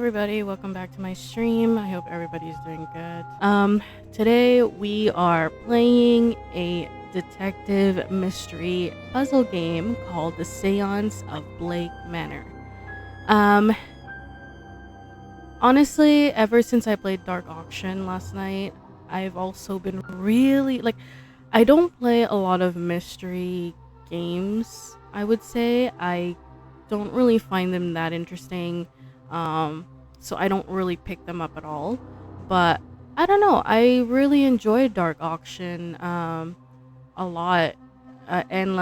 everybody, welcome back to my stream. I hope everybody's doing good. Today we are playing a detective mystery puzzle game called the Seance of Blake Manor. Honestly, ever since I played Dark Auction last night, I've also been really I don't play a lot of mystery games. I would say I don't really find them that interesting. So I don't really pick them up at all. But I don't know. I really enjoyed Dark Auction a lot. And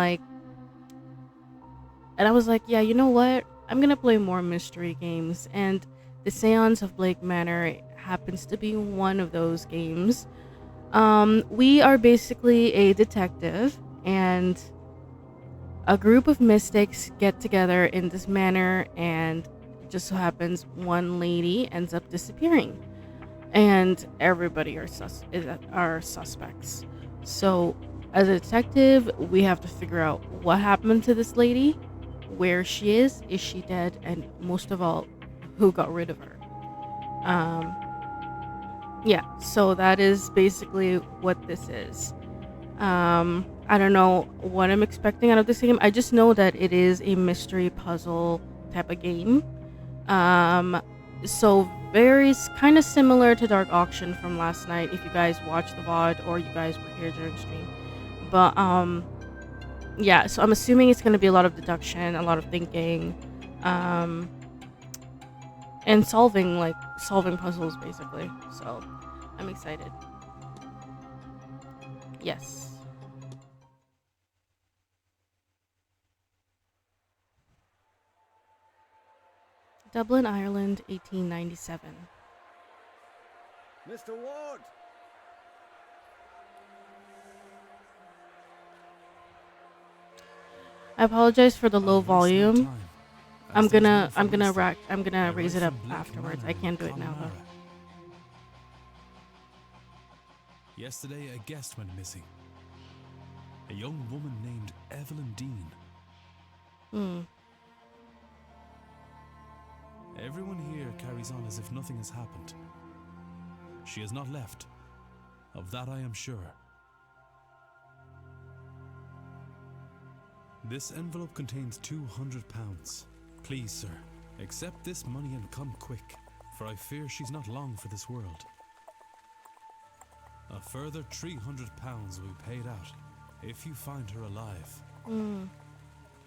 I was like, yeah, you know what? I'm gonna play more mystery games, and the Seance of Blake Manor happens to be one of those games. We are basically a detective, and a group of mystics get together in this manor, and it just so happens one lady ends up disappearing, and everybody are suspects. So, as a detective, we have to figure out what happened to this lady, where she is she dead, and most of all, who got rid of her. Um, yeah, so that is basically what this is. I don't know what I'm expecting out of this game. I just know that it is a mystery puzzle type of game. Um, so very kind of similar to Dark Auction from last night, if you guys watched the VOD or you guys were here during stream. But yeah, so I'm assuming it's gonna be a lot of deduction, a lot of thinking, um, and solving puzzles basically. So I'm excited. Yes. Dublin, Ireland, 1897. Mr. Ward! I apologize for the low volume. I'm gonna raise it up afterwards. I can't do it now though. Yesterday, a guest went missing. A young woman named Evelyn Dean. Everyone here carries on as if nothing has happened. She has not left. Of that I am sure. This envelope contains £200. Please, sir, accept this money and come quick, for I fear she's not long for this world. A further £300 will be paid out if you find her alive.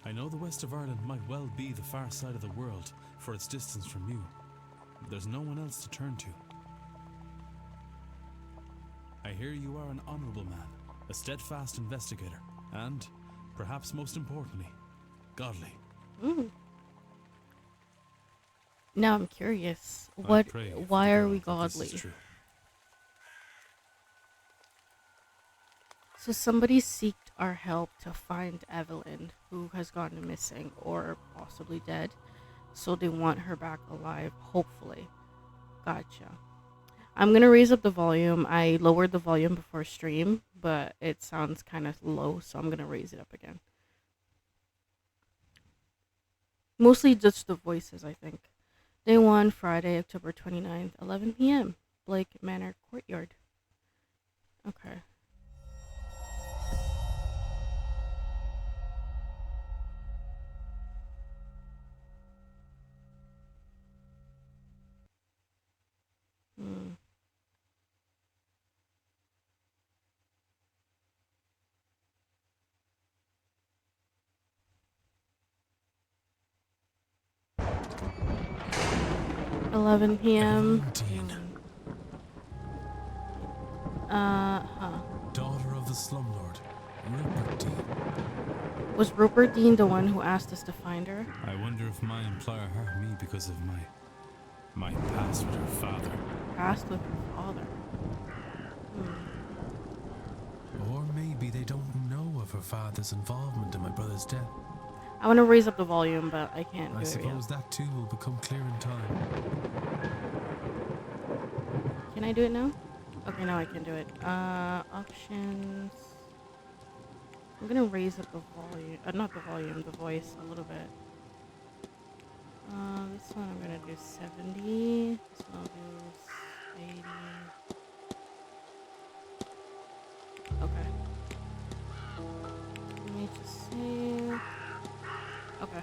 I know the west of Ireland might well be the far side of the world for its distance from you, but there's no one else to turn to. I hear you are an honourable man, a steadfast investigator, and, perhaps most importantly, godly. Now I'm curious. Why are we godly? So somebody seeked our help to find Evelyn, who has gone missing or possibly dead. So they want her back alive, hopefully. Gotcha. I'm gonna raise up the volume. I lowered the volume before stream, but it sounds kind of low, so I'm gonna raise it up again. Mostly just the voices, I think. Day 1, Friday, October 29th, 11 p.m. Blake Manor Courtyard. Okay. Hmm. $11 p.m. Daughter of the slumlord, Rupert Dean. Was Rupert Dean the one who asked us to find her? I wonder if my employer hurt me because of my past with her father. Past with her father. Or maybe they don't know of her father's involvement in my brother's death. I want to raise up the volume, but I can't do I it suppose yet. that too will become clear in time. Can I do it now? Okay, now I can do it. Options. I'm gonna raise up the volume, not the volume, the voice a little bit. This one I'm gonna do 70. This one I'll do 80. Okay. Let me just save. Okay.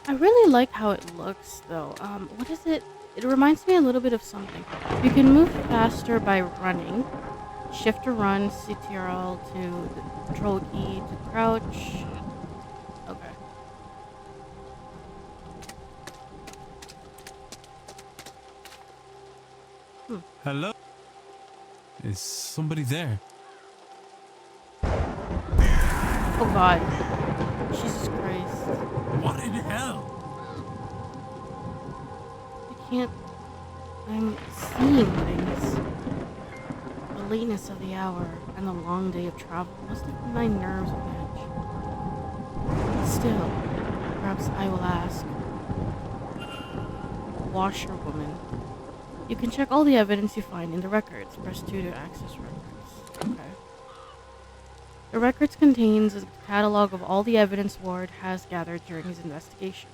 I really like how it looks though. What is it? It reminds me a little bit of something. You can move faster by running. Shift to run, CTRL to the control key to crouch. Okay. Hello? Is somebody there? Oh god. Jesus Christ. What in hell? I can't. I'm seeing things. The lateness of the hour and the long day of travel must have put my nerves on edge. Still, perhaps I will ask. Washerwoman. You can check all the evidence you find in the records. Press 2 to access records. Okay. The records contains a catalog of all the evidence Ward has gathered during his investigation.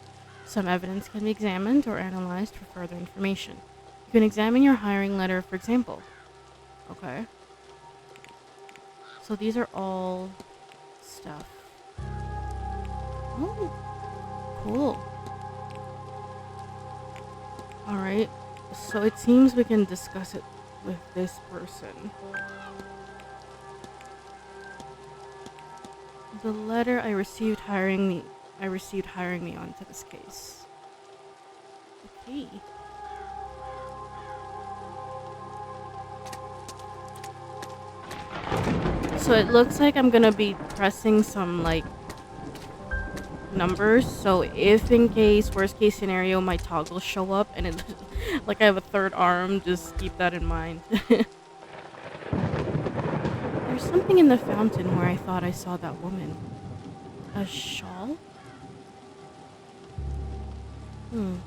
Some evidence can be examined or analyzed for further information. You can examine your hiring letter, for example. Okay. So these are all stuff. Oh, cool. Alright. So it seems we can discuss it with this person. The letter I received hiring me onto this case. Okay. So it looks like I'm gonna be pressing some like numbers. So if in case, worst case scenario, my toggles show up and it like I have a third arm, just keep that in mind. There's something in the fountain where I thought I saw that woman. A shawl? I've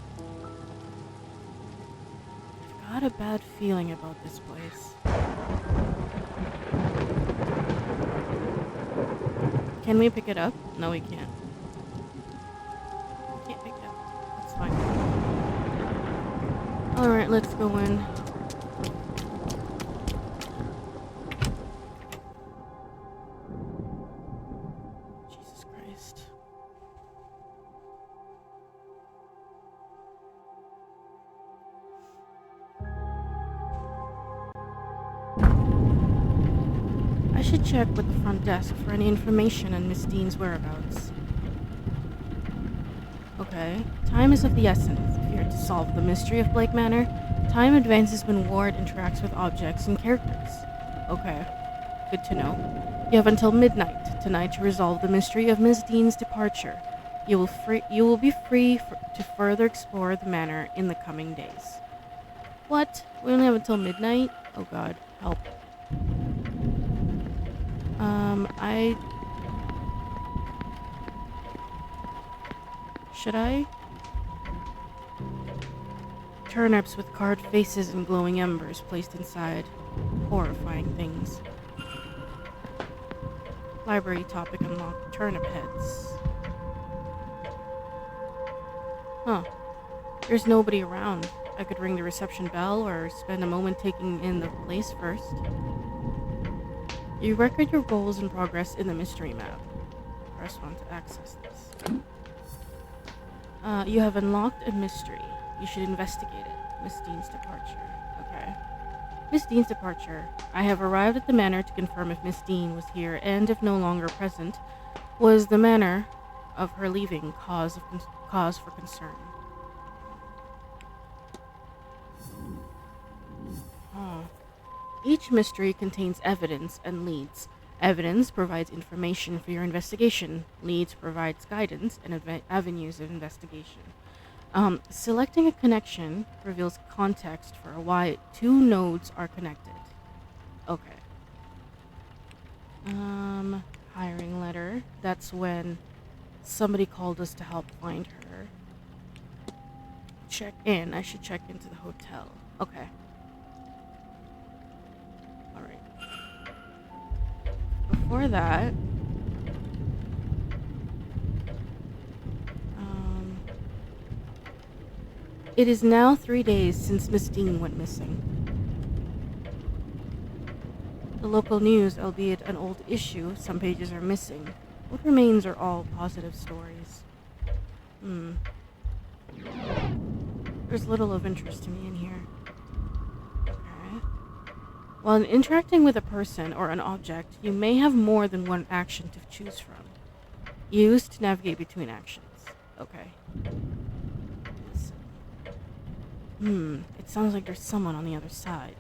got a bad feeling about this place. Can we pick it up? No, we can't. We can't pick it up. That's fine. Alright, let's go in. Jesus Christ. I should check with the front desk for any information on Miss Dean's whereabouts. Okay. Time is of the essence. If you're to solve the mystery of Blake Manor, time advances when Ward interacts with objects and characters. Okay. Good to know. You have until midnight tonight to resolve the mystery of Miss Dean's departure. You will be free to further explore the manor in the coming days. What? We only have until midnight? Oh god, help. Should I? Turnips with carved faces and glowing embers placed inside. Horrifying things. Library topic unlocked. Turnip heads. Huh. There's nobody around. I could ring the reception bell or spend a moment taking in the place first. You record your goals and progress in the mystery map. Press 1 to access this. You have unlocked a mystery. You should investigate it. Miss Dean's departure. Okay. Miss Dean's departure. I have arrived at the manor to confirm if Miss Dean was here and, if no longer present, was the manner of her leaving cause for concern. Oh. Each mystery contains evidence and leads. Evidence provides information for your investigation. Leads provides guidance and avenues of investigation. Selecting a connection reveals context for why two nodes are connected. Okay. Hiring letter. That's when somebody called us to help find her. Check in. I should check into the hotel. Okay. Alright. Before that, It is now 3 days since Miss Dean went missing. The local news, albeit an old issue, some pages are missing. What remains are all positive stories. There's little of interest to me in here. Okay. While interacting with a person or an object, you may have more than one action to choose from. Use to navigate between actions. Okay. It sounds like there's someone on the other side.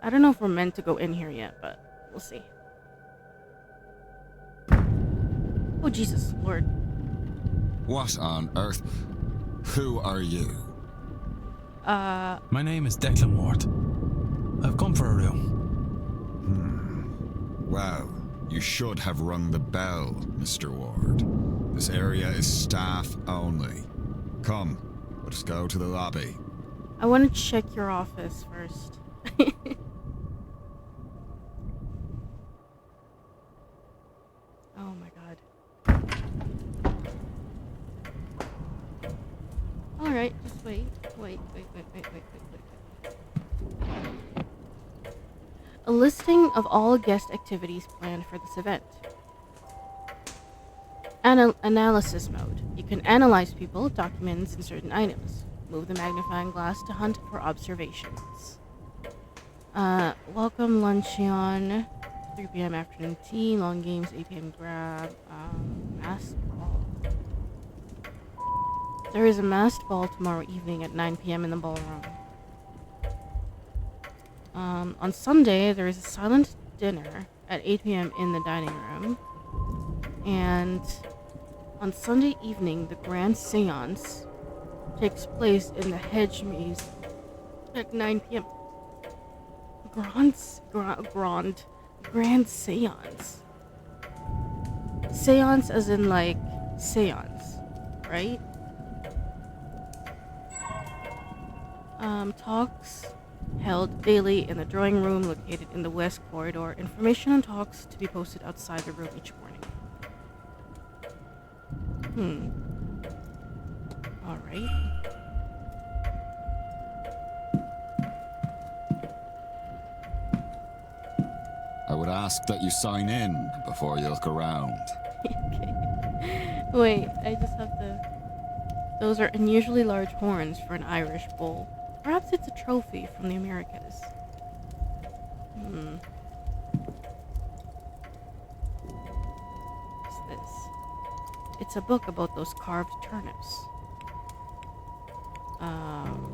I don't know if we're meant to go in here yet, but we'll see. Oh, Jesus, Lord. What on earth? Who are you? My name is Declan Ward. I've come for a room. Well, you should have rung the bell, Mr. Ward. This area is staff only. Come, let us go to the lobby. I want to check your office first. Oh my god. Alright, just wait. Wait. A listing of all guest activities planned for this event. Analysis mode. You can analyze people, documents, and certain items. Move the magnifying glass to hunt for observations. Welcome luncheon. 3 p.m. afternoon tea, long games, 8 p.m. grab, masked ball. There is a masked ball tomorrow evening at 9 p.m. in the ballroom. On Sunday, there is a silent dinner at 8 p.m. in the dining room. And on Sunday evening, the Grand Seance takes place in the Hedge Maze at 9 p.m. Grand Seance. Seance as in like seance, right? Talks held daily in the drawing room located in the west corridor. Information on talks to be posted outside the room each morning. Alright. I would ask that you sign in before you look around. Okay. Wait, I just have to... Those are unusually large horns for an Irish bull. Perhaps it's a trophy from the Americas. What's this? It's a book about those carved turnips.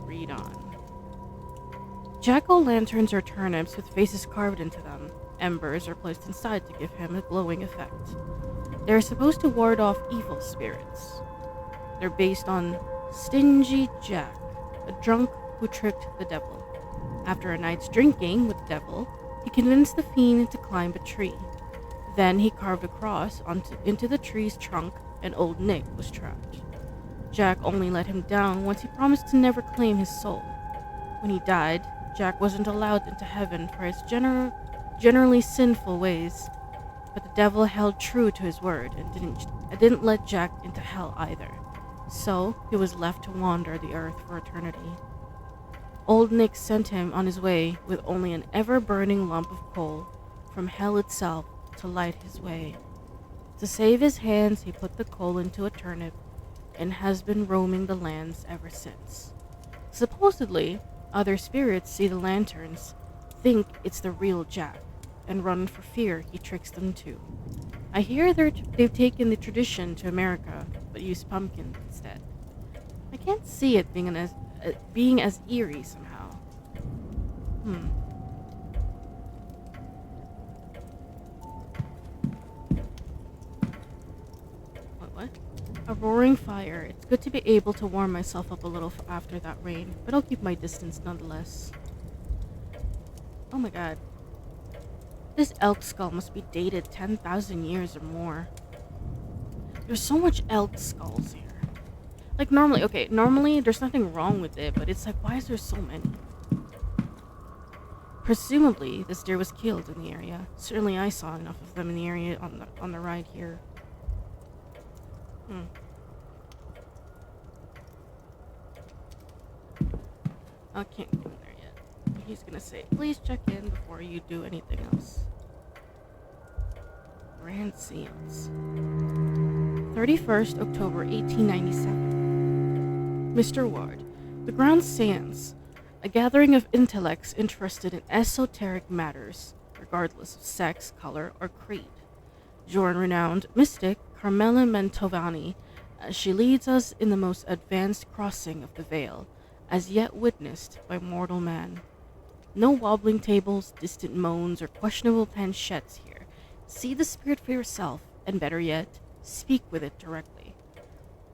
Read on. Jack-o'-lanterns are turnips with faces carved into them. Embers are placed inside to give him a glowing effect. They are supposed to ward off evil spirits. They're based on Stingy Jack, a drunk who tricked the devil. After a night's drinking with the devil, he convinced the fiend to climb a tree. Then he carved a cross into the tree's trunk, and Old Nick was trapped. Jack only let him down once he promised to never claim his soul. When he died, Jack wasn't allowed into heaven for his generally sinful ways, but the devil held true to his word and didn't let Jack into hell either. So he was left to wander the earth for eternity. Old Nick sent him on his way with only an ever-burning lump of coal from hell itself to light his way. To save his hands, he put the coal into a turnip and has been roaming the lands ever since. Supposedly, other spirits see the lanterns, think it's the real Jack, and run for fear he tricks them too. I hear they've taken the tradition to America, but use pumpkins instead. I can't see it being as eerie somehow. What? A roaring fire. It's good to be able to warm myself up a little after that rain, but I'll keep my distance nonetheless. Oh my god. This elk skull must be dated 10,000 years or more. There's so much elk skulls here. Like normally there's nothing wrong with it, but it's like, why is there so many? Presumably, this deer was killed in the area. Certainly I saw enough of them in the area on the ride here. Hmm. I can't go in there yet. He's gonna say, please check in before you do anything else. Grand Seance. 31st October 1897. Mr. Ward, the Grand Seance, a gathering of intellects interested in esoteric matters, regardless of sex, color, or creed. Join renowned mystic Carmela Mantovani as she leads us in the most advanced crossing of the veil, as yet witnessed by mortal man. No wobbling tables, distant moans, or questionable planchettes here. See the spirit for yourself, and better yet, speak with it directly.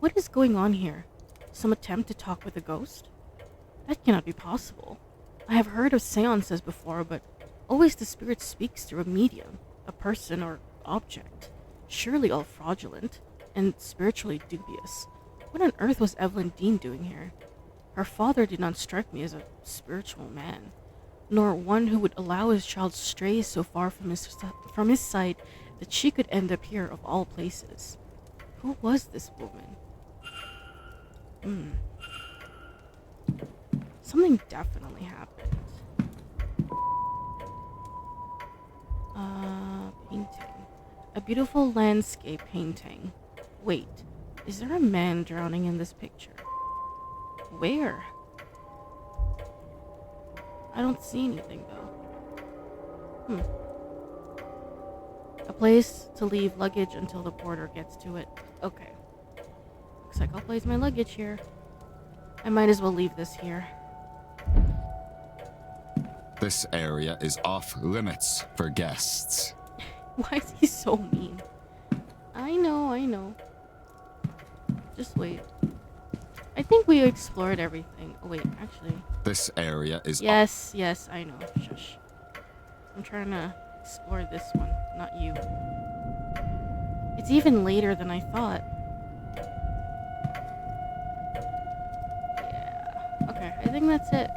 What is going on here? Some attempt to talk with a ghost? That cannot be possible. I have heard of seances before, but always the spirit speaks through a medium, a person, or object. Surely all fraudulent, and spiritually dubious. What on earth was Evelyn Dean doing here? Her father did not strike me as a spiritual man, nor one who would allow his child stray so far from his sight that she could end up here of all places. Who was this woman? Something definitely happened. Painting. A beautiful landscape painting. Wait, is there a man drowning in this picture? Where? I don't see anything though. A place to leave luggage until the porter gets to it. Okay. Looks like I'll place my luggage here. I might as well leave this here. This area is off limits for guests. Why is he so mean? I know. Just wait. I think we explored everything. Oh wait, actually. This area is Yes, I know. Shush. I'm trying to explore this one, not you. It's even later than I thought. Yeah. Okay, I think that's it.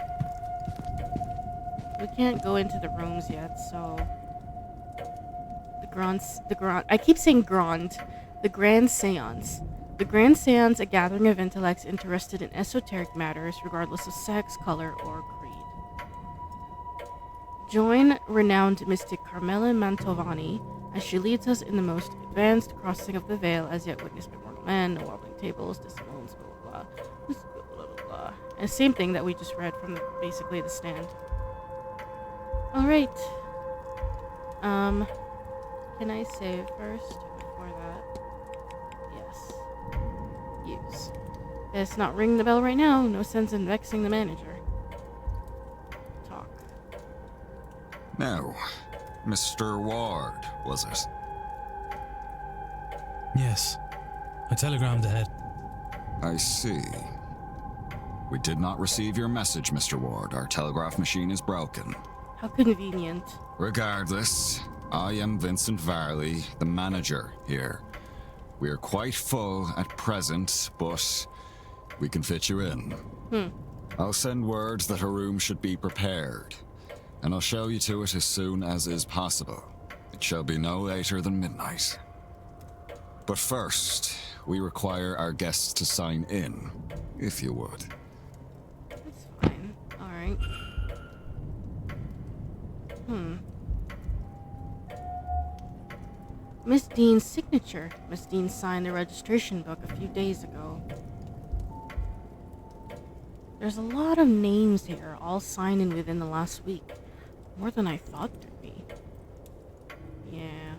We can't go into the rooms yet, so I keep saying Grand. The Grand Seance. The Grand Seance, a gathering of intellects interested in esoteric matters, regardless of sex, color, or creed. Join renowned mystic Carmela Mantovani as she leads us in the most advanced crossing of the veil as yet witnessed by mortal man, no wobbling tables, disciplines, blah blah blah. And same thing that we just read from basically the stand. Alright. Can I save first before that? Yes. Use. Let's not ring the bell right now. No sense in vexing the manager. Talk. Now, Mr. Ward, was it? Yes. I telegrammed ahead. I see. We did not receive your message, Mr. Ward. Our telegraph machine is broken. How convenient. Regardless, I am Vincent Varley, the manager here. We are quite full at present, but we can fit you in. I'll send word that a room should be prepared, and I'll show you to it as soon as is possible. It shall be no later than midnight. But first, we require our guests to sign in, if you would. That's fine. Alright. Miss Dean's signature. Miss Dean signed the registration book a few days ago. There's a lot of names here, all signed in within the last week. More than I thought there'd be. Yeah.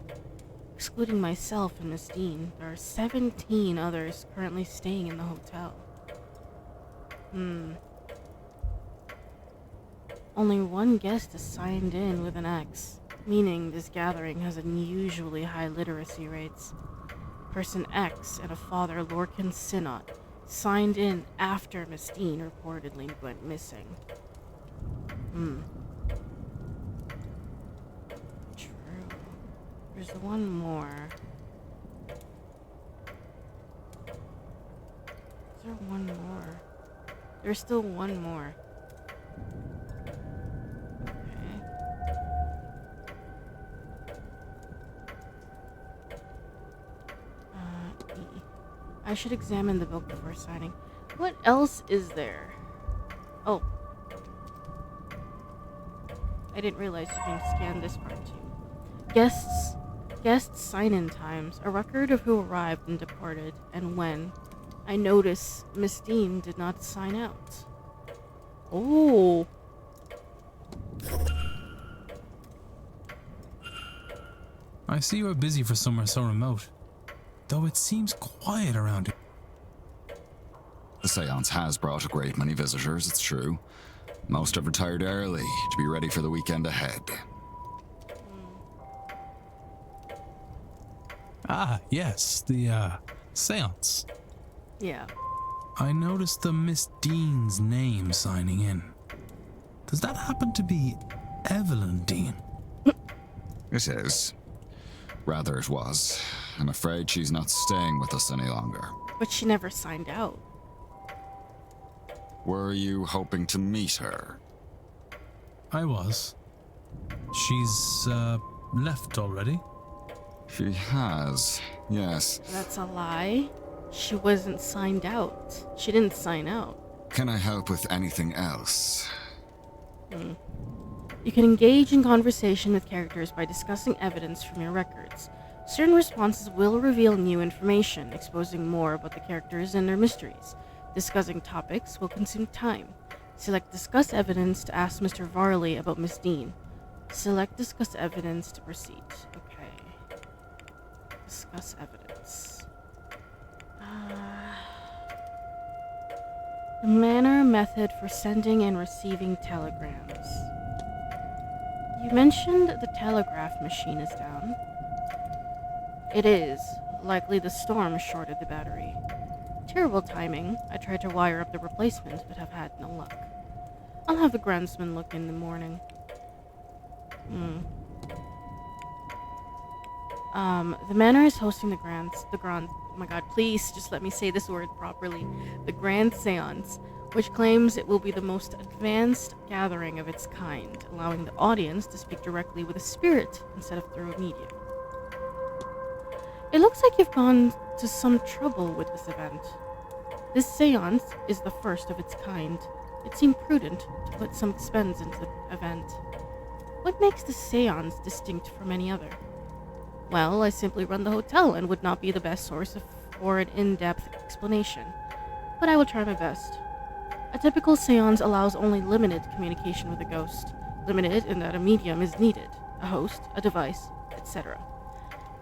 Excluding myself and Miss Dean, there are 17 others currently staying in the hotel. Only one guest is signed in with an X, meaning this gathering has unusually high literacy rates. Person X and a father, Lorcan Sinnott, signed in after Miss Dean reportedly went missing. True. There's one more. Is there one more? There's still one more. I should examine the book before signing. What else is there? Oh. I didn't realize you can scan this part too. Guests sign-in times. A record of who arrived and departed, and when. I notice Miss Dean did not sign out. Oh. I see you are busy for somewhere so remote, though it seems quiet around here. The seance has brought a great many visitors, it's true. Most have retired early to be ready for the weekend ahead. Ah, yes, the, seance. Yeah. I noticed the Miss Dean's name signing in. Does that happen to be Evelyn Dean? It is. Rather it was. I'm afraid she's not staying with us any longer. But she never signed out. Were you hoping to meet her? I was. She's, left already? She has, yes. That's a lie. She wasn't signed out. She didn't sign out. Can I help with anything else? You can engage in conversation with characters by discussing evidence from your records. Certain responses will reveal new information, exposing more about the characters and their mysteries. Discussing topics will consume time. Select Discuss Evidence to ask Mr. Varley about Miss Dean. Select Discuss Evidence to proceed. Okay. Discuss evidence. The manner method for sending and receiving telegrams. You mentioned the telegraph machine is down. It is. Likely the storm shorted the battery. Terrible timing. I tried to wire up the replacement, but have had no luck. I'll have the groundsman look in the morning. The manor is hosting oh my god, please just let me say this word properly. The Grand Seance, which claims it will be the most advanced gathering of its kind, allowing the audience to speak directly with a spirit instead of through a medium. It looks like you've gone to some trouble with this event. This seance is the first of its kind. It seemed prudent to put some expense into the event. What makes the seance distinct from any other? Well, I simply run the hotel and would not be the best source for an in-depth explanation, but I will try my best. A typical seance allows only limited communication with a ghost, limited in that a medium is needed, a host, a device, etc.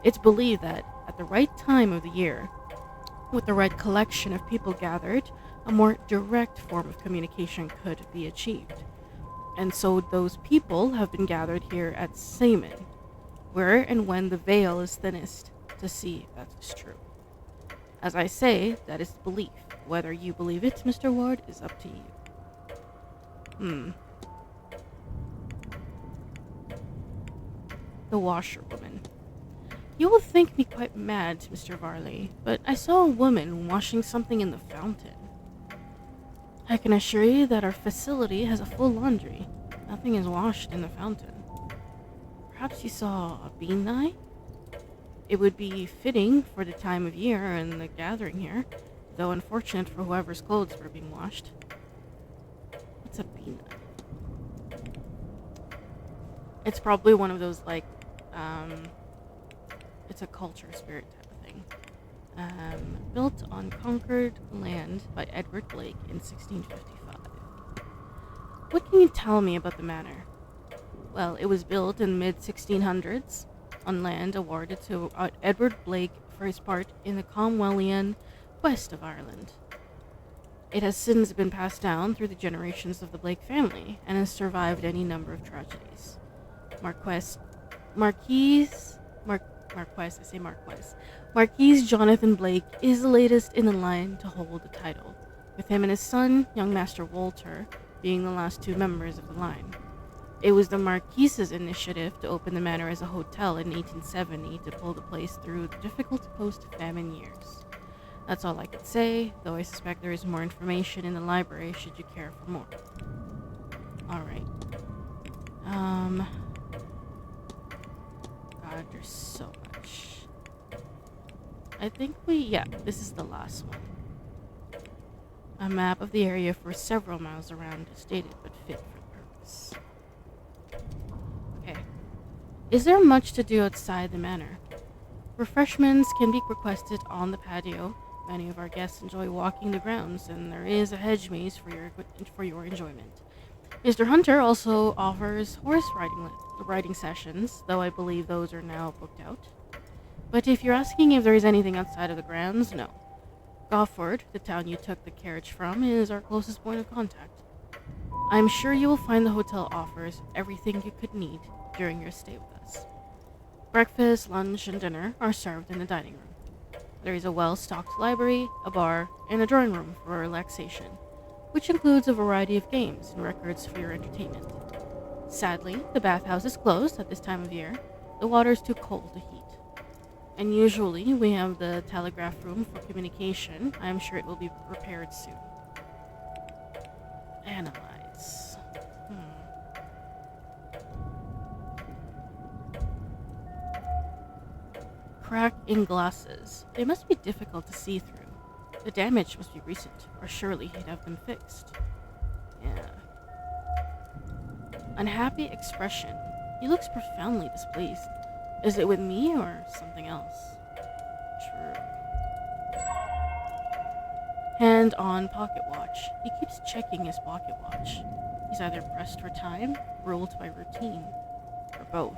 It's believed that, at the right time of the year, with the right collection of people gathered, a more direct form of communication could be achieved. And so those people have been gathered here at Seaman, where and when the veil is thinnest, to see if that is true. As I say, that is belief. Whether you believe it, Mr. Ward, is up to you. The washerwoman. You will think me quite mad, Mr. Varley, but I saw a woman washing something in the fountain. I can assure you that our facility has a full laundry. Nothing is washed in the fountain. Perhaps you saw a bean eye? It would be fitting for the time of year and the gathering here, though unfortunate for whoever's clothes were being washed. What's a bean eye? It's probably one of those, like, it's a culture spirit type of thing. Built on conquered land by Edward Blake in 1655. What can you tell me about the manor? Well, it was built in the mid-1600s on land awarded to Edward Blake for his part in the Cromwellian west of Ireland. It has since been passed down through the generations of the Blake family and has survived any number of tragedies. Marquis Jonathan Blake is the latest in the line to hold the title, with him and his son, young Master Walter, being the last two members of the line. It was the Marquis's initiative to open the manor as a hotel in 1870 to pull the place through the difficult post-famine years. That's all I could say, though I suspect there is more information in the library should you care for more. Alright. God, there's so much. I think yeah, this is the last one. A map of the area for several miles around is dated but fit for purpose. Okay. Is there much to do outside the manor? Refreshments can be requested on the patio. Many of our guests enjoy walking the grounds, and there is a hedge maze for your enjoyment. Mr. Hunter also offers horse riding sessions, though I believe those are now booked out. But if you're asking if there is anything outside of the grounds, no. Gofford, the town you took the carriage from, is our closest point of contact. I'm sure you will find the hotel offers everything you could need during your stay with us. Breakfast, lunch, and dinner are served in the dining room. There is a well-stocked library, a bar, and a drawing room for relaxation, which includes a variety of games and records for your entertainment. Sadly, the bathhouse is closed at this time of year. The water is too cold to heat. And usually, we have the telegraph room for communication. I am sure it will be repaired soon. Analyze. Crack in glasses. They must be difficult to see through. The damage must be recent, or surely he'd have them fixed. Yeah. Unhappy expression. He looks profoundly displeased. Is it with me or something else? True. Hand on pocket watch. He keeps checking his pocket watch. He's either pressed for time, ruled by routine, or both.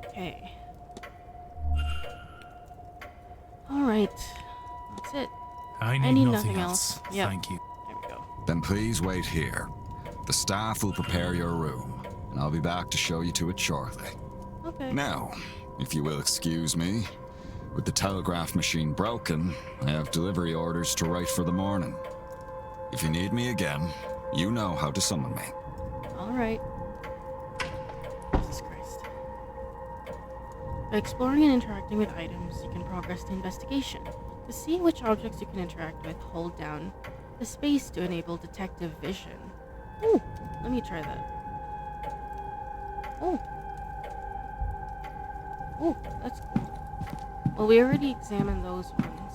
Okay. Alright. That's it. I need nothing else. Yep. Thank you. There we go. Then please wait here. The staff will prepare your room, and I'll be back to show you to it shortly. Okay. Now, if you will excuse me, with the telegraph machine broken, I have delivery orders to write for the morning. If you need me again, you know how to summon me. Alright. Jesus Christ. By exploring and interacting with items, you can progress the investigation. To see which objects you can interact with, hold down the space to enable detective vision. Ooh, let me try that. Oh. Oh, that's cool. Well, we already examined those ones.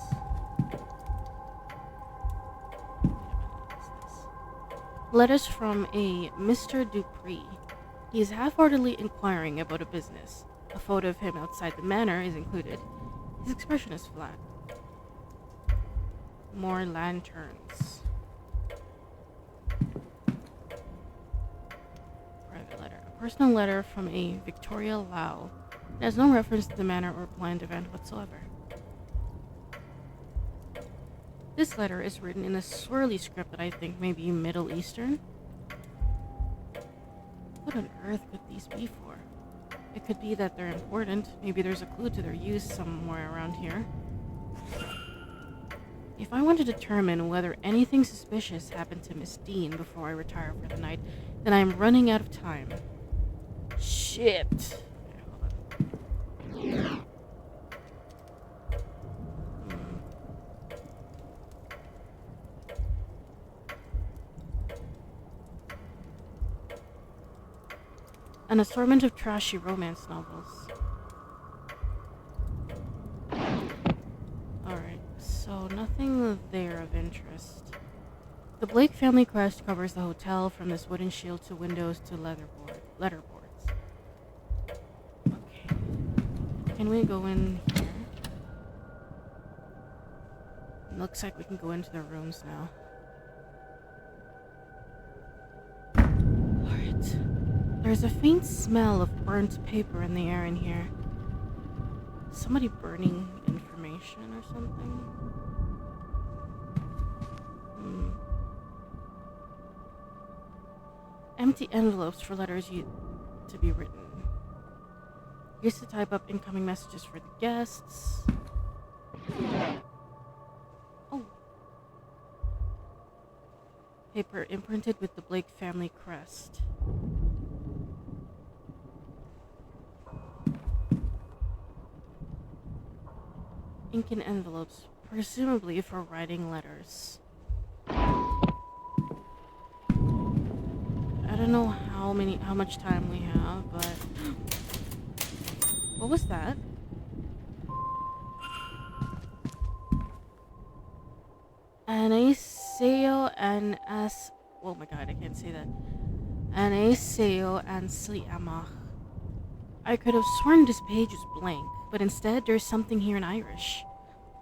What's this? Letters from a Mr. Dupree. He is half-heartedly inquiring about a business. A photo of him outside the manor is included. His expression is flat. More lanterns. Private letter. A personal letter from a Victoria Lau. It has no reference to the manor or planned event whatsoever. This letter is written in a swirly script that I think may be Middle Eastern. What on earth could these be for? It could be that they're important. Maybe there's a clue to their use somewhere around here. If I want to determine whether anything suspicious happened to Miss Dean before I retire for the night, then I'm running out of time. Shit. Okay, hold on. An assortment of trashy romance novels. Alright, so nothing there of interest. The Blake family crest covers the hotel from this wooden shield to windows to letterboards. Okay. Can we go in here? Looks like we can go into the rooms now. Alright. There's a faint smell of burnt paper in the air in here. Somebody burning information or something? Empty envelopes for letters to be written. Used to type up incoming messages for the guests. Oh. Paper imprinted with the Blake family crest. Ink in envelopes, presumably for writing letters. I don't know how much time we have, but what was that? Anaseo and as oh my god, I can't say that. Anaseo and Sliamach. I could have sworn this page was blank, but instead there's something here in Irish.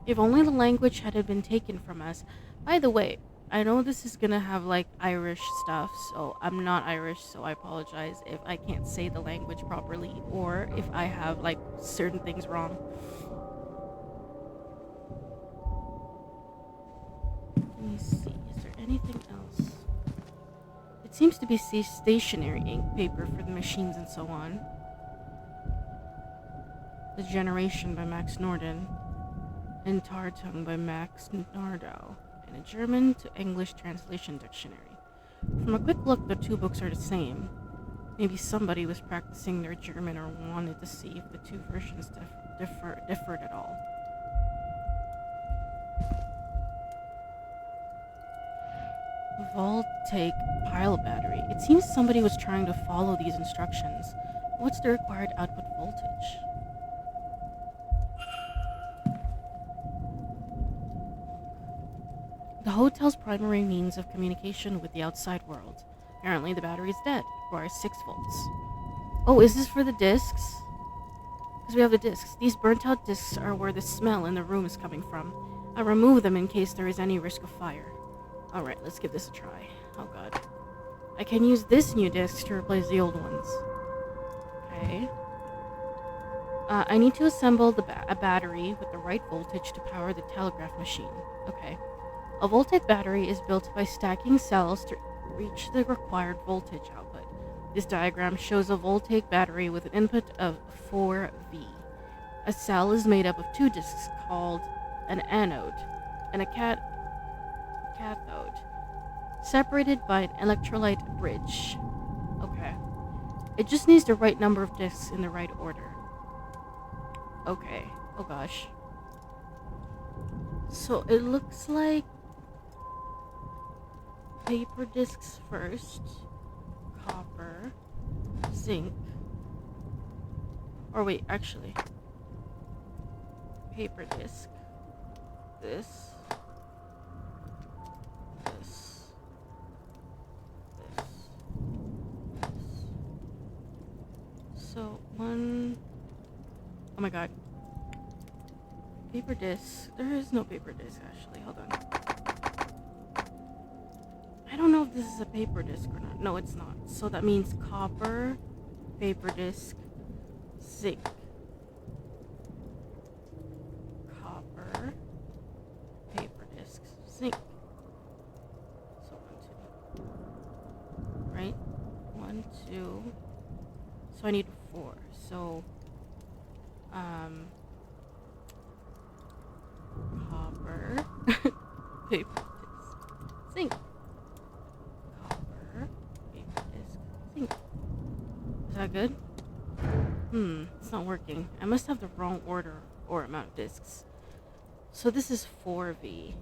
If only the language had been taken from us. By the way, I know this is gonna have like Irish stuff, so I'm not Irish, so I apologize if I can't say the language properly or if I have like certain things wrong. Let me see, is there anything else? It seems to be stationary ink paper for the machines and so on. The Generation by Max Norden, and Tartung by Max Nardau, and a German to English translation dictionary. From a quick look, the two books are the same. Maybe somebody was practicing their German or wanted to see if the two versions differed at all. Voltaic pile battery. It seems somebody was trying to follow these instructions. What's the required output voltage? The hotel's primary means of communication with the outside world. Apparently the battery is dead. Requires 6 volts. Oh, is this for the discs? Because we have the discs. These burnt out discs are where the smell in the room is coming from. I'll remove them in case there is any risk of fire. Alright, let's give this a try. Oh god. I can use this new disc to replace the old ones. Okay. I need to assemble a battery with the right voltage to power the telegraph machine. Okay. A Voltaic battery is built by stacking cells to reach the required voltage output. This diagram shows a Voltaic battery with an input of 4V. A cell is made up of 2 discs called an anode and a cathode, separated by an electrolyte bridge. Okay. It just needs the right number of discs in the right order. Okay. Oh gosh. So it looks like paper discs first, copper, zinc, or wait, actually, paper disc, this, this, this. So one, oh my god, paper disc, there is no paper disc actually, hold on. I don't know if this is a paper disc or not. No, it's not. So that means copper, paper disc, zinc. Copper, paper disc, zinc. So 1, 2. Right? 1, 2. So I need 4. So, copper, paper disc, zinc. Is that good? It's not working. I must have the wrong order or amount of discs. So this is 4V.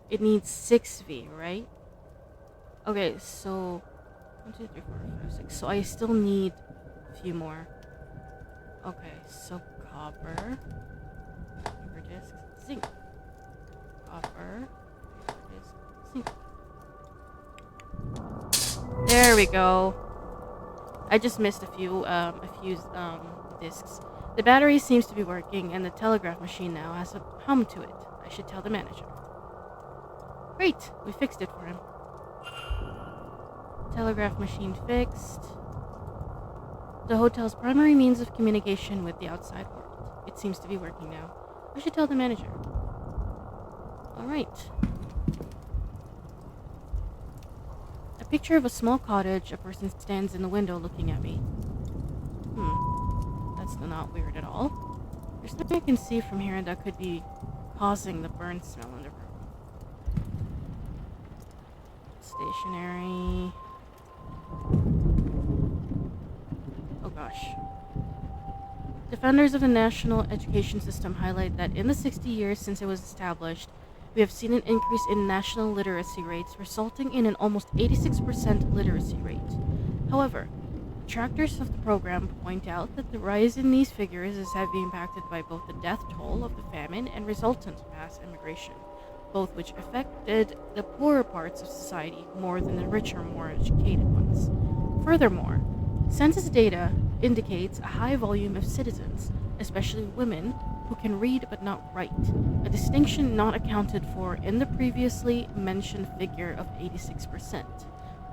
It needs 6V, right? Okay, so 1, 2, 3, 4, 5, 6. So I still need a few more. Okay, so copper, paper disc, zinc. Copper, paper disc, zinc. There we go. I just missed a few discs. The battery seems to be working, and the telegraph machine now has a hum to it. I should tell the manager. Great, we fixed it for him. Telegraph machine fixed. The hotel's primary means of communication with the outside world. It seems to be working now. I should tell the manager. Alright. A picture of a small cottage. A person stands in the window looking at me. That's not weird at all. There's nothing I can see from here that could be causing the burn smell in the room. Stationary. Oh gosh. Defenders of the national education system highlight that in the 60 years since it was established, we have seen an increase in national literacy rates, resulting in an almost 86% literacy rate. However, detractors of the program point out that the rise in these figures is heavily impacted by both the death toll of the famine and resultant mass immigration. both which affected the poorer parts of society more than the richer, more educated ones. Furthermore, census data indicates a high volume of citizens, especially women, who can read but not write, a distinction not accounted for in the previously mentioned figure of 86%.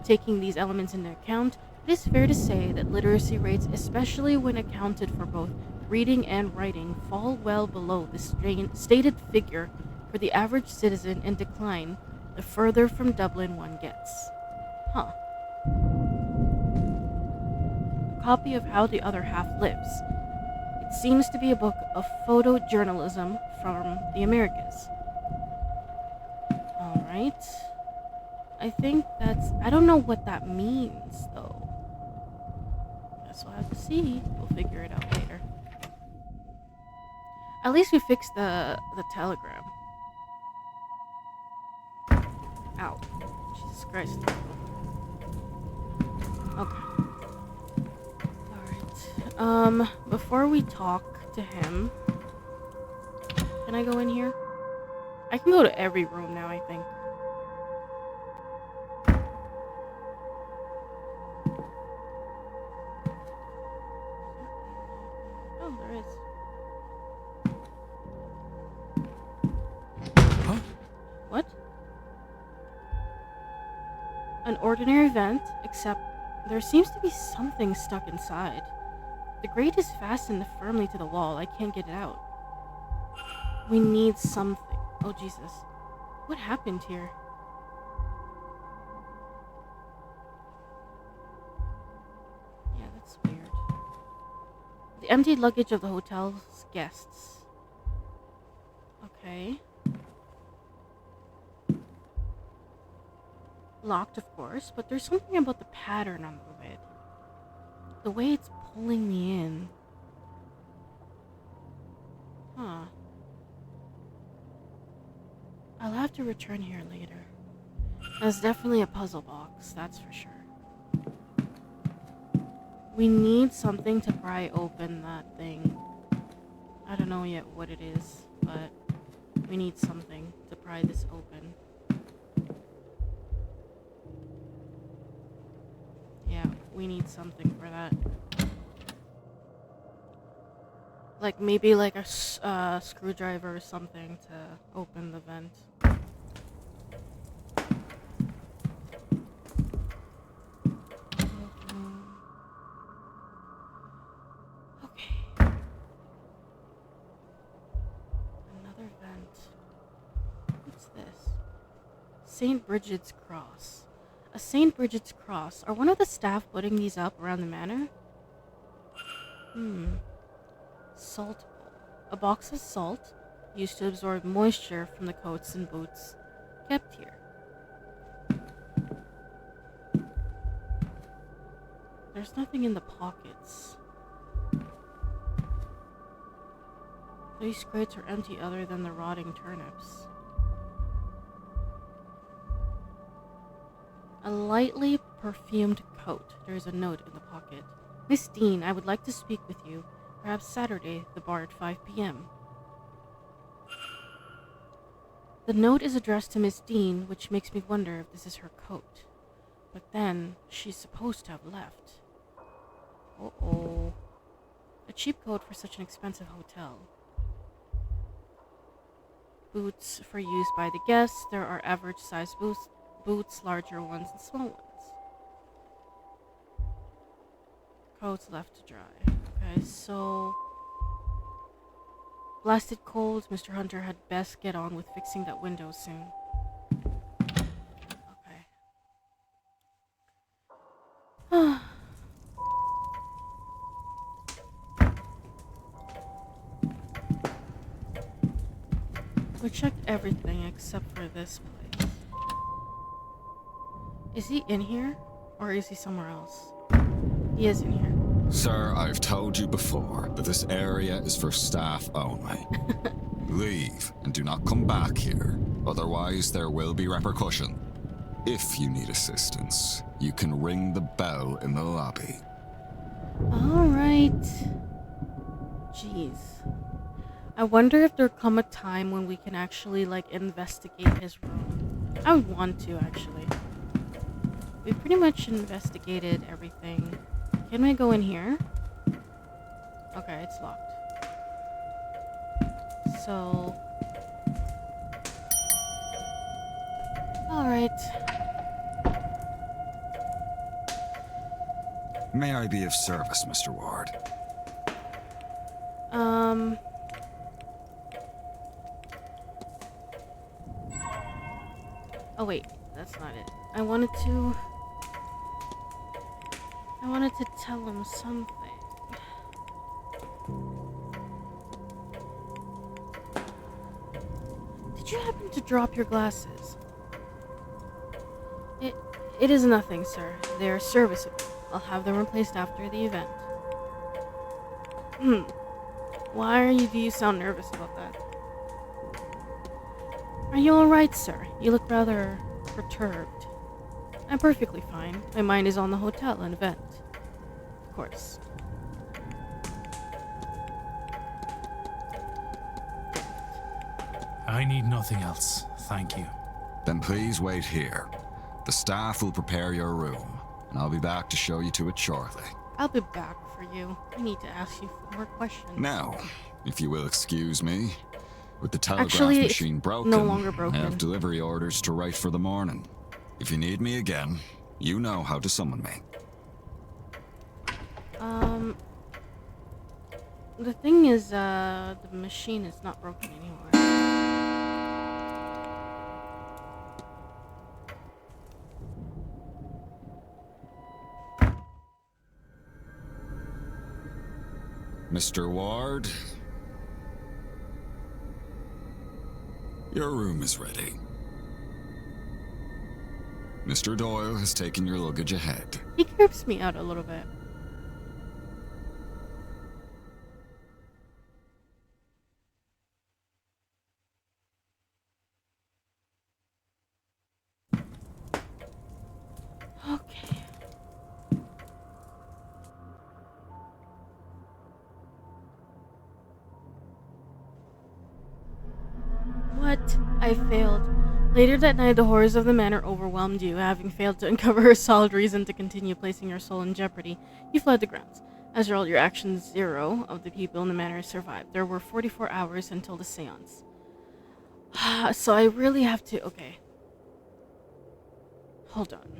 Taking these elements into account, it is fair to say that literacy rates, especially when accounted for both reading and writing, fall well below the stated figure for the average citizen in decline the further from Dublin one gets. Huh. A copy of How the Other Half Lives. It seems to be a book of photojournalism from the Americas. Alright. I think that's... I don't know what that means, though. Guess we'll have to see. We'll figure it out later. At least we fixed the telegram. Ow. Jesus Christ. Okay. Alright. Before we talk to him... Can I go in here? I can go to every room now, I think. Oh, there is. Huh? What? An ordinary vent, except there seems to be something stuck inside. The grate is fastened firmly to the wall. I can't get it out. We need something. Oh, Jesus. What happened here? Yeah, that's weird. The emptied luggage of the hotel's guests. Okay. Locked, of course, but there's something about the pattern on the lid. The way it's pulling me in. Huh. I'll have to return here later. That's definitely a puzzle box, that's for sure. We need something to pry open that thing. I don't know yet what it is, but we need something to pry this open. Yeah, we need something for that. Like maybe like a screwdriver or something to open the vent. Okay. Another vent. What's this? St. Bridget's Cross. A St. Bridget's Cross. Are one of the staff putting these up around the manor? Salt bowl. A box of salt, used to absorb moisture from the coats and boots, kept here. There's nothing in the pockets. These crates are empty other than the rotting turnips. A lightly perfumed coat. There's a note in the pocket. Miss Dean, I would like to speak with you. Perhaps Saturday, the bar at 5 p.m. The note is addressed to Miss Dean, which makes me wonder if this is her coat. But then, she's supposed to have left. Uh-oh. A cheap coat for such an expensive hotel. Boots for use by the guests. There are average-sized boots, larger ones, and small ones. Coats left to dry. Okay, so... Blasted cold, Mr. Hunter had best get on with fixing that window soon. Okay. We checked everything except for this place. Is he in here? Or is he somewhere else? He is in here. Sir, I've told you before that this area is for staff only. Leave and do not come back here. Otherwise, there will be repercussion. If you need assistance, you can ring the bell in the lobby. Alright. Jeez. I wonder if there'll come a time when we can actually, like, investigate his room. I would want to, actually. We pretty much investigated everything. Can we go in here? Okay, it's locked. So... Alright. May I be of service, Mr. Ward? Oh wait, that's not it. I wanted to tell him something. Did you happen to drop your glasses? It is nothing, sir. They're serviceable. I'll have them replaced after the event. Why do you sound nervous about that? Are you alright, sir? You look rather perturbed. I'm perfectly fine. My mind is on the hotel and event. Of course. I need nothing else, thank you. Then please wait here. The staff will prepare your room, and I'll be back to show you to it shortly. I'll be back for you. I need to ask you more questions. Now, if you will excuse me, with the telegraph Actually, it's machine broken, no longer broken. I have delivery orders to write for the morning. If you need me again, you know how to summon me. The thing is, the machine is not broken anymore. Mr. Ward, your room is ready. Mr. Doyle has taken your luggage ahead. He creeps me out a little bit. Okay. What? I failed. Later that night, the horrors of the manor overwhelmed you. Having failed to uncover a solid reason to continue placing your soul in jeopardy, you fled the grounds. As a result, your actions, 0 of the people in the manor survived. There were 44 hours until the seance. So I really have to... Okay. Hold on.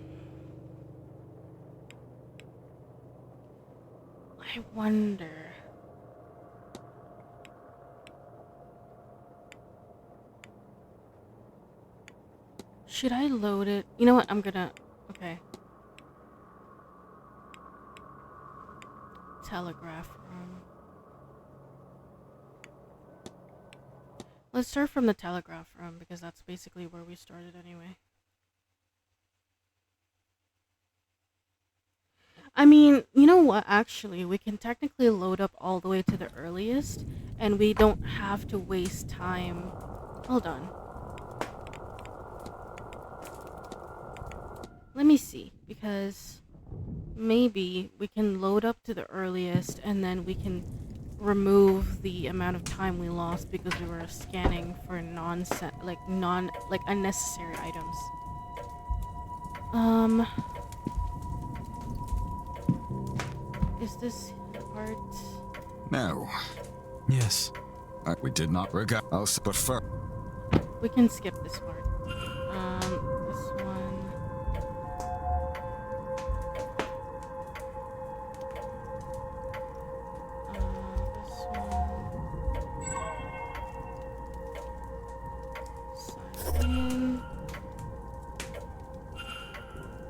I wonder... Should I load it? You know what? I'm gonna... Okay. Telegraph room. Let's start from the telegraph room because that's basically where we started anyway. I mean, you know what? Actually, we can technically load up all the way to the earliest and we don't have to waste time. Hold on. Let me see, because maybe we can load up to the earliest and then we can remove the amount of time we lost because we were scanning for unnecessary items. Is this the part? No. Yes. We did not regard us, but first. We can skip this part. This one.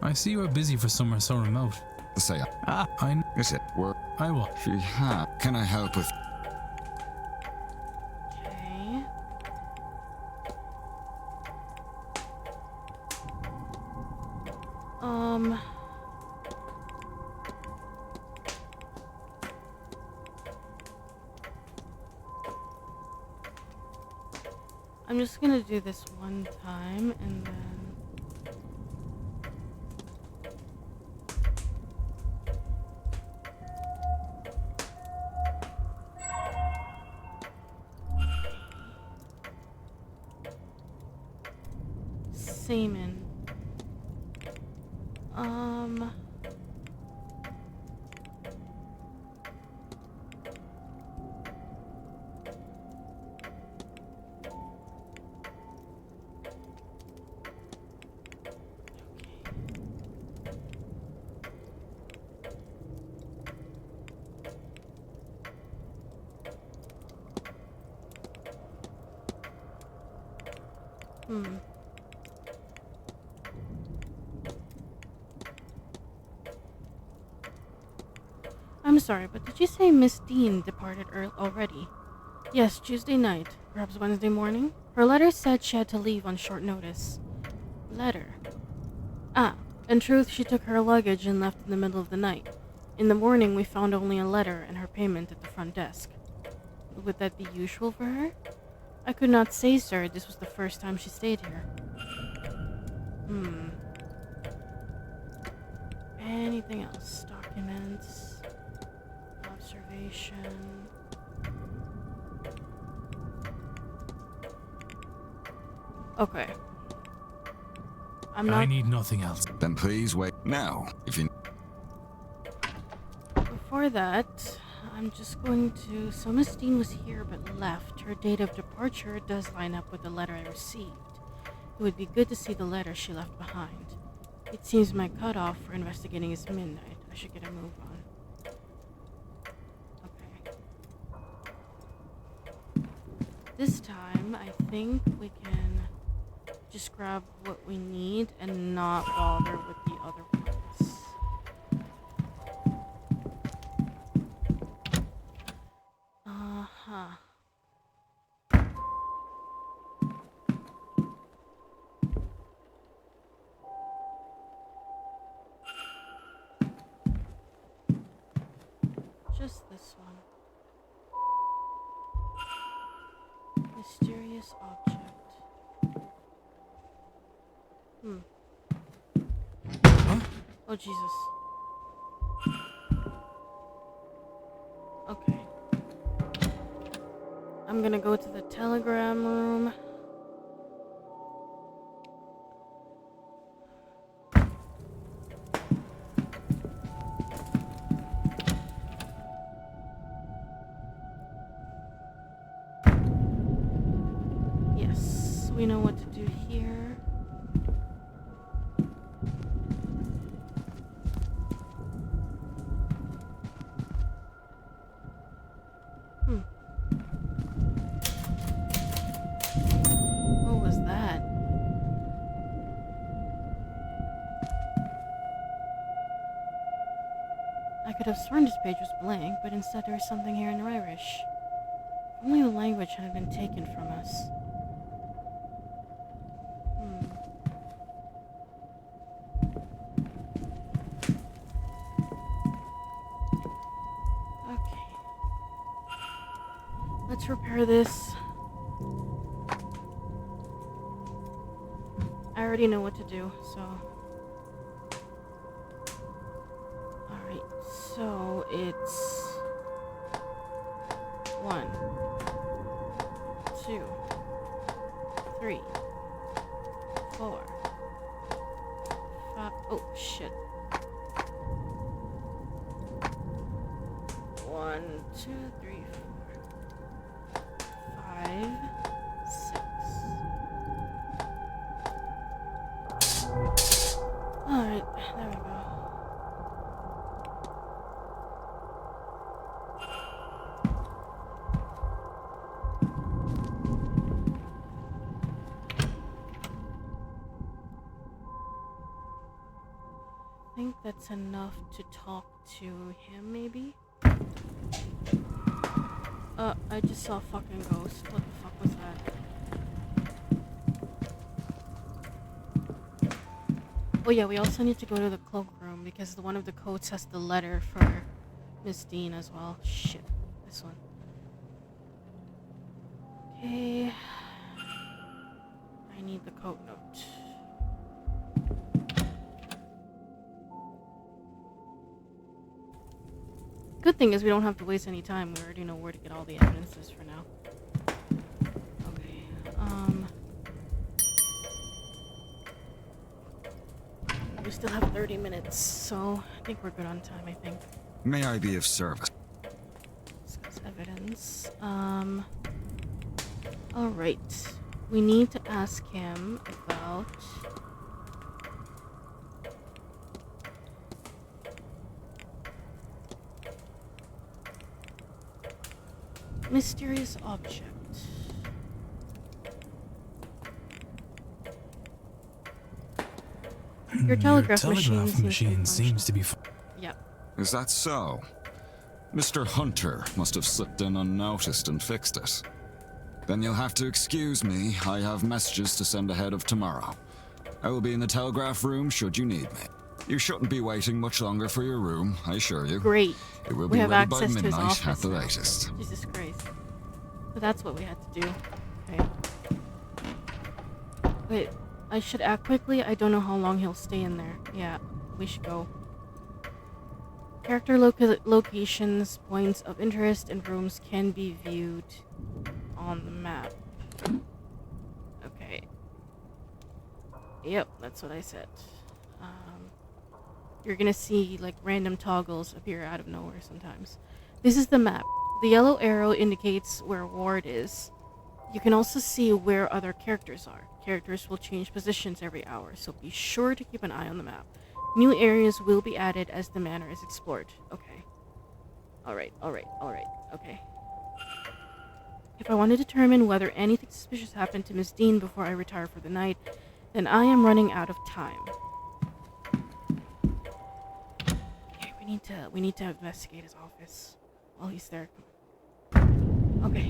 I see you are busy for somewhere so remote. Say, Is it work? I will. Can I help with? Okay. I'm just gonna do this one time and then... Seaman. I'm sorry, but did you say Miss Dean departed already? Yes, Tuesday night. Perhaps Wednesday morning? Her letter said she had to leave on short notice. Letter? Ah, in truth, she took her luggage and left in the middle of the night. In the morning, we found only a letter and her payment at the front desk. Would that be usual for her? I could not say, sir. This was the first time she stayed here. Anything else? Documents? Observation? Okay. I need nothing else. Then please wait. Now, if you... Before that, I'm just going to... So Miss Dean was here but left. Her date of departure does line up with the letter I received. It would be good to see the letter she left behind. It seems my cutoff for investigating is midnight. I should get a move on. Okay. This time, I think we can just grab what we need and not bother with the other ones. Just this one. Mysterious object. Huh? Oh, Jesus. Okay. I'm gonna go to the telegram room. Yes, we know what to do here. What was that? I could have sworn this page was blank, but instead there was something here in Irish. If only the language hadn't been taken from us. Okay. Let's repair this. I already know what to do, so... Alright, so it's... 1, 2, 3, 4, 5... Oh, shit. 1, 2, 3, 4, 5, 6. Alright, there we go. I think that's enough to talk to him, maybe? I just saw a fucking ghost. What the fuck was that? Oh yeah, we also need to go to the cloakroom because one of the coats has the letter for Miss Dean as well. Shit. This one. Okay. I need the coat note. Good thing is we don't have to waste any time. We already know where to get all the evidences for now. Okay. still have 30 minutes, so I think we're good on time, I think. May I be of service? Discuss evidence. Alright. We need to ask him about... mysterious object. Your telegraph machine seems to be... Yep. Is that so? Mr. Hunter must have slipped in unnoticed and fixed it. Then you'll have to excuse me. I have messages to send ahead of tomorrow. I will be in the telegraph room should you need me. You shouldn't be waiting much longer for your room, I assure you. Great. It will We be have ready by access to his midnight office at the now. latest. Jesus Christ. So that's what we had to do. Okay. Wait, I should act quickly. I don't know how long he'll stay in there. Yeah, we should go. Character locations, points of interest, and rooms can be viewed on the map. Okay. Yep, that's what I said. You're gonna see like random toggles appear out of nowhere sometimes. This is the map. The yellow arrow indicates where Ward is. You can also see where other characters are. Characters will change positions every hour, so be sure to keep an eye on the map. New areas will be added as the manor is explored. Okay. Alright, okay. If I want to determine whether anything suspicious happened to Miss Dean before I retire for the night, then I am running out of time. Okay, we need to investigate his office while he's there. Okay.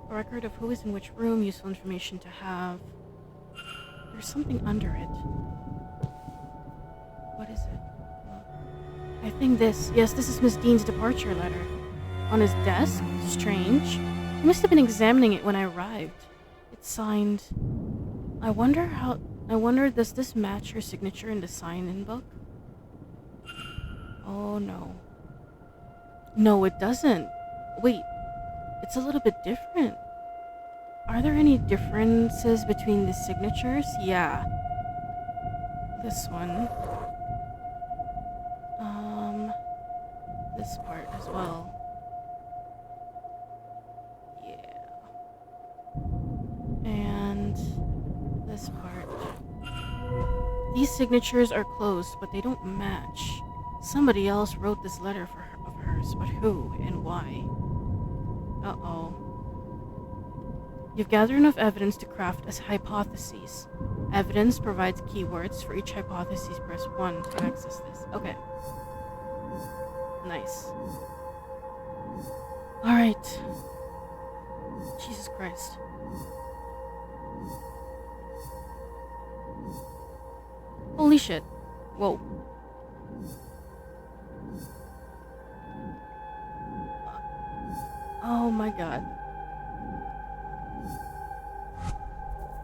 A record of who is in which room, useful information to have. There's something under it. What is it? I think this. Yes, this is Miss Dean's departure letter. On his desk? Strange. He must have been examining it when I arrived. It's signed. I wonder, does this match her signature in the sign-in book? Oh no. No, it doesn't. Wait. It's a little bit different. Are there any differences between the signatures? Yeah. This one. This part as well. Yeah. And this part. These signatures are closed, but they don't match. Somebody else wrote this letter of hers, but who and why? Uh-oh. You've gathered enough evidence to craft as hypotheses. Evidence provides keywords. For each hypothesis, press 1 to access this. Okay. Nice. Alright. Jesus Christ. Holy shit. Whoa. Oh my god.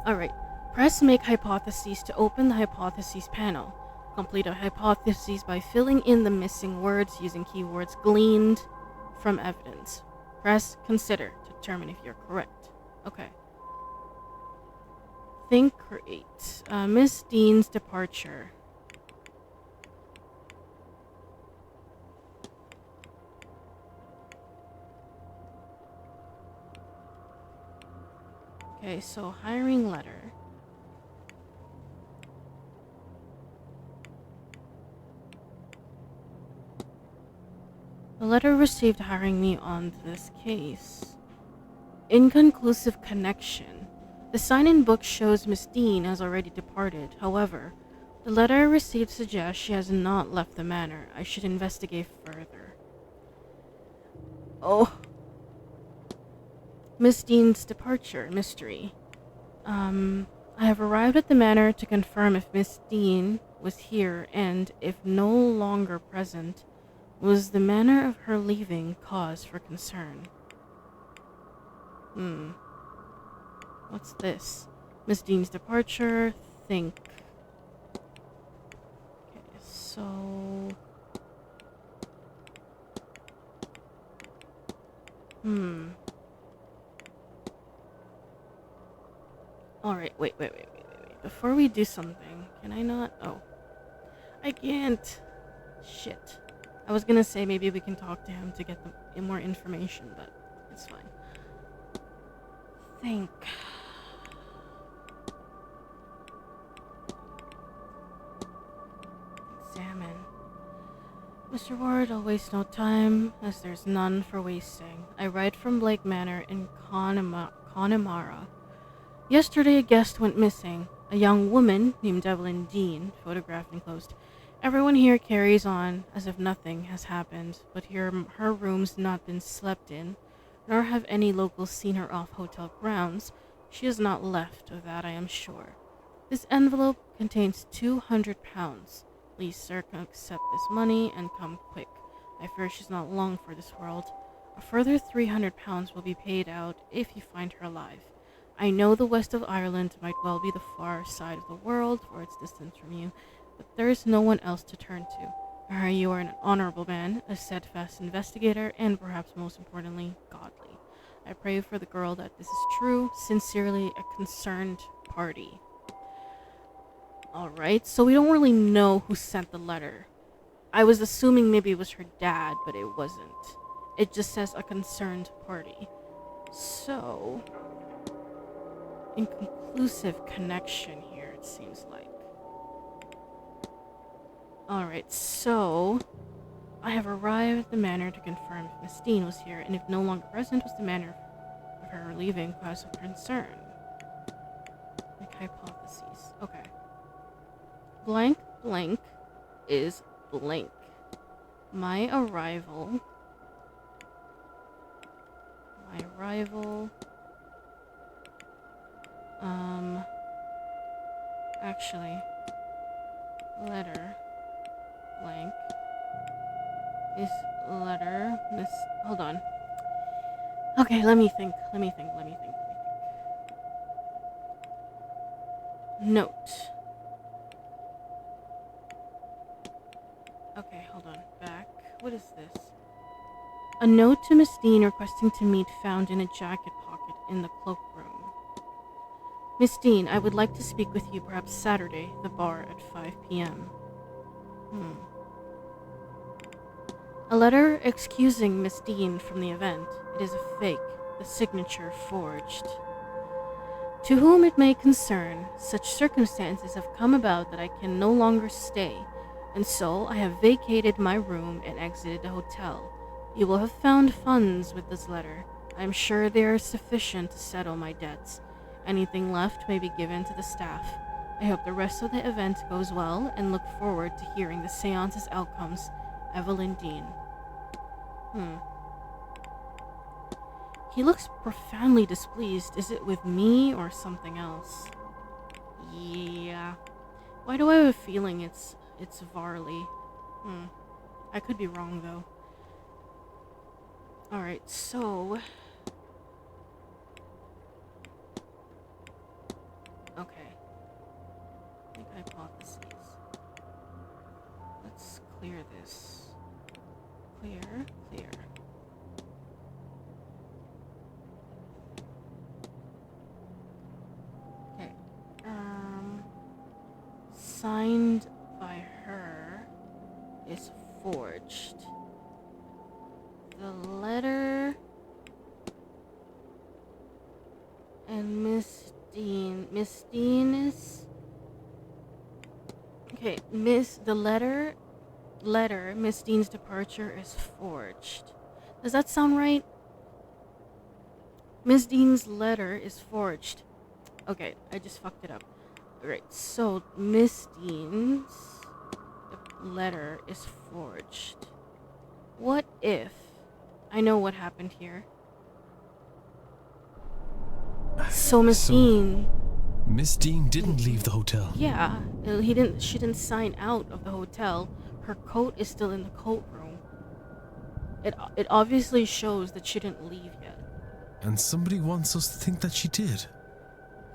Alright. Press Make Hypotheses to open the Hypotheses panel. Complete a hypothesis by filling in the missing words using keywords gleaned from evidence. Press Consider to determine if you're correct. Okay. Think Create. Miss Dean's departure. Okay, so hiring letter. The letter received hiring me on this case. Inconclusive connection. The sign-in book shows Miss Dean has already departed. However, the letter I received suggests she has not left the manor. I should investigate further. Oh. Miss Dean's departure. Mystery. I have arrived at the manor to confirm if Miss Dean was here and, if no longer present, was the manner of her leaving cause for concern. What's this? Miss Dean's departure. Think. Okay, so... Alright, wait. Before we do something, can I not? Oh. I can't. Shit. I was gonna say maybe we can talk to him to get more information, but it's fine. Think. Examine. Mr. Ward, I'll waste no time, as there's none for wasting. I write from Blake Manor in Connemara. Yesterday, a guest went missing. A young woman named Evelyn Dean, photographed enclosed. Everyone here carries on as if nothing has happened, but here her room's not been slept in, nor have any locals seen her off hotel grounds. She has not left, of that I am sure. This envelope contains £200. Please, sir, can accept this money and come quick. I fear she's not long for this world. A further £300 will be paid out if you find her alive. I know the west of Ireland might well be the far side of the world for its distance from you, but there is no one else to turn to. You are an honorable man, a steadfast investigator, and perhaps most importantly, godly. I pray for the girl that this is true. Sincerely, a concerned party. Alright, so we don't really know who sent the letter. I was assuming maybe it was her dad, but it wasn't. It just says a concerned party. So, inconclusive connection here, it seems like. Alright, so I have arrived at the manor to confirm if Miss Dean was here, and if no longer present, was the manner of her leaving cause of concern. Make hypotheses. Okay. Blank blank is blank. My arrival. Actually, letter blank is letter miss. Hold on. Okay, let me think. Note. Okay, hold on. Back. What is this? A note to Miss Dean requesting to meet found in a jacket pocket in the cloakroom. Miss Dean, I would like to speak with you perhaps Saturday, the bar at 5 p.m. A letter excusing Miss Dean from the event. It is a fake, the signature forged. To whom it may concern, such circumstances have come about that I can no longer stay, and so I have vacated my room and exited the hotel. You will have found funds with this letter. I am sure they are sufficient to settle my debts. Anything left may be given to the staff. I hope the rest of the event goes well and look forward to hearing the seance's outcomes. Evelyn Dean. He looks profoundly displeased. Is it with me or something else? Yeah. Why do I have a feeling it's Varley? I could be wrong though. Alright, so okay. Make hypotheses. Let's clear this. Clear. Okay. Signed by her is forged. The letter and Miss Dean is okay. Letter Miss Dean's departure is forged. Does that sound right? Miss Dean's letter is forged. Okay, I just fucked it up. Alright, so Miss Dean's letter is forged. What if I know what happened here? So Miss Dean didn't leave the hotel. Yeah, she didn't sign out of the hotel. Her coat is still in the coat room. It obviously shows that she didn't leave yet. And somebody wants us to think that she did.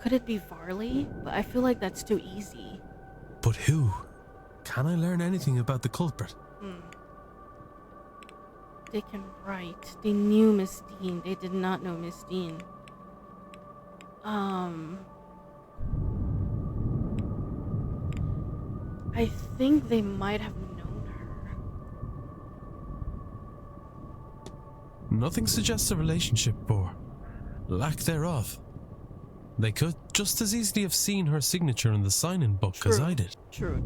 Could it be Varley? But I feel like that's too easy. But who? Can I learn anything about the culprit? they can write. They knew Miss Dean. They did not know Miss Dean. I think they might have known her. Nothing suggests a relationship or lack thereof. They could just as easily have seen her signature in the sign-in book as I did. True.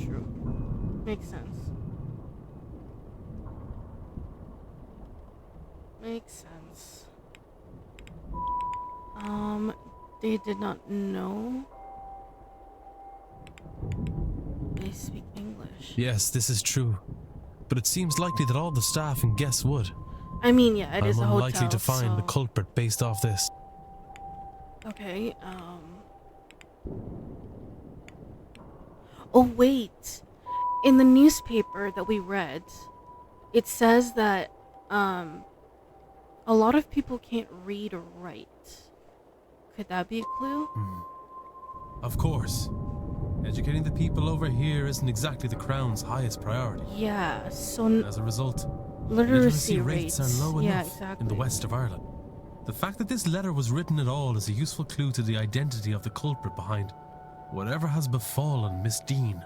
Makes sense. They did not know. They speak English. Yes, this is true. But it seems likely that all the staff and guests would. I mean, yeah, it is a hotel. I'm unlikely to find the culprit based off this. Okay, Oh, wait. In the newspaper that we read, it says that, a lot of people can't read or write. Could that be a clue? Of course. Educating the people over here isn't exactly the Crown's highest priority. Yeah, so... As a result, literacy rates are low enough exactly. in the west of Ireland. The fact that this letter was written at all is a useful clue to the identity of the culprit behind whatever has befallen Miss Dean.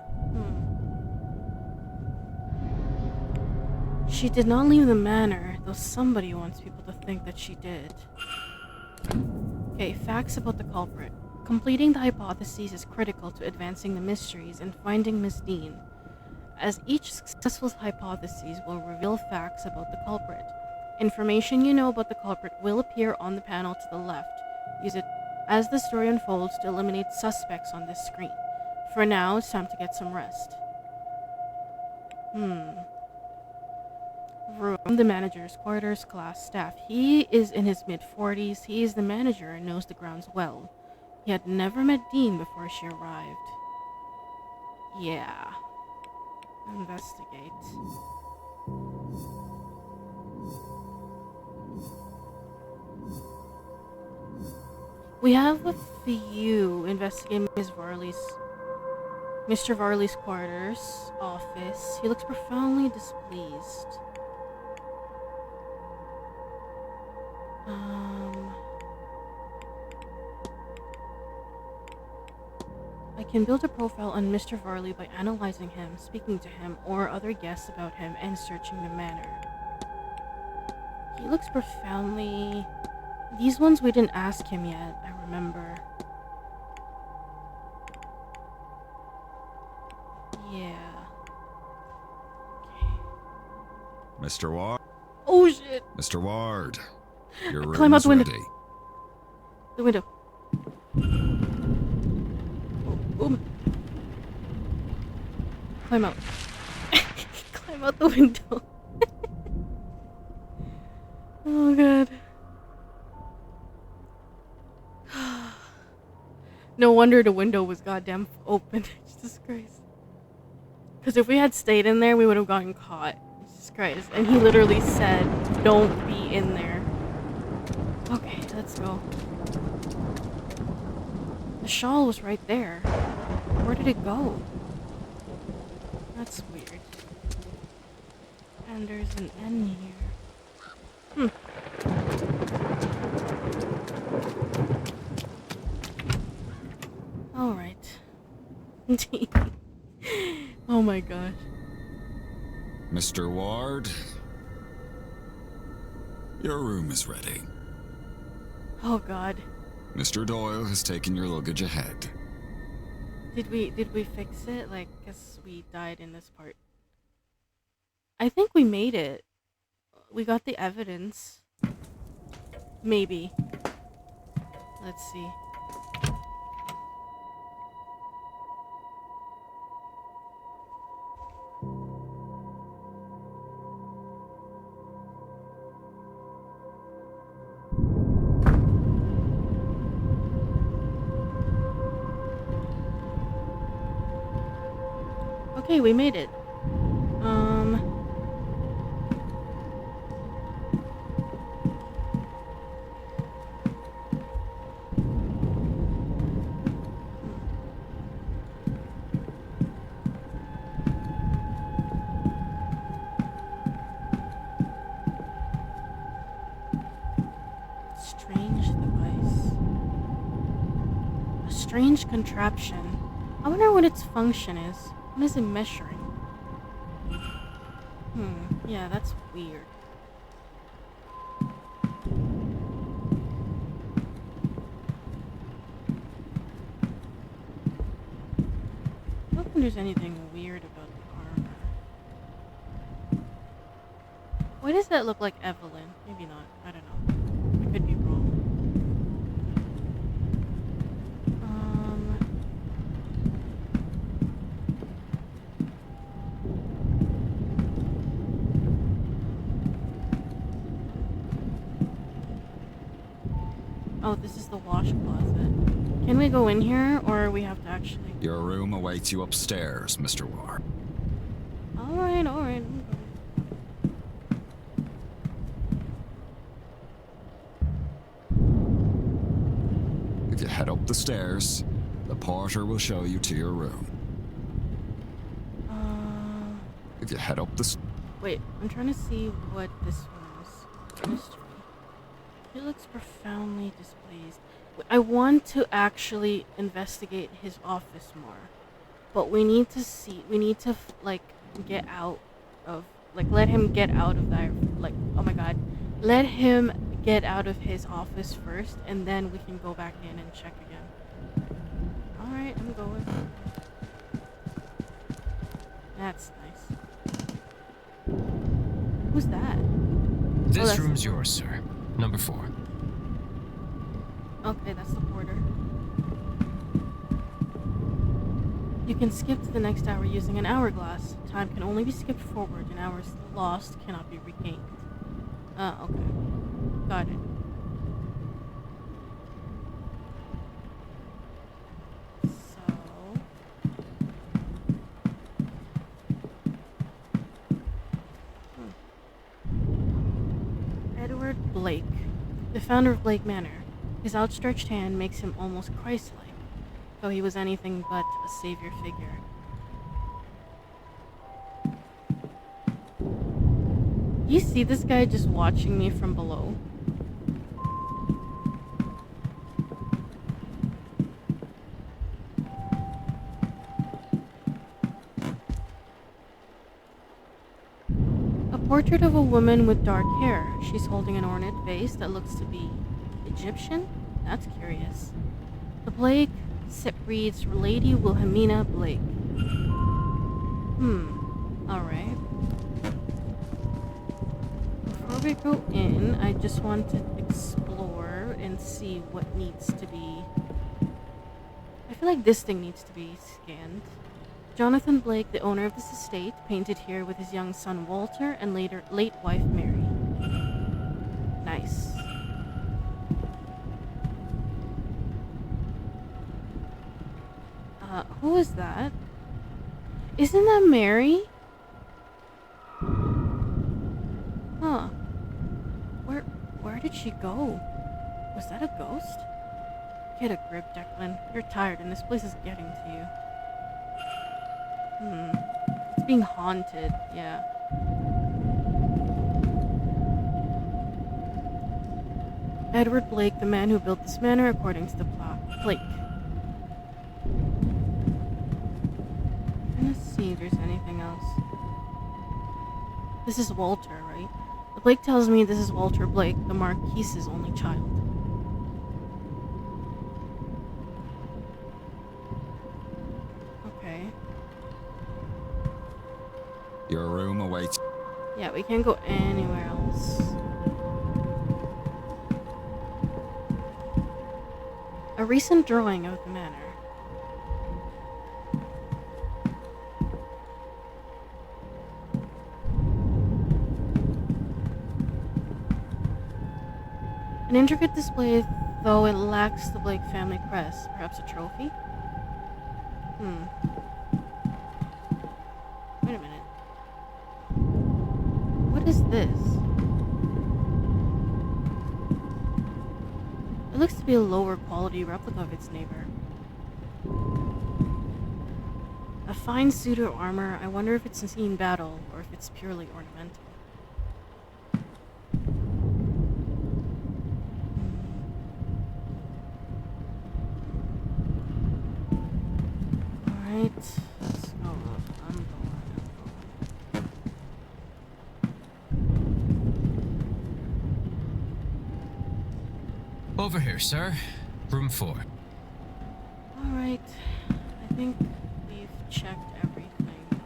She did not leave the manor, though somebody wants people to think that she did. Okay, facts about the culprit. Completing the hypotheses is critical to advancing the mysteries and finding Miss Dean, as each successful hypothesis will reveal facts about the culprit. Information you know about the culprit will appear on the panel to the left. Use it as the story unfolds to eliminate suspects on this screen. For now, it's time to get some rest. Room, the manager's quarters, class, staff. He is in his mid-40s. He is the manager and knows the grounds well. He had never met Dean before she arrived. Yeah. Investigate. We have a few investigating Mr. Varley's quarters, office. He looks profoundly displeased. I can build a profile on Mr. Varley by analyzing him, speaking to him or other guests about him, and searching the manor. He looks profoundly... These ones we didn't ask him yet, I remember. Yeah. Okay. Mr. Ward? Oh shit! Mr. Ward, your room Climb out is the window. ready. The window. Oh. Climb out. Climb out the window. Oh god. No wonder the window was goddamn open. Jesus Christ. Because if we had stayed in there, we would have gotten caught. Jesus Christ. And he literally said, don't be in there. Okay, let's go. The shawl was right there. Where did it go? That's weird. And there's an N here. Alright. Oh my gosh. Mr. Ward, your room is ready. Oh god. Mr. Doyle has taken your luggage ahead. Did we fix it? Like, guess we died in this part. I think we made it. We got the evidence. Maybe. Let's see. Okay, we made it. strange contraption. I wonder what its function is. What is it measuring? Yeah, that's weird. I don't think there's anything weird about the armor. Why does that look like Evelyn? Maybe not. I don't know. I could be wrong. Oh, this is the wash closet. Can we go in here, or we have to actually... Your room awaits you upstairs, Mr. War. Alright. If you head up the stairs, the porter will show you to your room. If you head up the... Wait, I'm trying to see what this one is. Mystery. He looks profoundly displeased. I want to actually investigate his office more. But we need to like, get out of... Like, let him get out of that... Like, oh my god. Let him get out of his office first, and then we can go back in and check again. Alright, I'm going. That's nice. Who's that? This room's yours, sir. Number 4. Okay, that's the porter. You can skip to the next hour using an hourglass. Time can only be skipped forward, and hours lost cannot be regained. Okay. Got it. So... Edward Blake, the founder of Blake Manor. His outstretched hand makes him almost Christ-like, though he was anything but a savior figure. You see this guy just watching me from below? A portrait of a woman with dark hair. She's holding an ornate vase that looks to be Egyptian? That's curious. The plaque reads Lady Wilhelmina Blake. Alright. Before we go in, I just want to explore and see what needs to be... I feel like this thing needs to be scanned. Jonathan Blake, the owner of this estate, painted here with his young son Walter and late wife Mary. Nice. Who is that? Isn't that Mary? Huh. Where did she go? Was that a ghost? Get a grip, Declan. You're tired and this place is getting to you. It's being haunted, yeah. Edward Blake, the man who built this manor according to the plaque. Let's see if there's anything else. This is Walter, right? The Blake tells me this is Walter Blake, the Marquise's only child. Okay. Your room awaits. Yeah, we can't go anywhere else. A recent drawing of the manor. An intricate display, though it lacks the Blake family crest. Perhaps a trophy? Wait a minute. What is this? It looks to be a lower quality replica of its neighbor. A fine suit of armor. I wonder if it's seen battle or if it's purely ornamental. Over here, sir. Room 4. Alright. I think we've checked everything.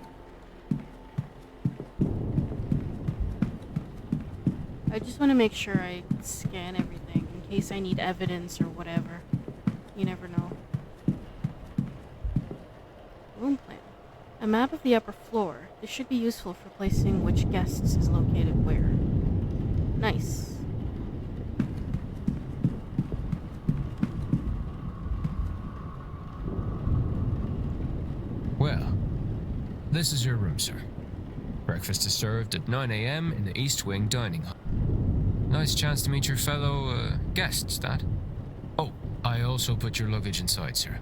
I just want to make sure I scan everything in case I need evidence or whatever. You never know. Room plan. A map of the upper floor. This should be useful for placing which guests is located where. Nice. Well, this is your room, sir. Breakfast is served at 9 a.m. in the East Wing dining hall. Nice chance to meet your fellow, guests, that. Oh, I also put your luggage inside, sir.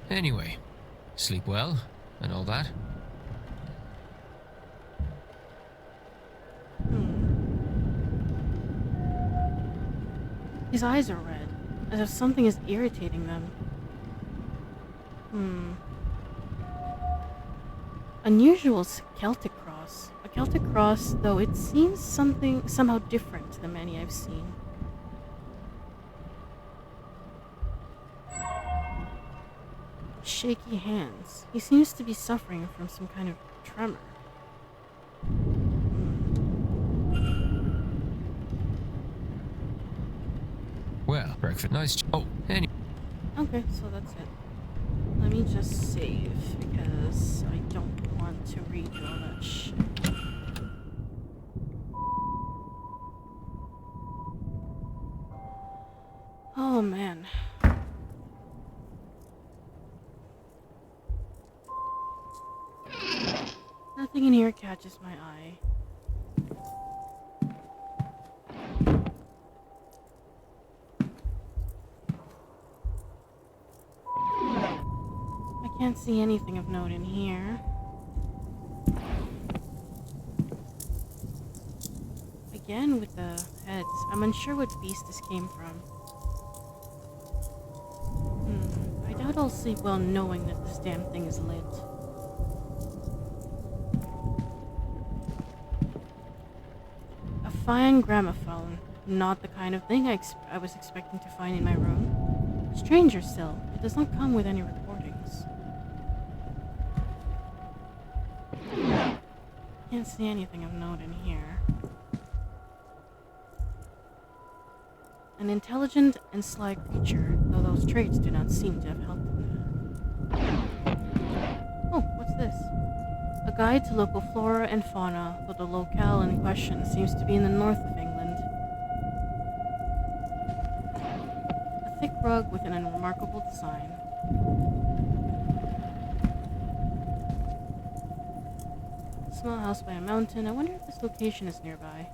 Anyway, sleep well and all that. His eyes are red, as if something is irritating them. Unusual Celtic cross. A Celtic cross, though it seems somehow different than many I've seen. Shaky hands. He seems to be suffering from some kind of tremor. Well, breakfast, nice. Oh, Okay, so that's it. Let me just save, because I don't want to redo all that shit. Oh, man. Nothing in here catches my eye. I can't see anything of note in here. Again with the heads. I'm unsure what beast this came from. I doubt I'll sleep well knowing that this damn thing is lit. A fine gramophone. Not the kind of thing I was expecting to find in my room. Stranger still, it does not come with any recordings. Can't see anything of note in here. An intelligent and sly creature, though those traits do not seem to have helped him. Oh, what's this? A guide to local flora and fauna, though the locale in question seems to be in the north of England. A thick rug with an unremarkable design. A small house by a mountain. I wonder if this location is nearby.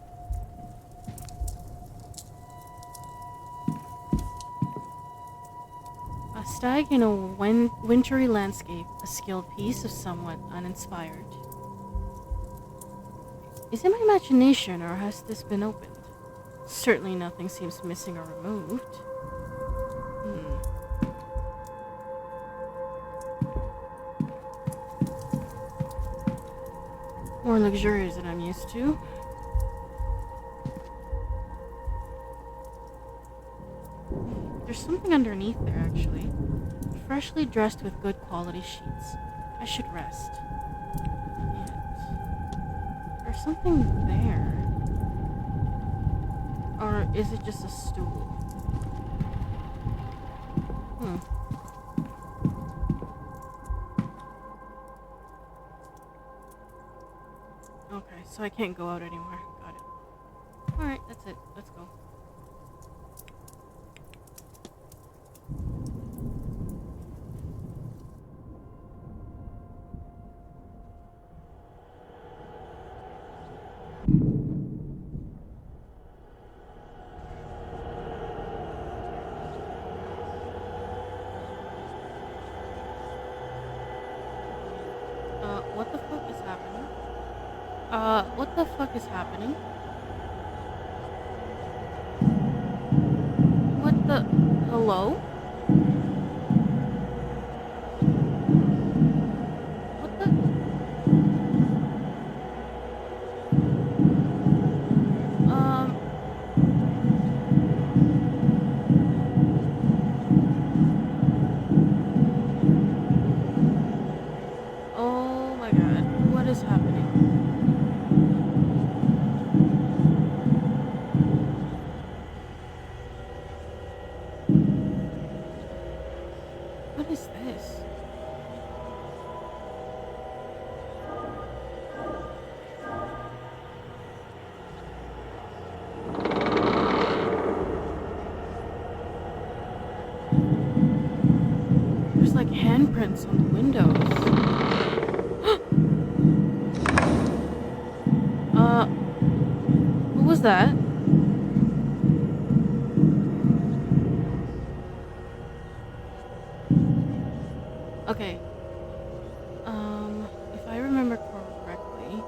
A stag in a wintry landscape, a skilled piece of somewhat uninspired. Is it my imagination, or has this been opened? Certainly nothing seems missing or removed. More luxurious than I'm used to. There's something underneath there, actually. Freshly dressed with good quality sheets. I should rest. Yet. There's something there. Or is it just a stool? Okay, so I can't go out anymore. Got it. Alright, that's it. Let's go. What the fuck is happening? What the fuck is happening? What the... Hello? What the... footprints on the windows. What was that? Okay. If I remember correctly.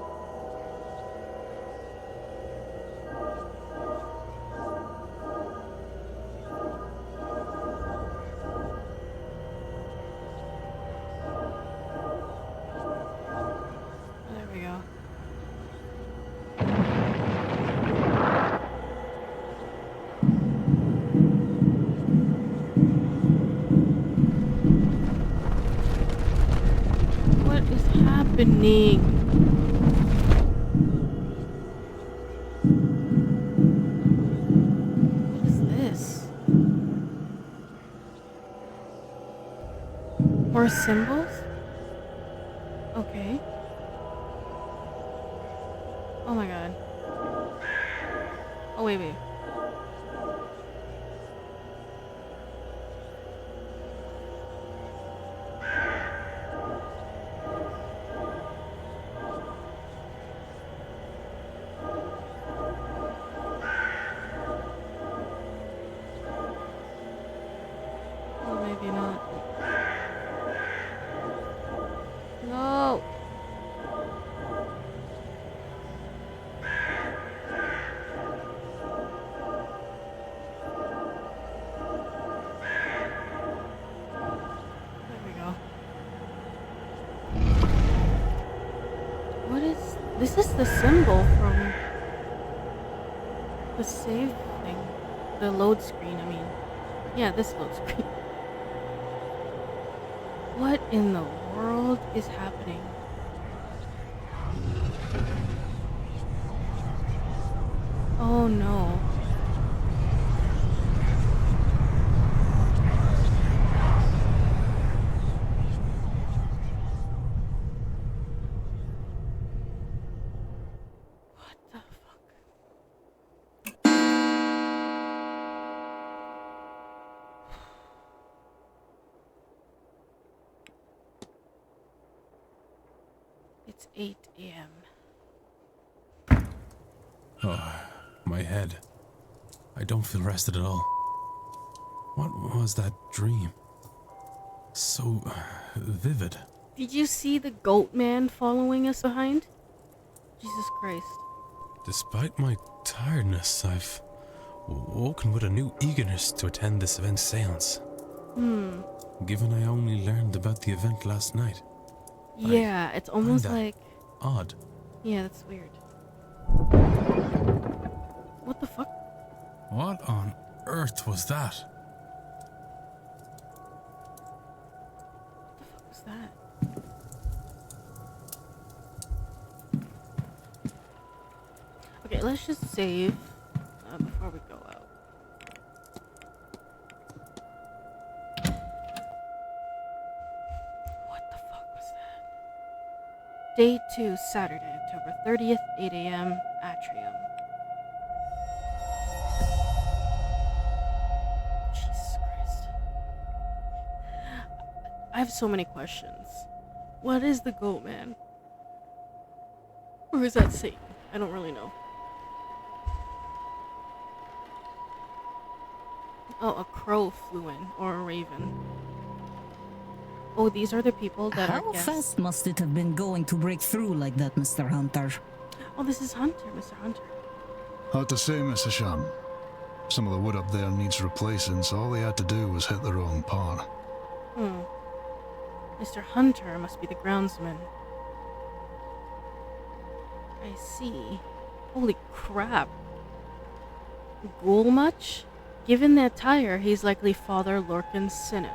There we go. What is happening? What is this? More symbols? Okay. Oh my god. Oh, wait. Or maybe not. No! There we go. What is... This is the symbol from the save thing. The load screen, I mean. Yeah, this load screen. What in the world is happening? Oh no. What the fuck? It's 8 a.m. Oh, my head. I don't feel rested at all. What was that dream? So vivid. Did you see the goat man following us behind? Jesus Christ. Despite my tiredness, I've woken with a new eagerness to attend this event's seance. Given I only learned about the event last night. Yeah, it's almost that like... Odd. Yeah, that's weird. What the fuck? What on earth was that? What the fuck was that? Okay, let's just save before we go out. What the fuck was that? Day 2, Saturday, October 30th, 8 a.m., Atrium. Jesus Christ. I have so many questions. What is the goat man? Or is that Satan? I don't really know. Oh, a crow flew in, or a raven. Oh, these are the people that are How guests. fast must it have been going to break through like that, Mr. Hunter? Oh, this is Hunter, Mr. Hunter. Hard to say, Mr. Sham. Some of the wood up there needs replacing, so all they had to do was hit the wrong part. Mr. Hunter must be the groundsman. I see. Holy crap. Ghoul much? Given the attire, he's likely Father Lorcan's synod.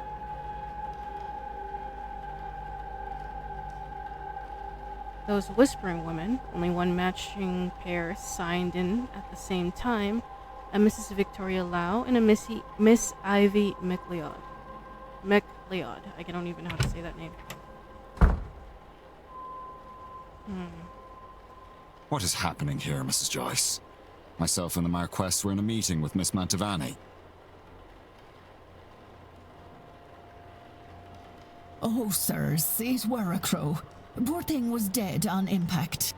Those whispering women, only one matching pair signed in at the same time, a Mrs. Victoria Lau and a Miss Ivy McLeod. McLeod. I don't even know how to say that name. What is happening here, Mrs. Joyce? Myself and the Marquess were in a meeting with Miss Mantovani. Oh, sirs, it were a crow. Poor thing was dead on impact.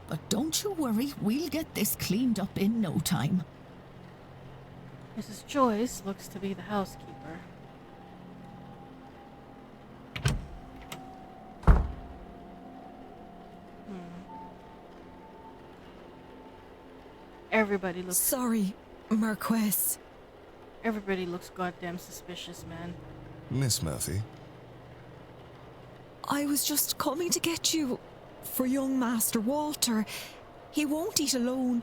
But don't you worry, we'll get this cleaned up in no time. Mrs. Joyce looks to be the housekeeper. Everybody looks... Sorry, Marquess. Everybody looks goddamn suspicious, man. Miss Murphy? I was just coming to get you for young Master Walter. He won't eat alone.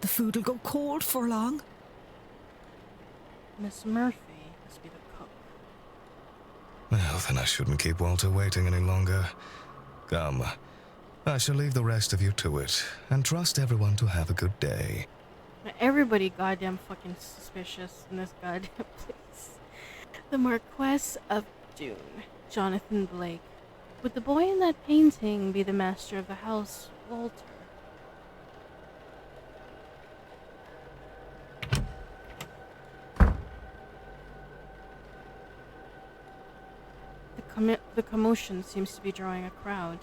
The food'll go cold for long. Miss Murphy must be the cook. Well, then I shouldn't keep Walter waiting any longer. Come, I shall leave the rest of you to it, and trust everyone to have a good day. Everybody goddamn fucking suspicious in this goddamn place. The Marquess of Dune, Jonathan Blake. Would the boy in that painting be the master of the house, Walter? The commotion seems to be drawing a crowd.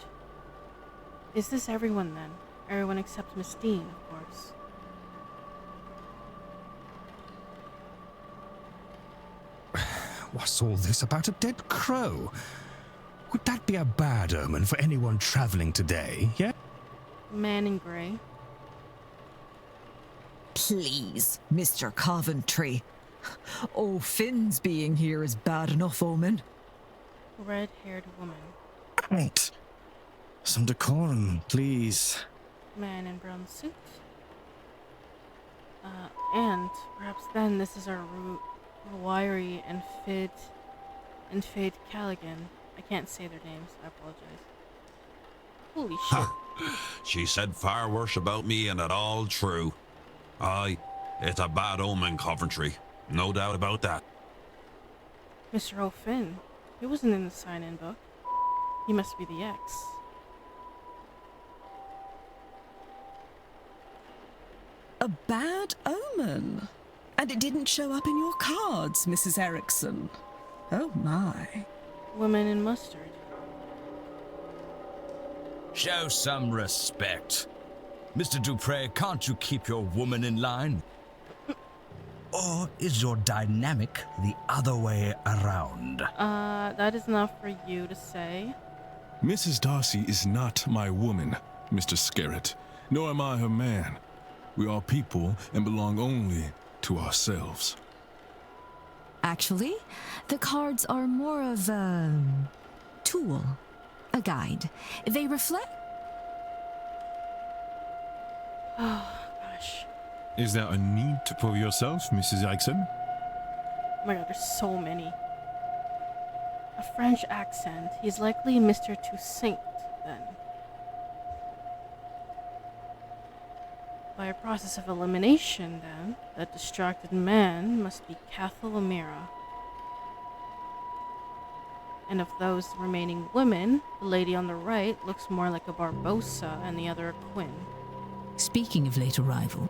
Is this everyone then? Everyone except Miss Dean, of course. What's all this about a dead crow? Would that be a bad omen for anyone traveling today, yeah? Man in grey. Please, Mr. Coventry. Oh, Finn's being here is bad enough omen. Red-haired woman. Right. Some decorum, please. Man in brown suit. And perhaps then this is our wiry and Fade Callaghan. I can't say their names, I apologize. Holy shit. She said far worse about me, and it all true. Aye, it's a bad omen, Coventry. No doubt about that. Mr. O'Finn, he wasn't in the sign-in book. He must be the ex. A bad omen? And it didn't show up in your cards, Mrs. Erickson. Oh my. Woman in mustard. Show some respect. Mr. Dupre, can't you keep your woman in line? Or is your dynamic the other way around? That is not for you to say. Mrs. Darcy is not my woman, Mr. Scarrett, nor am I her man. We are people and belong only to ourselves. Actually, the cards are more of a tool, a guide. They reflect... Oh, gosh. Is there a need to prove yourself, Mrs. Erickson? Oh my god, there's so many. A French accent. He's likely Mr. Toussaint, then. By a process of elimination, then, that distracted man must be Cathal O'Meara. And of those remaining women, the lady on the right looks more like a Barbossa and the other a Quinn. Speaking of late arrival,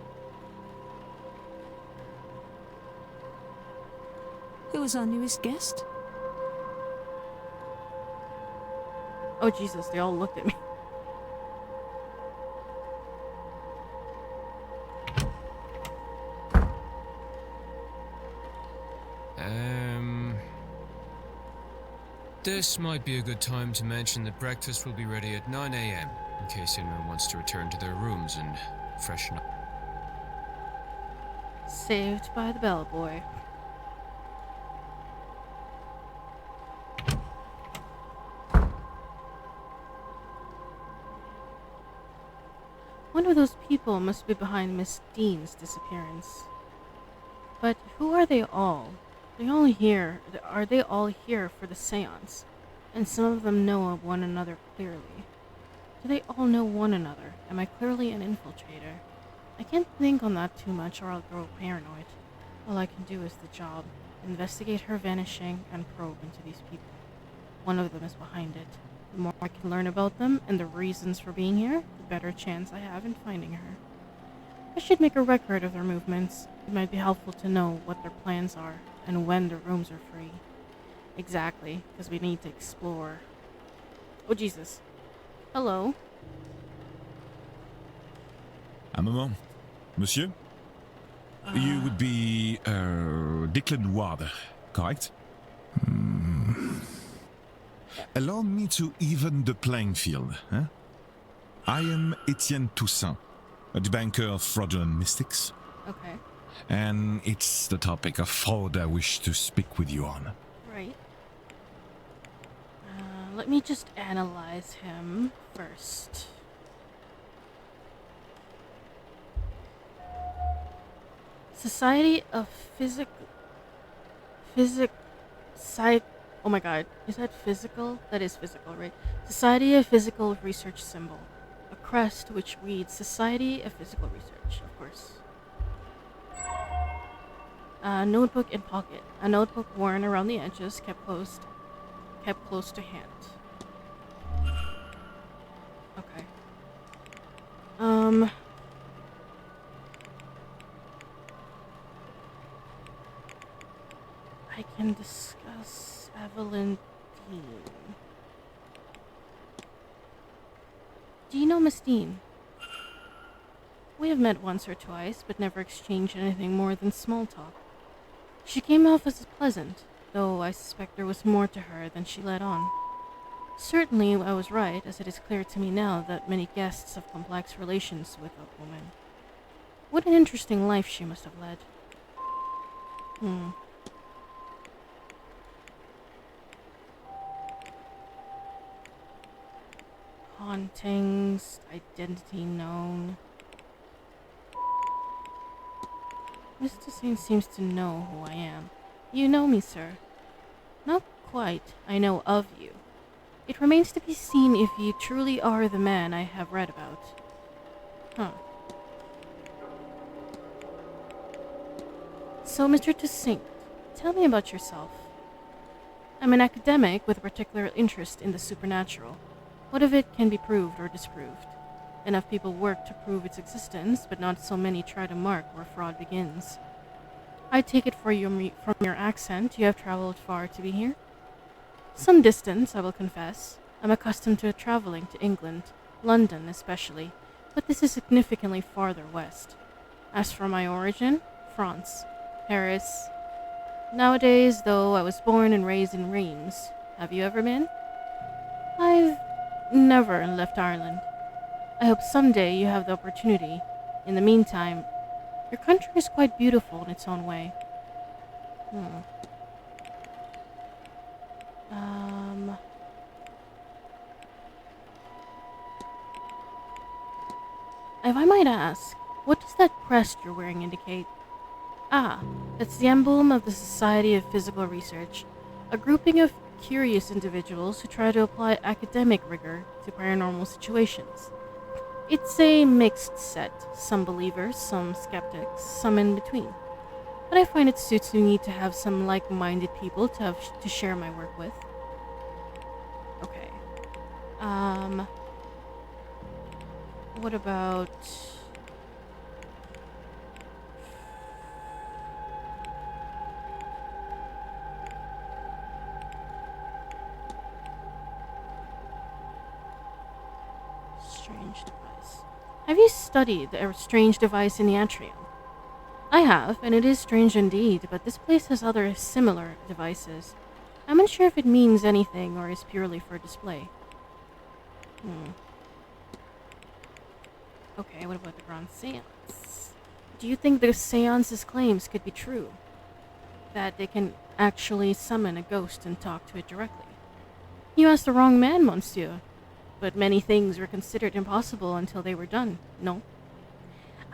Who is our newest guest? Oh Jesus, they all looked at me. This might be a good time to mention that breakfast will be ready at 9 a.m. in case anyone wants to return to their rooms and freshen up. Saved by the bellboy. One of those people must be behind Miss Dean's disappearance. But who are they all? Are they all here for the seance? And some of them know of one another clearly. Do they all know one another? Am I clearly an infiltrator? I can't think on that too much or I'll grow paranoid. All I can do is the job. Investigate her vanishing and probe into these people. One of them is behind it. The more I can learn about them and the reasons for being here, the better chance I have in finding her. I should make a record of their movements. It might be helpful to know what their plans are and when the rooms are free. Exactly, because we need to explore. Oh, Jesus. Hello. Un moment. Monsieur? You would be Declan Ward, correct? Allow me to even the playing field. Huh? I am Etienne Toussaint, a banker of fraudulent mystics. Okay. And it's the topic of fraud I wish to speak with you on. Right. Let me just analyze him first. Society of oh my god, is that physical? That is physical, right? Society of Physical Research symbol. A crest which reads Society of Physical Research, of course. Notebook in pocket. A notebook worn around the edges, kept close to hand. Okay. I can discuss Evelyn Dean. Do you know Miss Dean? We have met once or twice, but never exchanged anything more than small talk. She came off as pleasant, though I suspect there was more to her than she let on. Certainly I was right, as it is clear to me now that many guests have complex relations with a woman. What an interesting life she must have led. Hauntings, identity known. Mr. Saint seems to know who I am. You know me, sir. Not quite. I know of you. It remains to be seen if you truly are the man I have read about. Huh. So, Mr. Toussaint, tell me about yourself. I'm an academic with a particular interest in the supernatural. What of it can be proved or disproved? Enough people work to prove its existence, but not so many try to mark where fraud begins. I take it from your accent, you have traveled far to be here? Some distance, I will confess. I'm accustomed to traveling to England, London especially, but this is significantly farther west. As for my origin, France, Paris. Nowadays, though, I was born and raised in Reims. Have you ever been? I've never left Ireland. I hope someday you have the opportunity. In the meantime, your country is quite beautiful in its own way. If I might ask, what does that crest you're wearing indicate? Ah, it's the emblem of the Society of Physical Research, a grouping of curious individuals who try to apply academic rigor to paranormal situations. It's a mixed set, some believers, some skeptics, some in between. But I find it suits me to have some like-minded people to share my work with. Okay. What about... strange device. Have you studied the strange device in the atrium? I have, and it is strange indeed, but this place has other similar devices. I'm unsure if it means anything or is purely for display. Okay, what about the Grand Seance? Do you think the Seance's claims could be true? That they can actually summon a ghost and talk to it directly? You asked the wrong man, monsieur. But many things were considered impossible until they were done, no?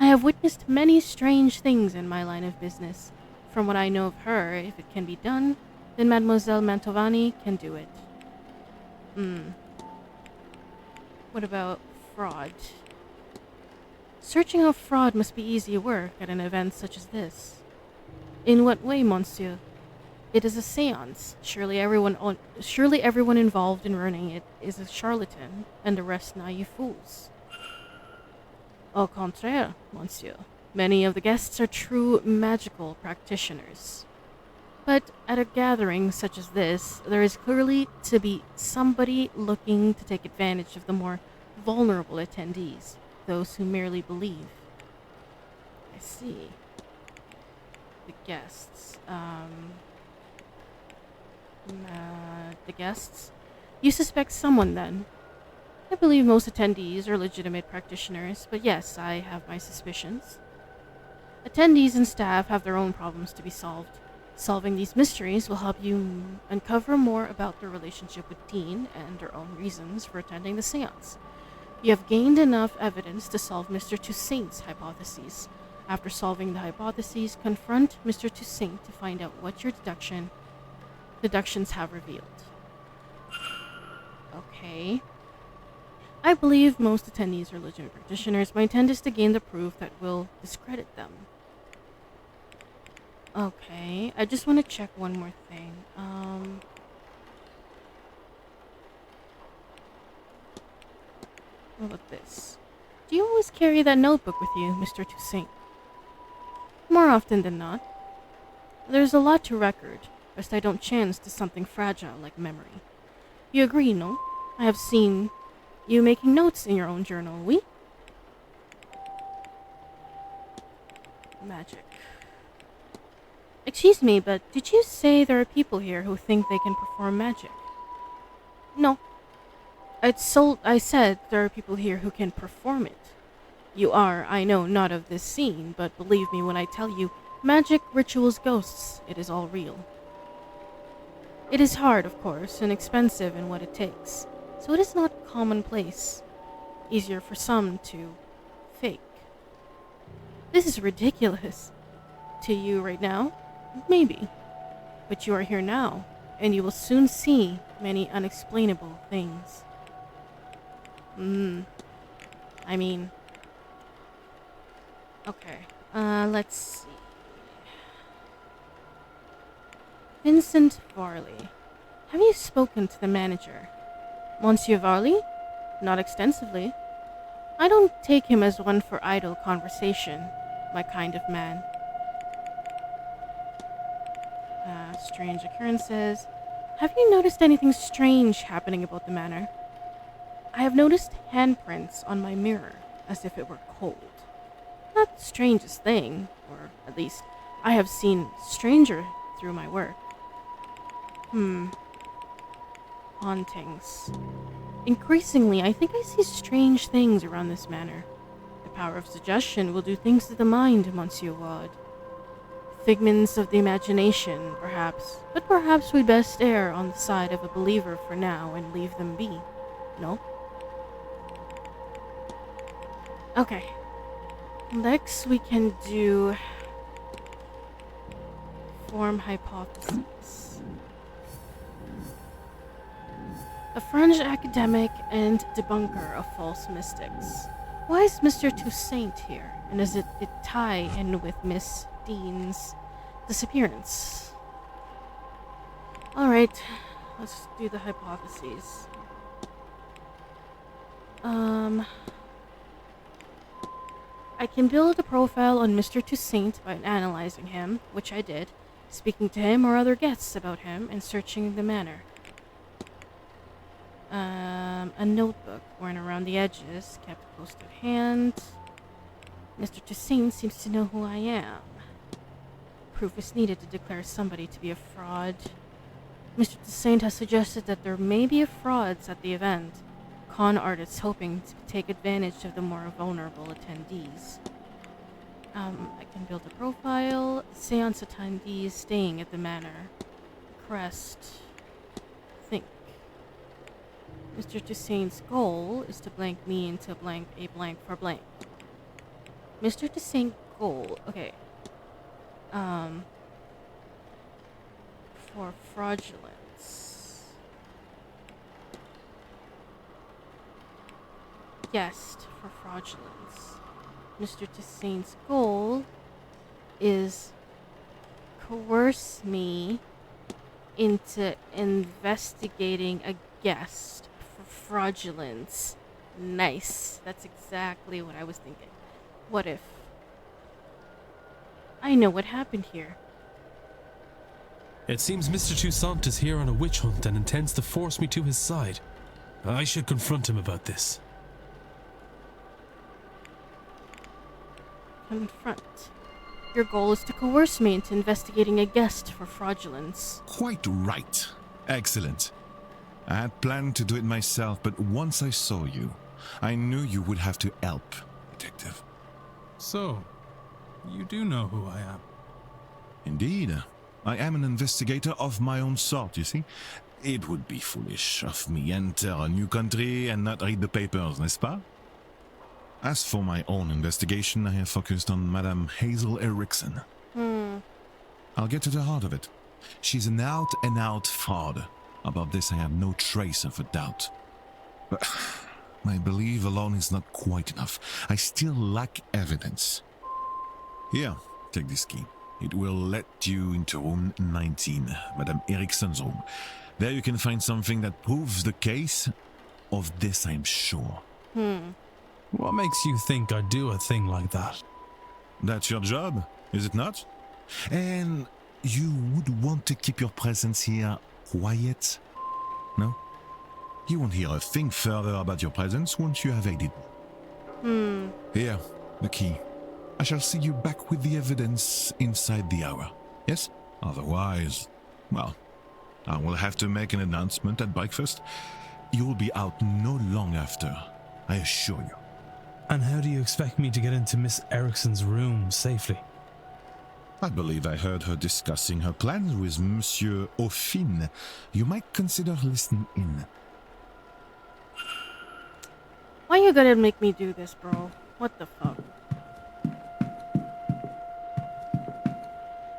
I have witnessed many strange things in my line of business. From what I know of her, if it can be done, then Mademoiselle Mantovani can do it. What about fraud? Searching out fraud must be easy work at an event such as this. In what way, monsieur? It is a seance. Surely everyone involved in running it is a charlatan, and the rest naive fools. Au contraire, monsieur. Many of the guests are true magical practitioners. But at a gathering such as this, there is clearly to be somebody looking to take advantage of the more vulnerable attendees, those who merely believe. I see. The guests. The guests? You suspect someone then? I believe most attendees are legitimate practitioners, but yes, I have my suspicions. Attendees and staff have their own problems to be solved. Solving these mysteries will help you uncover more about their relationship with Dean and their own reasons for attending the seance. You have gained enough evidence to solve Mr. Toussaint's hypotheses. After solving the hypotheses, confront Mr. Toussaint to find out what your deductions have revealed. Okay. I believe most attendees are legitimate practitioners. My intent is to gain the proof that will discredit them. Okay, I just want to check one more thing. What about this? Do you always carry that notebook with you, Mr. Toussaint? More often than not. There's a lot to record, lest I don't chance to something fragile like memory. You agree, no? I have seen you making notes in your own journal, oui? Magic. Excuse me, but did you say there are people here who think they can perform magic? No. I said there are people here who can perform it. You are, I know, not of this scene, but believe me when I tell you, magic, rituals, ghosts, it is all real. It is hard, of course, and expensive in what it takes, so it is not commonplace. Easier for some to fake. This is ridiculous. To you right now? Maybe. But you are here now, and you will soon see many unexplainable things. I mean... Okay, let's see. Vincent Varley. Have you spoken to the manager? Monsieur Varley? Not extensively. I don't take him as one for idle conversation, my kind of man. Strange occurrences. Have you noticed anything strange happening about the manor? I have noticed handprints on my mirror, as if it were cold. Not the strangest thing, or at least I have seen stranger through my work. Hauntings. Increasingly, I think I see strange things around this manor. The power of suggestion will do things to the mind, Monsieur Ward. Figments of the imagination, perhaps, but perhaps we'd best err on the side of a believer for now and leave them be. No? Okay. Next, we can do form hypothesis. A French academic and debunker of false mystics. Why is Mr. Toussaint here? And does it tie in with Miss Dean's disappearance? Alright, let's do the hypotheses. I can build a profile on Mr. Toussaint by analyzing him, which I did, speaking to him or other guests about him, and searching the manor. A notebook worn around the edges, kept close to hand. Mr. Toussaint seems to know who I am. Proof is needed to declare somebody to be a fraud. Mr. Toussaint has suggested that there may be frauds at the event. Con artists hoping to take advantage of the more vulnerable attendees. I can build a profile. Seance attendees staying at the manor. Crest. Think. Mr. Toussaint's goal is to blank me into blank a blank for blank. Mr. Toussaint's goal. Okay. For fraudulence. Guest for fraudulence. Mr. Toussaint's goal is coerce me into investigating a guest for fraudulence. Nice. That's exactly what I was thinking. What if? I know what happened here. It seems Mr. Toussaint is here on a witch hunt and intends to force me to his side. I should confront him about this. Confront. Your goal is to coerce me into investigating a guest for fraudulence. Quite right. Excellent. I had planned to do it myself, but once I saw you, I knew you would have to help, Detective. So, you do know who I am? Indeed. I am an investigator of my own sort, you see. It would be foolish of me enter a new country and not read the papers, n'est-ce pas? As for my own investigation, I have focused on Madame Hazel Erickson. I'll get to the heart of it. She's an out-and-out fraud. About this, I have no trace of a doubt. But my belief alone is not quite enough. I still lack evidence. Here, take this key. It will let you into room 19, Madame Erickson's room. There you can find something that proves the case. Of this, I'm sure. What makes you think I'd do a thing like that? That's your job, is it not? And you would want to keep your presence here quiet? No? You won't hear a thing further about your presence once you have aided me. Here, the key. I shall see you back with the evidence inside the hour. Yes? Otherwise, well, I will have to make an announcement at breakfast. You will be out no long after, I assure you. And how do you expect me to get into Miss Erickson's room safely? I believe I heard her discussing her plans with Monsieur Aufin. You might consider listening in. Why you gotta make me do this, bro? What the fuck?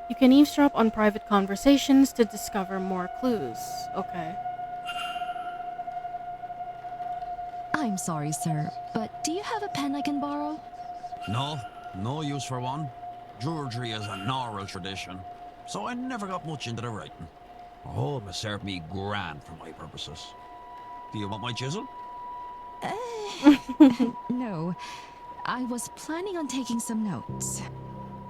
You can eavesdrop on private conversations to discover more clues. Okay. I'm sorry, sir, but do you have a pen I can borrow? No use for one. Drudgery is an oral tradition, so I never got much into the writing. Oh, it served me grand for my purposes. Do you want my chisel? No. I was planning on taking some notes.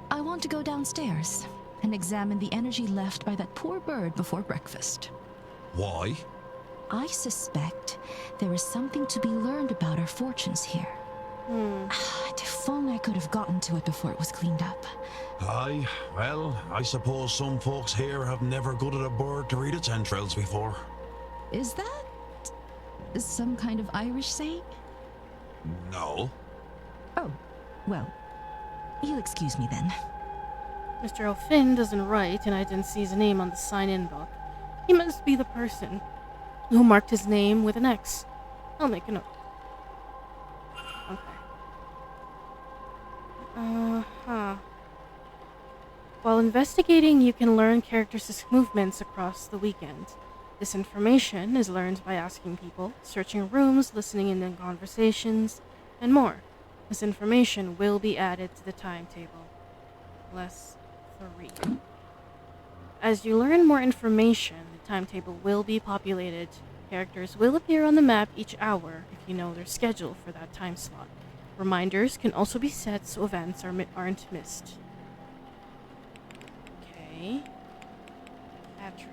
I want to go downstairs and examine the energy left by that poor bird before breakfast. Why? I suspect there is something to be learned about our fortunes here. If only I could have gotten to it before it was cleaned up. Aye, well, I suppose some folks here have never gutted a bird to read its entrails before. Is that some kind of Irish saying? No. Oh, well, you'll excuse me then. Mr. O'Finn doesn't write, and I didn't see his name on the sign-in book. He must be the person who marked his name with an X. I'll make a note. Okay. While investigating, you can learn characters' movements across the weekend. This information is learned by asking people, searching rooms, listening in on conversations, and more. This information will be added to the timetable. Less 3. As you learn more information, the timetable will be populated. Characters will appear on the map each hour if you know their schedule for that time slot. Reminders can also be set so events aren't missed. Okay. Atrium.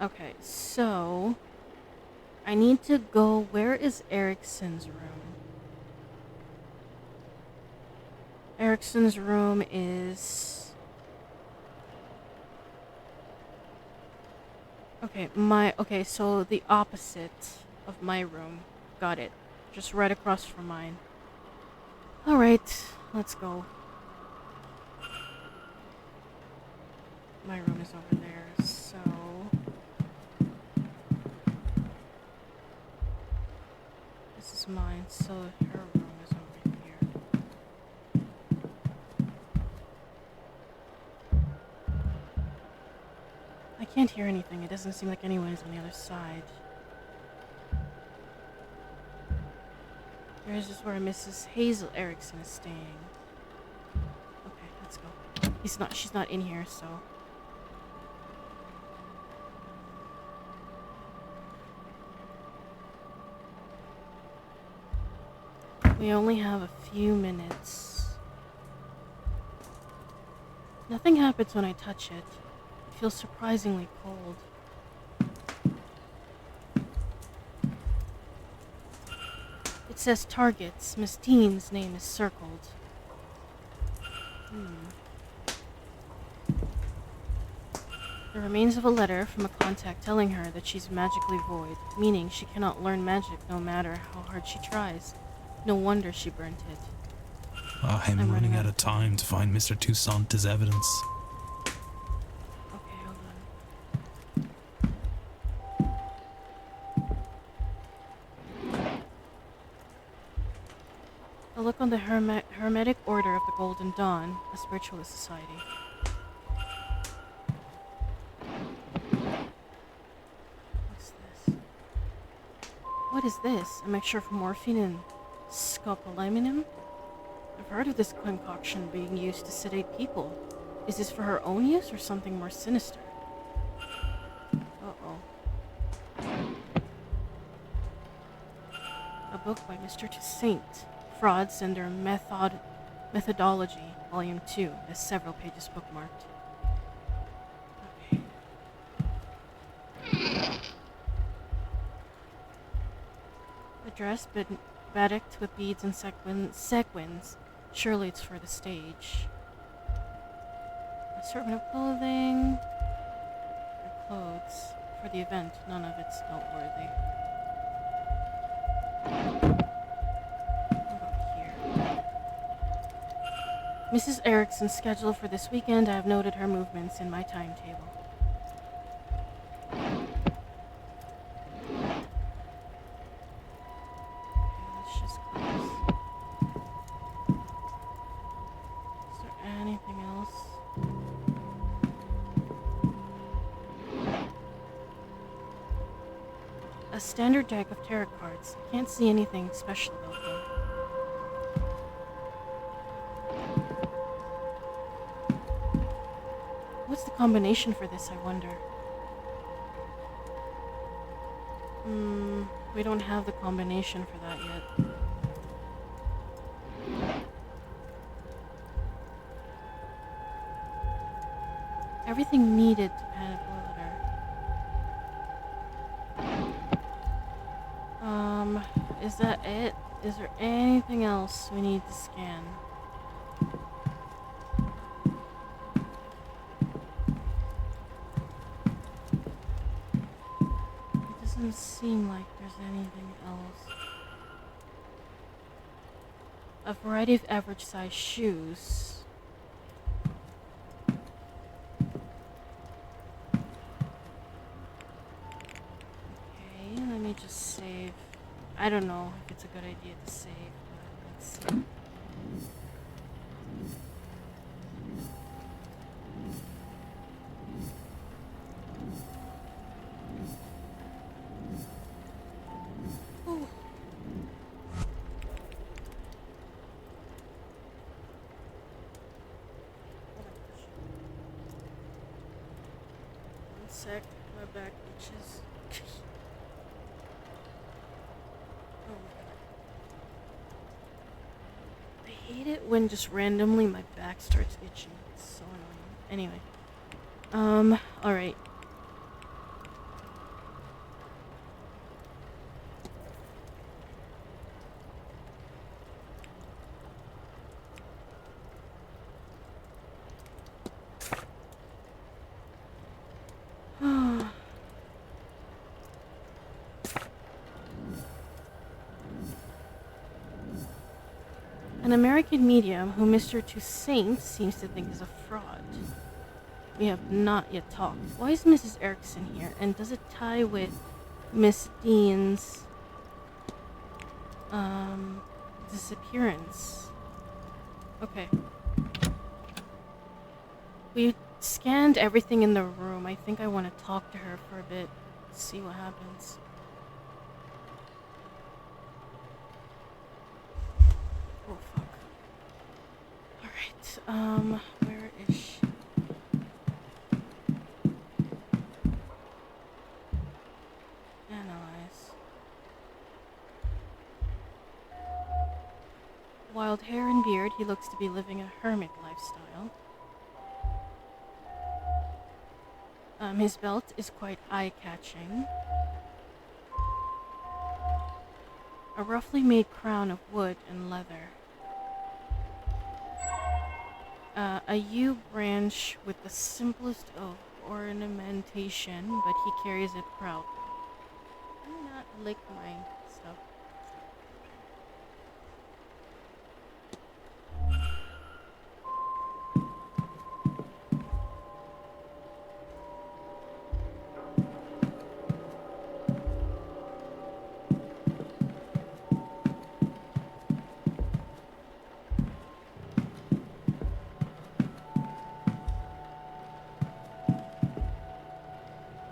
Okay, so I need to go. Where is Erickson's room? Erickson's room is... Okay, so the opposite of my room. Got it. Just right across from mine. Alright, let's go. My room is over there, so... This is mine, so her room is over here. I can't hear anything. It doesn't seem like anyone is on the other side. Here's just where Mrs. Hazel Erickson is staying. Okay, let's go. She's not in here, so... We only have a few minutes. Nothing happens when I touch it. It feels surprisingly cold. It says targets. Miss Dean's name is circled. The remains of a letter from a contact telling her that she's magically void, meaning she cannot learn magic no matter how hard she tries. No wonder she burnt it. I'm running out of time to find Mr. Toussaint as evidence. Okay, hold on. A look on the Hermetic Order of the Golden Dawn, a spiritualist society. What is this? A mixture of morphine and scopolamine? I've heard of this concoction being used to sedate people. Is this for her own use or something more sinister? Uh-oh. A book by Mr. Toussaint. Frauds and Their Methodology, Volume 2. There's several pages bookmarked. Dress, but bedecked with beads and sequins. Surely it's for the stage. Assortment of clothing. Or clothes. For the event, none of it's noteworthy. What about here? Mrs. Erickson's schedule for this weekend. I have noted her movements in my timetable. Standard deck of tarot cards. Can't see anything special about them. What's the combination for this, I wonder? We don't have the combination for that yet. Everything needed to pen a letter. Is that it? Is there anything else we need to scan? It doesn't seem like there's anything else. A variety of average size shoes. Okay, let me just save. I don't know if it's a good idea to save, but let's see. Ooh. One sec, my back itches. Oh my god. I hate it when just randomly my back starts itching. It's so annoying. Anyway. Alright. An American medium who Mr. Toussaint seems to think is a fraud. We have not yet talked. Why is Mrs. Erickson here? And does it tie with Miss Dean's disappearance? Okay. We scanned everything in the room. I think I want to talk to her for a bit. See what happens. Oh fuck. Alright, where is she? Analyze. Wild hair and beard, he looks to be living a hermit lifestyle. His belt is quite eye-catching. A roughly made crown of wood and leather. A yew branch with the simplest of ornamentation, but he carries it proudly. Can I not lick my stuff?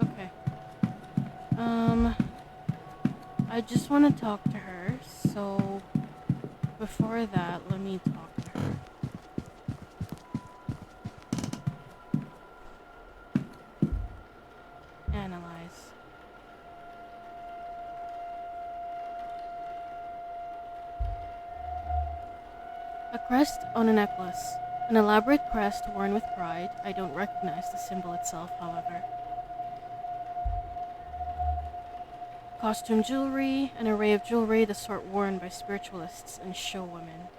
Okay. I just want to talk to her, so before that, let me talk to her. Analyze. A crest on a necklace. An elaborate crest worn with pride. I don't recognize the symbol itself, however. Costume jewelry, an array of jewelry, the sort worn by spiritualists and show women.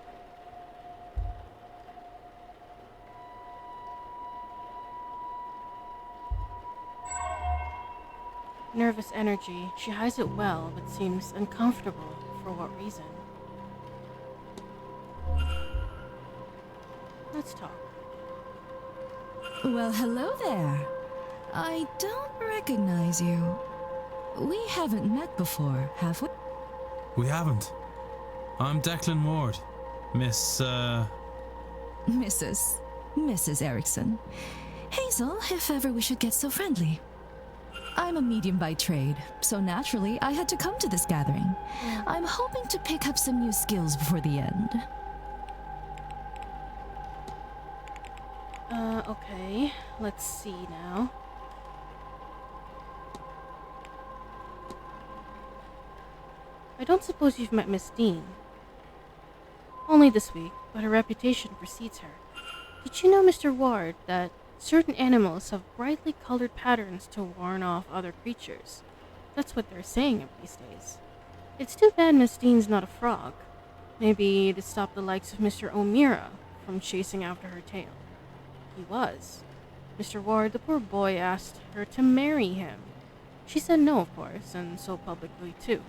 Nervous energy. She hides it well, but seems uncomfortable. For what reason? Let's talk. Well, hello there. I don't recognize you. We haven't met before, have we? We haven't. I'm Declan Ward. Mrs. Erickson. Hazel, if ever we should get so friendly. I'm a medium by trade, so naturally I had to come to this gathering. I'm hoping to pick up some new skills before the end. Okay. Let's see now. I don't suppose you've met Miss Dean. Only this week, but her reputation precedes her. Did you know, Mr. Ward, that certain animals have brightly colored patterns to warn off other creatures? That's what they're saying these days. It's too bad Miss Dean's not a frog. Maybe to stop the likes of Mr. O'Meara from chasing after her tail. He was. Mr. Ward, the poor boy, asked her to marry him. She said no, of course, and so publicly, too.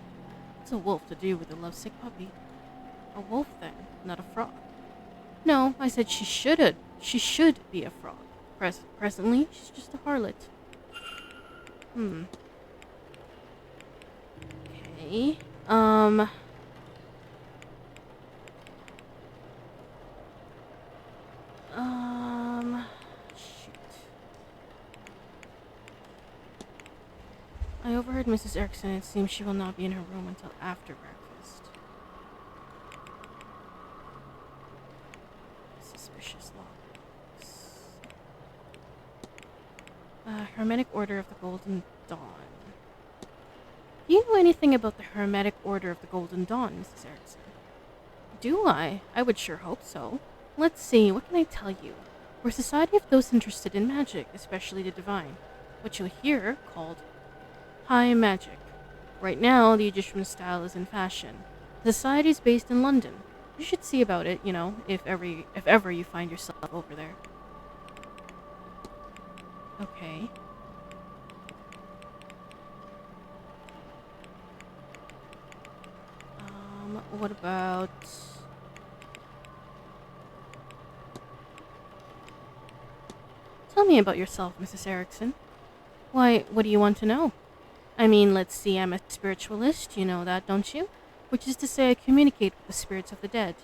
What's a wolf to do with a lovesick puppy? A wolf, then, not a frog. No, I said she should be a frog. Presently, she's just a harlot. Okay. Shoot. I overheard Mrs. Erickson. It seems she will not be in her room until after breakfast. Suspicious locks. Hermetic Order of the Golden Dawn. Do you know anything about the Hermetic Order of the Golden Dawn, Mrs. Erickson? Do I? I would sure hope so. Let's see, what can I tell you? We're a society of those interested in magic, especially the divine. What you'll hear called high magic. Right now, the Egyptian style is in fashion. The society's based in London. You should see about it, you know, if ever you find yourself over there. Okay. What about... Tell me about yourself, Mrs. Erickson. Why, what do you want to know? I mean, let's see, I'm a spiritualist, you know that, don't you? Which is to say I communicate with the spirits of the dead.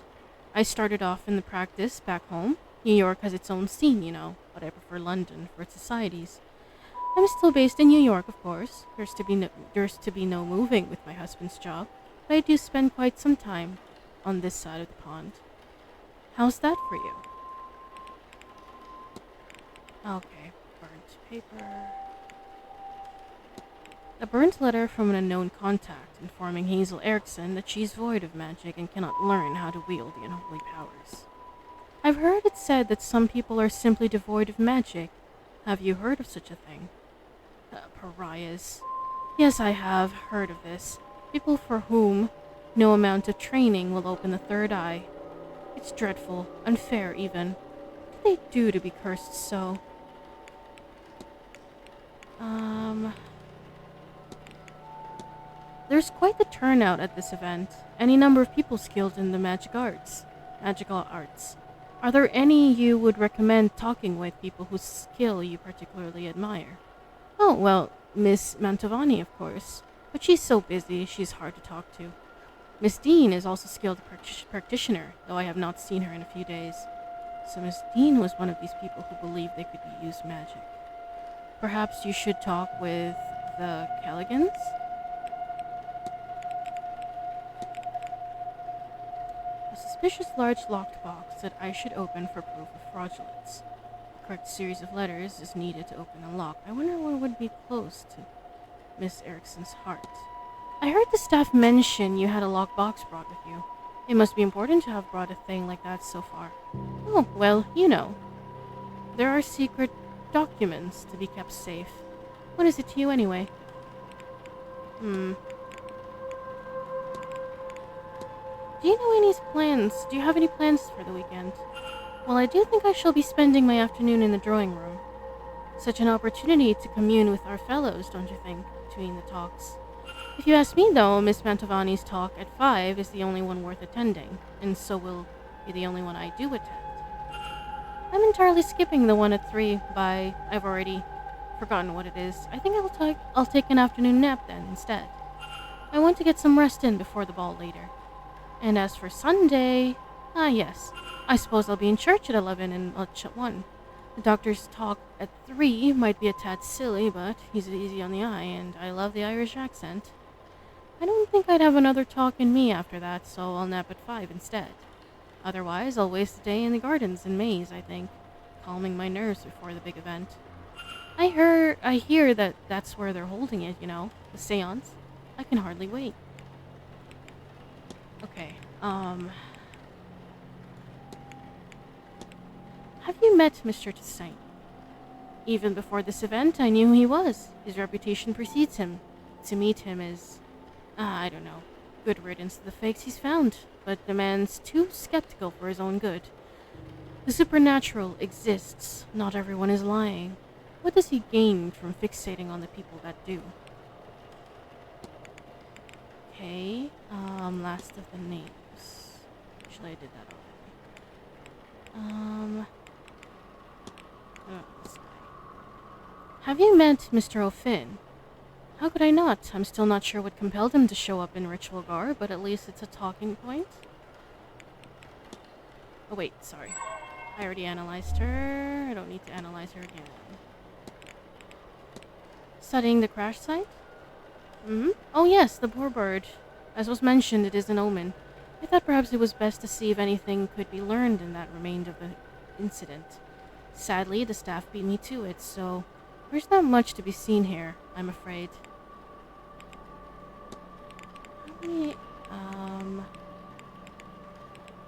I started off in the practice back home. New York has its own scene, you know, but I prefer London for its societies. I'm still based in New York, of course. There's to be no moving with my husband's job, but I do spend quite some time on this side of the pond. How's that for you? Okay, burnt paper. A burnt letter from an unknown contact informing Hazel Erickson that she's void of magic and cannot learn how to wield the unholy powers. I've heard it said that some people are simply devoid of magic. Have you heard of such a thing? Pariahs. Yes, I have heard of this. People for whom no amount of training will open the third eye. It's dreadful, unfair even. What do they do to be cursed so? There's quite the turnout at this event. Any number of people skilled in the magical arts. Are there any you would recommend talking with, people whose skill you particularly admire? Oh, well, Miss Mantovani, of course. But she's so busy, she's hard to talk to. Miss Dean is also a skilled practitioner, though I have not seen her in a few days. So Miss Dean was one of these people who believed they could use magic. Perhaps you should talk with the Calligans? A suspicious large locked box that I should open for proof of fraudulence. The correct series of letters is needed to open and lock. I wonder what would be close to Miss Erickson's heart. I heard the staff mention you had a locked box brought with you. It must be important to have brought a thing like that so far. Oh, well, you know. There are secret documents to be kept safe. What is it to you anyway? Do you have any plans for the weekend? Well, I do think I shall be spending my afternoon in the drawing room. Such an opportunity to commune with our fellows, don't you think, between the talks? If you ask me, though, Miss Mantovani's talk at 5 is the only one worth attending, and so will be the only one I do attend. I'm entirely skipping the one at 3 by I've already forgotten what it is. I think I'll take an afternoon nap then instead. I want to get some rest in before the ball later. And as for Sunday, yes, I suppose I'll be in church at 11 and lunch at 1. The doctor's talk at 3 might be a tad silly, but he's easy on the eye, and I love the Irish accent. I don't think I'd have another talk in me after that, so I'll nap at 5 instead. Otherwise, I'll waste a day in the gardens and maze, I think, calming my nerves before the big event. I hear that that's where they're holding it, you know, the SEANCE. I can hardly wait. Okay, have you met Mr. Toussaint? Even before this event, I knew who he was. His reputation precedes him. To meet him is, I don't know, good riddance to the fakes he's found, but the man's too skeptical for his own good. The supernatural exists. Not everyone is lying. What does he gain from fixating on the people that do? Okay, last of the names. Actually, I did that already. This guy. Have you met Mr. O'Finn? How could I not? I'm still not sure what compelled him to show up in ritual garb, but at least it's a talking point. Oh wait, sorry. I already analyzed her. I don't need to analyze her again. Studying the crash site? Oh yes, the poor bird. As was mentioned, it is an omen. I thought perhaps it was best to see if anything could be learned in that remained of the incident. Sadly, the staff beat me to it, so there's not much to be seen here, I'm afraid.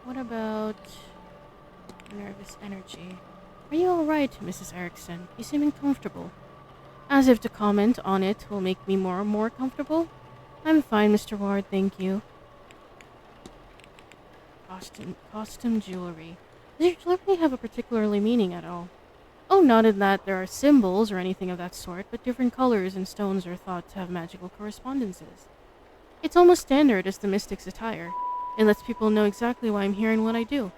What about nervous energy? Are you alright, Mrs. Erickson? You seem uncomfortable. As if to comment on it will make me more comfortable. I'm fine, Mr. Ward, thank you. Costume jewelry. Does your jewelry have a particularly meaning at all? Oh, not in that there are symbols or anything of that sort, but different colors and stones are thought to have magical correspondences. It's almost standard as the mystic's attire. It lets people know exactly why I'm here and what I do.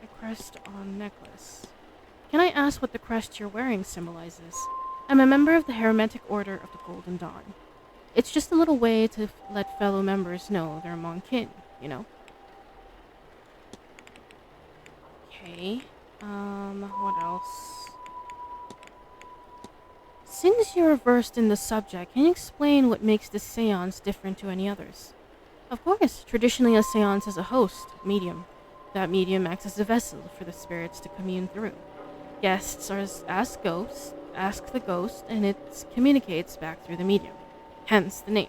A crest on necklace. Can I ask what the crest you're wearing symbolizes? I'm a member of the Hermetic Order of the Golden Dawn. It's just a little way to let fellow members know they're among kin, you know? Okay, what else? Since you're versed in the subject, can you explain what makes this seance different to any others? Of course, traditionally a seance is a host, medium. That medium acts as a vessel for the spirits to commune through. Guests ask the ghost, and it communicates back through the medium. Hence the name.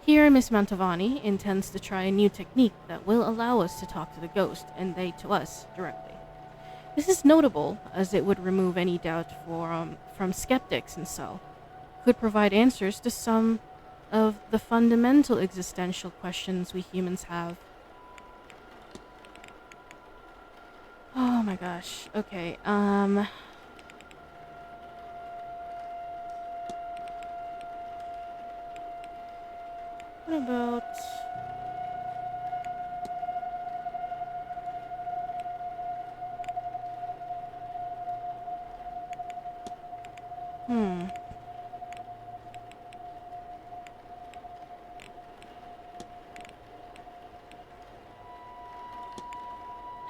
Here, Miss Mantovani intends to try a new technique that will allow us to talk to the ghost, and they to us, directly. This is notable, as it would remove any doubt from skeptics and so, could provide answers to some of the fundamental existential questions we humans have. Oh my gosh. Okay, what about...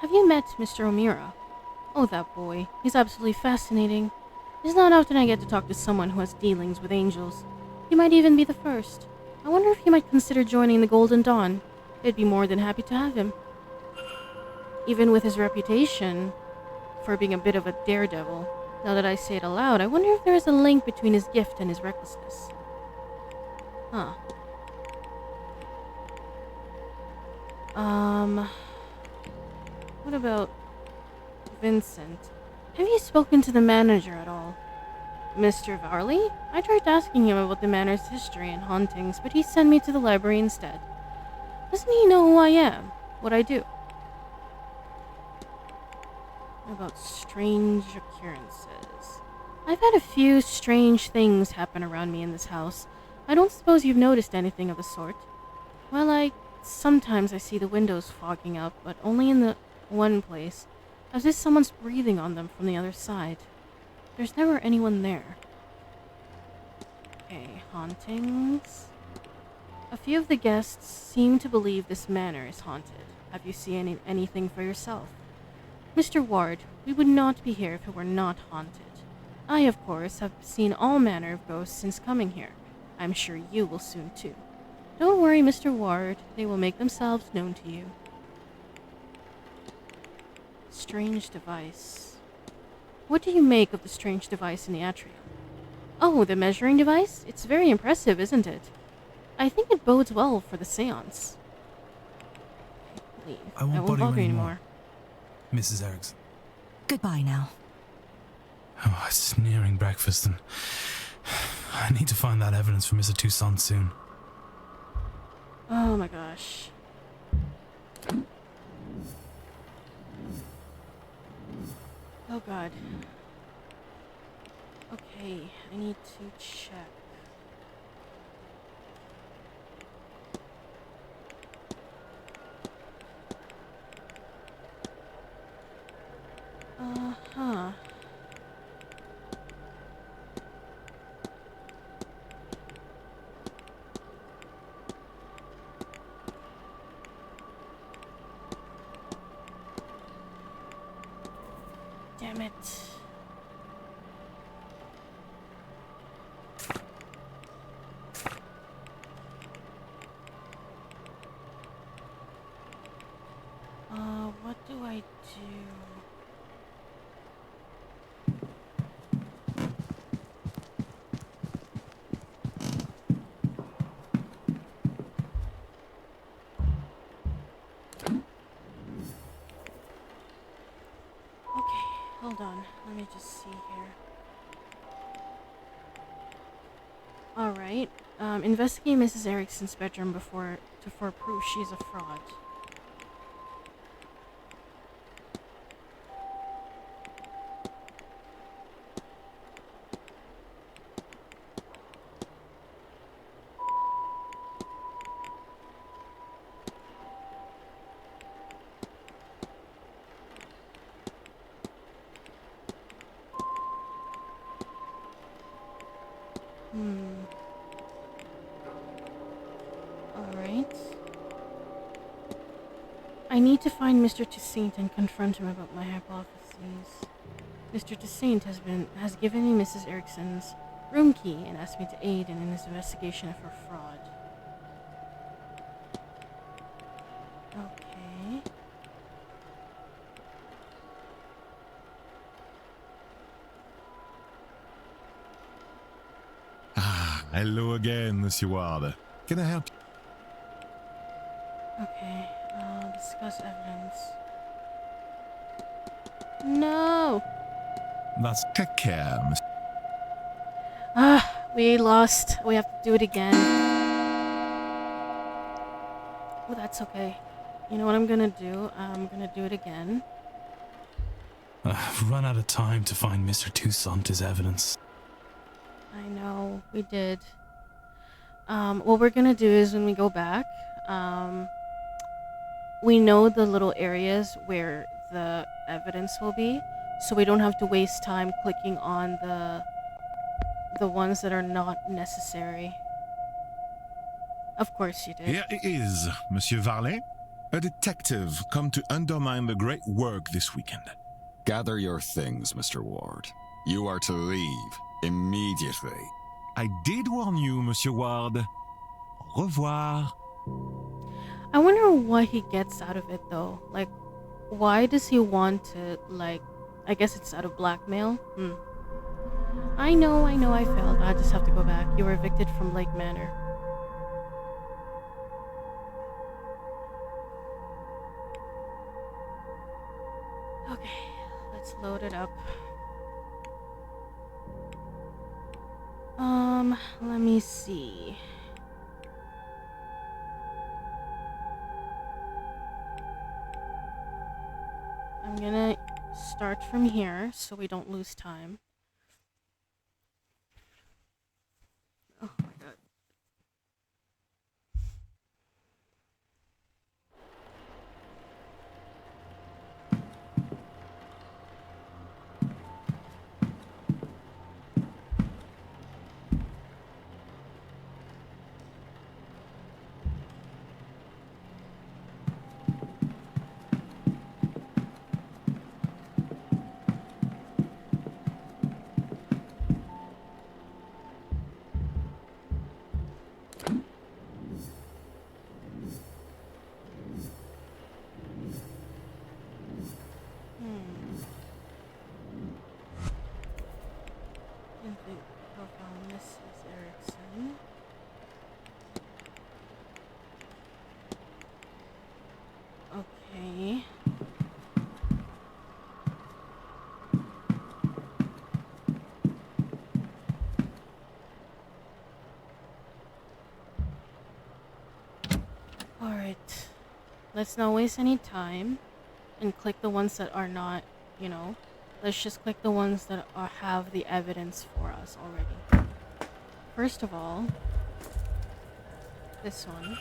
Have you met Mr. O'Meara? Oh, that boy. He's absolutely fascinating. It's not often I get to talk to someone who has dealings with angels. He might even be the first. I wonder if he might consider joining the Golden Dawn. They'd be more than happy to have him. Even with his reputation for being a bit of a daredevil, now that I say it aloud, I wonder if there is a link between his gift and his recklessness. Huh. What about Vincent? Have you spoken to the manager at all? Mr. Varley? I tried asking him about the manor's history and hauntings, but he sent me to the library instead. Doesn't he know who I am? What I do? About strange occurrences. I've had a few strange things happen around me in this house. I don't suppose you've noticed anything of the sort? Well, sometimes I see the windows fogging up, but only in the one place, as if someone's breathing on them from the other side. There's never anyone there. Okay, hauntings. A few of the guests seem to believe this manor is haunted. Have you seen anything for yourself? Mr. Ward, we would not be here if it were not haunted. I, of course, have seen all manner of ghosts since coming here. I'm sure you will soon, too. Don't worry, Mr. Ward. They will make themselves known to you. Strange device. What do you make of the strange device in the atrium? Oh, the measuring device? It's very impressive, isn't it? I think it bodes well for the seance. Leave. I won't bother you anymore. Mrs. Erickson. Goodbye now. Oh, a sneering breakfast, and I need to find that evidence for Mr. Toussaint soon. Oh my gosh. Oh god. Okay, I need to check. Uh-huh. Damn it. What do I do? Hold on, let me just see here. Alright, investigate Mrs. Erickson's bedroom for proof she's a fraud. Alright. I need to find Mr. Toussaint and confront him about my hypotheses. Mr. Toussaint has given me Mrs. Erickson's room key and asked me to aid in his investigation of her fraud. Okay. Hello again, Monsieur Ward. Can I help you? Okay, discuss evidence. No! That's Take care, Monsieur. We lost. We have to do it again. Oh, that's okay. You know what I'm gonna do? I'm gonna do it again. I've run out of time to find Mr. Toussaint's evidence. I know, we did. What we're gonna do is when we go back, we know the little areas where the evidence will be, so we don't have to waste time clicking on the ones that are not necessary. Of course you did. Here it is, Monsieur Varlet. A detective come to undermine the great work this weekend. Gather your things, Mr. Ward. You are to leave immediately. I did warn you, Monsieur Ward. Au revoir. I wonder what he gets out of it though. Like, why does he want to, like, I guess it's out of blackmail? I know, I failed. I just have to go back. You were evicted from Lake Manor. Okay, let's load it up. Let me see. I'm gonna start from here so we don't lose time. Oh my god. Mrs. Erickson. Okay. Alright. Let's not waste any time and click the ones that are not, you know. Let's just click the ones that have the evidence for us already. First of all, this one.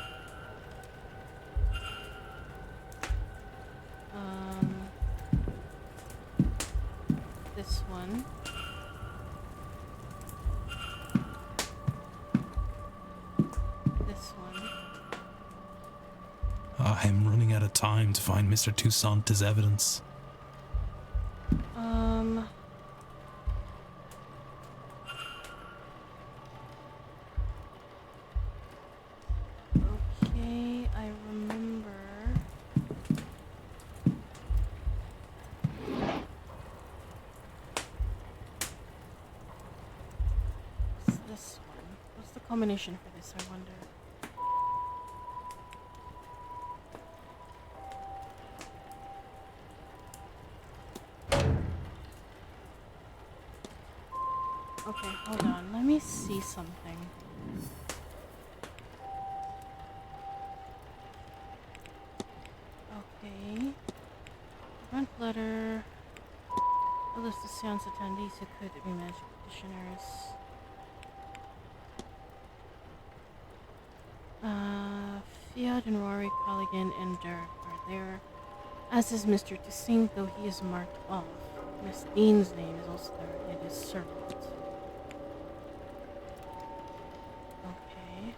This one. This one. I'm running out of time to find Mr. Toussaint's evidence. Okay, I remember. What's this one? What's the combination for this, I wonder? Okay, hold on. Let me see something. Okay. Front letter. A list of SEANCE attendees who could be magic practitioners. Fiat and Rory, Colligan, and Derek are there. As is Mr. Toussaint, though he is marked off. Miss Dean's name is also there. It is circled. Okay.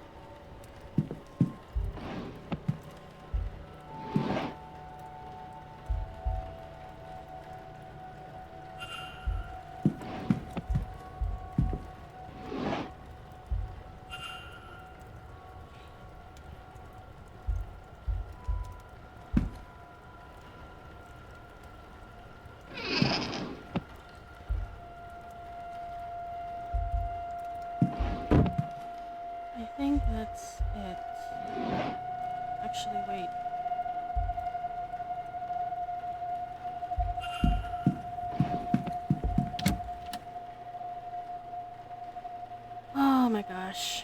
I think that's it. Actually, wait. gosh.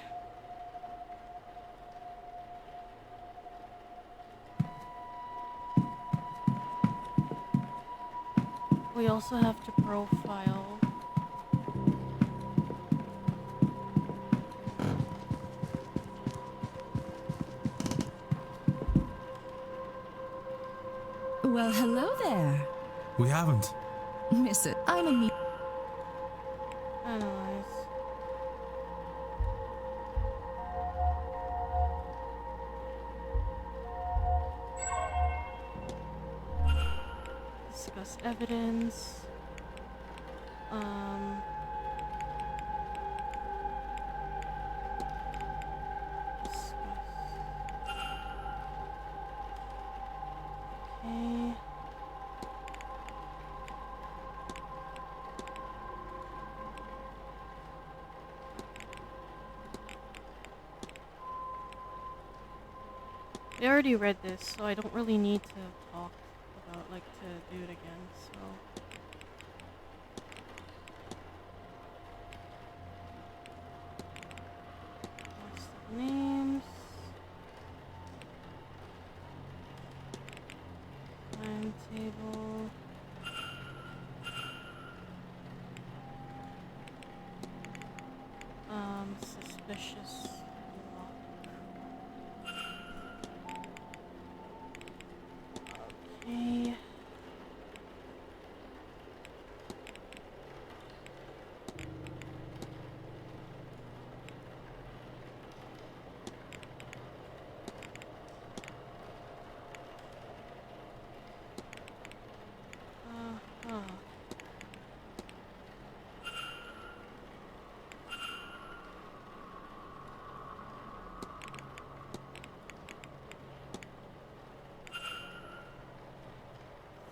We also have to profile. Well, hello there. We haven't. Miss it. I'm a me. Analyze. Discuss evidence. Discuss. Okay. I already read this, so I don't really need to talk about, like, to do it again, so. List of names. Timetable. Suspicious. Okay.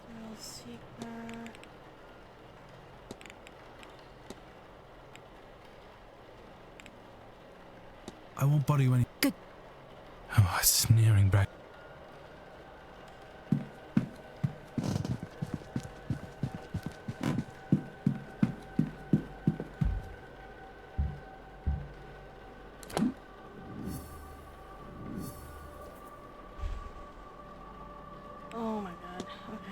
Thrill seeker. I won't bother you any. Good. Oh, a sneering brag. Oh my god. Okay.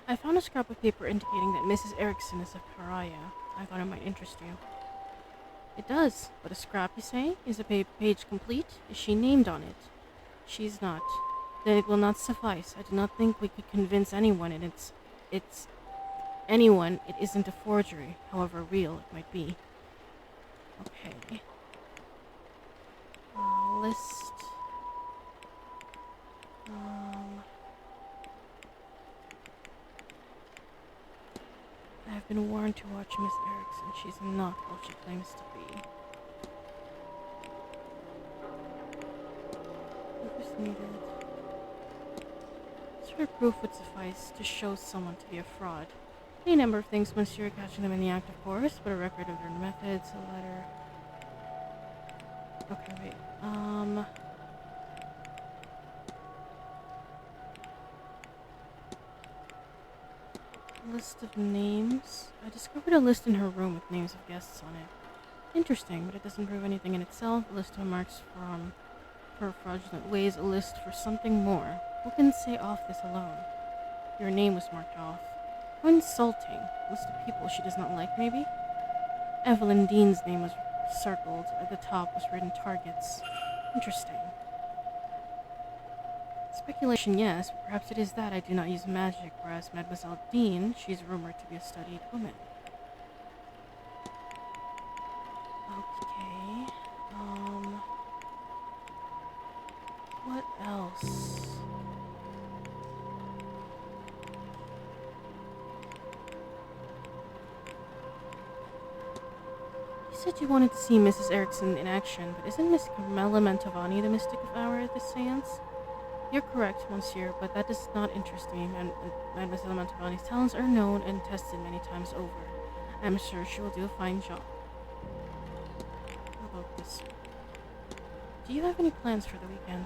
I found a scrap of paper indicating that Mrs. Erickson is a pariah. I thought it might interest you. It does, but a scrap, you say? Is the page complete? Is she named on it? She's not. Then it will not suffice. I do not think we could convince anyone anyone it isn't a forgery, however real it might be. Okay. List. I have been warned to watch Miss Erickson. She's not what she claims to be. Proof is needed. What sort of proof would suffice to show someone to be a fraud? Any number of things once you're catching them in the act, of course, but a record of their methods, a letter. Okay, wait. List of names. I discovered a list in her room with names of guests on it. Interesting, but it doesn't prove anything in itself. A list of marks from her fraudulent ways. A list for something more. Who can say off this alone? Your name was marked off. How insulting. A list of people she does not like, maybe? Evelyn Dean's name was circled. At the top was written targets. Interesting. Speculation, yes, but perhaps it is that I do not use magic, whereas Mademoiselle Dean, she's rumored to be a studied woman. Okay, what else? said you wanted to see Mrs. Erickson in action, but isn't Miss Carmela Mantovani the mystic of our this seance? You're correct, monsieur, but that does not interest me. Mademoiselle Mantovani's talents are known and tested many times over. I'm sure she will do a fine job. How about this? Do you have any plans for the weekend?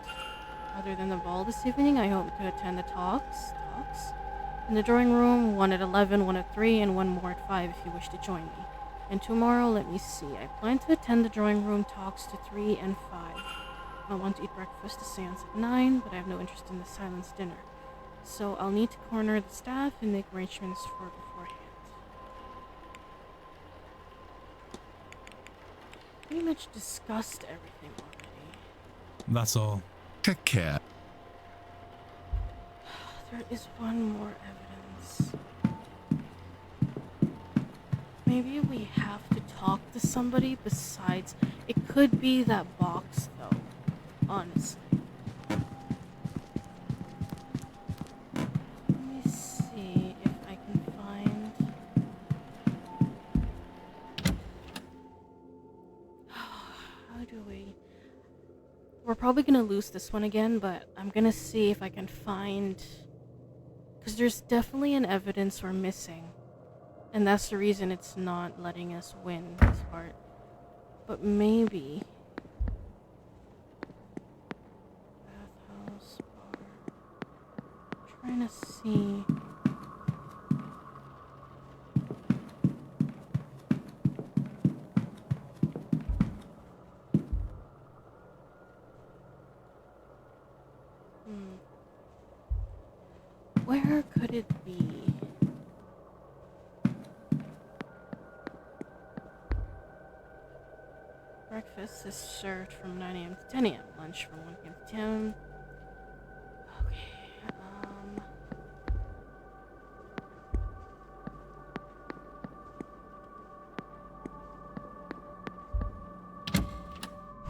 Other than the ball this evening, I hope to attend the talks in the drawing room, one at 11, one at 3, and one more at 5 if you wish to join me. And tomorrow, let me see, I plan to attend the drawing room talks to 3 and 5. I want to eat breakfast at SEANCE at 9, but I have no interest in the silence dinner. So I'll need to corner the staff and make arrangements for beforehand. Pretty much discussed everything already. That's all. Caca. There is one more evidence. Maybe we have to talk to somebody besides. It could be that box, though. Honestly. Let me see if I can find. How do we? We're probably gonna lose this one again, but I'm gonna see if I can find. Because there's definitely an evidence we're missing. And that's the reason it's not letting us win this part. But maybe. Bathhouse bar. Trying to see. Where could it be? Breakfast is served from 9 a.m. to 10 a.m. Lunch from 1 p.m. to 10. Okay,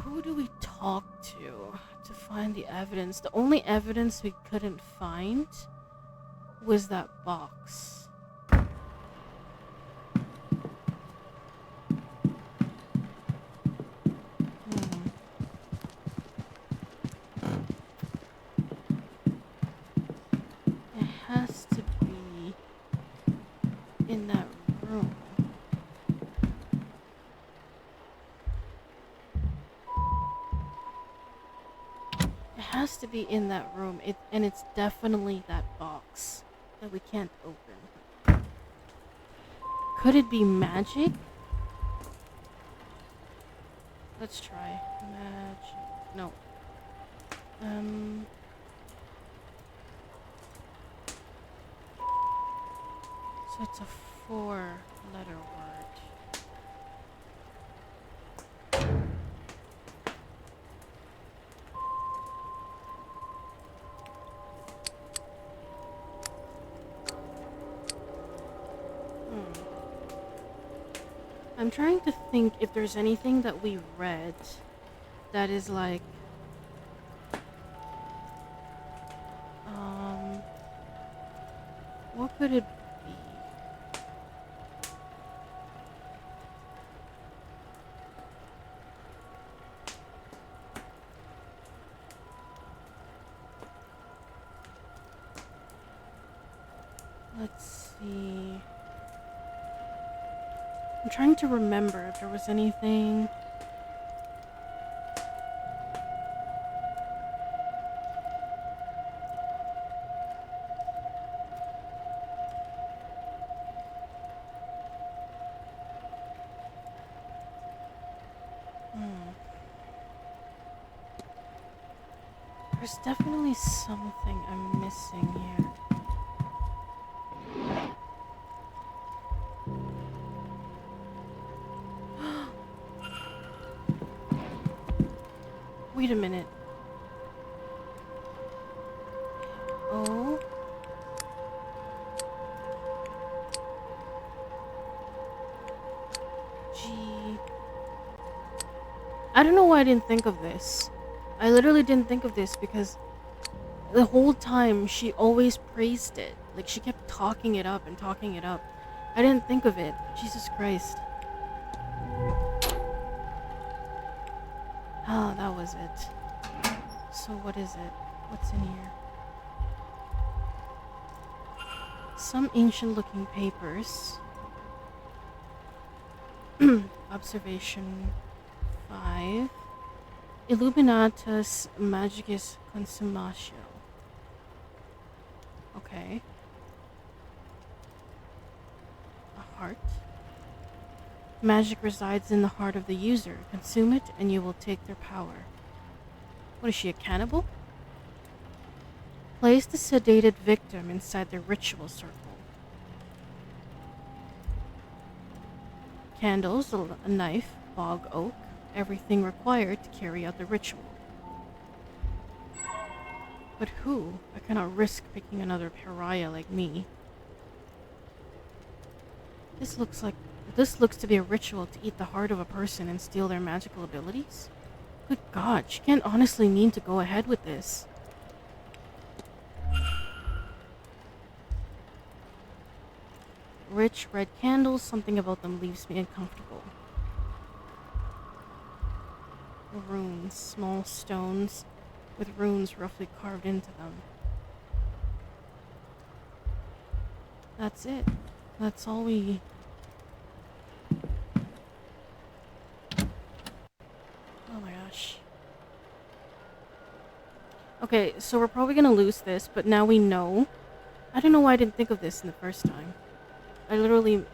who do we talk to find the evidence? The only evidence we couldn't find was that box. It has to be in that room. It has to be in that room. And it's definitely that box that we can't open. Could it be magic? Let's try. Magic. No. So it's a 4-letter word. I'm trying to think if there's anything that we read that is like what could it be? Let's see. I'm trying to remember if there was anything. There's definitely something I'm missing here. Wait a minute. Oh. Gee. I don't know why I didn't think of this. I literally didn't think of this because the whole time she always praised it. Like she kept talking it up and talking it up. I didn't think of it. Jesus Christ. Oh, that was it. So what is it? What's in here? Some ancient looking papers. Observation 5. Illuminatus Magicus Consumatio. Okay. A heart. Magic resides in the heart of the user. Consume it and you will take their power. What is she, a cannibal? Place the sedated victim inside the ritual circle. Candles, a knife, bog oak, everything required to carry out the ritual. But who? I cannot risk picking another pariah like me. This looks to be a ritual to eat the heart of a person and steal their magical abilities. Good God, she can't honestly mean to go ahead with this. Rich red candles, something about them leaves me uncomfortable. Runes, small stones with runes roughly carved into them. That's it. That's all we... Oh my gosh. Okay, so we're probably gonna lose this, but now we know. I don't know why I didn't think of this in the first time. I literally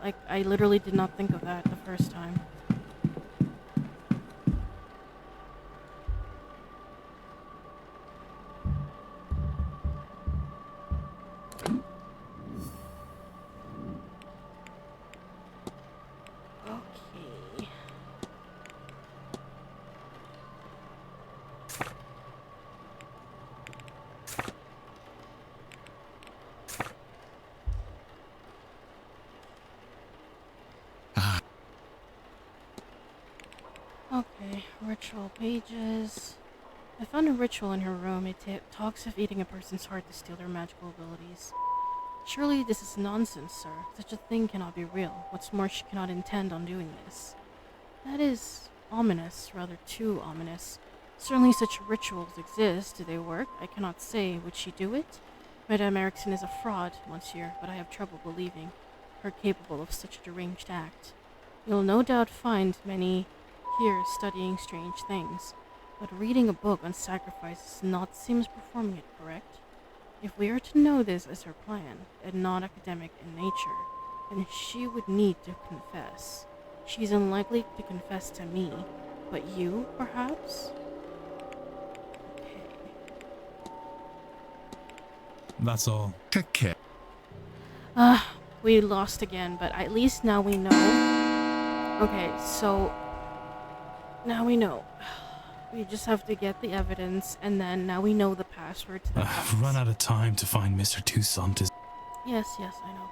did not think of that the first time. Okay. Okay, ritual pages. I found a ritual in her room. It talks of eating a person's heart to steal their magical abilities. Surely this is nonsense, sir. Such a thing cannot be real. What's more, she cannot intend on doing this. That is ominous, rather too ominous. Certainly such rituals exist. Do they work? I cannot say. Would she do it? Madame Erickson is a fraud, monsieur, but I have trouble believing her capable of such a deranged act. You'll no doubt find many here studying strange things, but reading a book on sacrifice is not same as performing it, correct? If we are to know this as her plan, and not academic in nature, then she would need to confess. She's unlikely to confess to me, but you, perhaps? That's all. Okay. We lost again, but at least now we know. Okay, so now we know. We just have to get the evidence, and then now we know the password to the box. I've run out of time to find Mr. Toussaint. Yes, I know.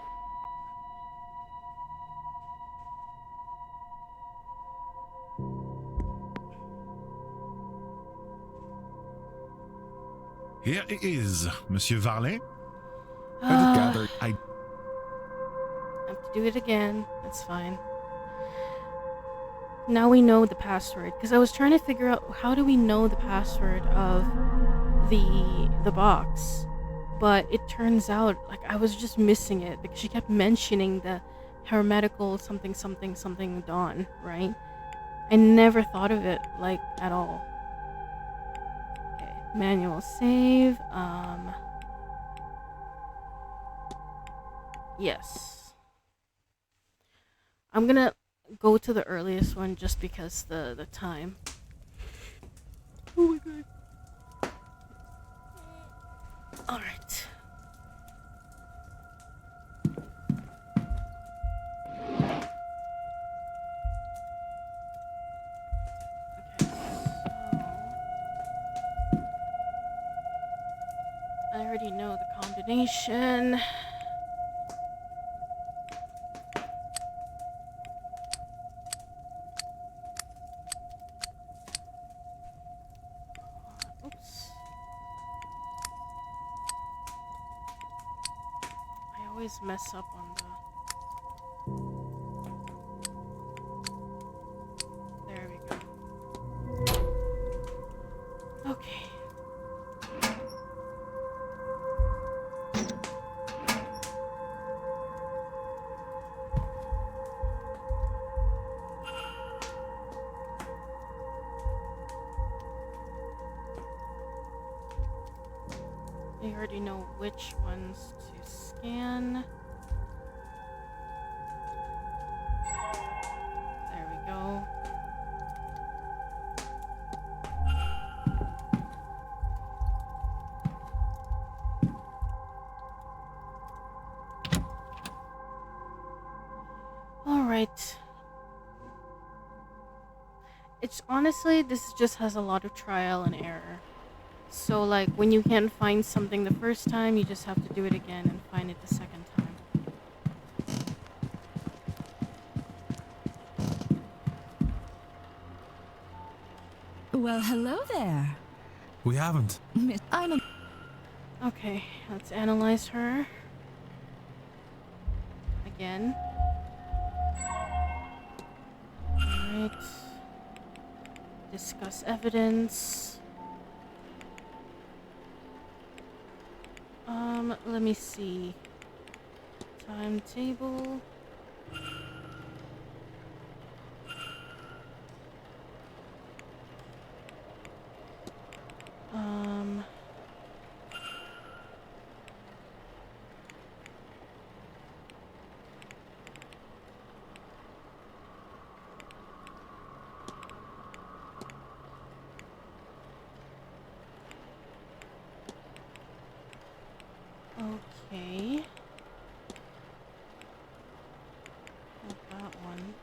Here it is, Monsieur Varlet. Gather. I have to do it again. That's fine. Now we know the password, because I was trying to figure out how do we know the password of the box, but it turns out like I was just missing it because she kept mentioning the hermetical something dawn, right? I never thought of it like at all. Okay, manual save. Yes. I'm gonna go to the earliest one just because the time. Oh my god. Alright. I already know the combination. Oops. I always mess up on the... There we go. already know which ones to scan. There we go. Alright. It's honestly, this just has a lot of trial and error. So like when you can't find something the first time, you just have to do it again and find it the second time. Well, hello there. We haven't. I'm a... Okay, let's analyze her. Again. Alright. Discuss evidence. Let me see. Timetable. Okay. Not that one.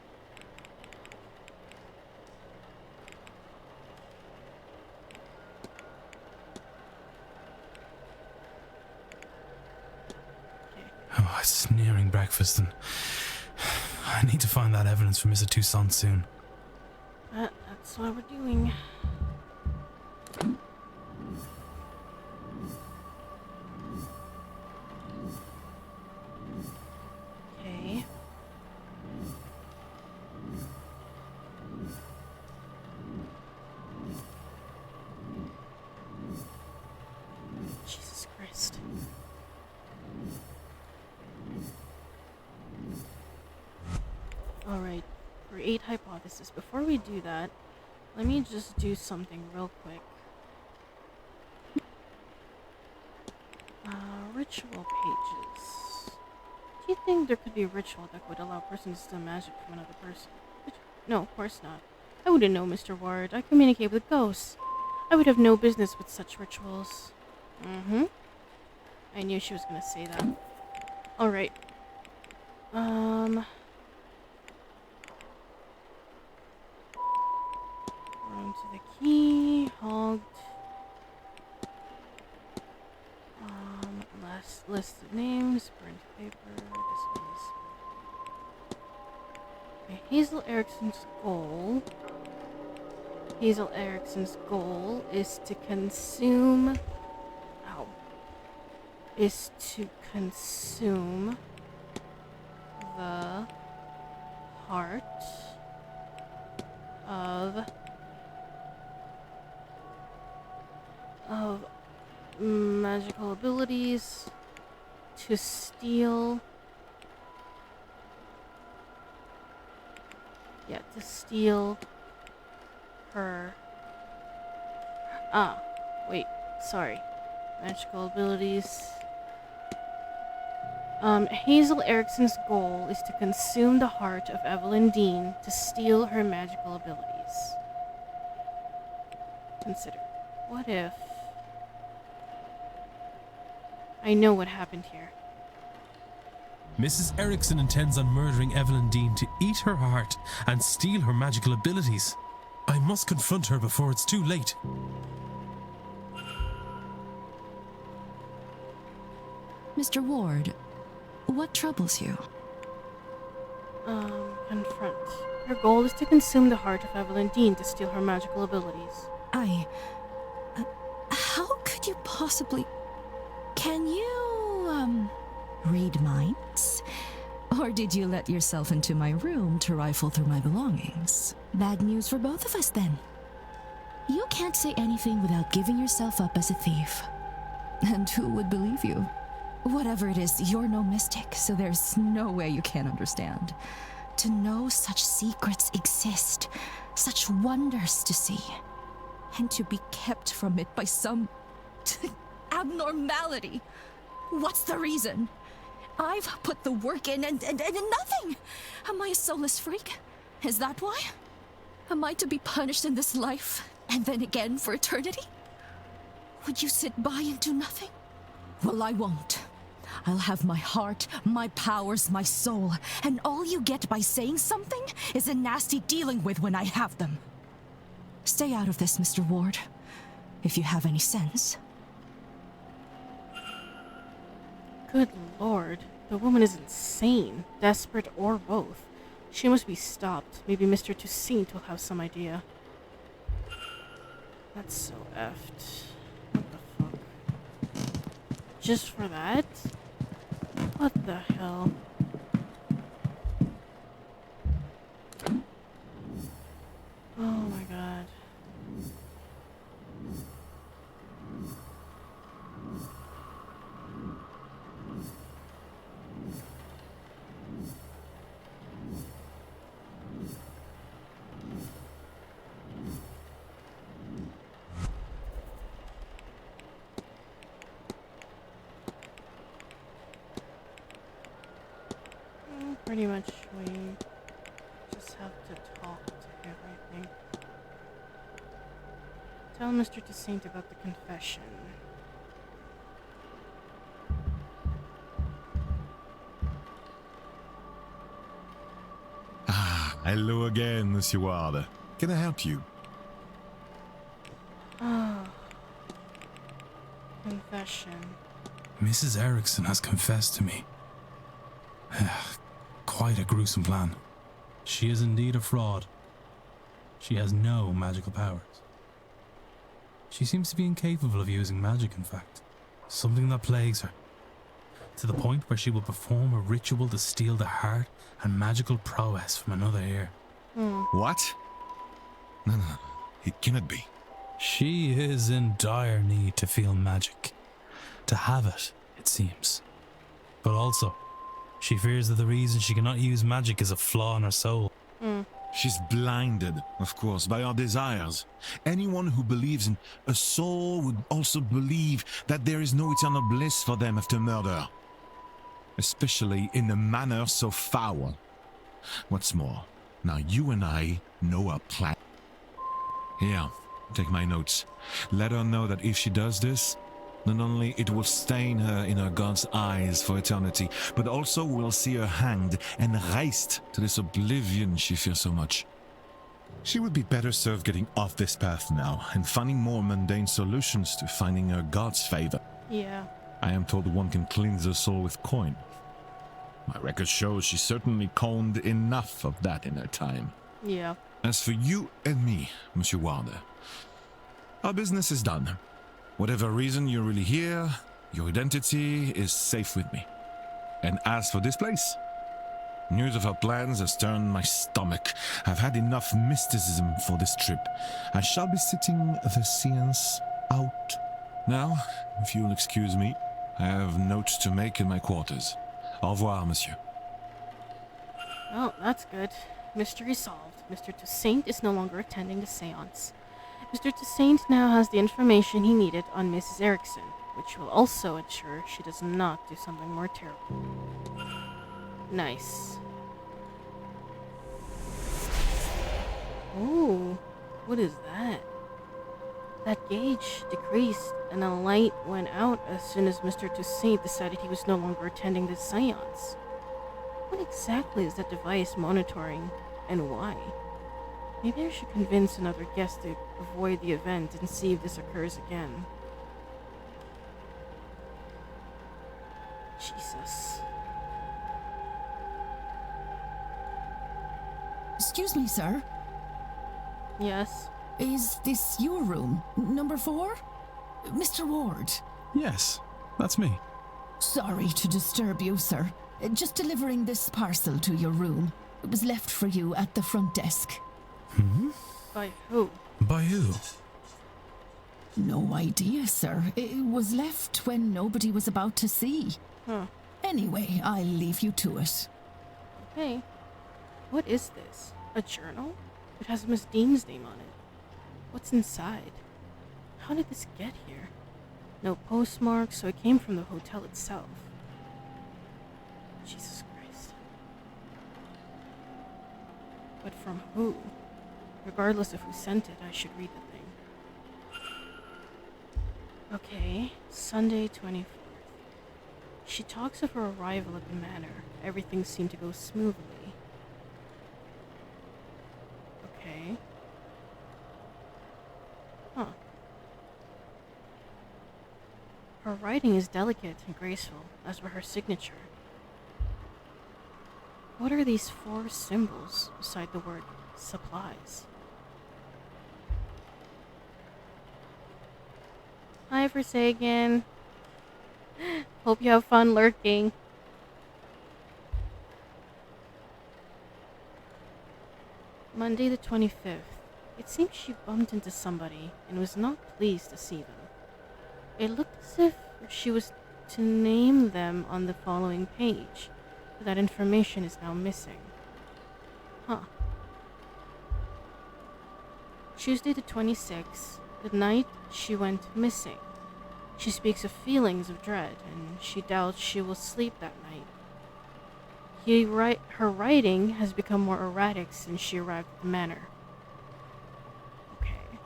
Oh, it's nearing breakfast and I need to find that evidence for Mr. Toussaint soon. That's what we're doing. Okay. Jesus Christ. Alright, create hypothesis. Before we do that, let me just do something real quick. Ritual pages. Do you think there could be a ritual that would allow a person to steal magic from another person? No, of course not. I wouldn't know, Mr. Ward. I communicate with ghosts. I would have no business with such rituals. I knew she was gonna say that. Alright. Room to the key. Hogged. Last list of names. Burnt paper. This one's... Okay, Hazel Erickson's goal. Hazel Erickson's goal is to consume... Ow. Is to consume the heart of magical abilities, to steal her wait, sorry. Magical abilities. Hazel Erickson's goal is to consume the heart of Evelyn Dean to steal her magical abilities. Consider. What if... I know what happened here. Mrs. Erickson intends on murdering Evelyn Dean to eat her heart and steal her magical abilities. I must confront her before it's too late. Mr. Ward, what troubles you? Confront. Her goal is to consume the heart of Evelyn Dean to steal her magical abilities. How could you possibly... Can you, read minds? Or did you let yourself into my room to rifle through my belongings? Bad news for both of us, then. You can't say anything without giving yourself up as a thief. And who would believe you? Whatever it is, you're no mystic, so there's no way you can't understand. To know such secrets exist, such wonders to see, and to be kept from it by some abnormality. What's the reason? I've put the work in and nothing. Am I a soulless freak? Is that why? Am I to be punished in this life and then again for eternity? Would you sit by and do nothing? Well, I won't. I'll have my heart, my powers, my soul, and all you get by saying something is a nasty dealing with when I have them. Stay out of this, Mr. Ward, if you have any sense. Good lord, the woman is insane, desperate, or both. She must be stopped. Maybe Mr. Toussaint will have some idea. That's so effed. What the fuck? Just for that? What the hell? Oh my god. Pretty much we just have to talk to him, I think. Tell Mr. Toussaint about the confession. Hello again, Monsieur Ward. Can I help you? Ah. Confession. Mrs. Erickson has confessed to me. Quite a gruesome plan. She is indeed a fraud. She has no magical powers. She seems to be incapable of using magic, in fact. Something that plagues her. To the point where she will perform a ritual to steal the heart and magical prowess from another ear. What? No, it cannot be. She is in dire need to feel magic. To have it, it seems. But also, she fears that the reason she cannot use magic is a flaw in her soul. She's blinded, of course, by our desires. Anyone who believes in a soul would also believe that there is no eternal bliss for them after murder. Especially in a manner so foul. What's more, now you and I know our plan. Here, take my notes. Let her know that if she does this, not only it will stain her in her God's eyes for eternity, but also we'll see her hanged and raised to this oblivion she fears so much. She would be better served getting off this path now and finding more mundane solutions to finding her God's favor. Yeah. I am told one can cleanse her soul with coin. My record shows she certainly coined enough of that in her time. Yeah. As for you and me, Monsieur Wilder, our business is done. Whatever reason you're really here, your identity is safe with me. And as for this place, news of our plans has turned my stomach. I've had enough mysticism for this trip. I shall be sitting the SEANCE out. Now, if you'll excuse me, I have notes to make in my quarters. Au revoir, monsieur. Oh, that's good. Mystery solved. Mr. Toussaint is no longer attending the seance. Mr. Toussaint now has the information he needed on Mrs. Erickson, which will also ensure she does not do something more terrible. Nice. Ooh, what is that? That gauge decreased and a light went out as soon as Mr. Toussaint decided he was no longer attending the seance. What exactly is that device monitoring, and why? Maybe I should convince another guest to avoid the event and see if this occurs again. Jesus. Excuse me, sir. Yes? Is this your room? Number 4? Mr. Ward? Yes, that's me. Sorry to disturb you, sir. Just delivering this parcel to your room. It was left for you at the front desk. By who? By who? No idea, sir. It was left when nobody was about to see. Anyway, I'll leave you to it. Okay. What is this? A journal? It has Miss Dean's name on it. What's inside? How did this get here? No postmark, so it came from the hotel itself. Jesus Christ. But from who? Regardless of who sent it, I should read the thing. Okay, Sunday 24th. She talks of her arrival at the manor. Everything seemed to go smoothly. Okay. Huh. Her writing is delicate and graceful, as were her signature. What are these 4 symbols beside the word supplies? Hi, Forsaken. Hope you have fun lurking. Monday the 25th. It seems she bumped into somebody and was not pleased to see them. It looked as if she was to name them on the following page, but that information is now missing. Huh. Tuesday the 26th. The night she went missing. She speaks of feelings of dread, and she doubts she will sleep that night. Her writing has become more erratic since she arrived at the manor. Okay.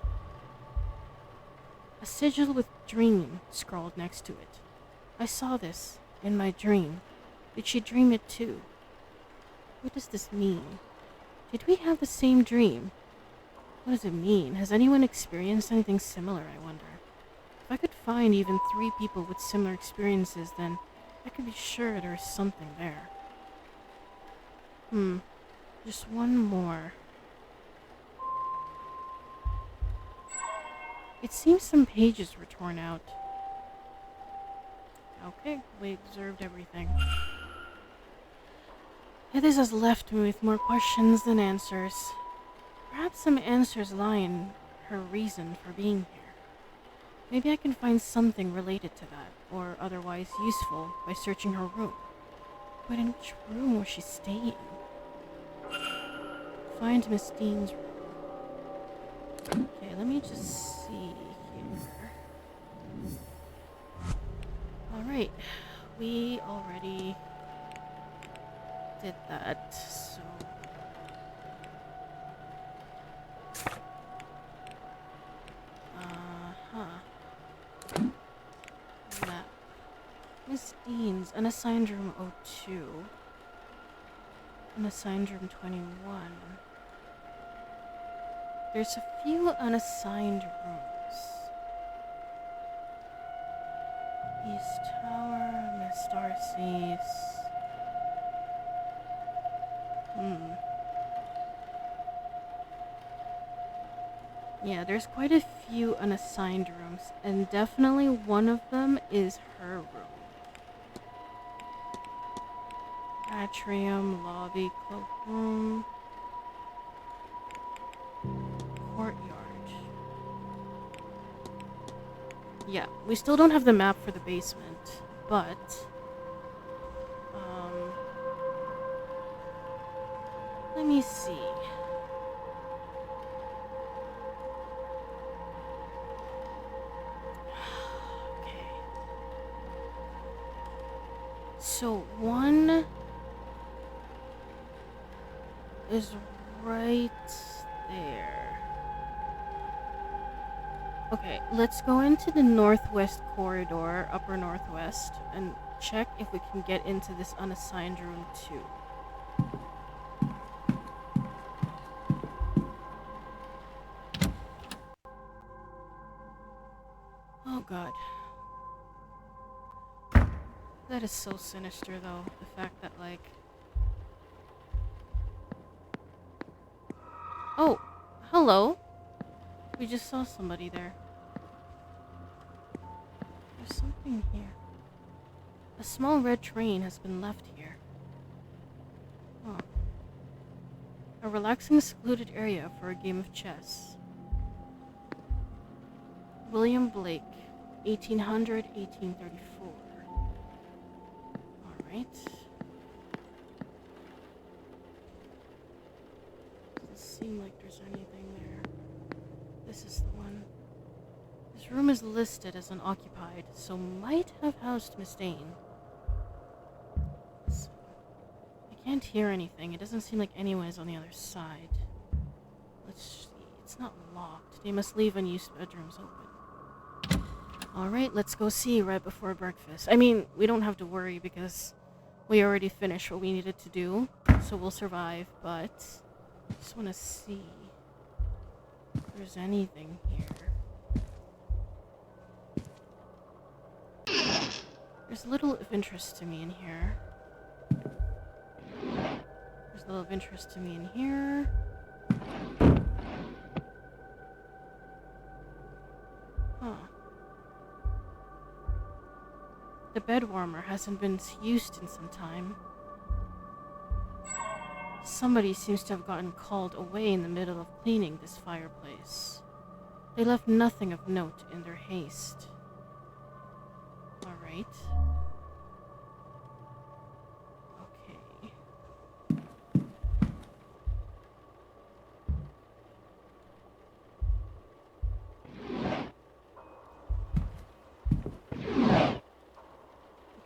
A sigil with dream scrawled next to it. I saw this in my dream. Did she dream it too? What does this mean? Did we have the same dream? What does it mean? Has anyone experienced anything similar, I wonder? If I could find even 3 people with similar experiences, then I could be sure there is something there. Just one more. It seems some pages were torn out. Okay, we observed everything. This has left me with more questions than answers. Perhaps some answers lie in her reason for being here. Maybe I can find something related to that, or otherwise useful, by searching her room. But in which room was she staying? Find Miss Dean's room. Okay, let me just see here. Alright, we already did that, so... Map. Miss Dean's, unassigned room 02. Unassigned room 21. There's a few unassigned rooms. East Tower, Miss Darcy's. Yeah, there's quite a few unassigned rooms, and definitely one of them is her room. Atrium, lobby, cloakroom, courtyard. Yeah, we still don't have the map for the basement, but let me see. So one is right there. Okay, let's go into the northwest corridor, upper northwest, and check if we can get into this unassigned room too. Oh god. That is so sinister, though. The fact that, like... Oh! Hello! We just saw somebody there. There's something here. A small red train has been left here. Huh. A relaxing, secluded area for a game of chess. William Blake, 1800-1834. Alright. Doesn't seem like there's anything there. This is the one. This This room is listed as unoccupied, so might have housed Miss Dane. So, I can't hear anything. It doesn't seem like anyone is on the other side. Let's see. It's not locked. They must leave unused bedrooms open. Alright, let's go see right before breakfast. I mean, we don't have to worry because we already finished what we needed to do, so we'll survive, but I just want to see if there's anything here. There's a little of interest to me in here. There's a little of interest to me in here. Huh. The bed warmer hasn't been used in some time. Somebody seems to have gotten called away in the middle of cleaning this fireplace. They left nothing of note in their haste. Alright. Okay.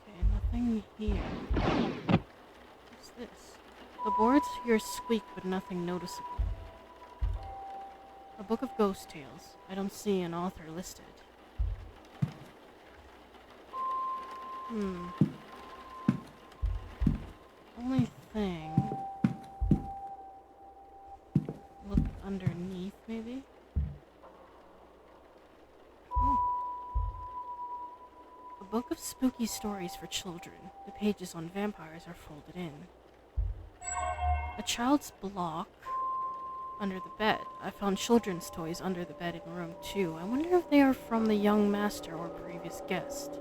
Okay, nothing here. What's this? The boards here squeak, but nothing noticeable. A book of ghost tales. I don't see an author listed. Only thing... Look underneath, maybe? Oh. A book of spooky stories for children. The pages on vampires are folded in. A child's block under the bed. I found children's toys under the bed in room 2. I wonder if they are from the young master or previous guest.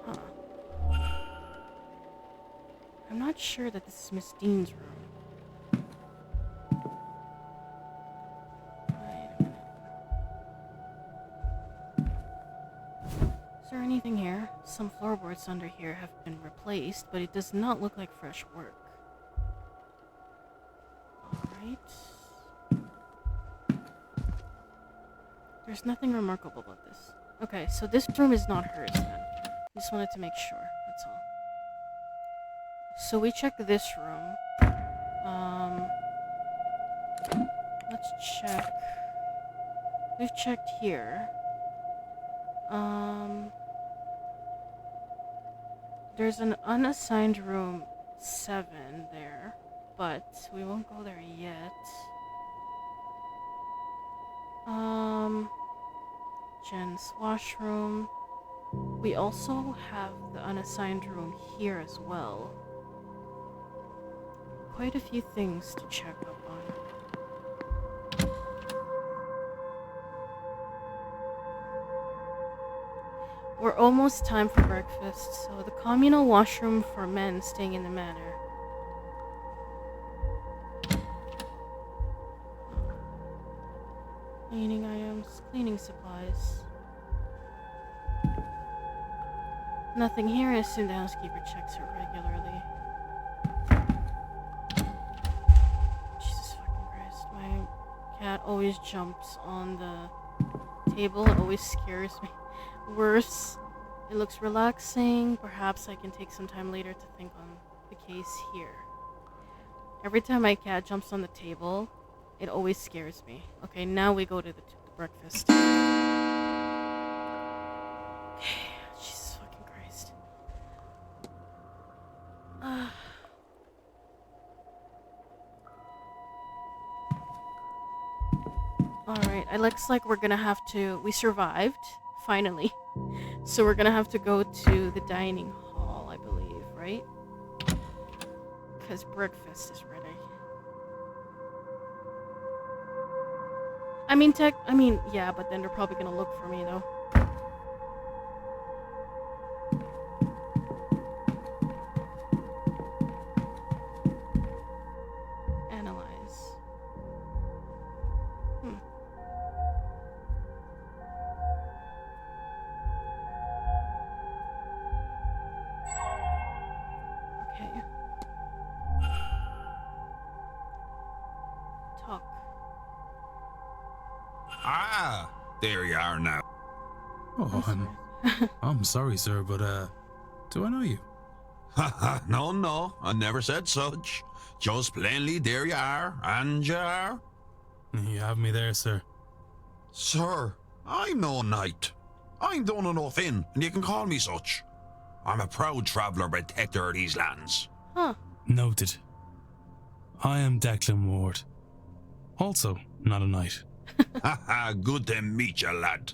Huh. I'm not sure that this is Miss Dean's room. Wait a minute. Is there anything here? Some floorboards under here have been replaced, but it does not look like fresh work. Alright. There's nothing remarkable about this. Okay, so this room is not hers then. Just wanted to make sure, that's all. So we checked this room. Let's check. We've checked here. There's an unassigned room 7 there, but we won't go there yet. Jen's washroom. We also have the unassigned room here as well. Quite a few things to check up on. We're almost time for breakfast, so the communal washroom for men staying in the manor. Cleaning items, cleaning supplies. Nothing here. I assume the housekeeper checks her regularly. Jesus fucking Christ. My cat always jumps on the table. It always scares me. Worse, it looks relaxing. Perhaps I can take some time later to think on the case here. Every time my cat jumps on the table, it always scares me. Okay, now we go to the breakfast. Okay, Jesus fucking Christ. Alright, it looks like we're gonna have to... We survived, finally. So we're gonna have to go to the dining hall, I believe, right? Because breakfast is ready. I mean, yeah, but then they're probably gonna look for me, though. Analyze. Okay. Talk. Ah, There you are now. Oh, I'm sorry, sir, but, do I know you? Haha, no, I never said such. Just plainly, there you are, and you are. You have me there, sir. Sir, I'm no knight. I'm done enough in, and you can call me such. I'm a proud traveller protector of these lands. Huh. Noted. I am Declan Ward. Also, not a knight. Haha, good to meet you, lad.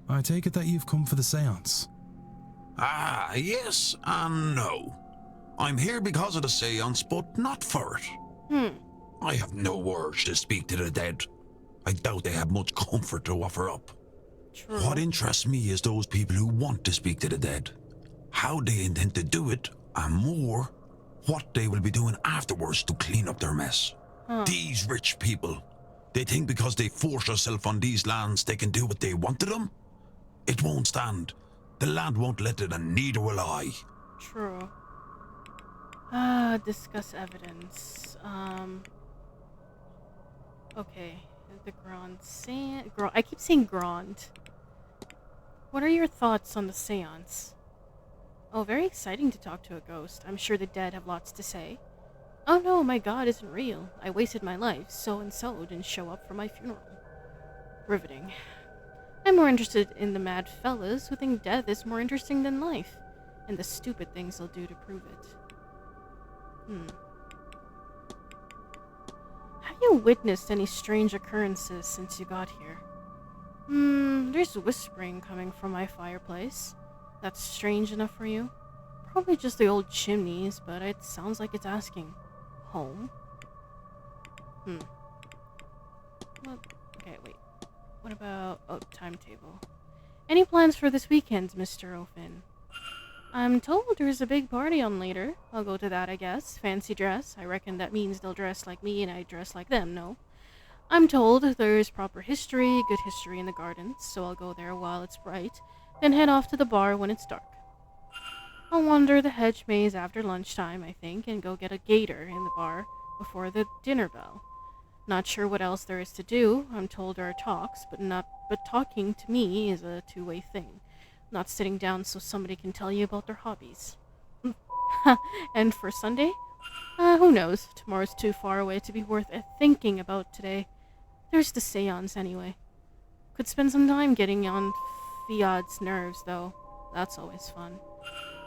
I take it that you've come for the seance. Ah, yes and no. I'm here because of the seance, but not for it. I have no urge to speak to the dead. I doubt they have much comfort to offer up. True. What interests me is those people who want to speak to the dead. How they intend to do it, and more, what they will be doing afterwards to clean up their mess. These rich people, they think because they force themselves on these lands they can do what they want to them? It won't stand. The land won't let it, and neither will I. True. Discuss evidence. Okay. The Grand Seance. I keep saying Grand. What are your thoughts on the seance? Oh, very exciting to talk to a ghost. I'm sure the dead have lots to say. Oh no, my god isn't real. I wasted my life, so and so didn't show up for my funeral. Riveting. I'm more interested in the mad fellas who think death is more interesting than life, and the stupid things they'll do to prove it. Have you witnessed any strange occurrences since you got here? There's whispering coming from my fireplace. That's strange enough for you? Probably just the old chimneys, but it sounds like it's asking, home? Well, okay, wait. What about... oh, timetable. Any plans for this weekend, Mr. O'Finn? I'm told there's a big party on later. I'll go to that, I guess. Fancy dress. I reckon that means they'll dress like me and I dress like them, no? I'm told there's proper history, good history in the gardens, so I'll go there while it's bright, then head off to the bar when it's dark. I'll wander the hedge maze after lunchtime, I think, and go get a gator in the bar before the dinner bell. Not sure what else there is to do. I'm told there are talks, but talking to me is a two-way thing. Not sitting down so somebody can tell you about their hobbies. And for Sunday? Who knows? Tomorrow's too far away to be worth thinking about today. There's the seance anyway. Could spend some time getting on Fiad's nerves, though. That's always fun.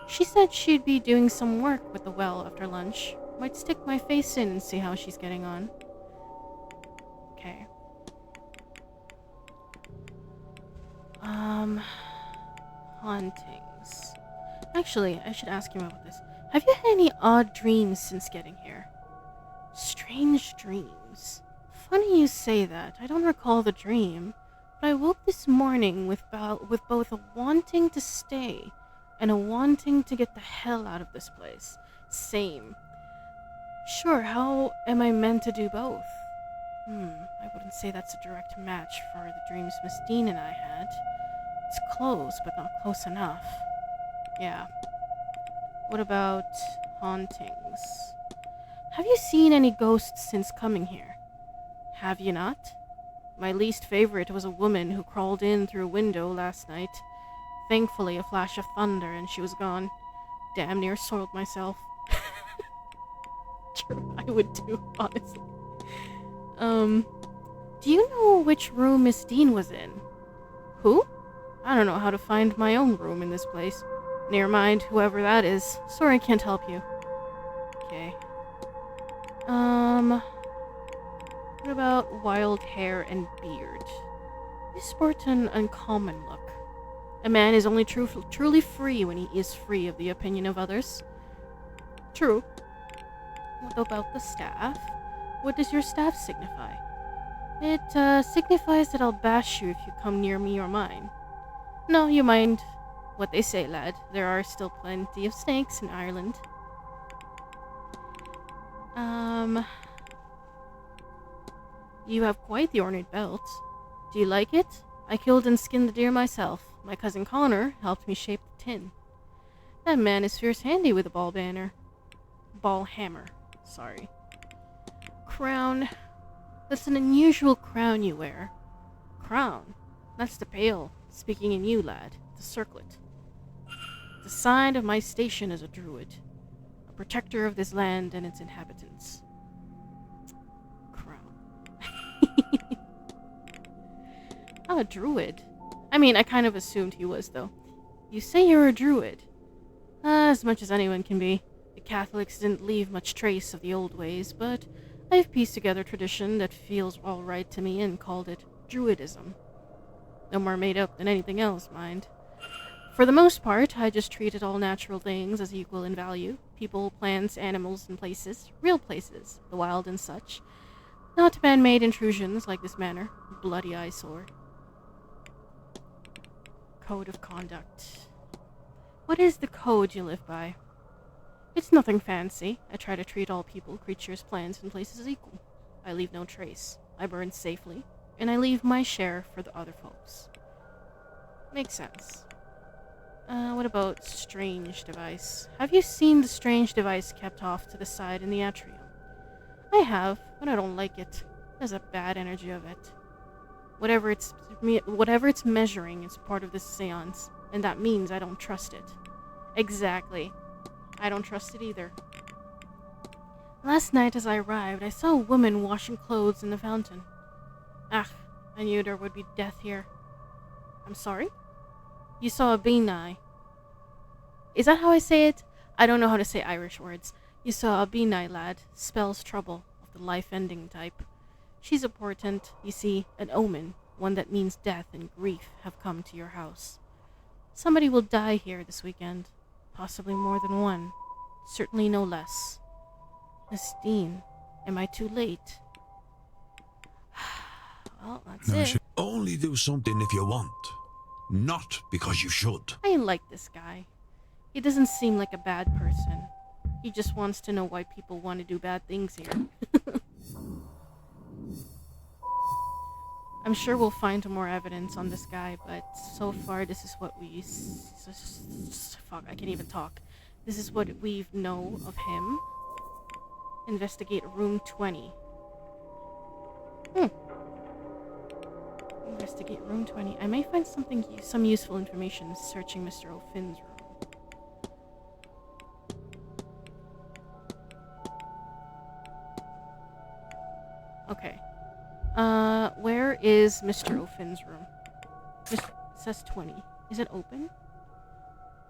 She said she'd be doing some work with the well after lunch. Might stick my face in and see how she's getting on. Okay. Hauntings. Actually, I should ask you about this. Have you had any odd dreams since getting here? Strange dreams. Funny you say that. I don't recall the dream, but I woke this morning with both a wanting to stay and a wanting to get the hell out of this place. Same. Sure, how am I meant to do both? I wouldn't say that's a direct match for the dreams Miss Dean and I had. It's close, but not close enough. Yeah. What about hauntings? Have you seen any ghosts since coming here? Have you not? My least favorite was a woman who crawled in through a window last night. Thankfully, a flash of thunder and she was gone. Damn near soiled myself. True, I would too, honestly. Do you know which room Miss Dean was in? Who? I don't know how to find my own room in this place. Never mind, whoever that is. Sorry I can't help you. Okay. What about wild hair and beard? You sport an uncommon look. A man is only truly free when he is free of the opinion of others. True. What about the staff? What does your staff signify? It signifies that I'll bash you if you come near me or mine. No, you mind what they say, lad. There are still plenty of snakes in Ireland. You have quite the ornate belt. Do you like it? I killed and skinned the deer myself. My cousin Connor helped me shape the tin. That man is fierce handy with a ball hammer. Sorry. Crown. That's an unusual crown you wear. Crown? That's the pale, speaking in you, lad. The circlet. The sign of my station as a druid. A protector of this land and its inhabitants. Oh, a druid. I mean, I kind of assumed he was, though. You say you're a druid. As much as anyone can be. The Catholics didn't leave much trace of the old ways, but I've pieced together a tradition that feels all right to me and called it Druidism. No more made up than anything else, mind. For the most part, I just treated all natural things as equal in value. People, plants, animals, and places. Real places. The wild and such. Not man-made intrusions like this manor. Bloody eyesore. Code of conduct. What is the code you live by? It's nothing fancy. I try to treat all people, creatures, plants, and places as equal. I leave no trace. I burn safely. And I leave my share for the other folks. Makes sense. What about strange device? Have you seen the strange device kept off to the side in the atrium? I have, but I don't like it. There's a bad energy of it. Whatever it's measuring is part of this seance, and that means I don't trust it. Exactly. I don't trust it either. Last night as I arrived, I saw a woman washing clothes in the fountain. Ah, I knew there would be death here. I'm sorry? You saw a Benai. Is that how I say it? I don't know how to say Irish words. You saw a Benai, lad. Spells trouble, of the life-ending type. She's a portent, you see, an omen, one that means death and grief have come to your house. Somebody will die here this weekend. Possibly more than one. Certainly no less. Estine, am I too late? Well, that's it. Only do something if you want, not because you should. I like this guy. He doesn't seem like a bad person. He just wants to know why people want to do bad things here. I'm sure we'll find more evidence on this guy, but so far this is what we... Fuck, I can't even talk. This is what we know of him. Investigate room 20. Investigate room 20. I may find some useful information searching Mr. O'Finn's room. Okay. Where is Mr. O'Finn's room? It says 20. Is it open?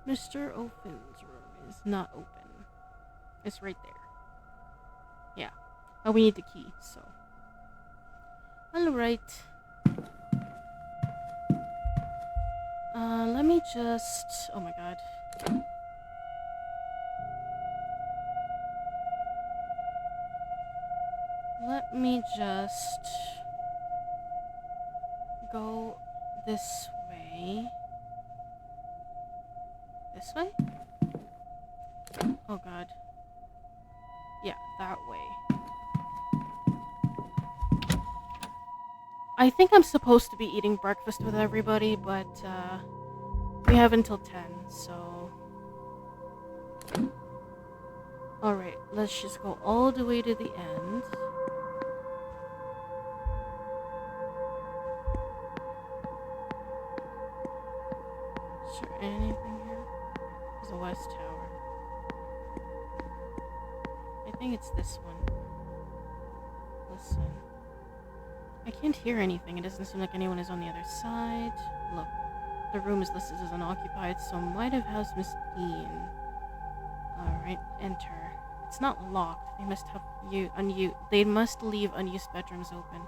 Mr. O'Finn's room is not open. It's right there. Yeah. Oh, we need the key, so. Alright. Let me just... Oh my god. Let me just go this way. This way? Oh god. Yeah, that way. I think I'm supposed to be eating breakfast with everybody, but we have until 10, so... Alright, let's just go all the way to the end. Is there anything here? There's a West Tower. I think it's this one. Listen. I can't hear anything. It doesn't seem like anyone is on the other side. Look, the room is listed as unoccupied, so might have housed Miss Dean. Alright, enter. It's not locked. They must have they must leave unused bedrooms open.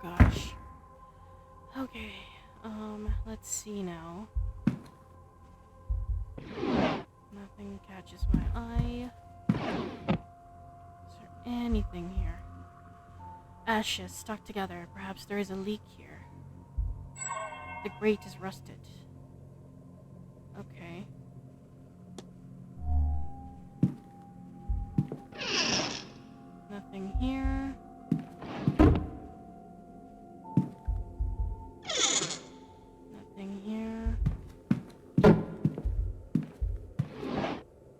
Gosh. Okay. Let's see now. Nothing catches my eye. Is there anything here? Ashes stuck together. Perhaps there is a leak here. The grate is rusted. Okay. Nothing here. Nothing here.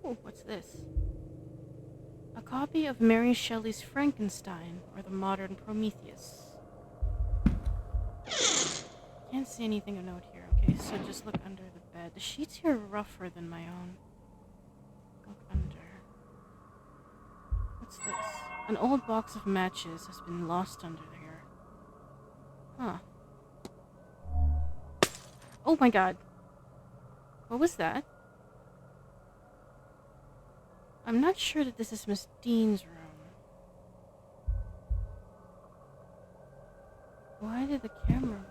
Oh, what's this? copy of Mary Shelley's Frankenstein or the modern Prometheus. Can't see anything of note here. Okay, so just look under the bed. The sheets here are rougher than my own. Look under. What's this? An old box of matches has been lost under here. Huh. Oh my god. What was that? I'm not sure that this is Miss Dean's room. Why did the camera...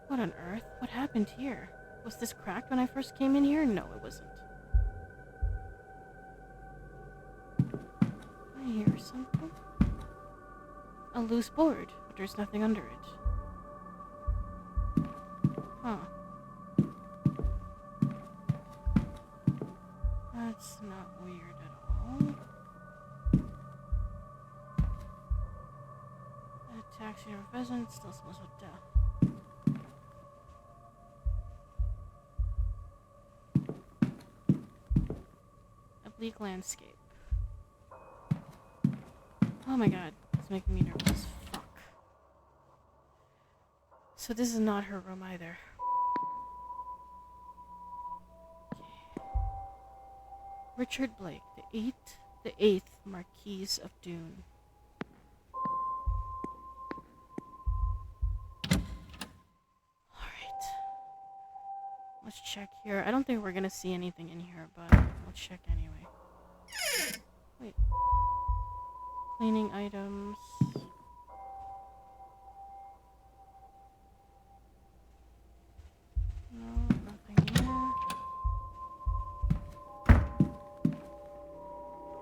What on earth? What happened here? Was this cracked when I first came in here? No, it wasn't. I hear something. A loose board, but there's nothing under it. Huh. That's not weird at all. A taxi or pheasant still smells of death. A bleak landscape. Oh my god, it's making me nervous. Fuck. So this is not her room either. Richard Blake, the eighth Marquis of Doon. Alright. Let's check here. I don't think we're gonna see anything in here, but we'll check anyway. Wait. Cleaning items. No, nothing here.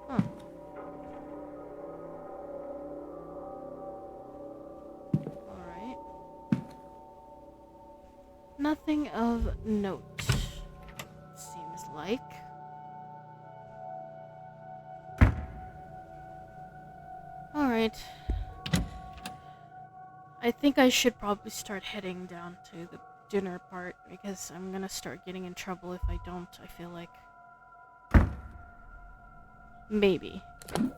Huh. Alright. Nothing of note, seems like. Alright. I think I should probably start heading down to the dinner part because I'm gonna start getting in trouble if I don't, I feel like. Maybe.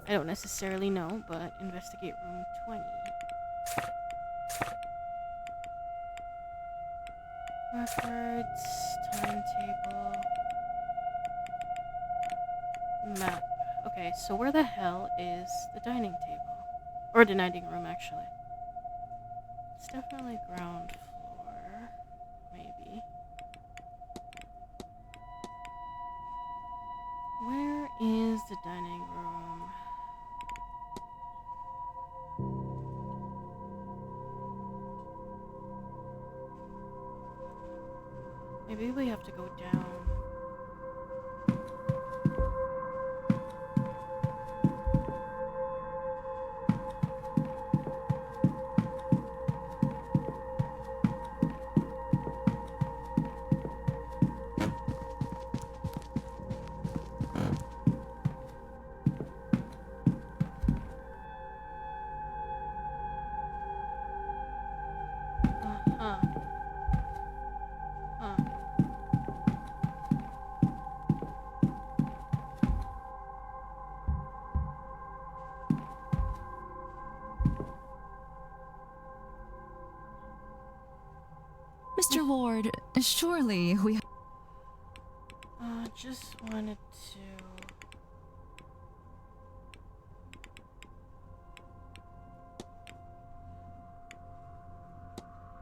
I don't necessarily know, but investigate room 20. Records, timetable, map. Okay, so where the hell is the dining table? Or the dining room, actually. It's definitely ground floor. Maybe. Where is the dining room? Maybe we have to go down. Mr. Ward, surely we... Just wanted to...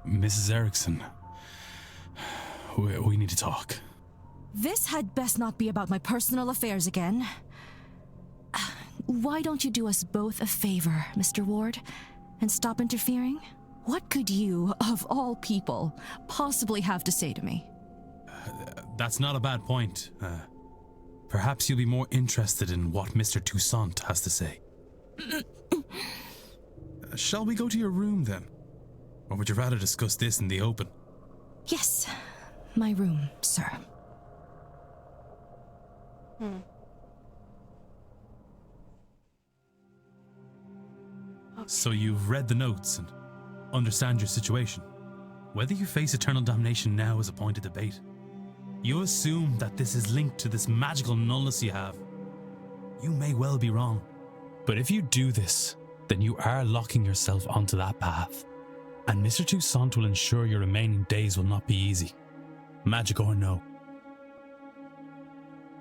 Mrs. Erickson, we need to talk. This had best not be about my personal affairs again. Why don't you do us both a favor, Mr. Ward, and stop interfering? What could you, of all people, possibly have to say to me? That's not a bad point. Perhaps you'll be more interested in what Mr. Toussaint has to say. Shall we go to your room, then? Or would you rather discuss this in the open? Yes, my room, sir. So you've read the notes and understand your situation. Whether you face eternal damnation now is a point of debate. You assume that this is linked to this magical nullness you have. You may well be wrong. But if you do this, then you are locking yourself onto that path. And Mr. Toussaint will ensure your remaining days will not be easy. Magic or no.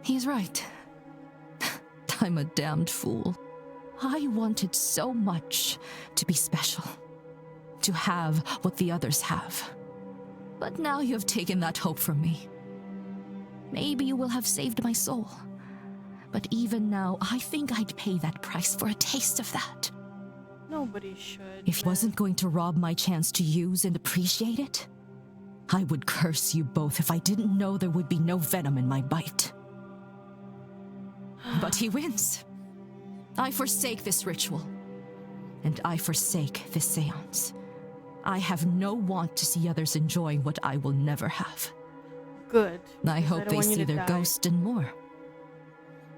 He's right. I'm a damned fool. I wanted so much to be special, to have what the others have. But now you have taken that hope from me. Maybe you will have saved my soul. But even now, I think I'd pay that price for a taste of that. Nobody should. If it wasn't going to rob my chance to use and appreciate it, I would curse you both if I didn't know there would be no venom in my bite. But he wins. I forsake this ritual. And I forsake this seance. I have no want to see others enjoying what I will never have. Good. I hope don't they want you see to their die. ghost and more.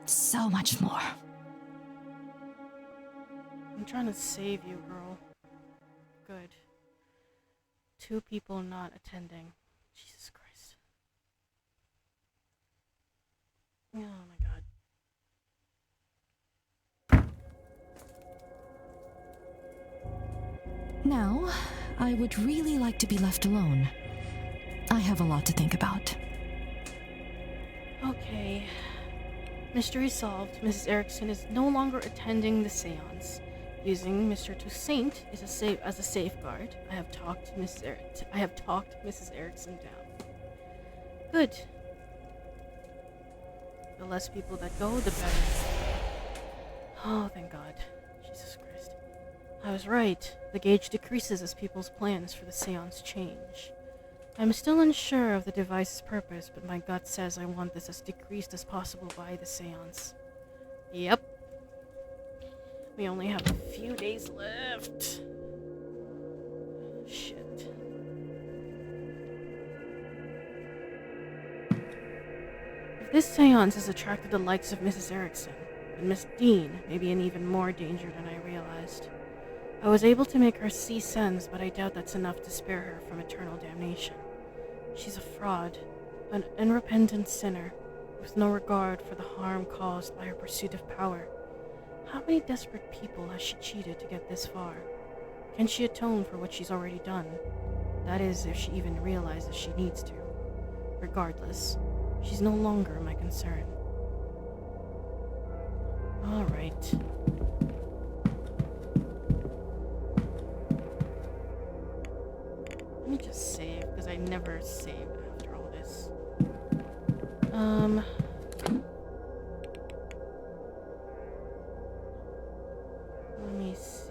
So much more. I'm trying to save you, girl. Good. 2 people not attending. Jesus Christ. Oh my god. Now, I would really like to be left alone. I have a lot to think about. Okay. Mystery solved. Mrs. Erickson is no longer attending the seance. Using Mr. Toussaint as a safeguard. I have talked Mrs. Erickson down. Good. The less people that go, the better. Oh, thank God. Jesus Christ. I was right. The gauge decreases as people's plans for the seance change. I'm still unsure of the device's purpose, but my gut says I want this as decreased as possible by the seance. Yep. We only have a few days left. Shit. If this seance has attracted the likes of Mrs. Erickson, then Miss Dean may be in even more danger than I realized. I was able to make her see sense, but I doubt that's enough to spare her from eternal damnation. She's a fraud, an unrepentant sinner, with no regard for the harm caused by her pursuit of power. How many desperate people has she cheated to get this far? Can she atone for what she's already done? That is, if she even realizes she needs to. Regardless, she's no longer my concern. Alright. Let me just save, because I never save after all this. Let me see.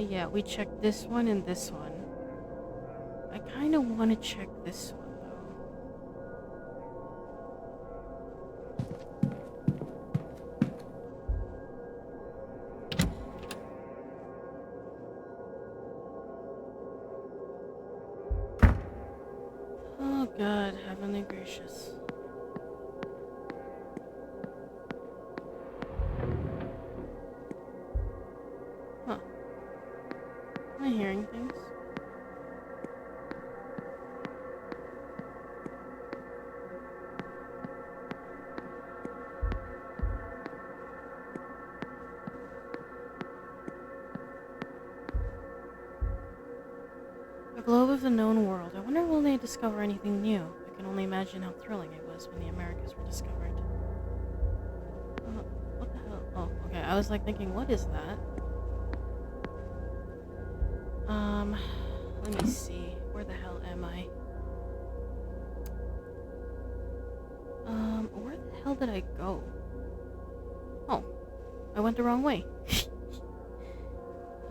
Yeah, we checked this one and this one. I kind of want to check this one, though. Oh God, heavenly gracious. Huh. Am I hearing things? A globe of the known world. I wonder will they discover anything new? I can only imagine how thrilling it was when the Americas were discovered. What the hell? Oh, okay. I was like thinking, what is that? Let me see. Where the hell am I? Where the hell did I go? Oh, I went the wrong way.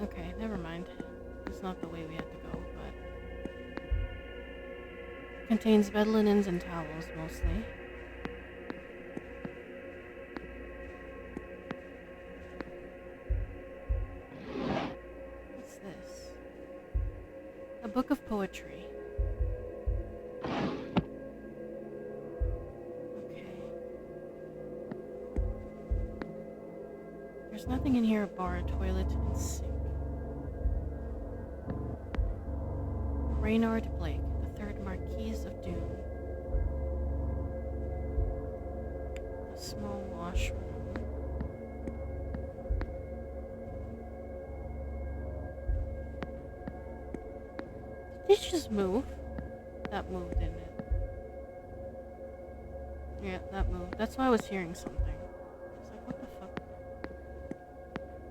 Okay, never mind. It's not the way we had to go, but... Contains bed linens and towels, mostly. What's this? A book of poetry. Okay. There's nothing in here, a bar, a toilet, and sink. Reynard Blake, the third Marquis of Doom. Small washroom. Did these just move? That moved, didn't it? Yeah, that moved. That's why I was hearing something. I was like, what the fuck?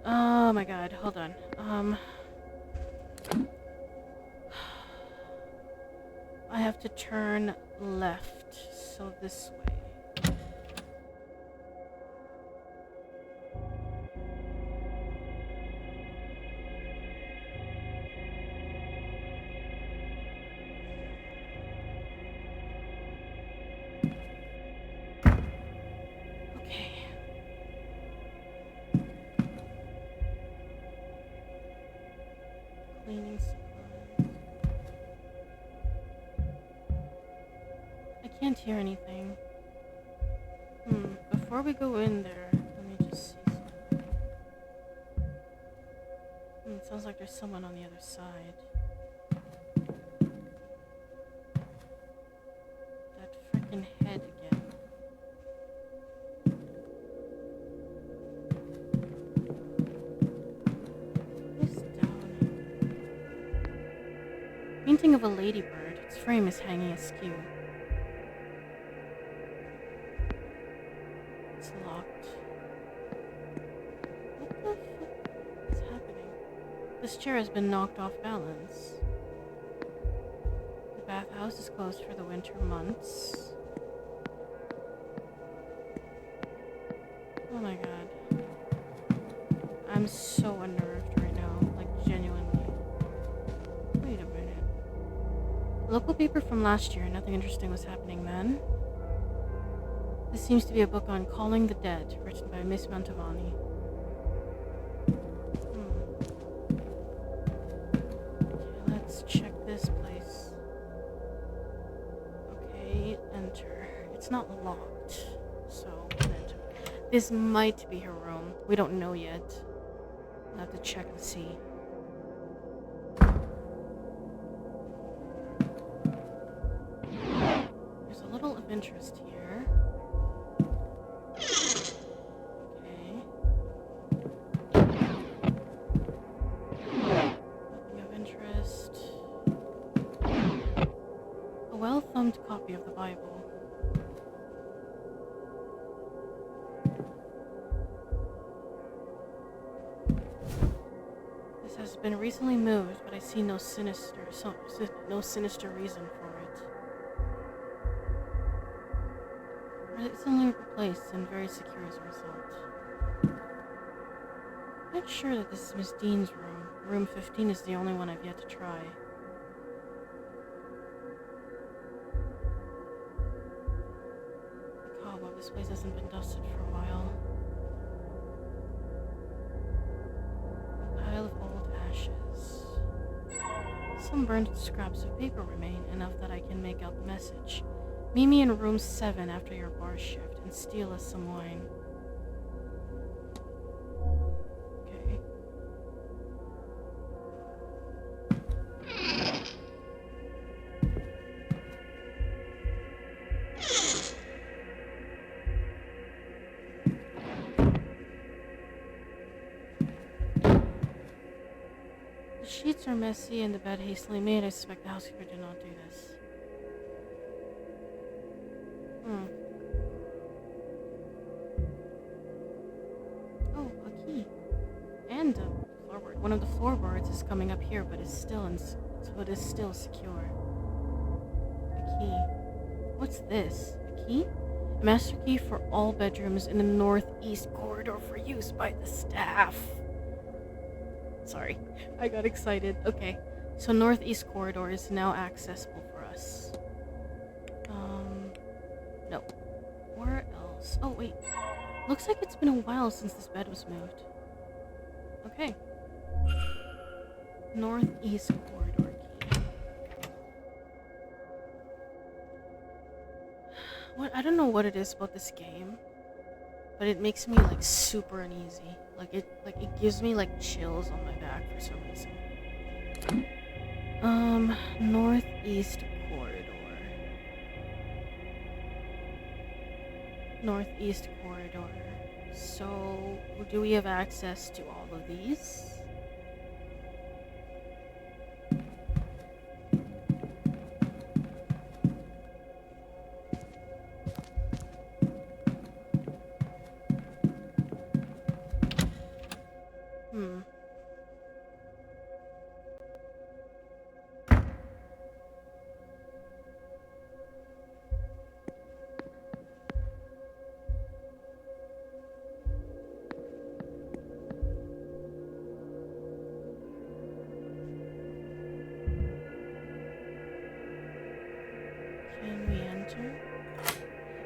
Oh my god, hold on. I have to turn left, so this way. Cleaning supplies. I can't hear anything. Before we go in there, let me just see something. It sounds like there's someone on the other side. That frickin' head again. Painting of a ladybird. Its frame is hanging askew. It's locked. What the fuck is happening? This chair has been knocked off balance. The bathhouse is closed for the winter months. Oh my god. I'm so unnerved right now. Like, genuinely. Wait a minute. Local paper from last year. Nothing interesting was happening then. This seems to be a book on calling the dead, written by Miss Mantovani. Okay, let's check this place. Okay, enter. It's not locked, so enter. This might be her room. We don't know yet. We'll have to check and see. There's a little of interest here. Okay. Nothing of interest. A well-thumbed copy of the Bible. This has been recently moved, but I see no sinister reason for it. It's only replaced and very secure as a result. I'm not sure that this is Miss Dean's room. Room 15 is the only one I've yet to try. God, well, this place hasn't been dusted for a while. A pile of old ashes. Some burned scraps of paper remain, enough that I can make out the message. Meet me in room 7 after your bar shift and steal us some wine. Okay. The sheets are messy and the bed hastily made. I suspect the housekeeper did not do this. Oh, a key. And a floorboard. One of the floorboards is coming up here, but is still secure. A key. What's this? A key? A master key for all bedrooms in the northeast corridor for use by the staff. Sorry, I got excited. Okay, so northeast corridor is now accessible for us. No. Where else? Oh, wait. Looks like it's been a while since this bed was moved. Okay. Northeast corridor key. What? I don't know what it is about this game, but it makes me like super uneasy. It gives me like chills on my back for some reason. Northeast corridor. Northeast corridor. So, do we have access to all of these?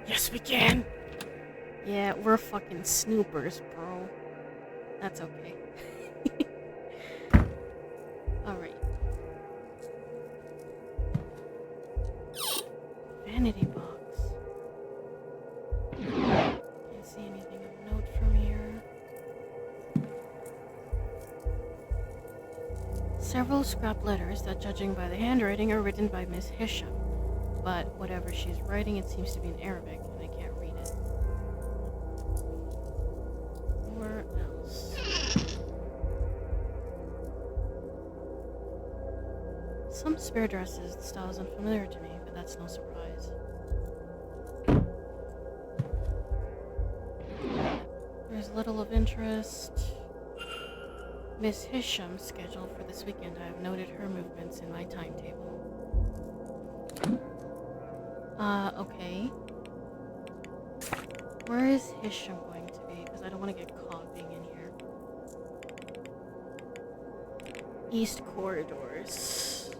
Yes, we can! Yeah, we're fucking snoopers, bro. That's okay. Alright. Vanity box. Can't see anything of note from here. Several scrap letters that, judging by the handwriting, are written by Miss Hisham. But whatever she's writing, it seems to be in Arabic, and I can't read it. Where else? Some spare dresses. The style is unfamiliar to me, but that's no surprise. There's little of interest. Miss Hisham's schedule for this weekend. I have noted her movements in my timetable. Okay. Where is Hisham going to be? Because I don't want to get caught being in here. East corridors.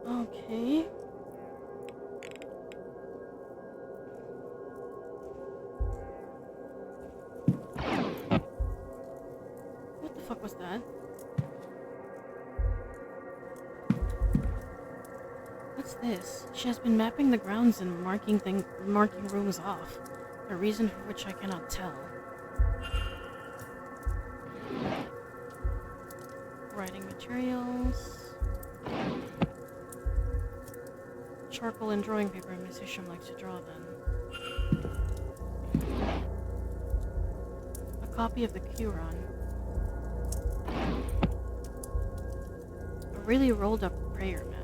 Okay. What the fuck was that? What's this? She has been mapping the grounds and marking rooms off, a reason for which I cannot tell. Writing materials. Charcoal and drawing paper. Miss Hisham likes to draw then. A copy of the Quran. A really rolled up prayer mat.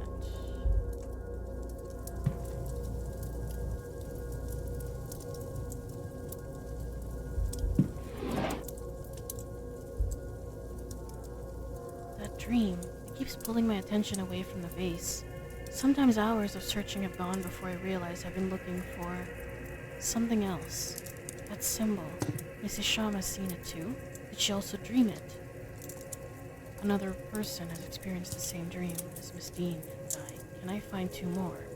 Dream. It keeps pulling my attention away from the vase. Sometimes hours of searching have gone before I realize I've been looking for something else. That symbol. Mrs. Sham has seen it too. Did she also dream it? Another person has experienced the same dream as Miss Dean and I. Can I find two more?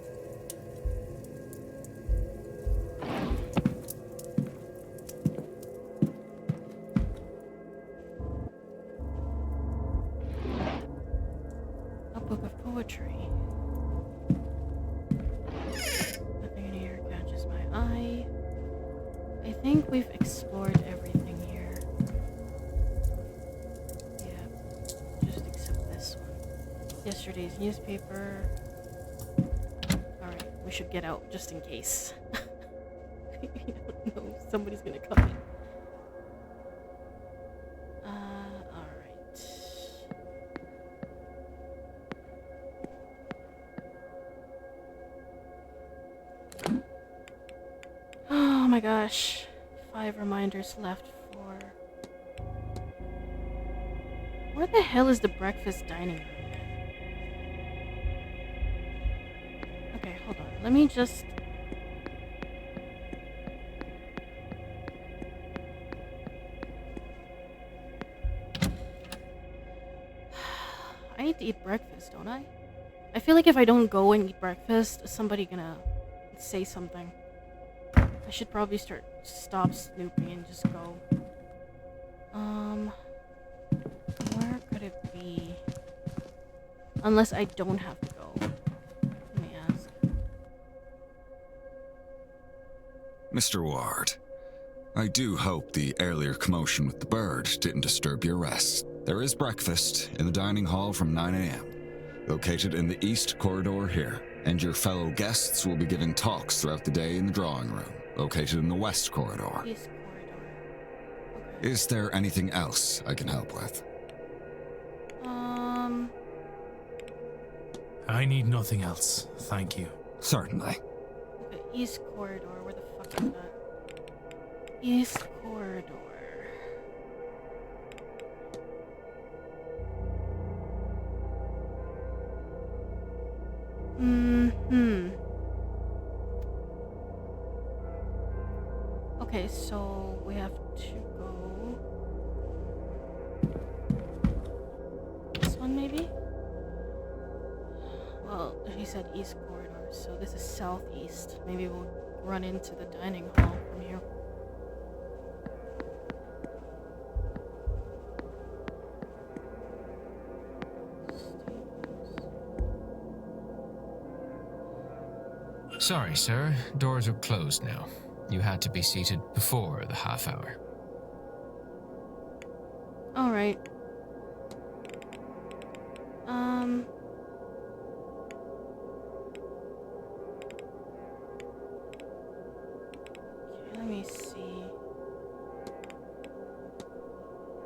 Poetry. Nothing in here catches my eye. I think we've explored everything here. Yeah, just except this one. Yesterday's newspaper. Alright, we should get out just in case. I don't know, somebody's gonna come in. Oh my gosh, 5 reminders left for... Where the hell is the breakfast dining room then? Okay, hold on, let me just... I need to eat breakfast, don't I? I feel like if I don't go and eat breakfast, somebody's gonna say something. I should probably stop snooping and just go. Where could it be? Unless I don't have to go. Let me ask. Mr. Ward, I do hope the earlier commotion with the bird didn't disturb your rest. There is breakfast in the dining hall from 9 a.m., located in the east corridor here. And your fellow guests will be giving talks throughout the day in the drawing room, located in the West Corridor. East corridor. Okay. Is there anything else I can help with? I need nothing else, thank you. Certainly. Okay, East corridor. Where the fuck is that? East corridor. Okay, so we have to go this one maybe? Well, he said east corridor, so this is southeast. Maybe we'll run into the dining hall from here. Sorry, sir. Doors are closed now. You had to be seated before the half hour. Alright. Okay, let me see. You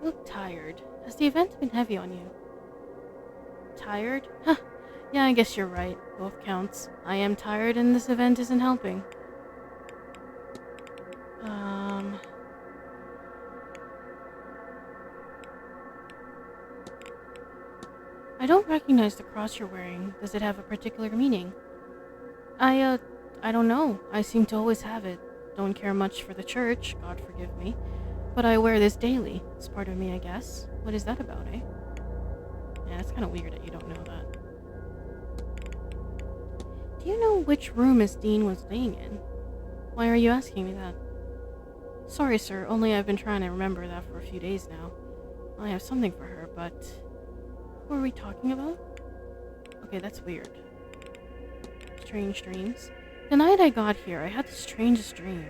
look tired. Has the event been heavy on you? Tired? Huh. Yeah, I guess you're right. Both counts. I am tired and this event isn't helping. I don't recognize the cross you're wearing. Does it have a particular meaning? I don't know. I seem to always have it. Don't care much for the church, God forgive me. But I wear this daily. It's part of me, I guess. What is that about, eh? Yeah, it's kind of weird that you don't know that. Do you know which room Miss Dean was staying in? Why are you asking me that? Sorry, sir. Only I've been trying to remember that for a few days now. I have something for her, but... What were we talking about? Okay, that's weird. Strange dreams. The night I got here, I had the strangest dream.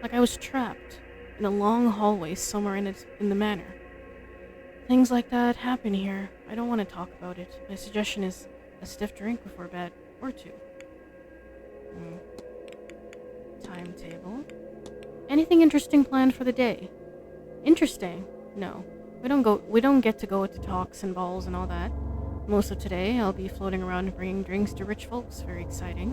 Like I was trapped in a long hallway somewhere in the manor. Things like that happen here. I don't want to talk about it. My suggestion is a stiff drink before bed, or two. Timetable. Anything interesting planned for the day? Interesting? No. We don't get to go to talks and balls and all that. Most of today, I'll be floating around bringing drinks to rich folks. Very exciting.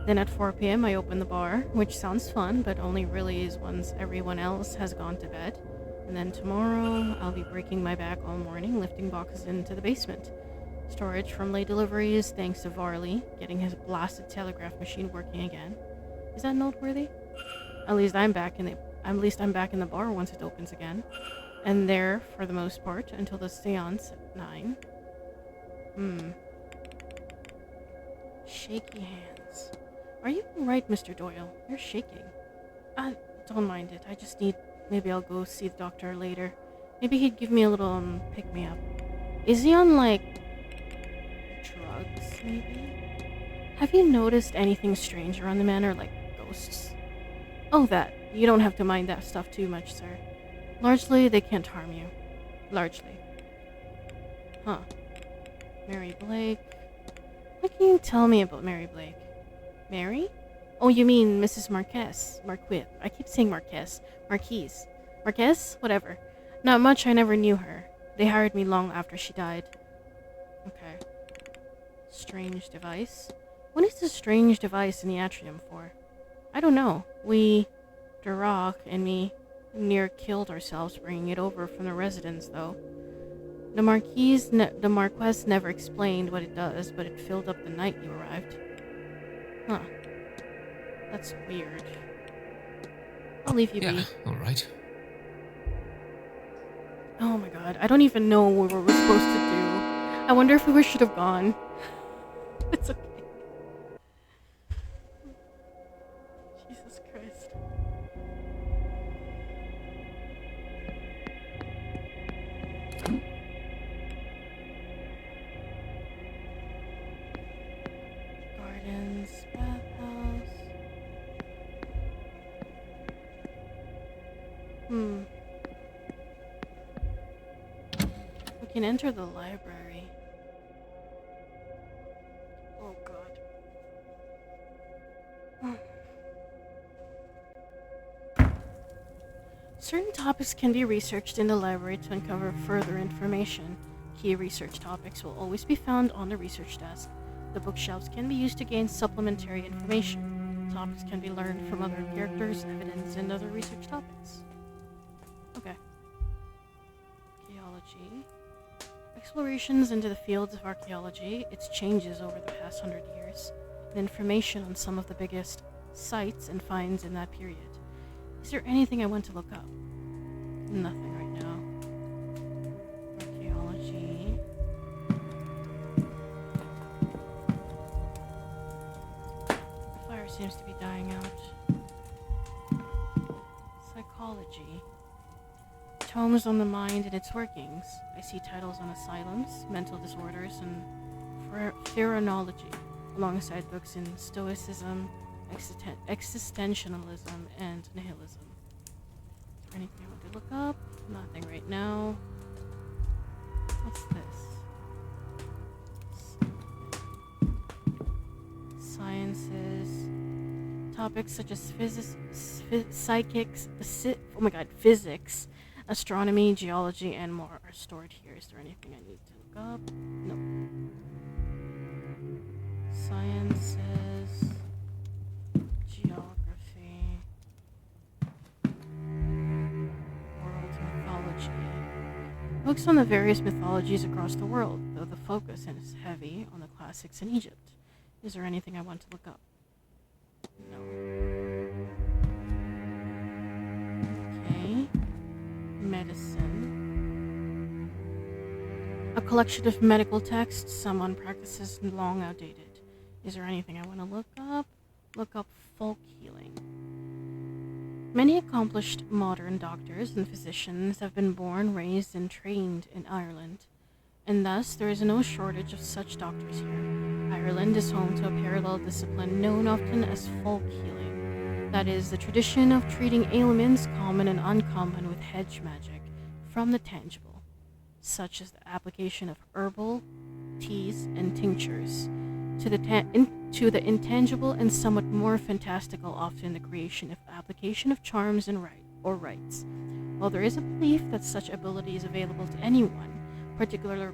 Then at 4 p.m. I open the bar, which sounds fun, but only really is once everyone else has gone to bed. And then tomorrow, I'll be breaking my back all morning, lifting boxes into the basement. Storage from late deliveries, thanks to Varley, getting his blasted telegraph machine working again. Is that noteworthy? At least I'm back in the bar once it opens again. And there, for the most part, until the seance at 9. Shaky hands. Are you alright, Mr. Doyle? You're shaking. Don't mind it. I just need... Maybe I'll go see the doctor later. Maybe he'd give me a little, pick-me-up. Is he on, like... drugs, maybe? Have you noticed anything strange around the manor, like ghosts? Oh, that. You don't have to mind that stuff too much, sir. Largely, they can't harm you. Largely. Huh. Mary Blake. What can you tell me about Mary Blake? Mary? Oh, you mean Mrs. Marquez. Marquez. I keep saying Marquez. Marquise. Marquez? Whatever. Not much, I never knew her. They hired me long after she died. Okay. Strange device. What is the strange device in the atrium for? I don't know. Duroc and me, near killed ourselves bringing it over from the residence, though. The Marquez never explained what it does, but it filled up the night you arrived. Huh. That's weird. I'll leave you be. Alright. Oh my god, I don't even know what we're supposed to do. I wonder if we should have gone. It's okay. Jesus Christ. Gardens, bathhouse. We can enter the library. Oh god. Certain topics can be researched in the library to uncover further information. Key research topics will always be found on the research desk. The bookshelves can be used to gain supplementary information. Topics can be learned from other characters, evidence, and other research topics. Okay. Archaeology. Explorations into the fields of archaeology, its changes over the past 100 years, and information on some of the biggest sites and finds in that period. Is there anything I want to look up? Nothing right now. Archaeology. The fire seems to be dying out. Psychology. Tomes on the mind and its workings. I see titles on asylums, mental disorders, and phrenology, alongside books in stoicism, existentialism, and nihilism. Is there anything I want to look up? Nothing right now. What's this? Sciences. Topics such as physics, astronomy, geology, and more are stored here. Is there anything I need to look up? Nope. Sciences, geography, world mythology. Books on the various mythologies across the world, though the focus is heavy on the classics in Egypt. Is there anything I want to look up? No. Okay. Medicine. A collection of medical texts, some on practices long outdated. Is there anything I want to look up? Look up folk healing. Many accomplished modern doctors and physicians have been born, raised, and trained in Ireland, and thus there is no shortage of such doctors here. Ireland is home to a parallel discipline known often as folk healing. That is, the tradition of treating ailments common and uncommon with hedge magic from the tangible, such as the application of herbal teas and tinctures, to the intangible and somewhat more fantastical, often the creation of application of charms and rites. While there is a belief that such ability is available to anyone, particular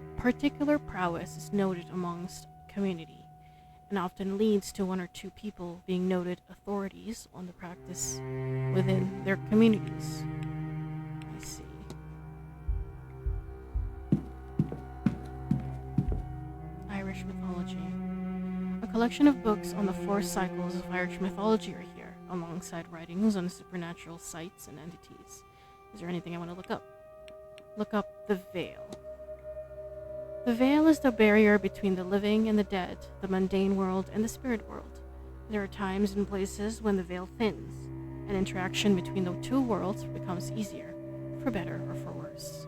prowess is noted amongst community, and often leads to one or two people being noted authorities on the practice within their communities. I see. Irish mythology. A collection of books on the four cycles of Irish mythology are here, alongside writings on supernatural sites and entities. Is there anything I want to look up? Look up the Veil. The Veil is the barrier between the living and the dead, the mundane world and the spirit world. There are times and places when the veil thins, and interaction between the two worlds becomes easier, for better or for worse.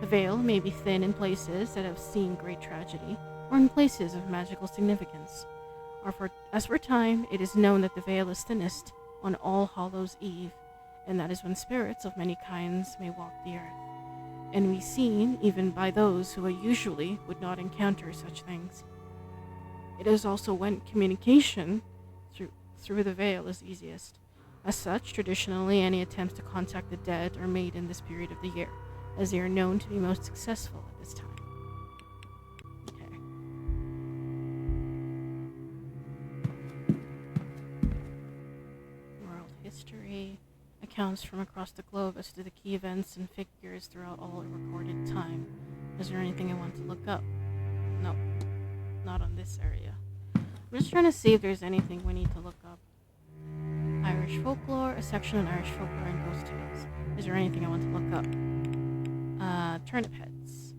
The veil may be thin in places that have seen great tragedy, or in places of magical significance. As for time, it is known that the veil is thinnest on All Hallows' Eve, and that is when spirits of many kinds may walk the earth, and be seen even by those who usually would not encounter such things. It is also when communication through the veil is easiest. As such, traditionally, any attempts to contact the dead are made in this period of the year, as they are known to be most successful at this time. History, accounts from across the globe as to the key events and figures throughout all recorded time. Is there anything I want to look up? No, not on this area. I'm just trying to see if there's anything we need to look up. Irish folklore, a section on Irish folklore and ghost tales. Is there anything I want to look up? Turnip heads.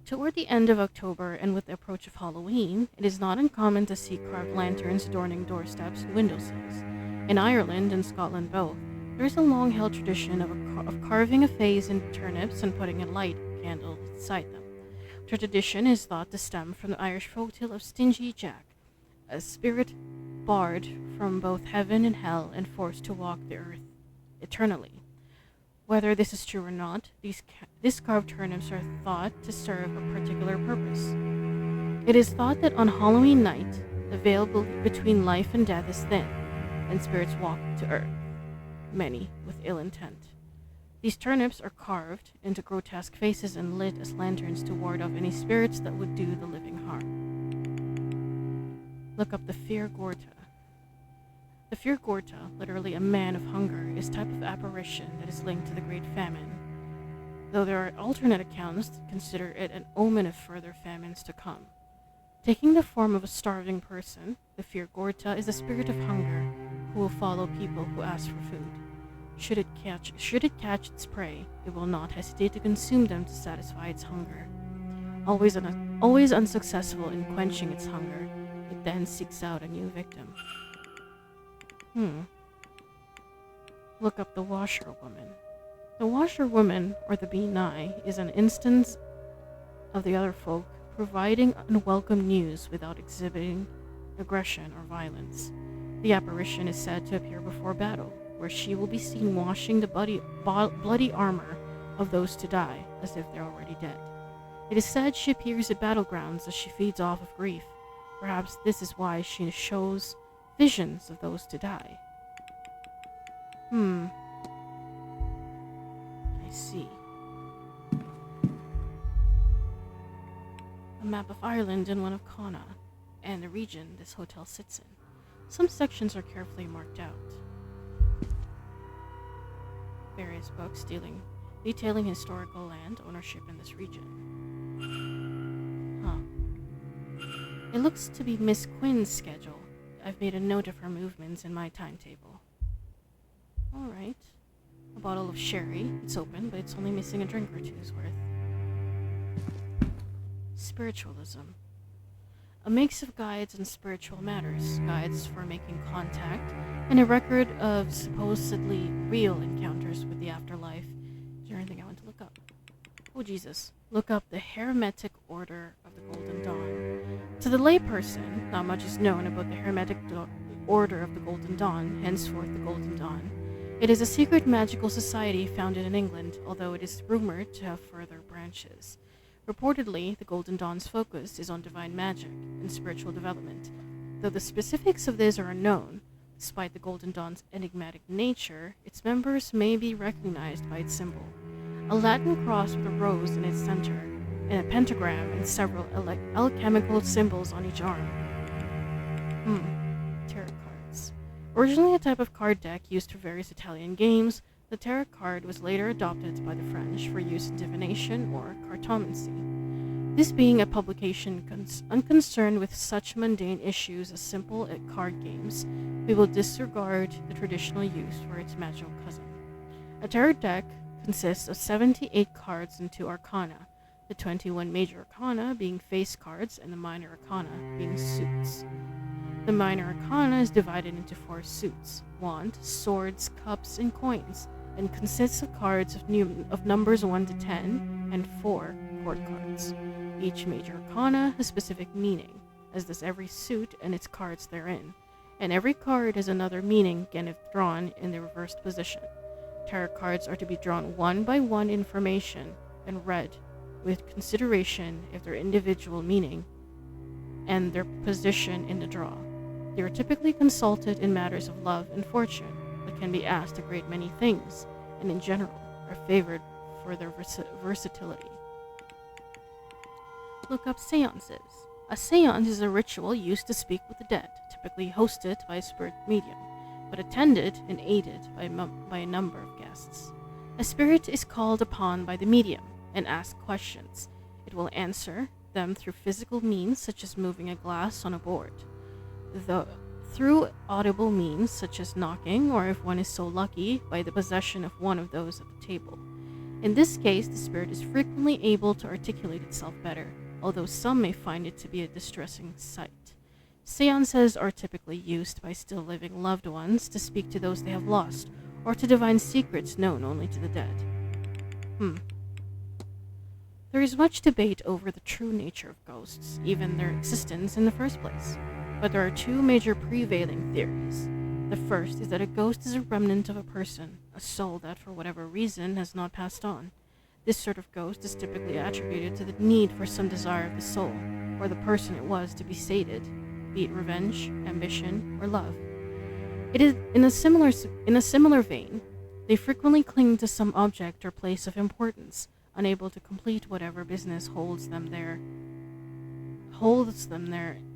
Toward the end of October and with the approach of Halloween, it is not uncommon to see carved lanterns adorning doorsteps and windowsills. In Ireland and Scotland both, there is a long-held tradition of carving a face in turnips and putting a light candle beside them. The tradition is thought to stem from the Irish folktale of Stingy Jack, a spirit barred from both heaven and hell and forced to walk the earth eternally. Whether this is true or not, these carved turnips are thought to serve a particular purpose. It is thought that on Halloween night, the veil between life and death is thin, and spirits walk to earth, many with ill intent. These turnips are carved into grotesque faces and lit as lanterns to ward off any spirits that would do the living harm. Look up the Fear Gorta. The Fear Gorta, literally a man of hunger, is a type of apparition that is linked to the Great Famine, though there are alternate accounts that consider it an omen of further famines to come. Taking the form of a starving person, the Fear Gorta is the spirit of hunger who will follow people who ask for food. Should it catch its prey, it will not hesitate to consume them to satisfy its hunger. Always unsuccessful in quenching its hunger, it then seeks out a new victim. Look up the Washerwoman. The Washerwoman, or the Bee-Nye, is an instance of the other folk providing unwelcome news without exhibiting aggression or violence. The apparition is said to appear before battle, where she will be seen washing the bloody armor of those to die, as if they're already dead. It is said she appears at battlegrounds as she feeds off of grief. Perhaps this is why she shows visions of those to die. I see. A map of Ireland and one of Connacht, and the region this hotel sits in. Some sections are carefully marked out. Various books detailing historical land ownership in this region. It looks to be Miss Quinn's schedule. I've made a note of her movements in my timetable. Alright. A bottle of sherry. It's open, but it's only missing a drink or two's worth. Spiritualism. A mix of guides on spiritual matters, guides for making contact, and a record of supposedly real encounters with the afterlife. Is there anything I want to look up? Oh Jesus. Look up the Hermetic Order of the Golden Dawn. To the layperson, not much is known about the Hermetic Order of the Golden Dawn, henceforth the Golden Dawn. It is a secret magical society founded in England, although it is rumored to have further branches. Reportedly, the Golden Dawn's focus is on divine magic and spiritual development, though the specifics of this are unknown. Despite the Golden Dawn's enigmatic nature, its members may be recognized by its symbol. A Latin cross with a rose in its center, and a pentagram and several alchemical symbols on each arm. Tarot cards. Originally a type of card deck used for various Italian games, the tarot card was later adopted by the French for use in divination or cartomancy. This being a publication unconcerned with such mundane issues as simple card games, we will disregard the traditional use for its magical cousin. A tarot deck consists of 78 cards and 2 arcana, the 21 major arcana being face cards and the minor arcana being suits. The minor arcana is divided into 4 suits: wand, swords, cups, and coins, and consists of cards of numbers 1 to 10 and 4 court cards. Each major arcana has specific meaning, as does every suit and its cards therein, and every card has another meaning again if drawn in the reversed position. Tarot cards are to be drawn one by one information and read with consideration of their individual meaning and their position in the draw. They are typically consulted in matters of love and fortune, but can be asked a great many things, and in general are favored for their versatility. Look up seances. A seance is a ritual used to speak with the dead, typically hosted by a spirit medium, but attended and aided by a number of guests. A spirit is called upon by the medium and asked questions. It will answer them through physical means such as moving a glass on a board, through audible means such as knocking, or if one is so lucky, by the possession of one of those at the table. In this case, the spirit is frequently able to articulate itself better, although some may find it to be a distressing sight. Seances are typically used by still living loved ones to speak to those they have lost, or to divine secrets known only to the dead. There is much debate over the true nature of ghosts, even their existence in the first place. But there are 2 major prevailing theories. The first is that a ghost is a remnant of a person, a soul that for whatever reason has not passed on. This sort of ghost is typically attributed to the need for some desire of the soul, or the person it was, to be sated, be it revenge, ambition, or love. It is in a similar vein, They frequently cling to some object or place of importance, unable to complete whatever business holds them there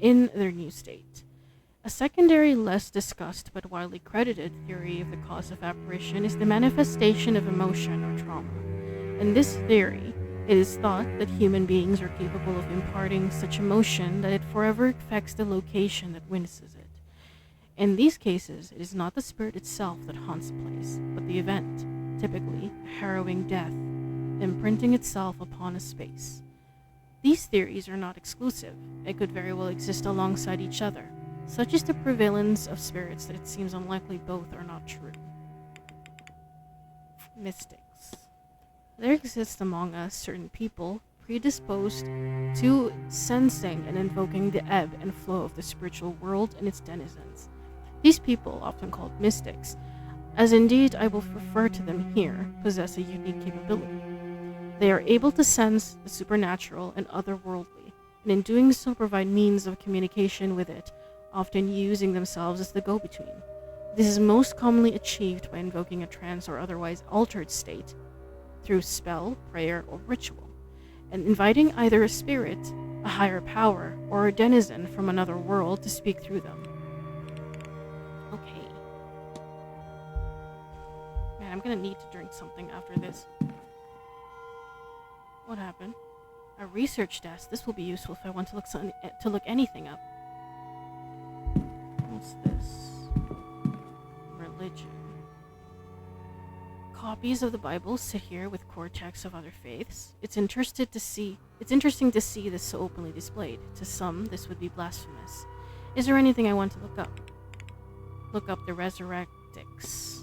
in their new state. A secondary, less discussed but widely credited theory of the cause of apparition is the manifestation of emotion or trauma. In this theory, it is thought that human beings are capable of imparting such emotion that it forever affects the location that witnesses it. In these cases, it is not the spirit itself that haunts the place, but the event, typically a harrowing death, imprinting itself upon a space. These theories are not exclusive. They could very well exist alongside each other. Such is the prevalence of spirits that it seems unlikely both are not true. Mystics. There exists among us certain people predisposed to sensing and invoking the ebb and flow of the spiritual world and its denizens. These people, often called mystics, as indeed I will refer to them here, possess a unique capability. They are able to sense the supernatural and otherworldly, and in doing so provide means of communication with it, often using themselves as the go-between. This is most commonly achieved by invoking a trance or otherwise altered state through spell, prayer, or ritual, and inviting either a spirit, a higher power, or a denizen from another world to speak through them. Okay. Man, I'm gonna need to drink something after this. What happened? A research desk. This will be useful if I want to look anything up. What's this? Religion. Copies of the Bible sit here with core texts of other faiths. It's interesting to see this so openly displayed. To some, this would be blasphemous. Is there anything I want to look up? Look up the Resurrectics.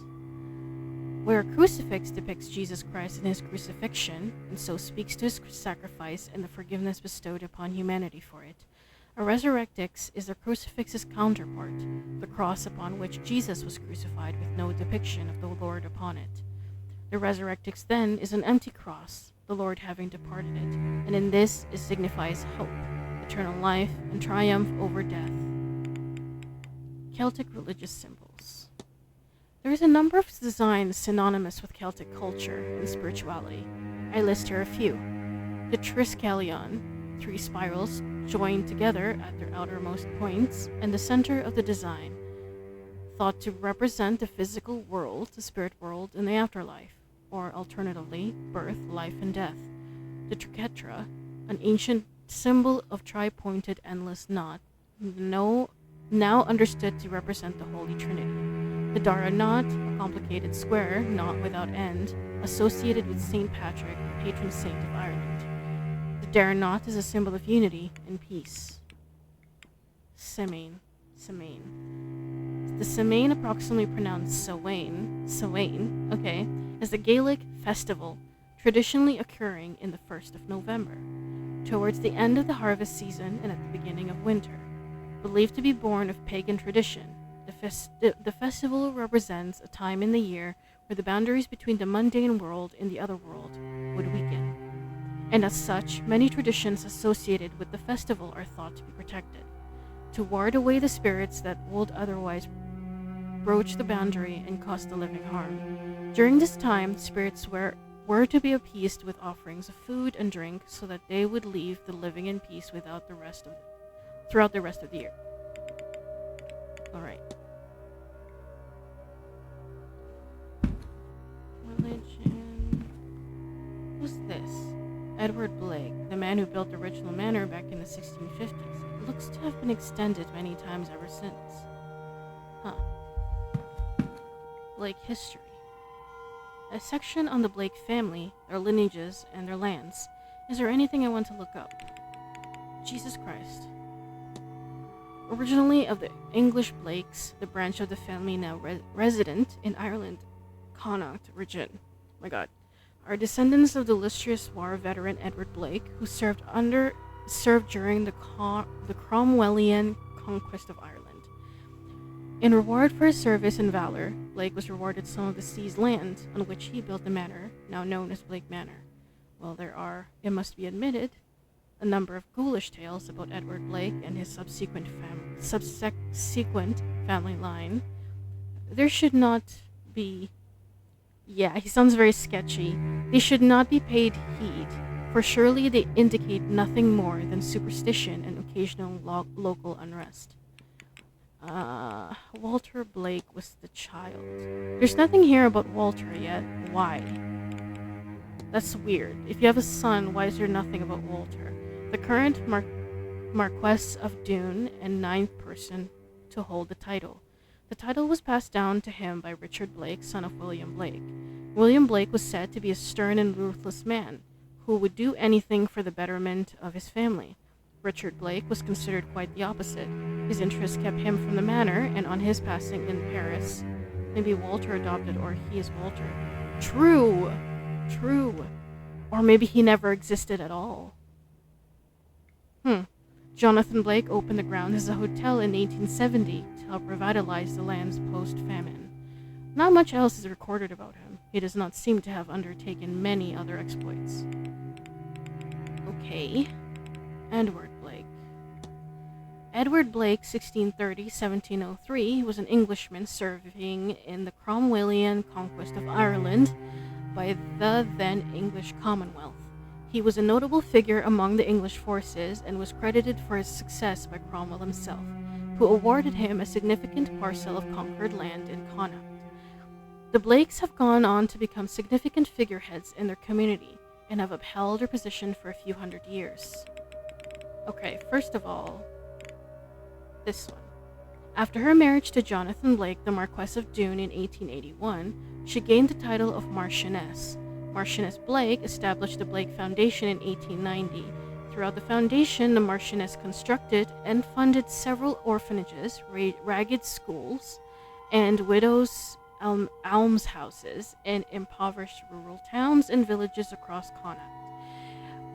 Where a crucifix depicts Jesus Christ in his crucifixion, and so speaks to his sacrifice and the forgiveness bestowed upon humanity for it. A resurrectix is the crucifix's counterpart, the cross upon which Jesus was crucified with no depiction of the Lord upon it. The resurrectix then is an empty cross, the Lord having departed it, and in this it signifies hope, eternal life, and triumph over death. Celtic religious symbols. There is a number of designs synonymous with Celtic culture and spirituality. I list here a few. The Triskelion, 3 spirals joined together at their outermost points, and the center of the design, thought to represent the physical world, the spirit world, and the afterlife, or alternatively, birth, life, and death. The Triquetra, an ancient symbol of tri-pointed endless knot, now understood to represent the Holy Trinity. The Dara knot, a complicated square, knot without end, associated with St. Patrick, patron saint of Ireland. The Dara knot is a symbol of unity and peace. Semaine. The Semaine, approximately pronounced Samhain, okay, is a Gaelic festival traditionally occurring in the 1st of November, towards the end of the harvest season and at the beginning of winter. Believed to be born of pagan tradition, the festival represents a time in the year where the boundaries between the mundane world and the other world would weaken. And as such, many traditions associated with the festival are thought to be protected, to ward away the spirits that would otherwise broach the boundary and cause the living harm. During this time, spirits were to be appeased with offerings of food and drink so that they would leave the living in peace throughout the rest of the year. Alright. Religion. Who's this? Edward Blake, the man who built the original manor back in the 1650s. It looks to have been extended many times ever since. Huh. Blake history. A section on the Blake family, their lineages, and their lands. Is there anything I want to look up? Jesus Christ. Originally of the English Blakes, the branch of the family now resident in Ireland, Connaught region. My God. Are descendants of the illustrious war veteran Edward Blake, who served during the Cromwellian conquest of Ireland. In reward for his service and valor, Blake was rewarded some of the sea's land, on which he built the manor, now known as Blake Manor. While there are, it must be admitted, a number of ghoulish tales about Edward Blake and his subsequent family line, there should not be Yeah, he sounds very sketchy. They should not be paid heed, for surely they indicate nothing more than superstition and occasional local unrest. Walter Blake was the child. There's nothing here about Walter yet. Why? That's weird. If you have a son, why is there nothing about Walter? The current Marquess of Doon and 9th person to hold the title. The title was passed down to him by Richard Blake, son of William Blake. William Blake was said to be a stern and ruthless man who would do anything for the betterment of his family. Richard Blake was considered quite the opposite. His interests kept him from the manor, and on his passing in Paris, maybe Walter adopted or he is Walter. True. Or maybe he never existed at all. Jonathan Blake opened the grounds as a hotel in 1870 to help revitalize the land's post-famine. Not much else is recorded about him. He does not seem to have undertaken many other exploits. Okay. Edward Blake. Edward Blake, 1630-1703, was an Englishman serving in the Cromwellian conquest of Ireland by the then English Commonwealth. He was a notable figure among the English forces and was credited for his success by Cromwell himself, who awarded him a significant parcel of conquered land in Connaught. The Blakes have gone on to become significant figureheads in their community and have upheld their position for a few hundred years. Okay, first of all, this one. After her marriage to Jonathan Blake, the Marquess of Doon, in 1881, she gained the title of Marchioness. Marchioness Blake established the Blake Foundation in 1890. Throughout the foundation, the Marchioness constructed and funded several orphanages, ragged schools, and widows' almshouses in impoverished rural towns and villages across Connaught.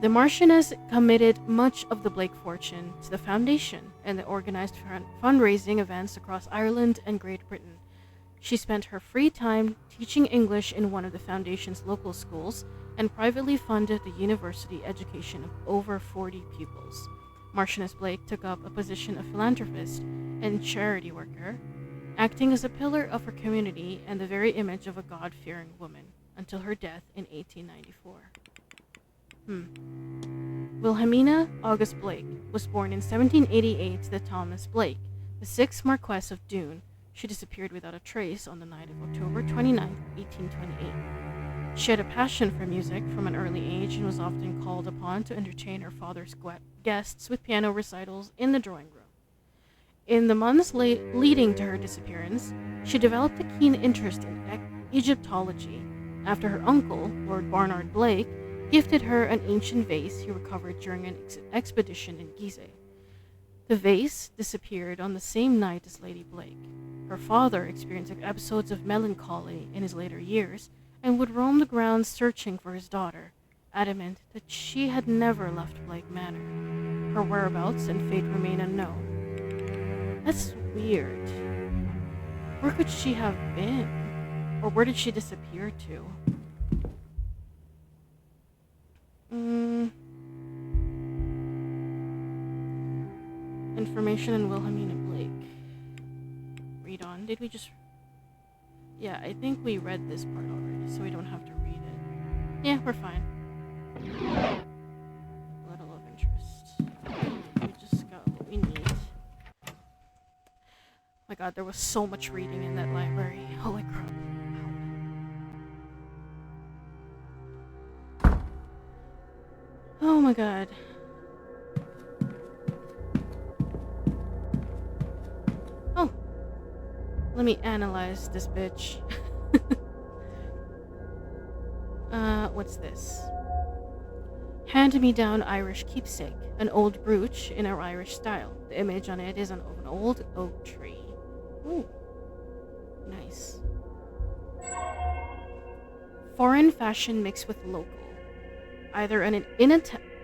The Marchioness committed much of the Blake fortune to the foundation, and they organized fundraising events across Ireland and Great Britain. She spent her free time teaching English in one of the foundation's local schools and privately funded the university education of over 40 pupils. Marchioness Blake took up a position of philanthropist and charity worker, acting as a pillar of her community and the very image of a God-fearing woman, until her death in 1894. Wilhelmina August Blake was born in 1788 to Thomas Blake, the 6th Marquess of Doon. She disappeared without a trace on the night of October 29, 1828. She had a passion for music from an early age and was often called upon to entertain her father's guests with piano recitals in the drawing room. In the months leading to her disappearance, she developed a keen interest in Egyptology after her uncle, Lord Barnard Blake, gifted her an ancient vase he recovered during an expedition in Gizeh. The vase disappeared on the same night as Lady Blake. Her father experienced episodes of melancholy in his later years and would roam the grounds searching for his daughter, adamant that she had never left Blake Manor. Her whereabouts and fate remain unknown. That's weird. Where could she have been? Or where did she disappear to? Information on Wilhelmina Blake. Read on. Did we just... Yeah, I think we read this part already, so we don't have to read it. Yeah, we're fine. Little of interest. We just got what we need. Oh my god, there was so much reading in that library. Holy crap. Oh my god. Oh. Let me analyze this bitch. What's this? Hand-me-down Irish keepsake. An old brooch in our Irish style. The image on it is of an old oak tree. Ooh. Nice. Foreign fashion mixed with local. Either in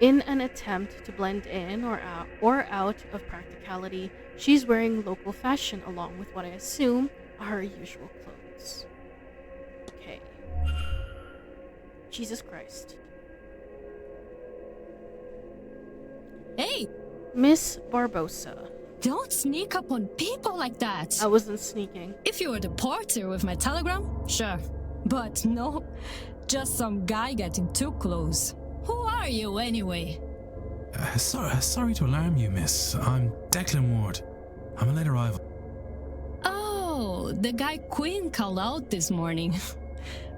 an attempt to blend in or out of practicality, she's wearing local fashion along with what I assume are her usual clothes. Okay. Jesus Christ. Hey! Miss Barbosa. Don't sneak up on people like that. I wasn't sneaking. If you were the porter with my telegram, sure. But no, just some guy getting too close. Who are you anyway? Sorry to alarm you, miss. I'm Declan Ward. I'm a late arrival. Oh, the guy Quinn called out this morning.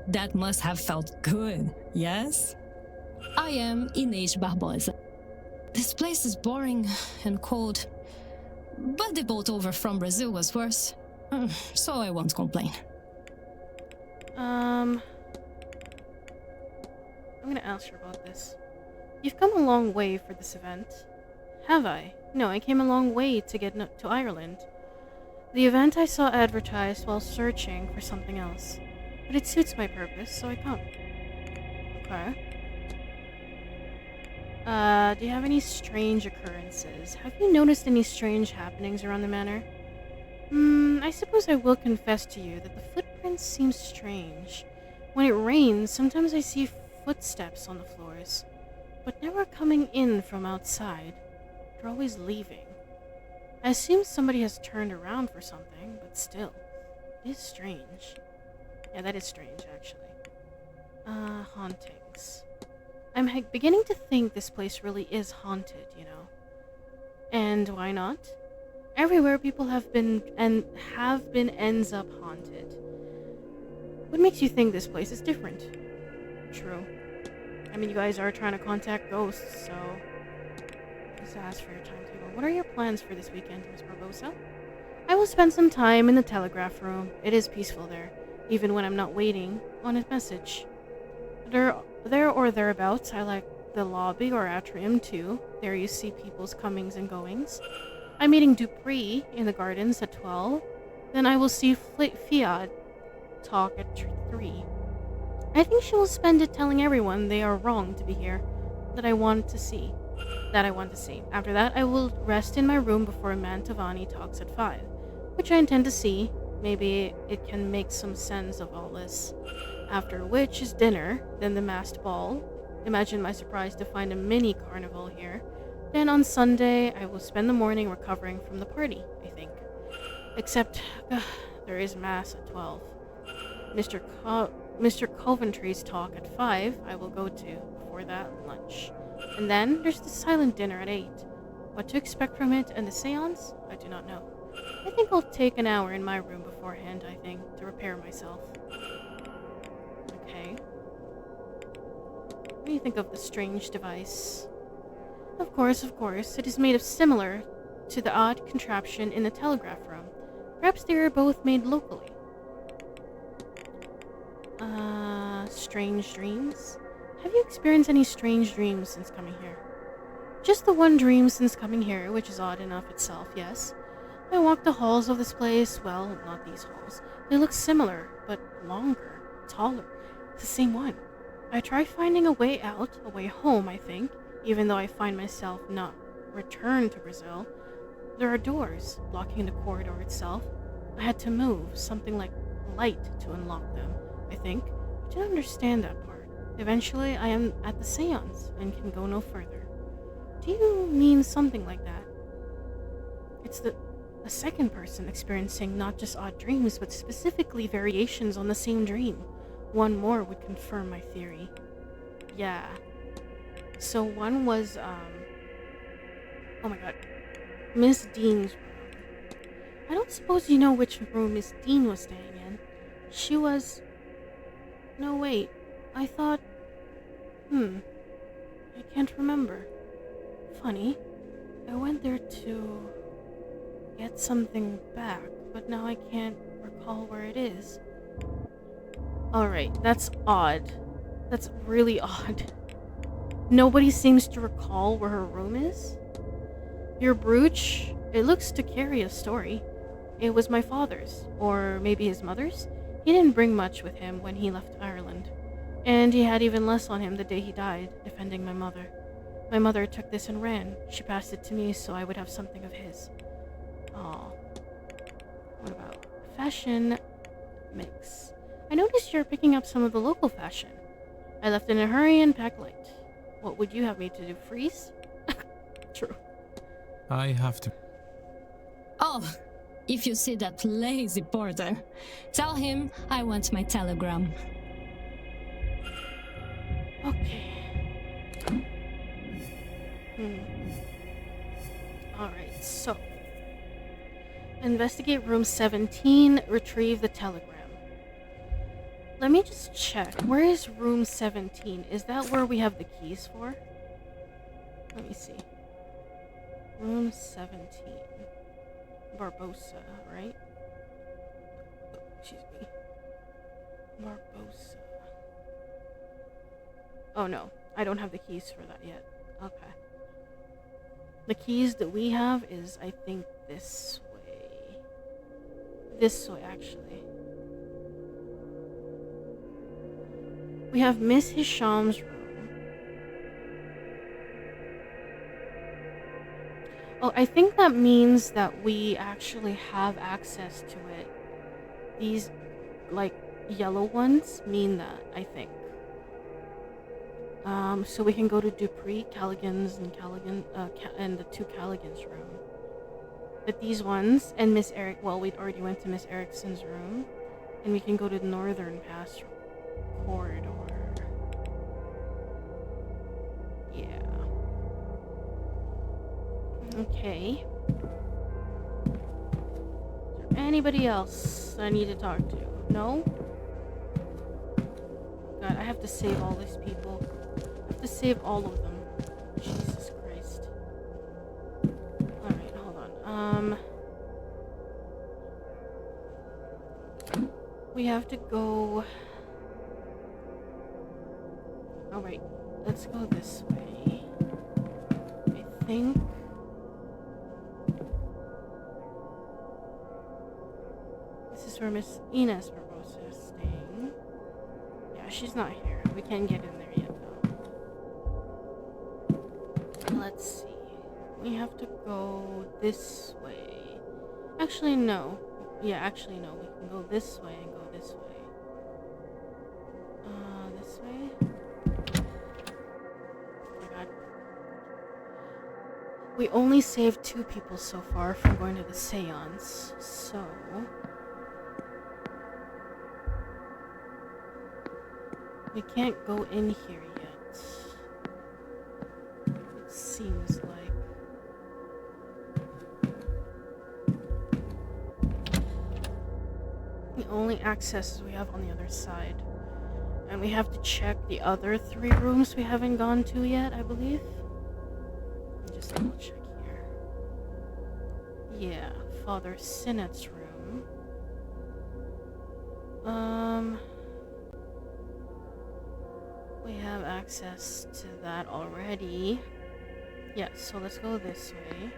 That must have felt good, yes? I am Inês Barbosa. This place is boring and cold, but the boat over from Brazil was worse, so I won't complain. I'm gonna ask you about this. You've come a long way for this event. Have I? No, I came a long way to get to Ireland. The event I saw advertised while searching for something else, but it suits my purpose, so I come. Okay. Do you have any strange occurrences? Have you noticed any strange happenings around the manor? I suppose I will confess to you that the footprints seem strange. When it rains, sometimes I see footsteps on the floors, but never coming in from outside. They're always leaving. I assume somebody has turned around for something, but still, it is strange. Yeah, that is strange, actually. Hauntings. I'm beginning to think this place really is haunted, you know. And why not? Everywhere people have been ends up haunted. What makes you think this place is different? True. I mean, you guys are trying to contact ghosts, so just ask for your timetable. What are your plans for this weekend, Miss Barbosa? I will spend some time in the telegraph room. It is peaceful there, even when I'm not waiting on a message. There or thereabouts, I like the lobby or atrium too. There you see people's comings and goings. I'm meeting Dupree in the gardens at 12. Then I will see Fiat talk at 3. I think she will spend it telling everyone they are wrong to be here, that I want to see. After that, I will rest in my room before Mantovani talks at 5, which I intend to see. Maybe it can make some sense of all this. After which is dinner, then the masked ball. Imagine my surprise to find a mini carnival here. Then on Sunday, I will spend the morning recovering from the party, I think. Except, there is mass at 12. Mr. Coventry's talk at 5, I will go to. Before that, lunch. And then, there's the silent dinner at 8. What to expect from it and the seance? I do not know. I think I'll take an hour in my room beforehand, to repair myself. Okay. What do you think of the strange device? Of course, it is made of similar to the odd contraption in the telegraph room. Perhaps they are both made locally. Strange dreams? Have you experienced any strange dreams since coming here? Just the one dream since coming here, which is odd enough itself, yes. I walked the halls of this place, well, not these halls. They look similar, but longer, taller. It's the same one. I try finding a way out, a way home, I think, even though I find myself not returned to Brazil. There are doors blocking the corridor itself. I had to move something like light to unlock them, I think. I didn't understand that part. Eventually, I am at the seance and can go no further. Do you mean something like that? It's a second person experiencing not just odd dreams, but specifically variations on the same dream. One more would confirm my theory. Yeah. So one was, oh my god, Miss Dean's room. I don't suppose you know which room Miss Dean was staying in. She was... No, wait. I thought... I can't remember. Funny. I went there to... get something back, but now I can't recall where it is. Alright, that's odd. That's really odd. Nobody seems to recall where her room is? Your brooch, it looks to carry a story. It was my father's, or maybe his mother's. He didn't bring much with him when he left Ireland, and he had even less on him the day he died, defending my mother. My mother took this and ran. She passed it to me so I would have something of his. Aw. What about fashion mix? I noticed you're picking up some of the local fashion. I left in a hurry and packed light. What would you have me to do, freeze? True. I have to... Oh, if you see that lazy porter, tell him I want my telegram. Alright, so. Investigate room 17, retrieve the telegram. Let me just check. Where is room 17? Is that where we have the keys for? Let me see. Room 17. Barbosa, right? Oh, excuse me. Barbosa. Oh no, I don't have the keys for that yet. Okay. The keys that we have is, I think, this way. This way, actually. We have Miss Hisham's room. Oh, I think that means that we actually have access to it. These, like, yellow ones mean that, I think. So we can go to Dupree, Callaghan's, and and the two Callaghan's room. But these ones, and Miss Eric, well, we already went to Miss Erickson's room, and we can go to the Northern Pass corridor. Yeah. Okay. Is there anybody else I need to talk to? No? God, I have to save all these people. I have to save all of them. Jesus Christ. Alright, hold on. We have to go... Alright, let's go this way. I think... This is where Miss Ines Barbosa is staying. Yeah, she's not here. We can't get in there yet, though. Let's see. We have to go this way. Actually, no. Yeah, actually, no. We can go this way and go this way. This way? Oh my god. We only saved 2 people so far from going to the SEANCE, so... We can't go in here yet. It seems like. The only access we have on the other side. And we have to check the other 3 rooms we haven't gone to yet, I believe. Just double check here. Yeah, Father Sinnett's room. We have access to that already. Yeah, so let's go this way.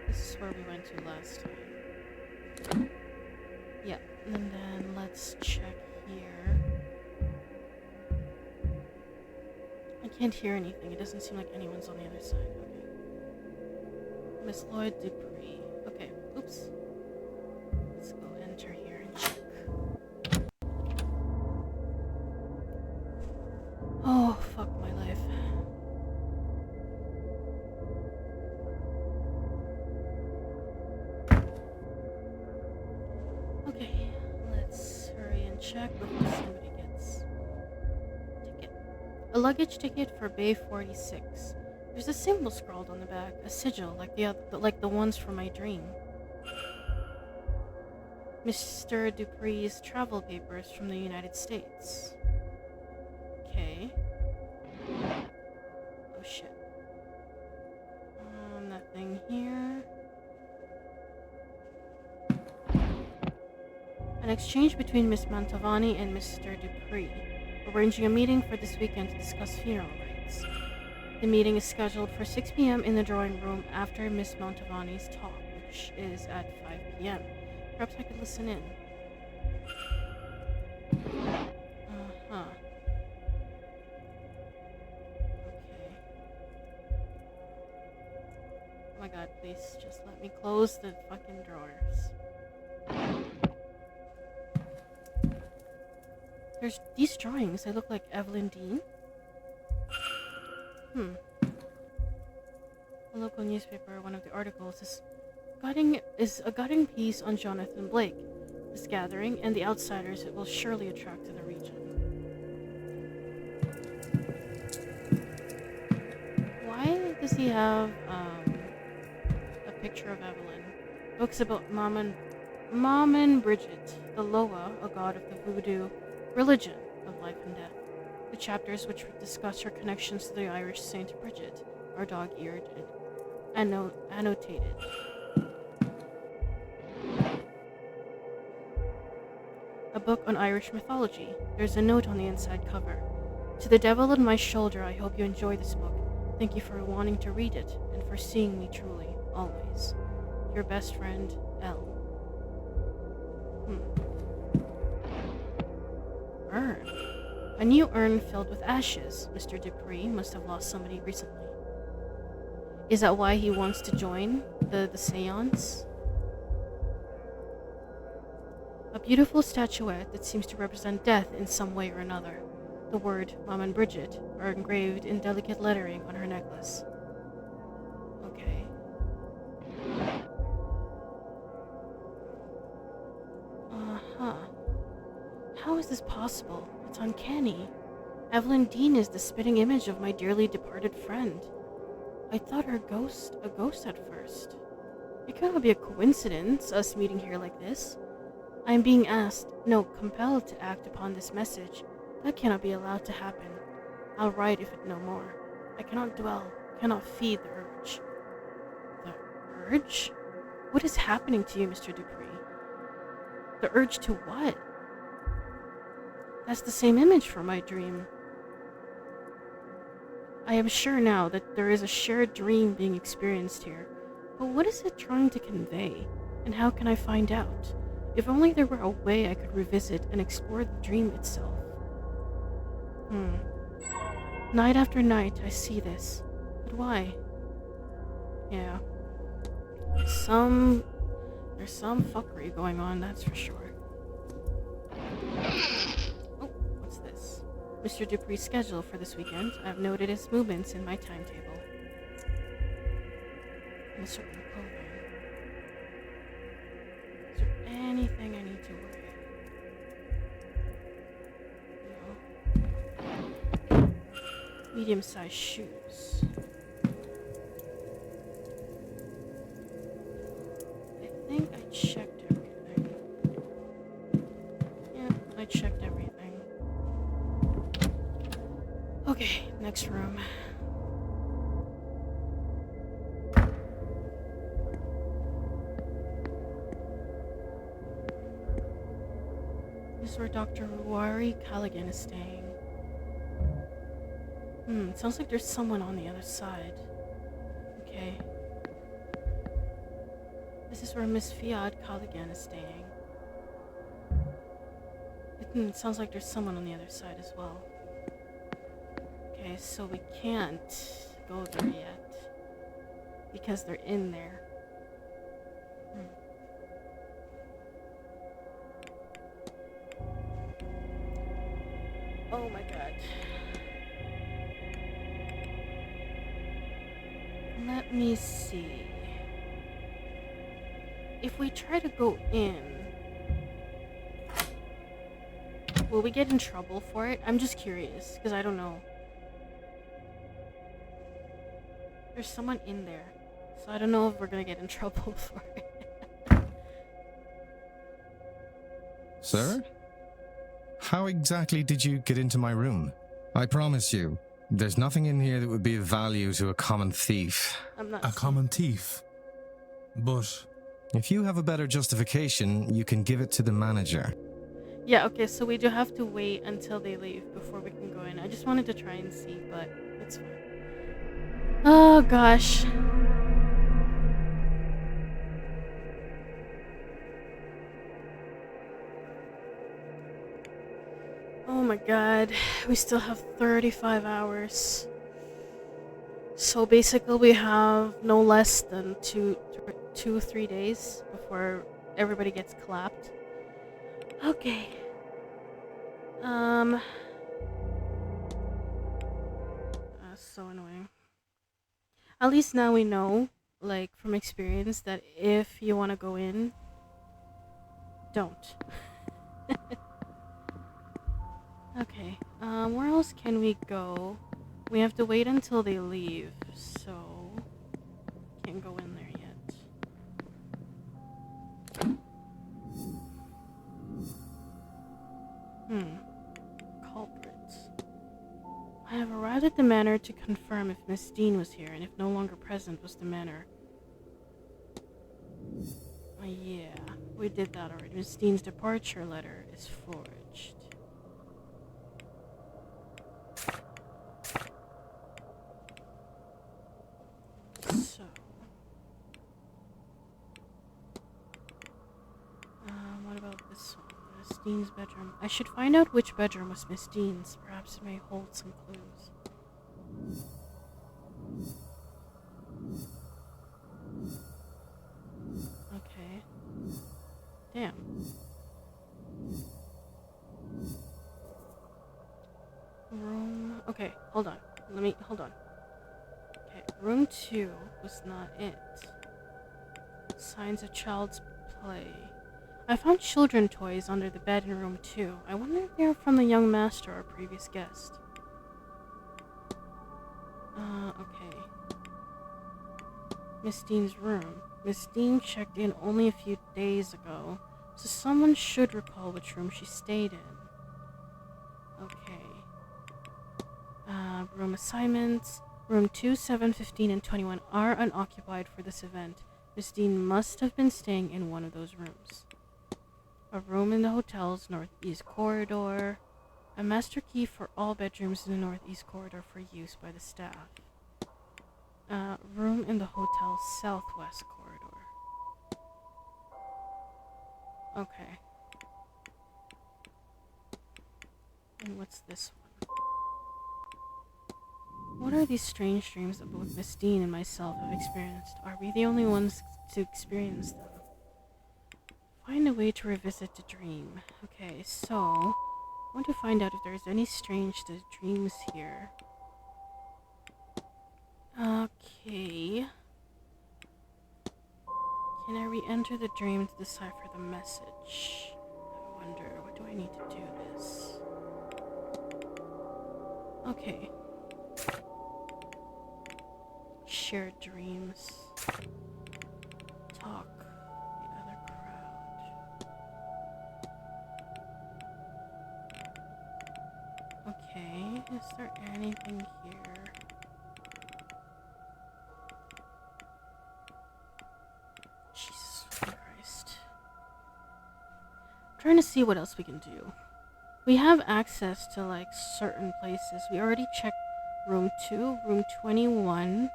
This is where we went to last time. Yeah, and then let's check here. I can't hear anything. It doesn't seem like anyone's on the other side. Okay. Miss Lloyd Dupree. Okay, oops. Let's go enter here and check. Oh, fuck my life. Okay, let's hurry and check before somebody gets ticket. A luggage ticket for Bay 46. There's a symbol scrawled on the back, a sigil like the ones from my dream. Mr. Dupree's travel papers from the United States. Okay. Oh shit. Nothing here. An exchange between Miss Mantovani and Mr. Dupree, arranging a meeting for this weekend to discuss funeral rites. The meeting is scheduled for 6 p.m. in the drawing room after Miss Mantovani's talk, which is at 5 p.m. Perhaps I could listen in. Uh-huh. Okay. Oh my god, please just let me close the fucking drawers. There's these drawings. They look like Evelyn Dean. A local newspaper, one of the articles is a gutting piece on Jonathan Blake. This gathering and the outsiders it will surely attract to the region. does he have a picture of Evelyn? Books about Mom and Bridget, the Loa, a god of the voodoo religion of life and death. The chapters which discuss her connections to the Irish Saint Bridget are dog-eared and annotated. A book on Irish mythology. There's a note on the inside cover. To the devil on my shoulder, I hope you enjoy this book. Thank you for wanting to read it and for seeing me truly, always. Your best friend, L. Urn. A new urn filled with ashes. Mr. Dupree must have lost somebody recently. Is that why he wants to join the seance? A beautiful statuette that seems to represent death in some way or another. The word Mom and Bridget are engraved in delicate lettering on her necklace. Okay. How is this possible? It's uncanny. Evelyn Dean is the spitting image of my dearly departed friend. I thought her a ghost at first. It cannot be a coincidence, us meeting here like this. I am being asked, no, compelled to act upon this message. That cannot be allowed to happen. I'll write if it no more. I cannot dwell, cannot feed the urge. The urge? What is happening to you, Mr. Dupree? The urge to what? That's the same image from my dream. I am sure now that there is a shared dream being experienced here. But what is it trying to convey? And how can I find out? If only there were a way I could revisit and explore the dream itself. Night after night, I see this. But why? Yeah. There's some fuckery going on, that's for sure. Oh, what's this? Mr. Dupree's schedule for this weekend. I've noted his movements in my timetable. In a certain clothing. Is there anything I need to worry? No. Medium-sized shoes. I think I checked everything. Yeah, I checked everything. Okay, next room. This is where Dr. Ruari Callaghan is staying. It sounds like there's someone on the other side. Okay. This is where Miss Fiat Callaghan is staying. It sounds like there's someone on the other side as well. Okay, so we can't go there yet. Because they're in there. Oh my god. Let me see. If we try to go in, will we get in trouble for it? I'm just curious, because I don't know. There's someone in there, so I don't know if we're gonna get in trouble for it. Sir? How exactly did you get into my room? I promise you, there's nothing in here that would be of value to a common thief. A common thief? But if you have a better justification, you can give it to the manager. Yeah, okay, so we do have to wait until they leave before we can go in. I just wanted to try and see, but it's fine. Oh, gosh. Oh my god, we still have 35 hours. So basically we have no less than 3 days before everybody gets clapped. Okay. That's so annoying. At least now we know, like, from experience, that if you want to go in, don't. Okay, where else can we go? We have to wait until they leave, so... I have arrived at the manor to confirm if Miss Dean was here, and if no longer present, was the manor. Yeah, we did that already. Miss Dean's departure letter is forged. So, what about this one? Miss Dean's bedroom. I should find out which bedroom was Miss Dean's. Perhaps it may hold some clues. Okay. Damn. Room. Okay, hold on. Hold on. Okay, room 2 was not it. Signs of child's play. I found children toys under the bed in room 2. I wonder if they're from the young master or previous guest. Okay. Miss Dean's room. Miss Dean checked in only a few days ago, so someone should recall which room she stayed in. Okay. Room assignments. Room 2, 7, 15, and 21 are unoccupied for this event. Miss Dean must have been staying in one of those rooms. A room in the hotel's northeast corridor. A master key for all bedrooms in the northeast corridor for use by the staff. Room in the hotel's southwest corridor. Okay. And what's this one? What are these strange dreams that both Miss Dean and myself have experienced? Are we the only ones to experience them? Find a way to revisit the dream. Okay, so I want to find out if there's any strange dreams here. Okay. Can I re-enter the dream to decipher the message? I wonder, what do I need to do this? Okay. Shared dreams. Talk. The other crowd. Okay, is there anything here? Jesus Christ. I'm trying to see what else we can do. We have access to, like, certain places. We already checked room 2, room 21,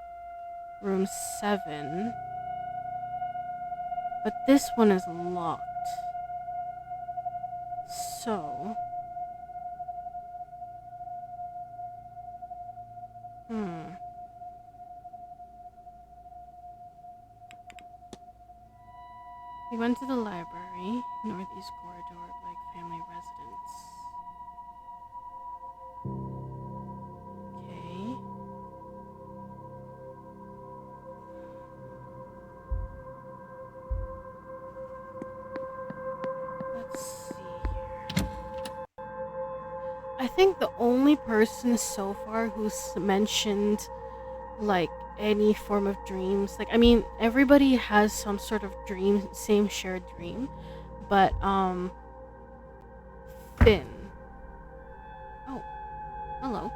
room 7. But this one is locked. So... We went to the library, northeast corridor, Blake family residence. Okay. Let's see here. I think the only person so far who's mentioned, like, any form of dreams, like, I mean, everybody has some sort of dream, same shared dream, but Finn. Oh, hello.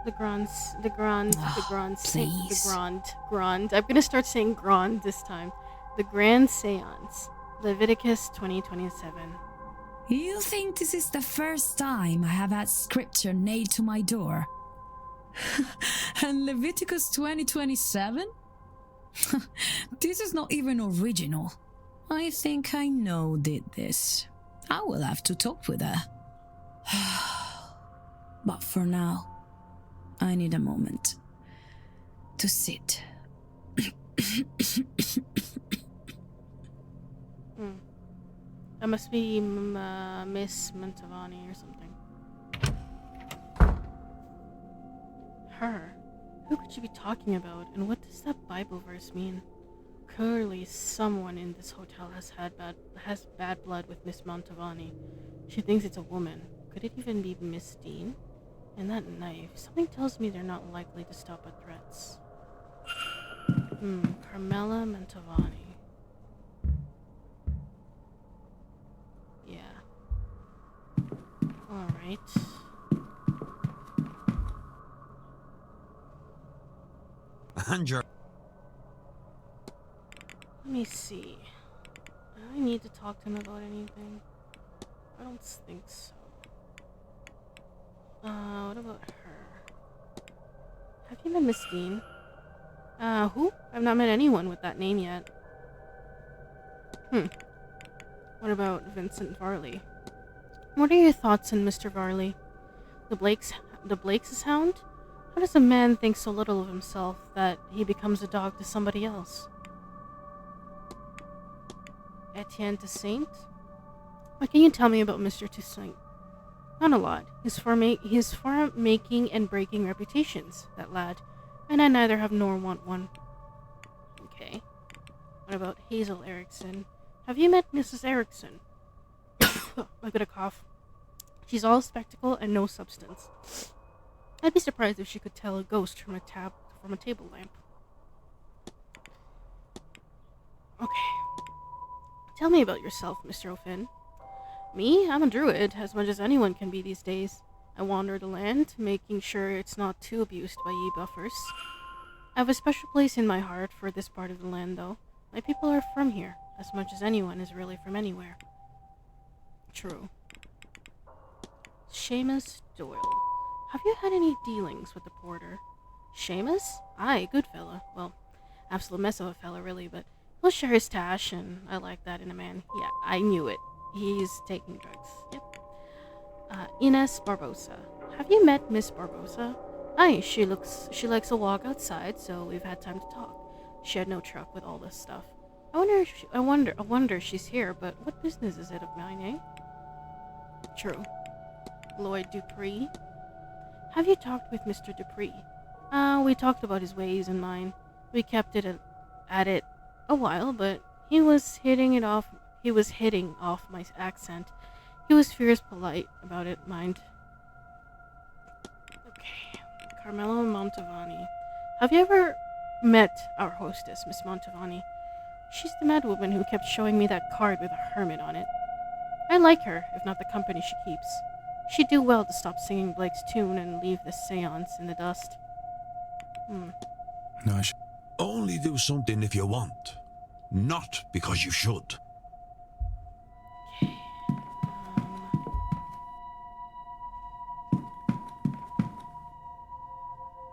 The Grand. I'm gonna start saying Grand this time. The Grand Seance, Leviticus 20:27. You think this is the first time I have had scripture nailed to my door? And Leviticus 20:27? This is not even original. I think I know who did this. I will have to talk with her. But for now, I need a moment to sit. That must be Miss Mantovani or something. Her? Who could she be talking about? And what does that Bible verse mean? Clearly, someone in this hotel has bad blood with Miss Mantovani. She thinks it's a woman. Could it even be Miss Dean? And that knife. Something tells me they're not likely to stop at threats. Carmela Mantovani. Yeah. Alright. And you're... Let me see. Do I need to talk to him about anything? I don't think so. What about her? Have you met Miss Dean? Who? I've not met anyone with that name yet. What about Vincent Varley? What are your thoughts on Mr. Varley? The Blakes' hound? How does a man think so little of himself that he becomes a dog to somebody else? Etienne Toussaint? What can you tell me about Mr. Toussaint? Not a lot. He's for making and breaking reputations, that lad, and I neither have nor want one. Okay. What about Hazel Erickson? Have you met Mrs. Erickson? I got a cough. She's all spectacle and no substance. I'd be surprised if she could tell a ghost from a table lamp. Okay. Tell me about yourself, Mr. O'Finn. Me? I'm a druid, as much as anyone can be these days. I wander the land, making sure it's not too abused by ye buffers. I have a special place in my heart for this part of the land, though. My people are from here, as much as anyone is really from anywhere. True. Seamus Doyle. Have you had any dealings with the porter? Seamus? Aye, good fella. Well, absolute mess of a fella, really, but he'll share his stash, and I like that in a man. Yeah, I knew it. He's taking drugs. Yep. Ines Barbosa. Have you met Miss Barbosa? Aye, she likes a walk outside, so we've had time to talk. She had no truck with all this stuff. I wonder she's here, but what business is it of mine, eh? True. Lloyd Dupree. Have you talked with Mr. Dupree? We talked about his ways and mine. We kept it at it a while, but he was hitting off my accent. He was fierce polite about it, mind. Okay. Carmelo Montavani. Have you ever met our hostess, Miss Montavani? She's the mad woman who kept showing me that card with a hermit on it. I like her, if not the company she keeps. She'd do well to stop singing Blake's tune and leave the seance in the dust. No, Only do something if you want, not because you should.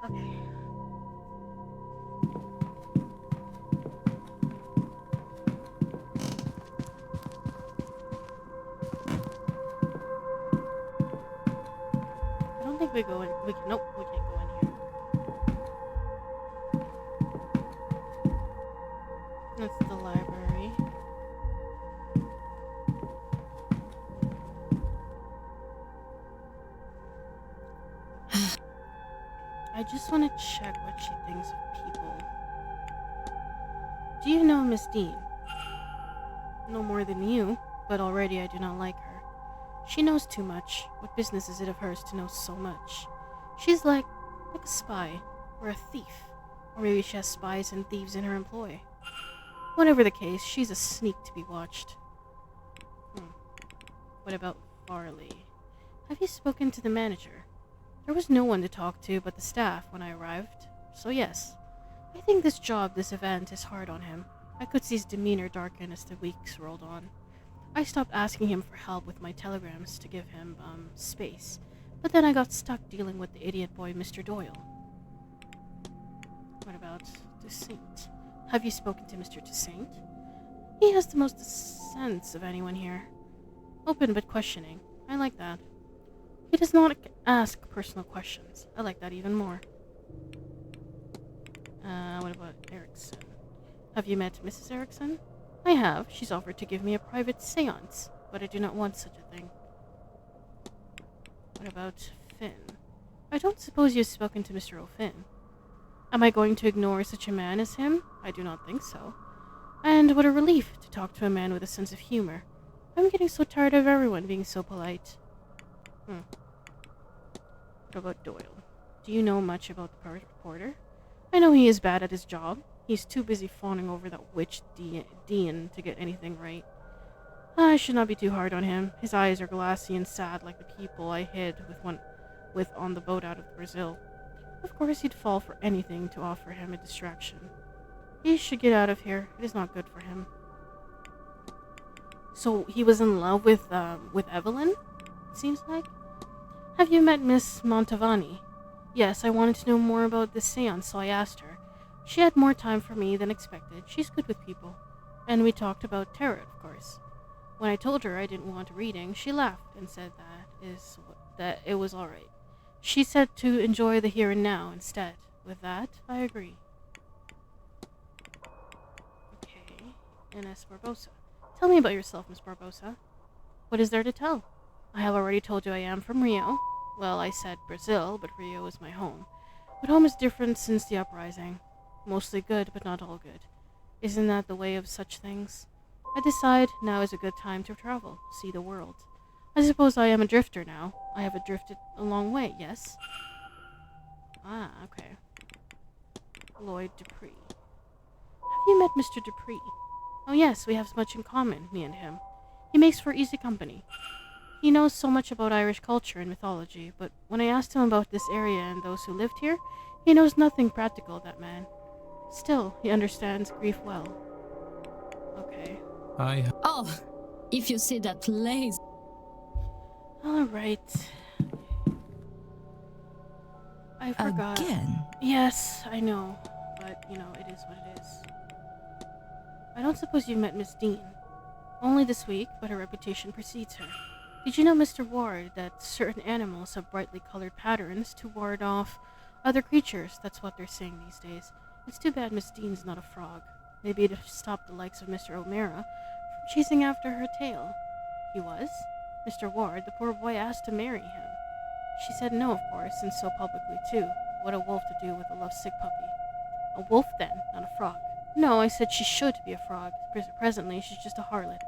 Okay. I don't think we go in. Nope, we can't go in here. That's the library. I just want to check what she thinks of people. Do you know Miss Dean? No more than you, but already I do not like her. She knows too much. What business is it of hers to know so much? She's like a spy, or a thief. Or maybe she has spies and thieves in her employ. Whatever the case, she's a sneak to be watched. What about Farley? Have you spoken to the manager? There was no one to talk to but the staff when I arrived. So yes, I think this event is hard on him. I could see his demeanor darken as the weeks rolled on. I stopped asking him for help with my telegrams to give him, space. But then I got stuck dealing with the idiot boy, Mr. Doyle. What about Toussaint? Have you spoken to Mr. Toussaint? He has the most sense of anyone here. Open but questioning. I like that. He does not ask personal questions. I like that even more. What about Erickson? Have you met Mrs. Erickson? I have. She's offered to give me a private séance, but I do not want such a thing. What about Finn? I don't suppose you've spoken to Mr. O'Finn. Am I going to ignore such a man as him? I do not think so. And what a relief to talk to a man with a sense of humor. I'm getting so tired of everyone being so polite. What about Doyle? Do you know much about the porter? I know he is bad at his job. He's too busy fawning over that witch Dean to get anything right. I should not be too hard on him. His eyes are glassy and sad like the people I hid with on the boat out of Brazil. Of course he'd fall for anything to offer him a distraction. He should get out of here. It is not good for him. So he was in love with Evelyn? It seems like. Have you met Miss Montavani? Yes, I wanted to know more about this seance, so I asked her. She had more time for me than expected. She's good with people. And we talked about tarot, of course. When I told her I didn't want a reading, she laughed and said that it was all right. She said to enjoy the here and now instead. With that, I agree. Okay, Ines Barbosa. Tell me about yourself, Miss Barbosa. What is there to tell? I have already told you I am from Rio. Well, I said Brazil, but Rio is my home. But home is different since the uprising. Mostly good, but not all good. Isn't that the way of such things? I decide now is a good time to travel, see the world. I suppose I am a drifter now. I have drifted a long way, yes? Ah, okay. Lloyd Dupree. Have you met Mr. Dupree? Oh yes, we have much in common, me and him. He makes for easy company. He knows so much about Irish culture and mythology, but when I asked him about this area and those who lived here, he knows nothing practical, that man. Still, he understands grief well. Okay. Oh, if you see that place. Alright. I forgot. Again? Yes, I know. But, it is what it is. I don't suppose you've met Miss Dean. Only this week, but her reputation precedes her. Did you know, Mr. Ward, that certain animals have brightly colored patterns to ward off other creatures? That's what they're saying these days. It's too bad Miss Dean's not a frog. Maybe it'd stop the likes of Mr. O'Mara from chasing after her tail. He was? Mr. Ward, the poor boy asked to marry him. She said no, of course, and so publicly, too. What a wolf to do with a lovesick puppy. A wolf, then, not a frog. No, I said she should be a frog. Presently, she's just a harlot.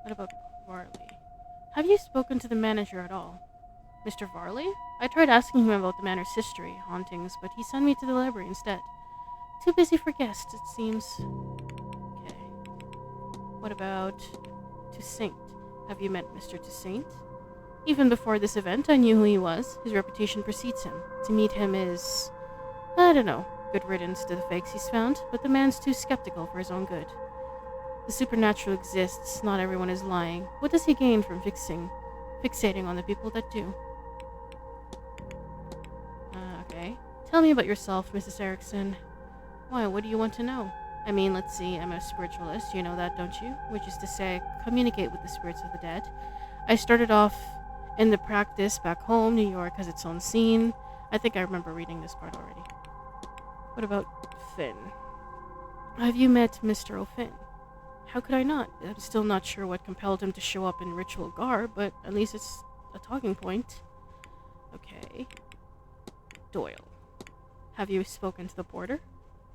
What about Varley? Have you spoken to the manager at all? Mr. Varley? I tried asking him about the manor's history, hauntings, but he sent me to the library instead. Too busy for guests, it seems. Okay. What about Toussaint? Have you met Mr. Toussaint? Even before this event, I knew who he was. His reputation precedes him. To meet him is... I don't know. Good riddance to the fakes he's found, but the man's too skeptical for his own good. The supernatural exists, not everyone is lying. What does he gain from fixating on the people that do? Okay. Tell me about yourself, Mrs. Erickson. Why, what do you want to know? I mean, let's see, I'm a spiritualist, you know that, don't you? Which is to say, communicate with the spirits of the dead. I started off in the practice back home. New York has its own scene. I think I remember reading this part already. What about Finn? Have you met Mr. O'Finn? How could I not? I'm still not sure what compelled him to show up in ritual garb, but at least it's a talking point. Okay. Doyle. Have you spoken to the porter?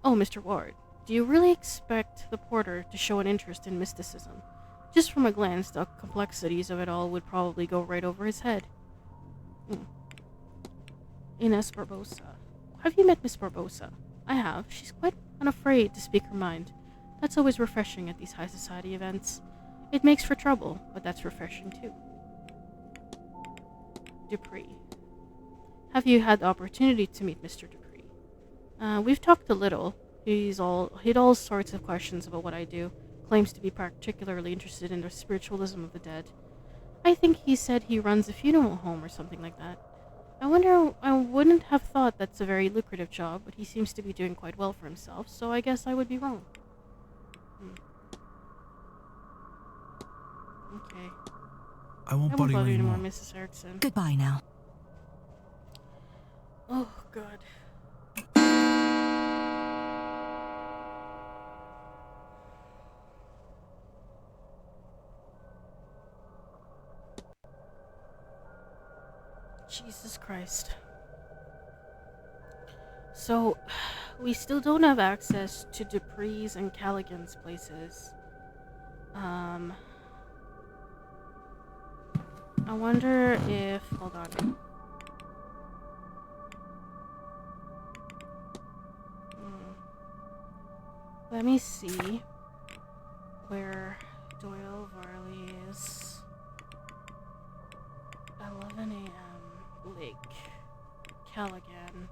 Oh, Mr. Ward, do you really expect the porter to show an interest in mysticism? Just from a glance, the complexities of it all would probably go right over his head. Ines Barbosa. Have you met Miss Barbosa? I have. She's quite unafraid to speak her mind. That's always refreshing at these high society events. It makes for trouble, but that's refreshing too. Dupree. Have you had the opportunity to meet Mr. Dupree? We've talked a little. He had all sorts of questions about what I do. Claims to be particularly interested in the spiritualism of the dead. I think he said he runs a funeral home or something like that. I wouldn't have thought that's a very lucrative job, but he seems to be doing quite well for himself, so I guess I would be wrong. Okay. I won't bother you anymore, Mrs. Erickson. Goodbye now. Oh, God. Jesus Christ. So, we still don't have access to Dupree's and Callaghan's places. I wonder if... Hold on. Let me see. where Doyle Varley is. 11 a.m. Lake. Callaghan.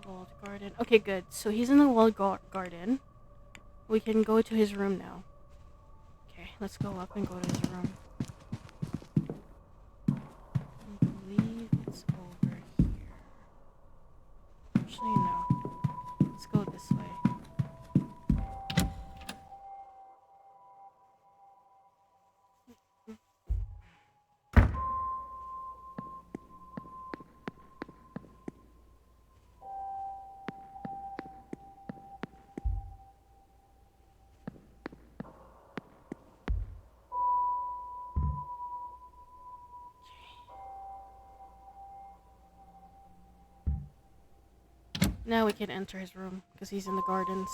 Walled garden. Okay, good. So he's in the walled garden. We can go to his room now. Okay, let's go up and go to his room. I believe it's over here. Actually, no. Let's go this way. Now we can enter his room, because he's in the gardens.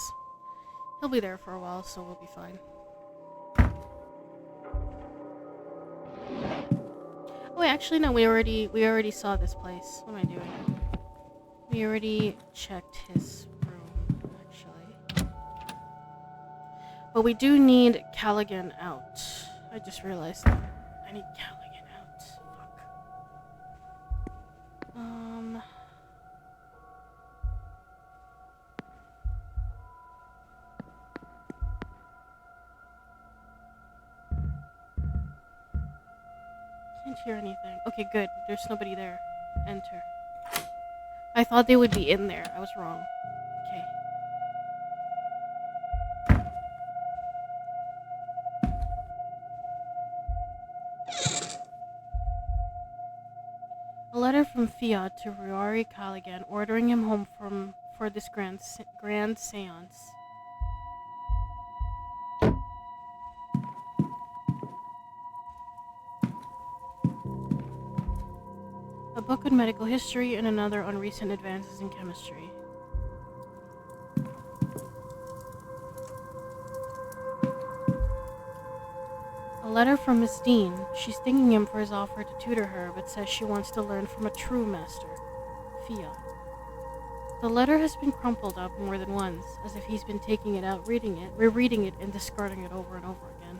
He'll be there for a while, so we'll be fine. Oh wait, actually no, we already saw this place. What am I doing? We already checked his room, actually. But we do need Callaghan out. I just realized that. I need Callaghan out. Fuck. Can't hear anything. Okay, good. There's nobody there. Enter. I thought they would be in there. I was wrong. Okay. A letter from Fiat to Ruari Callaghan ordering him home for this grand seance. A book on medical history and another on recent advances in chemistry. A letter from Miss Dean. She's thanking him for his offer to tutor her, but says she wants to learn from a true master, Fiat. The letter has been crumpled up more than once, as if he's been taking it out, reading it, rereading it, and discarding it over and over again.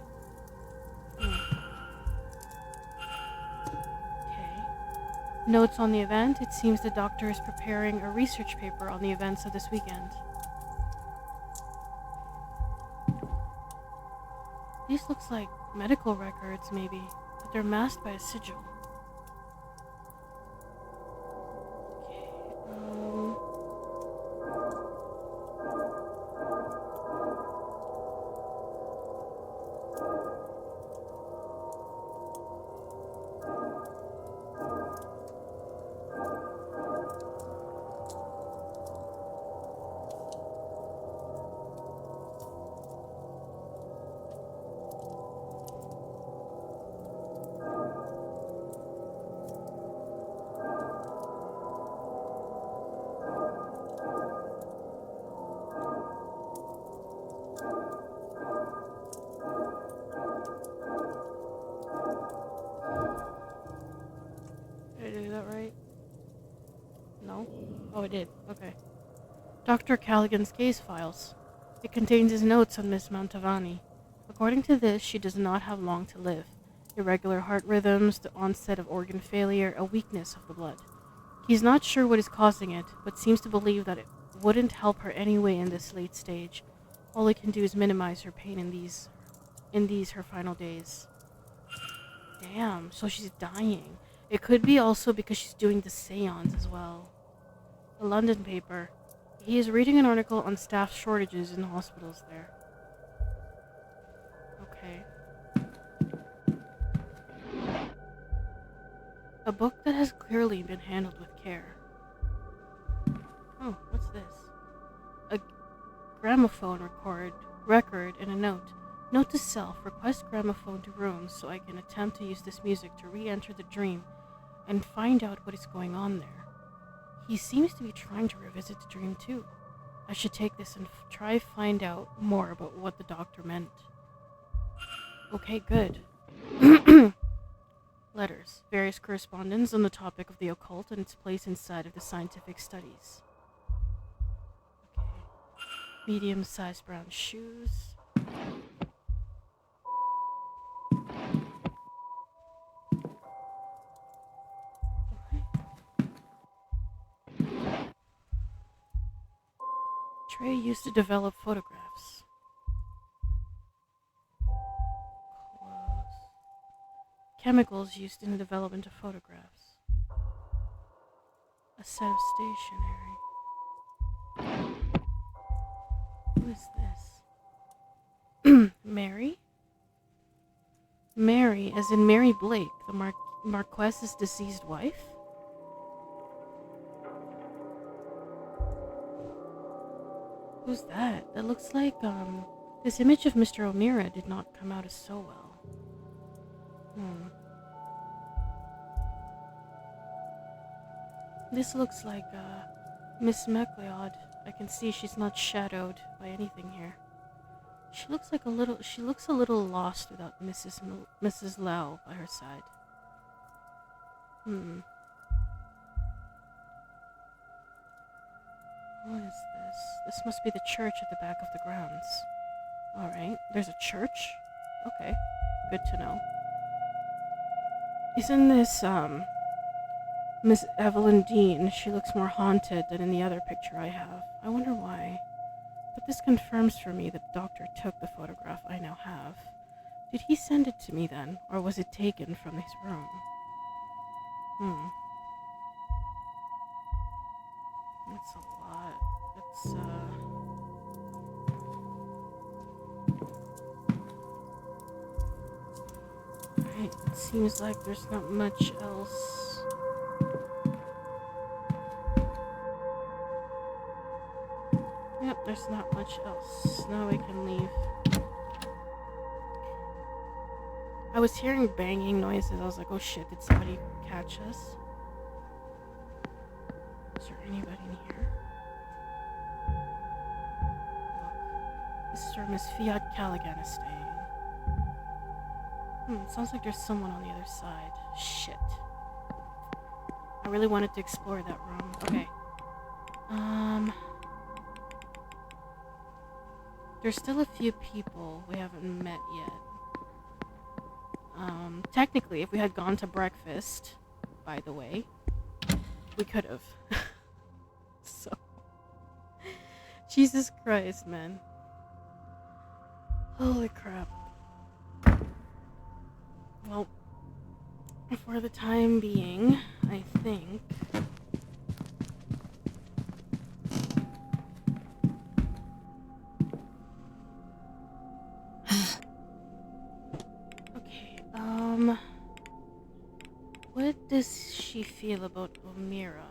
Notes on the event. It seems the doctor is preparing a research paper on the events of this weekend. These looks like medical records, maybe, but they're masked by a sigil. Did I do that right? No? Oh, I did. Okay. Dr. Callaghan's case files. It contains his notes on Miss Mantovani. According to this, she does not have long to live. Irregular heart rhythms, the onset of organ failure, a weakness of the blood. He's not sure what is causing it, but seems to believe that it wouldn't help her anyway in this late stage. All it can do is minimize her pain in these her final days. Damn, so she's dying. It could be also because she's doing the seance as well. The London paper. He is reading an article on staff shortages in hospitals there. Okay. A book that has clearly been handled with care. Oh, what's this? A gramophone record and a note. Note to self, request gramophone to room so I can attempt to use this music to re-enter the dream and find out what is going on there. He seems to be trying to revisit the dream too. I should take this and try find out more about what the doctor meant. Okay, good. Letters. Various correspondence on the topic of the occult and its place inside of the scientific studies. Okay. Medium-sized brown shoes. Trey used to develop photographs. Close. Chemicals used in the development of photographs. A set of stationery. Who is this? Mary? Mary, as in Mary Blake, the Marquess's deceased wife? Who's that? That looks like, this image of Mr. O'Meara did not come out as so well. This looks like, Miss MacLeod. I can see she's not shadowed by anything here. She looks a little lost without Mrs. Lau by her side. What is this? This must be the church at the back of the grounds. Alright, there's a church? Okay, good to know. Isn't this, Miss Evelyn Dean? She looks more haunted than in the other picture I have. I wonder why. But this confirms for me that the doctor took the photograph I now have. Did he send it to me then, or was it taken from his room? That's a lot. That's, Right, it seems like there's not much else. Yep, there's not much else. Now we can leave. I was hearing banging noises. I was like, oh shit, did somebody catch us? Is there anybody in here? Look, this is where Miss Fiat Callaghan is staying. Sounds like there's someone on the other side. Shit. I really wanted to explore that room. Okay. There's still a few people we haven't met yet. Technically, if we had gone to breakfast, by the way, we could have. So, Jesus Christ, man. Holy crap. Well, for the time being, I think... What does she feel about O'Meara?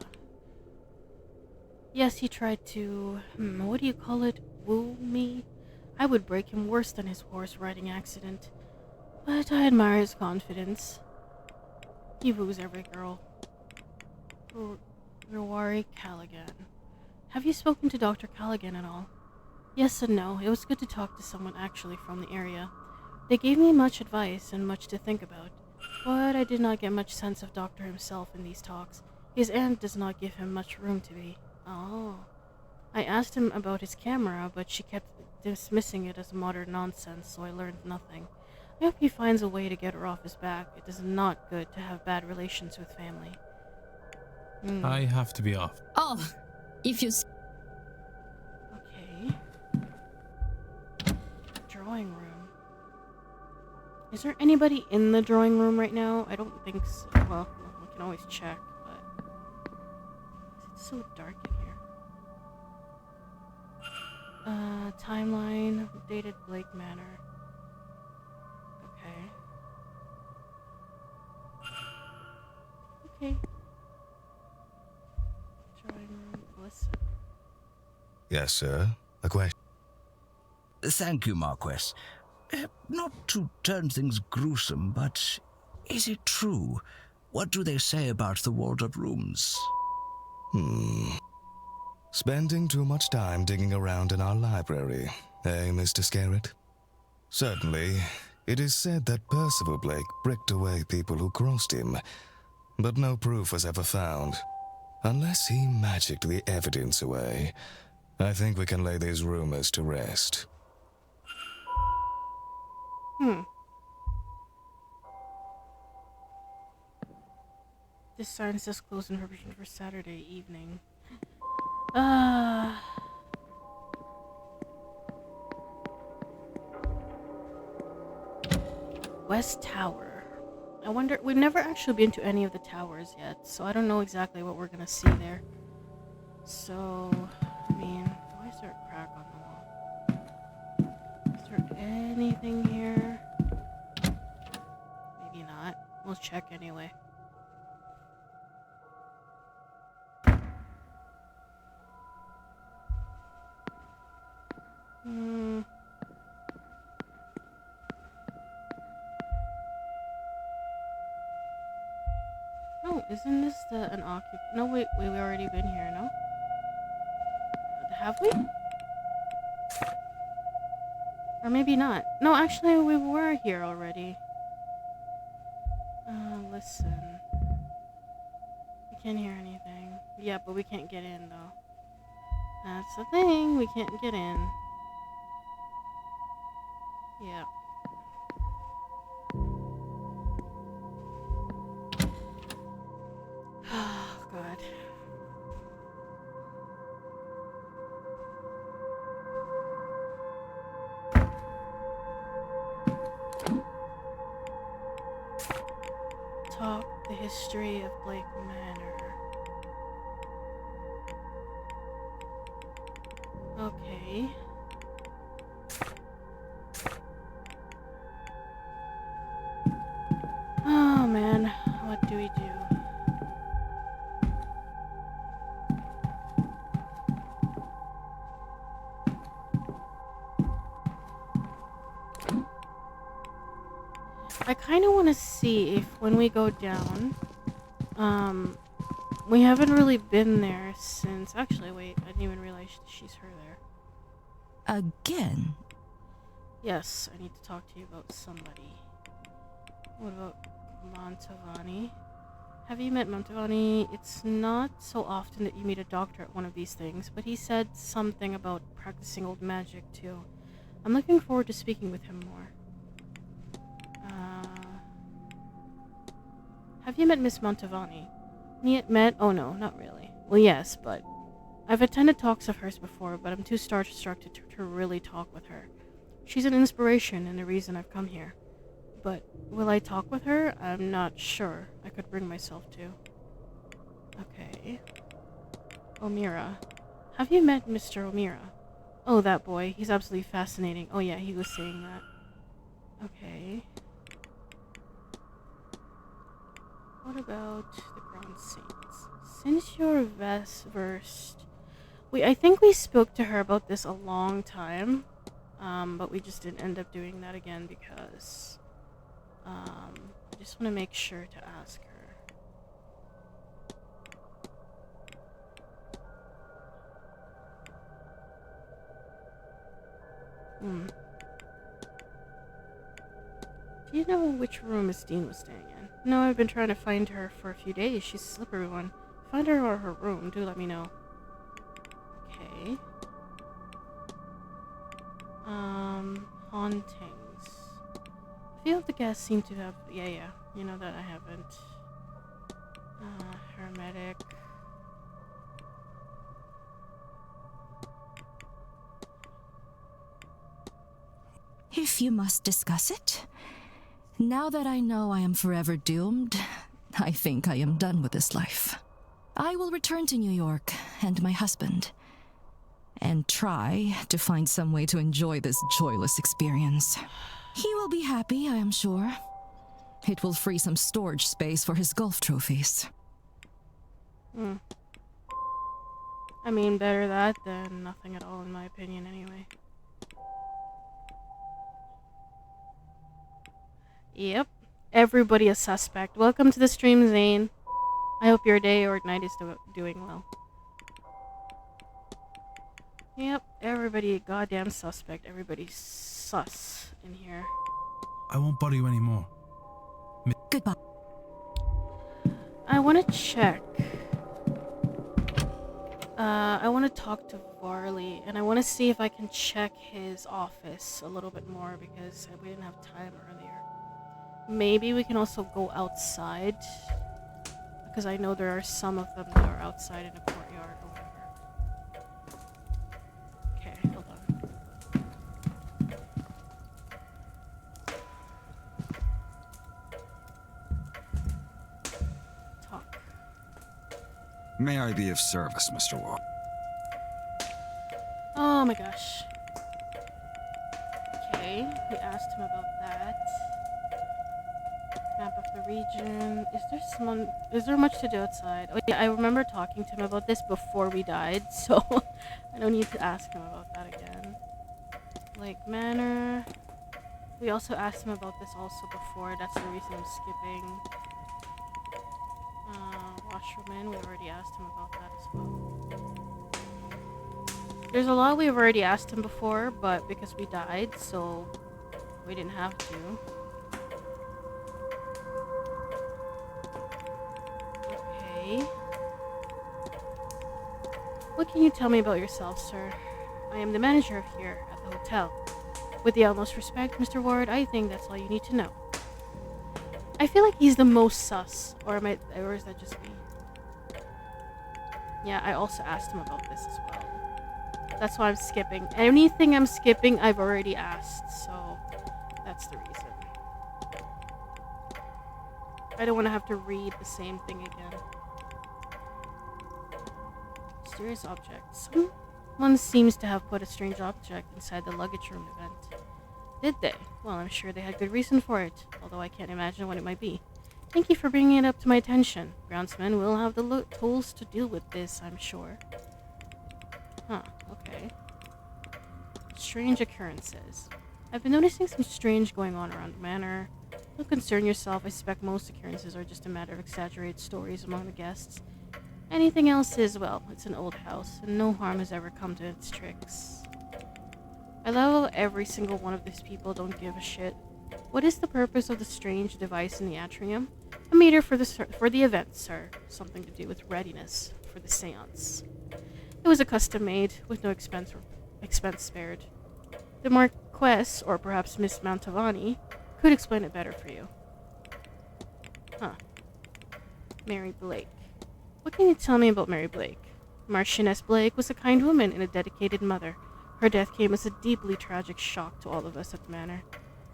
Yes, he tried to, what do you call it, woo me? I would break him worse than his horse riding accident. But I admire his confidence. He woos every girl. Lunaria Callaghan. Have you spoken to Dr. Callaghan at all? Yes and no. It was good to talk to someone actually from the area. They gave me much advice and much to think about. But I did not get much sense of Doctor himself in these talks. His aunt does not give him much room to be. Oh. I asked him about his camera, but she kept dismissing it as modern nonsense, so I learned nothing. I hope he finds a way to get her off his back. It is not good to have bad relations with family. I have to be off. Oh, if you... Okay. Drawing room. Is there anybody in the drawing room right now? I don't think so. Well, we can always check, but... It's so dark in here. Timeline. Dated Blake Manor. Okay. Drawing room. Listen. Yes, sir. A question. Thank you, Marquess. Not to turn things gruesome, but is it true? What do they say about the walled-up rooms? Spending too much time digging around in our library, eh, Mr. Scarrett? Certainly, it is said that Percival Blake bricked away people who crossed him, but no proof was ever found. Unless he magicked the evidence away, I think we can lay these rumors to rest. This sign says closed in provision for Saturday evening. West Tower. I wonder, we've never actually been to any of the towers yet, so I don't know exactly what we're gonna see there. So, I mean, why is there a crack on the wall? Is there anything here? Maybe not. We'll check anyway. No, isn't this an No, wait, we've already been here, no? Have we? Or maybe not. No, actually, we were here already. Listen. We can't hear anything. Yeah, but we can't get in, though. That's the thing, we can't get in. Yeah. Oh, God. Talk the history of Blake Manor. Okay. Oh man, what do we do? I kind of want to see if when we go down, we haven't really been there since. Actually, wait, I didn't even realize she's her there. Again? Yes, I need to talk to you about somebody. What about Montavani? Have you met Montavani? It's not so often that you meet a doctor at one of these things, but he said something about practicing old magic too. I'm looking forward to speaking with him more. Have you met Miss Montavani? Met? Oh no, not really. Well, yes, but I've attended talks of hers before, but I'm too starstruck to really talk with her. She's an inspiration and the reason I've come here. But will I talk with her? I'm not sure. I could bring myself to. Okay. O'Meara. Have you met Mr. O'Meara? Oh, that boy. He's absolutely fascinating. Oh yeah, he was saying that. Okay. What about the Grand Saints? Since you're versed... I think we spoke to her about this a long time. But we just didn't end up doing that again because... I just want to make sure to ask her. Do you know which room Miss Dean was staying in? No, I've been trying to find her for a few days. She's a slippery one. Find her or her room. Do let me know. Okay. Hauntings. A few of the guests seem to have... Yeah. You know that I haven't. Hermetic. If you must discuss it. Now that I know I am forever doomed, I think I am done with this life. I will return to New York and my husband, and try to find some way to enjoy this joyless experience. He will be happy, I am sure. It will free some storage space for his golf trophies. I mean, better that than nothing at all, in my opinion, anyway. Yep. Everybody a suspect. Welcome to the stream, Zane. I hope your day or night is doing well. Yep. Everybody a goddamn suspect. Everybody's sus in here. I won't bother you anymore. Goodbye. I want to check. I want to talk to Varley, and I want to see if I can check his office a little bit more because we didn't have time earlier. Maybe we can also go outside, because I know there are some of them that are outside in a courtyard or whatever. Okay, hold on. May I be of service, Mr. Wall? Oh my gosh. Okay, we asked him about that. Map of the region. Is there much to do outside? Oh yeah, I remember talking to him about this before we died, so I don't need to ask him about that again. Like Manor. We also asked him about this also before. That's the reason I'm skipping. Washroom. We already asked him about that as well. There's a lot we've already asked him before, but because we died, so we didn't have to. Okay. What can you tell me about yourself, sir? I am the manager here at the hotel. With the utmost respect, Mr. Ward, I think that's all you need to know. I feel like he's the most sus, or is that just me? Yeah, I also asked him about this as well. That's why I'm skipping. Anything I'm skipping, I've already asked, so that's the reason. I don't want to have to read the same thing again. Mysterious objects. Someone seems to have put a strange object inside the luggage room event. Did they? Well, I'm sure they had good reason for it, although I can't imagine what it might be. Thank you for bringing it up to my attention. Groundsman will have the tools to deal with this, I'm sure. Huh, okay. Strange occurrences. I've been noticing some strange going on around the manor. Don't concern yourself, I suspect most occurrences are just a matter of exaggerated stories among the guests. Anything else is, well, it's an old house, and no harm has ever come to its tricks. I love how every single one of these people don't give a shit. What is the purpose of the strange device in the atrium? A meter for the event, sir. Something to do with readiness for the seance. It was a custom made, with no expense spared. The Marquess, or perhaps Miss Mantovani, could explain it better for you. Huh. Mary Blake. What can you tell me about Mary Blake? Marchioness Blake was a kind woman and a dedicated mother. Her death came as a deeply tragic shock to all of us at the manor.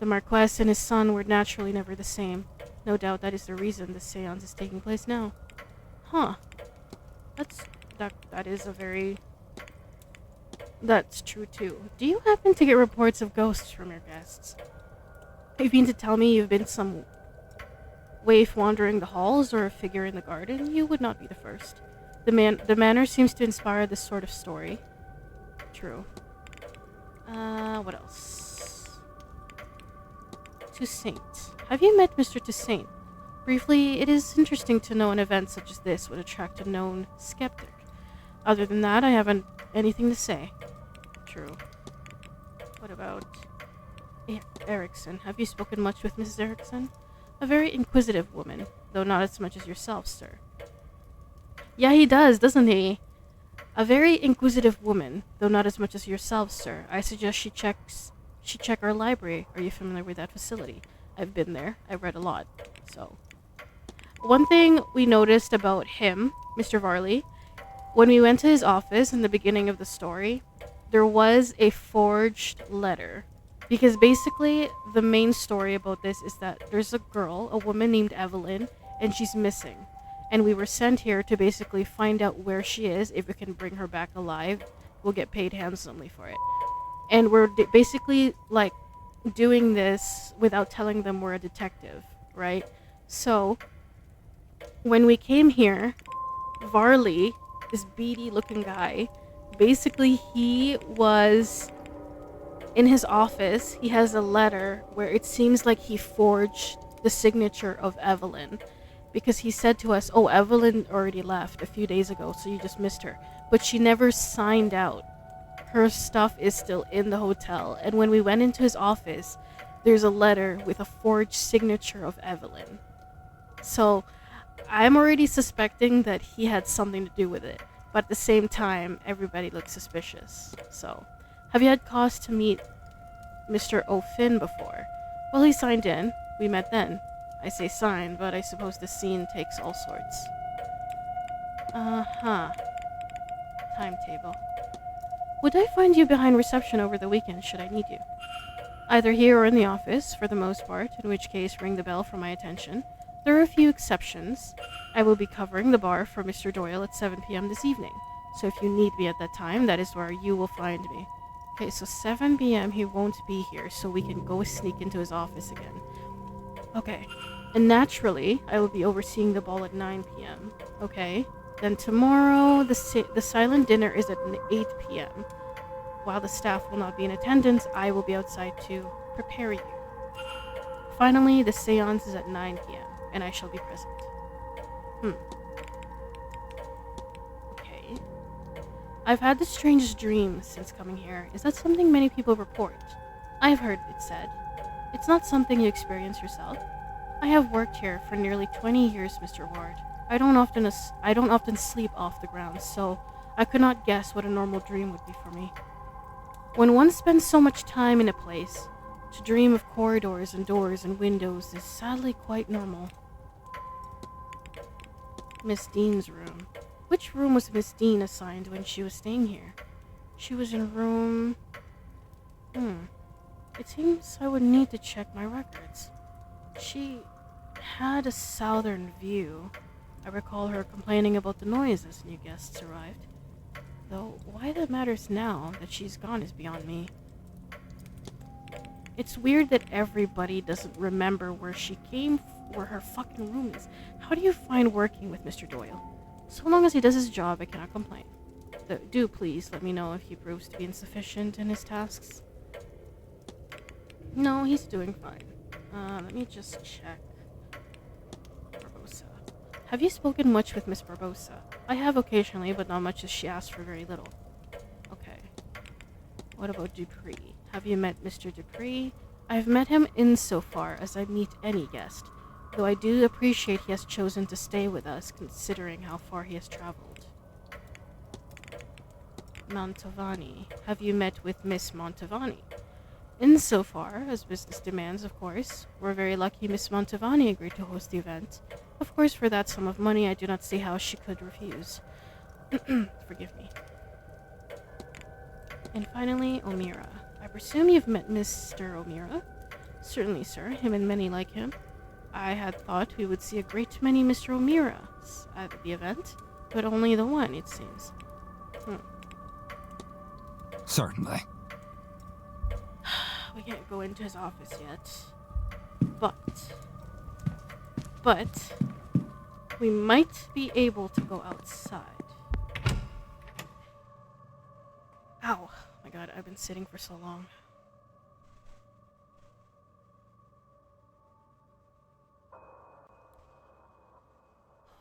The Marquess and his son were naturally never the same. No doubt that is the reason the seance is taking place now. Huh. That's true too. Do you happen to get reports of ghosts from your guests? You mean to tell me you've been some waif wandering the halls or a figure in the garden? You would not be the first. The manor seems to inspire this sort of story. True. What else? Toussaint. Have you met Mr. Toussaint? Briefly, it is interesting to know an event such as this would attract a known skeptic. Other than that, I haven't anything to say. True. What about Erickson? Have you spoken much with Mrs. Erickson? A very inquisitive woman, though not as much as yourself, sir. Yeah, he does, doesn't he? A very inquisitive woman, though not as much as yourself, sir. I suggest she check our library. Are you familiar with that facility? I've been there. I've read a lot. So, one thing we noticed about him, Mr. Varley, when we went to his office in the beginning of the story, there was a forged letter. Because basically, the main story about this is that there's a girl, a woman named Evelyn, and she's missing. And we were sent here to basically find out where she is. If we can bring her back alive, we'll get paid handsomely for it. And we're basically, like, doing this without telling them we're a detective, right? So, when we came here, Varley, this beady-looking guy, basically he was in his office. He has a letter where it seems like he forged the signature of Evelyn. Because he said to us, oh, Evelyn already left a few days ago, so you just missed her. But she never signed out. Her stuff is still in the hotel. And when we went into his office, there's a letter with a forged signature of Evelyn. So I'm already suspecting that he had something to do with it. But at the same time, everybody looks suspicious. So, have you had cause to meet Mr. O'Finn before? Well, he signed in. We met then. I say sign, but I suppose the scene takes all sorts. Uh-huh. Timetable. Would I find you behind reception over the weekend should I need you? Either here or in the office, for the most part, in which case ring the bell for my attention. There are a few exceptions. I will be covering the bar for Mr. Doyle at 7 p.m. this evening, so if you need me at that time, that is where you will find me. Okay, so 7 p.m. he won't be here, so we can go sneak into his office again. Okay, and naturally, I will be overseeing the ball at 9 p.m. Okay, then tomorrow, the silent dinner is at 8 p.m. While the staff will not be in attendance, I will be outside to prepare you. Finally, the seance is at 9 p.m., and I shall be present. Okay. I've had the strangest dream since coming here. Is that something many people report? I have heard it said. It's not something you experience yourself. I have worked here for nearly 20 years, Mr. Ward. I don't often sleep off the ground, so I could not guess what a normal dream would be for me. When one spends so much time in a place, to dream of corridors and doors and windows is sadly quite normal. Miss Dean's room. Which room was Miss Dean assigned when she was staying here? She was in room... It seems I would need to check my records. She had a southern view. I recall her complaining about the noise as new guests arrived. Though why that matters now that she's gone is beyond me. It's weird that everybody doesn't remember where where her fucking room is. How do you find working with Mr. Doyle? So long as he does his job, I cannot complain. Do please let me know if he proves to be insufficient in his tasks. No, he's doing fine. Let me just check. Barbosa. Have you spoken much with Miss Barbosa? I have occasionally, but not much as she asked for very little. Okay. What about Dupree? Have you met Mr. Dupree? I've met him insofar as I meet any guest, though I do appreciate he has chosen to stay with us considering how far he has traveled. Mantovani. Have you met with Miss Mantovani? Insofar as business demands, of course. We're very lucky Miss Mantovani agreed to host the event. Of course, for that sum of money, I do not see how she could refuse. Forgive me. And finally, O'Meara. I presume you've met Mr. O'Meara? Certainly, sir. Him and many like him. I had thought we would see a great many Mr. O'Mearas at the event, but only the one, it seems. Certainly. We can't go into his office yet. But we might be able to go outside. Ow. My god, I've been sitting for so long.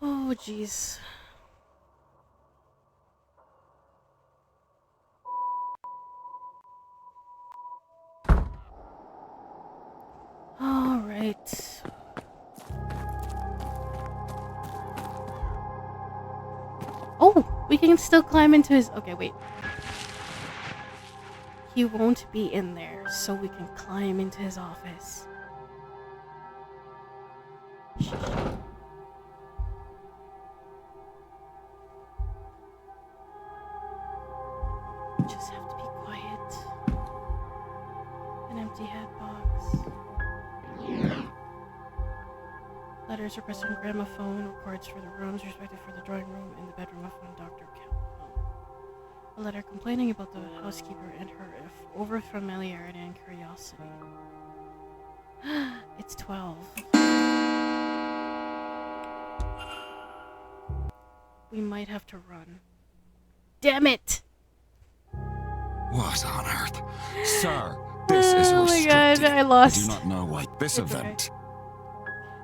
Oh, jeez. All right. Oh, we can still climb into his... Okay, wait. He won't be in there, so we can climb into his office. Just have to be quiet. An empty hat box. Letters requesting gramophone, records for the rooms respected for the drawing room and the bedroom of one Dr. Campbell. A letter complaining about the housekeeper and her over familiarity and curiosity. It's 12. We might have to run. Damn it! What on earth? Sir, this is restricted. Oh my god, I lost. I do not know why this It's event... okay.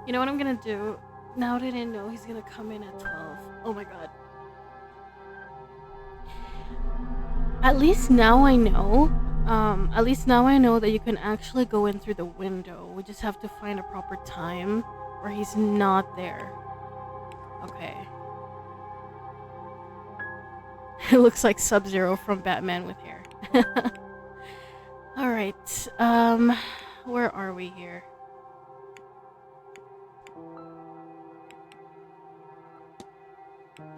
You know what I'm gonna do? Now that I know he's gonna come in at 12. Oh my god. At least now I know. That you can actually go in through the window. We just have to find a proper time where he's not there. Okay. It looks like Sub-Zero from Batman with hair. Alright. Where are we here?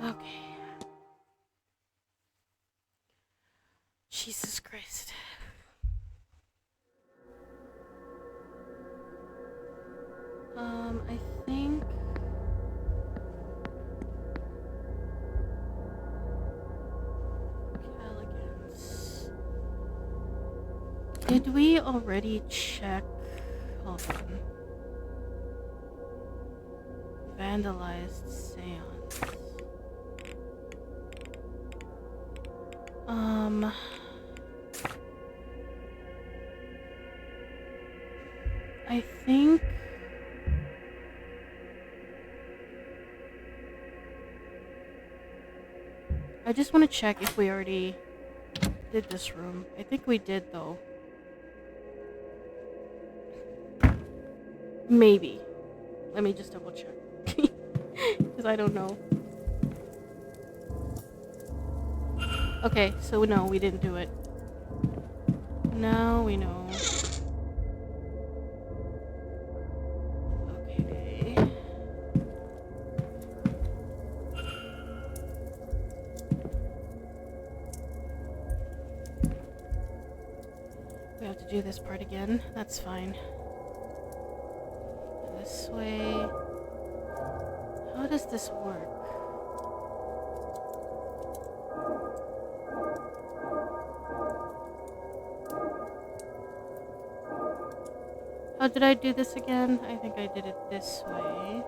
Okay. Jesus Christ. I think Callaghan's. Did we already check? Hold on. Vandalized seance. I think I just want to check if we already did this room. I think we did though. Maybe. Let me just double check. Because I don't know. Okay, so no, we didn't do it. Now we know. Okay. We have to do this part again. That's fine. This way. How does this work? How did I do this again? I think I did it this way.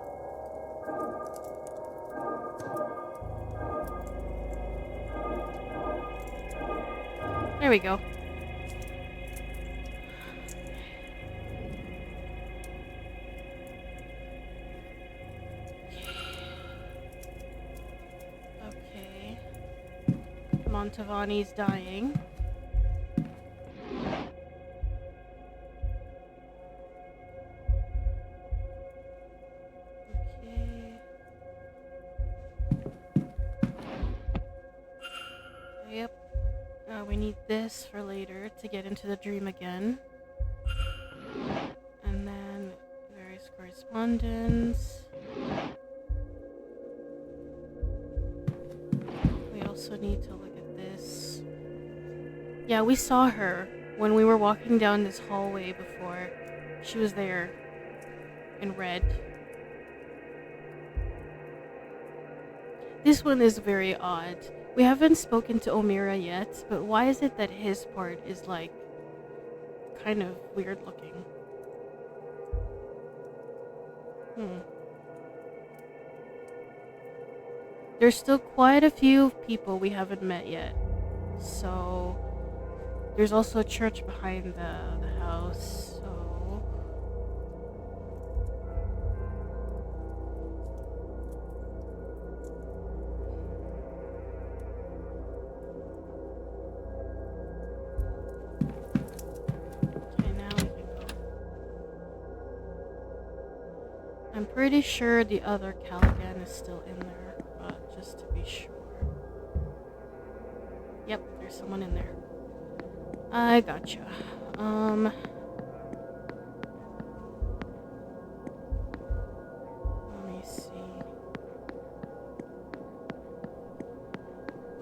There we go. Okay. Montavani's dying. We need this for later to get into the dream again. And then various correspondence. We also need to look at this. Yeah, we saw her when we were walking down this hallway before. She was there in red. This one is very odd. We haven't spoken to Omira yet, but why is it that his part is like kind of weird looking? There's still quite a few people we haven't met yet. So there's also a church behind the house. I'm pretty sure the other Callaghan is still in there, but just to be sure. Yep, there's someone in there. I gotcha. Let me see.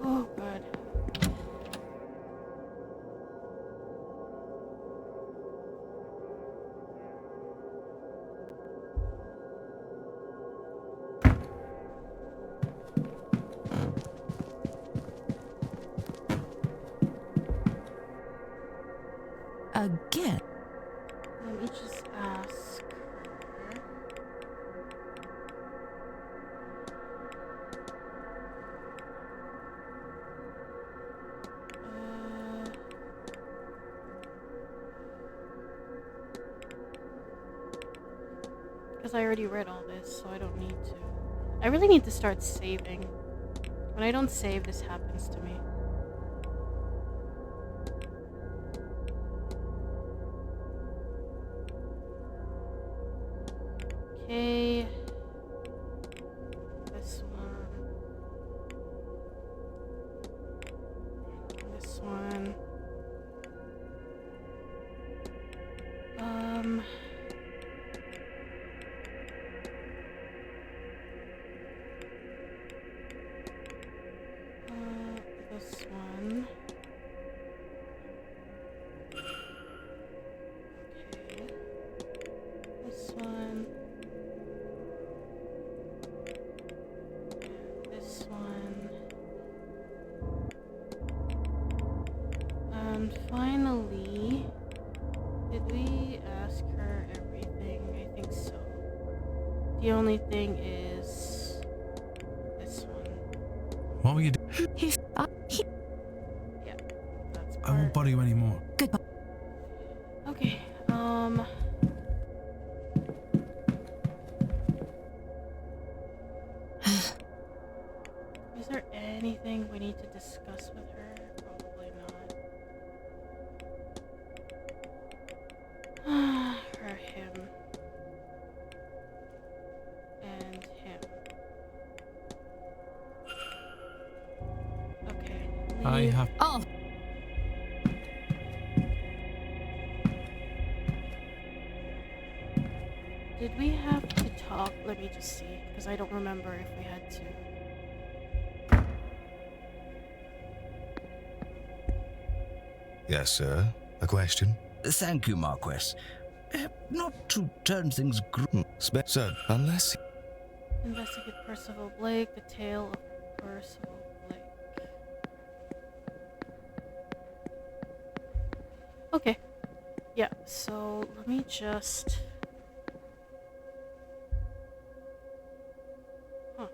Oh, God. Again. Let me just ask her. Because I already read all this, so I don't need to. I really need to start saving. When I don't save, this happens to me. Okay. This one. This one. This one. Okay. This one. The only thing is this one. What were you doing? Yeah, that's I won't bother you anymore. Goodbye. Okay, is there anything we need to discuss with her? Probably not. Her, him. And him. Okay. I leave. have. Oh, Did we have to talk? Let me just see, because I don't remember if we had to. Yes, sir. A question? Thank you, Marquess. Not to turn things Sir, unless... Investigate Percival Blake, the tale of Percival Blake. Okay. Yeah, so let me just... Huh.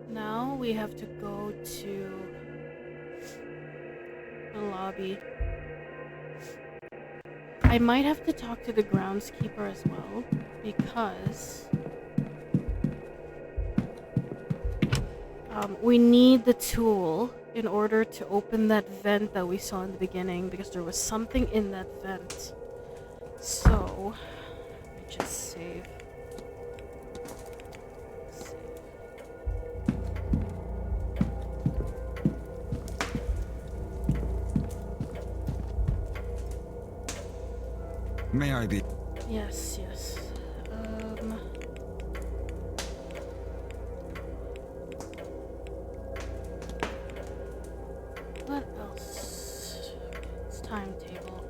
Now we have to go to the lobby. I might have to talk to the groundskeeper as well, because we need the tool in order to open that vent that we saw in the beginning, because there was something in that vent. So, let me just save. May I be? Yes, yes. What else? It's timetable.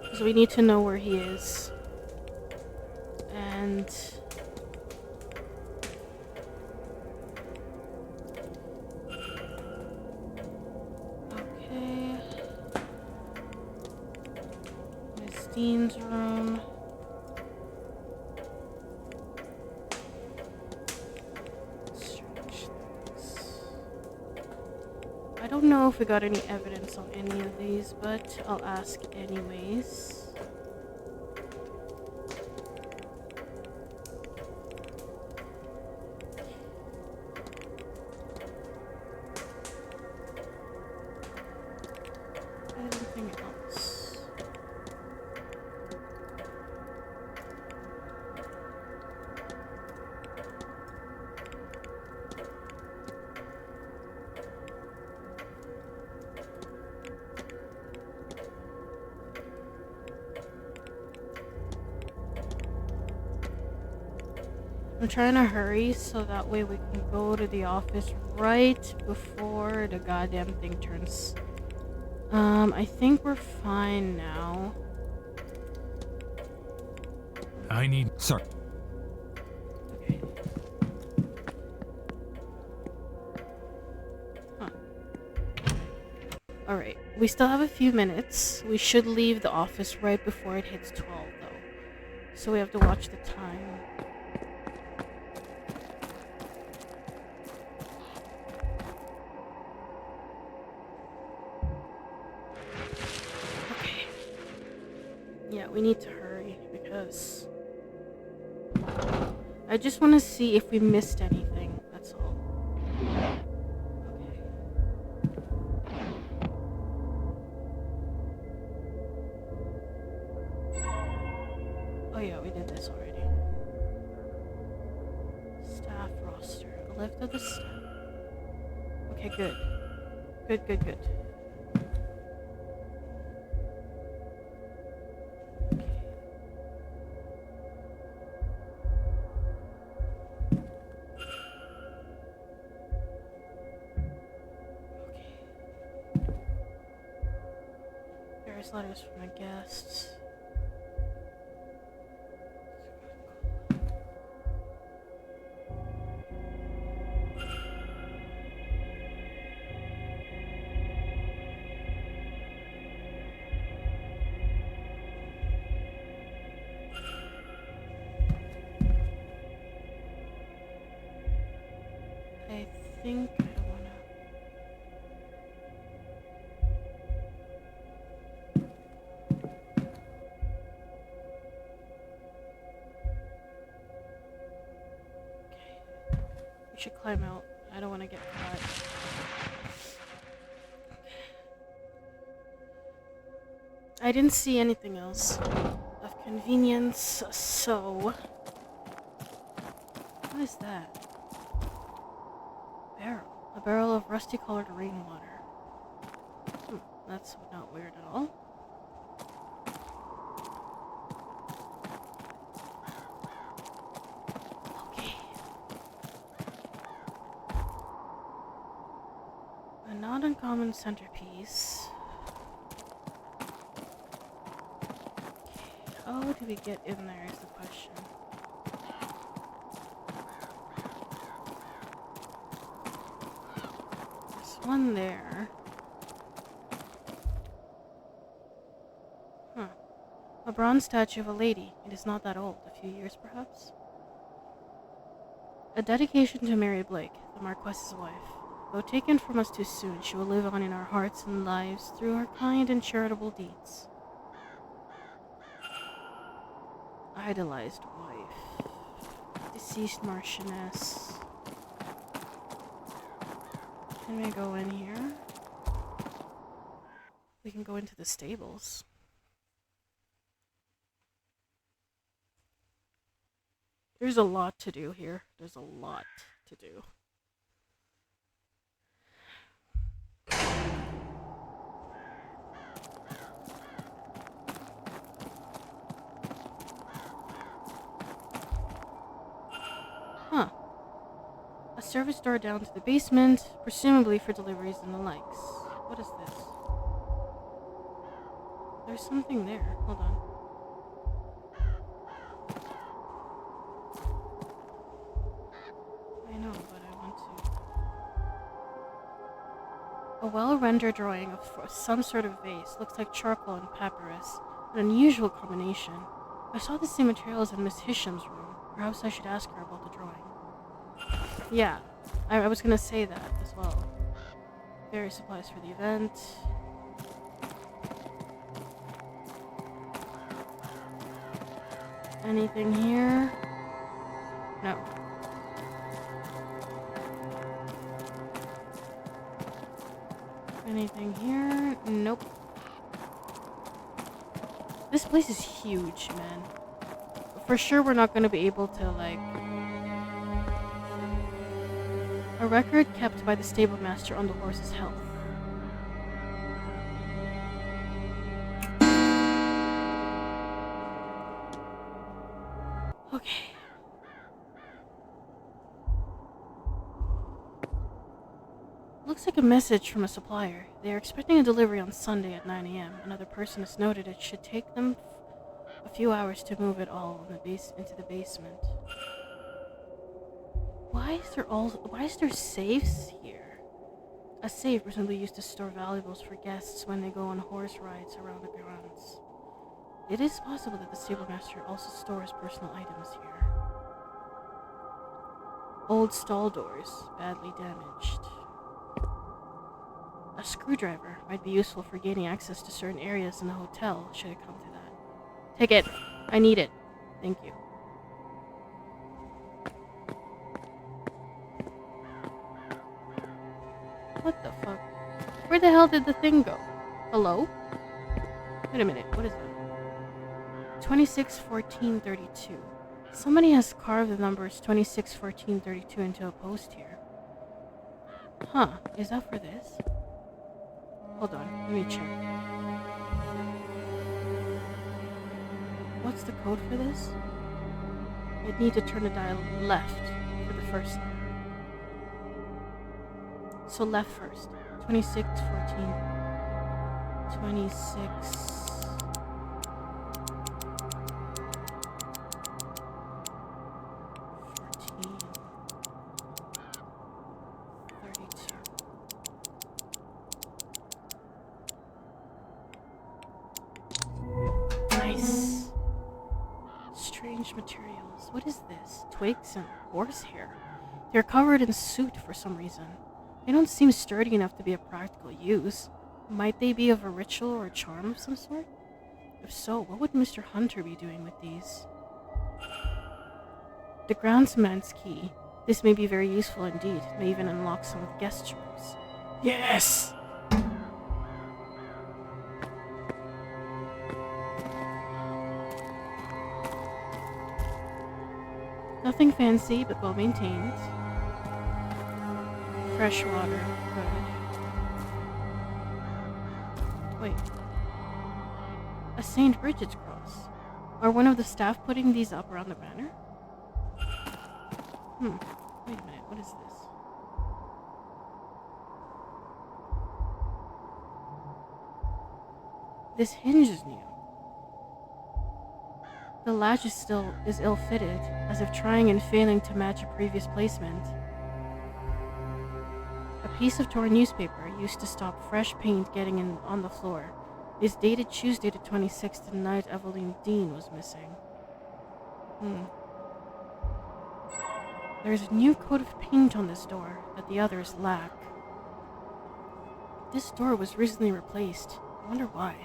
Because we need to know where he is. And... okay. Miss Dean's room. I don't know if we got any evidence on any of these, but I'll ask anyways. Anything else? I'm trying to hurry so that way we can go to the office right before the goddamn thing turns. I think we're fine now. I need. Sorry. Okay. Huh. Alright, we still have a few minutes. We should leave the office right before it hits 12 though. So we have to watch the time. Yeah, we need to hurry because I just want to see if we missed anything. That's all. Okay. Oh yeah, we did this already. Staff roster. A list of the staff. Okay, good. Good. Various letters from the guests. think I don't wanna. Okay. We should climb out. I don't want to get caught. I didn't see anything else of convenience, so... What is that? Barrel. A barrel of rusty-colored rainwater. That's not weird at all. Okay. A not uncommon centerpiece. How do we get in there is the question. There's one there. Huh. A bronze statue of a lady. It is not that old. A few years, perhaps? A dedication to Mary Blake, the Marquess's wife. Though taken from us too soon, she will live on in our hearts and lives through her kind and charitable deeds. Idolized wife. Deceased Marchioness. Can we go in here? We can go into the stables. There's a lot to do here. There's a lot to do. Huh. A service door down to the basement, presumably for deliveries and the likes. What is this? There's something there. Hold on. I know, but I want to. A well-rendered drawing of some sort of vase. Looks like charcoal and papyrus. An unusual combination. I saw the same materials in Miss Hisham's room. Perhaps I should ask her about the drawing. Yeah, I was gonna say that as well. Various supplies for the event. Anything here? No. Anything here? Nope. This place is huge, man. For sure we're not gonna be able to, like... A record kept by the stable master on the horse's health. Okay. Looks like a message from a supplier. They are expecting a delivery on Sunday at 9 a.m. Another person has noted it should take them a few hours to move it all in the into the basement. Why is there safes here? A safe presumably used to store valuables for guests when they go on horse rides around the grounds. It is possible that the stable master also stores personal items here. Old stall doors, badly damaged. A screwdriver might be useful for gaining access to certain areas in the hotel, should it come to that. Take it. I need it. Thank you. What the fuck? Where the hell did the thing go? Hello? Wait a minute, what is that? 261432. Somebody has carved the numbers 261432 into a post here. Huh, is that for this? Hold on, let me check. What's the code for this? I'd need to turn the dial left for the first number. So left first. 2614. 26. Nice. Strange materials. What is this? Twigs and horsehair. They're covered in soot for some reason. They don't seem sturdy enough to be of practical use. Might they be of a ritual or a charm of some sort? If so, what would Mr. Hunter be doing with these? The groundsman's key. This may be very useful indeed. It may even unlock some of the guest rooms. Yes! Nothing fancy, but well maintained. Fresh water. Good. Wait. A St. Bridget's cross. Are one of the staff putting these up around the banner? Wait a minute, what is this? This hinge is new. The latch is ill-fitted, as if trying and failing to match a previous placement. A piece of torn newspaper used to stop fresh paint getting in on the floor. It is dated Tuesday the 26th, the night Evelyn Dean was missing. There's a new coat of paint on this door that the others lack. This door was recently replaced. I wonder why.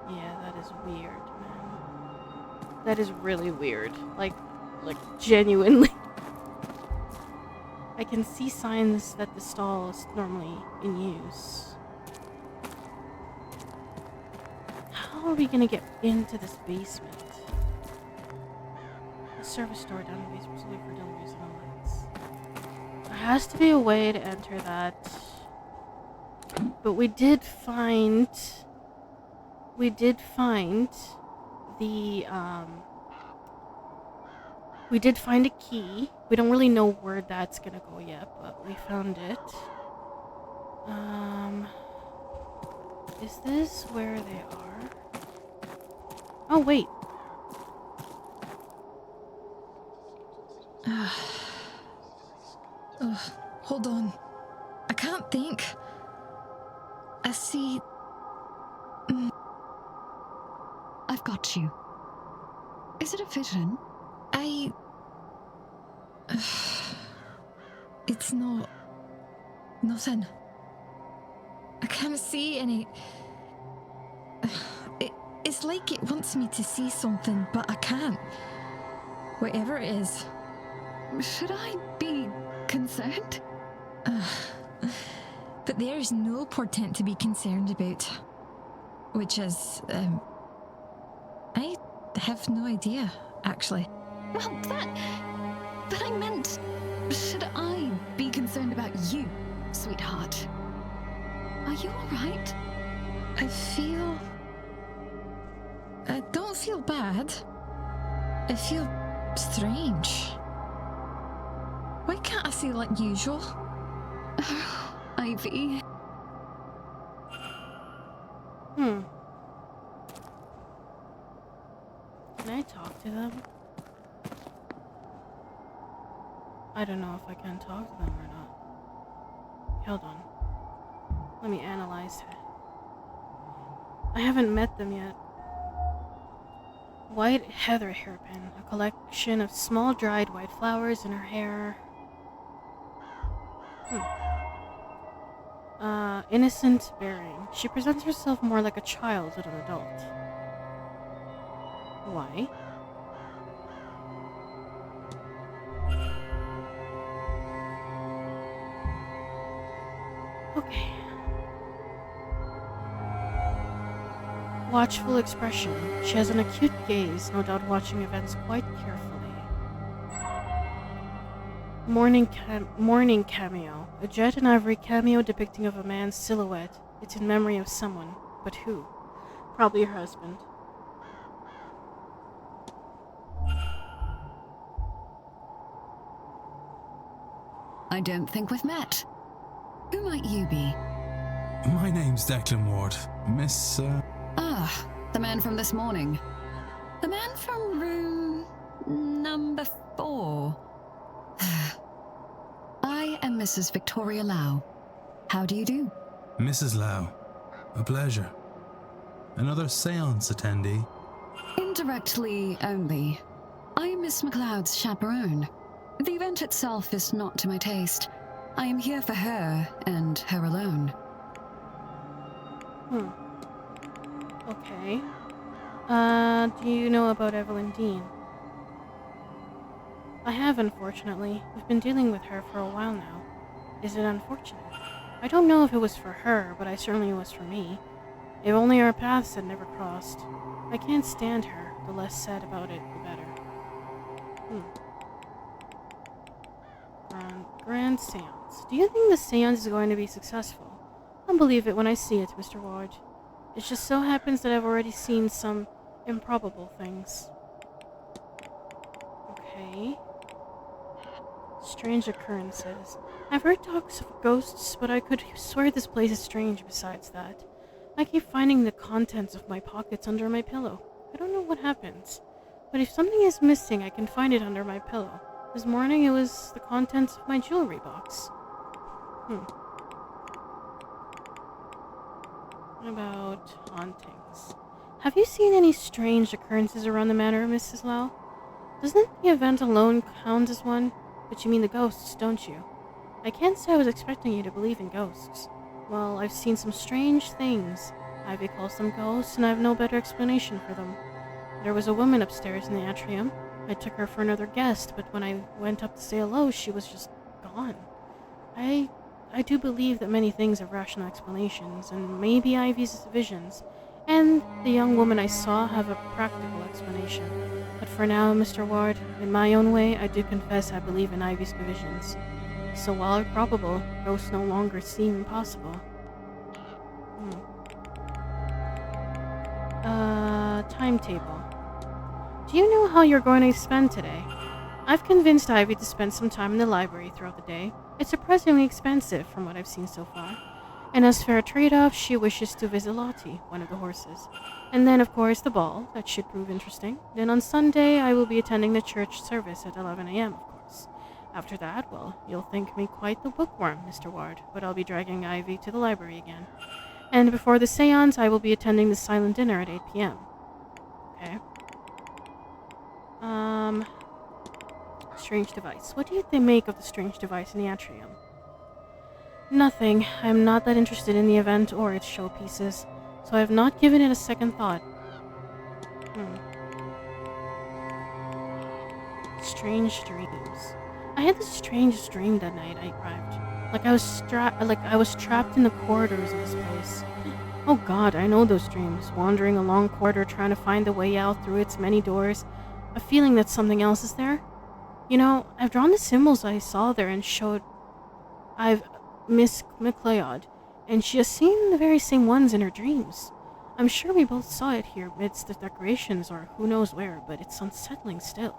Yeah, that is weird, man. That is really weird. Like genuinely. I can see signs that the stall is normally in use. How are we gonna get into this basement? A service door down in the basement solely for deliveries and all that. There has to be a way to enter that. But we did find a key. We don't really know where that's gonna go yet, but we found it. Is this where they are? Oh, wait. Hold on. I can't think. I see... I've got you. Is it a vision? It's not... Nothing. I can't see any... It's like it wants me to see something, but I can't. Whatever it is. Should I be concerned? But there is no portent to be concerned about. Which is... I have no idea, actually. Well, but I meant... Should I be concerned about you, sweetheart? Are you alright? I don't feel bad. I feel strange. Why can't I feel like usual? Ivy. Can I talk to them? I don't know if I can talk to them or not. Hold on. Let me analyze it. I haven't met them yet. White heather hairpin. A collection of small dried white flowers in her hair. Innocent bearing. She presents herself more like a child than an adult. Why? Okay. Watchful expression. She has an acute gaze, no doubt watching events quite carefully. Morning cameo. A jet and ivory cameo depicting of a man's silhouette. It's in memory of someone. But who? Probably her husband. I don't think we've met. Who might you be? My name's Declan Ward. Miss, The man from this morning. The man from room... number 4. I am Mrs. Victoria Lau. How do you do? Mrs. Lau. A pleasure. Another SEANCE attendee? Indirectly only. I am Miss McLeod's chaperone. The event itself is not to my taste. I am here for her, and her alone. Okay. Do you know about Evelyn Dean? I have, unfortunately. We've been dealing with her for a while now. Is it unfortunate? I don't know if it was for her, but I certainly was for me. If only our paths had never crossed. I can't stand her. The less said about it, the better. Grand Seance. Do you think the seance is going to be successful? I'll believe it when I see it, Mr. Ward. It just so happens that I've already seen some improbable things. Okay. Strange occurrences. I've heard talks of ghosts, but I could swear this place is strange besides that. I keep finding the contents of my pockets under my pillow. I don't know what happens. But if something is missing, I can find it under my pillow. This morning it was the contents of my jewelry box. What about hauntings? Have you seen any strange occurrences around the manor, Mrs. Lau? Doesn't the event alone count as one? But you mean the ghosts, don't you? I can't say I was expecting you to believe in ghosts. Well, I've seen some strange things. Ivy calls them ghosts, and I have no better explanation for them. There was a woman upstairs in the atrium. I took her for another guest, but when I went up to say hello, she was just gone. I do believe that many things have rational explanations, and maybe Ivy's visions, and the young woman I saw have a practical explanation. But for now, Mr. Ward, in my own way, I do confess I believe in Ivy's visions. So while probable, ghosts no longer seem impossible. Timetable. Do you know how you're going to spend today? I've convinced Ivy to spend some time in the library throughout the day. It's surprisingly expensive from what I've seen so far. And as for a trade-off, she wishes to visit Lottie, one of the horses. And then, of course, the ball. That should prove interesting. Then on Sunday, I will be attending the church service at 11 a.m., of course. After that, well, you'll think me quite the bookworm, Mr. Ward, but I'll be dragging Ivy to the library again. And before the seance, I will be attending the silent dinner at 8 p.m. Okay. Strange device. What do you make of the strange device in the atrium? Nothing. I'm not that interested in the event or its showpieces, so I have not given it a second thought. Strange dreams. I had the strangest dream that night I arrived. Like I was trapped in the corridors of this place. Oh god, I know those dreams. Wandering a long corridor trying to find the way out through its many doors. A feeling that something else is there. You know, I've drawn the symbols I saw there and showed Miss McLeod, and she has seen the very same ones in her dreams. I'm sure we both saw it here amidst the decorations or who knows where, but it's unsettling still.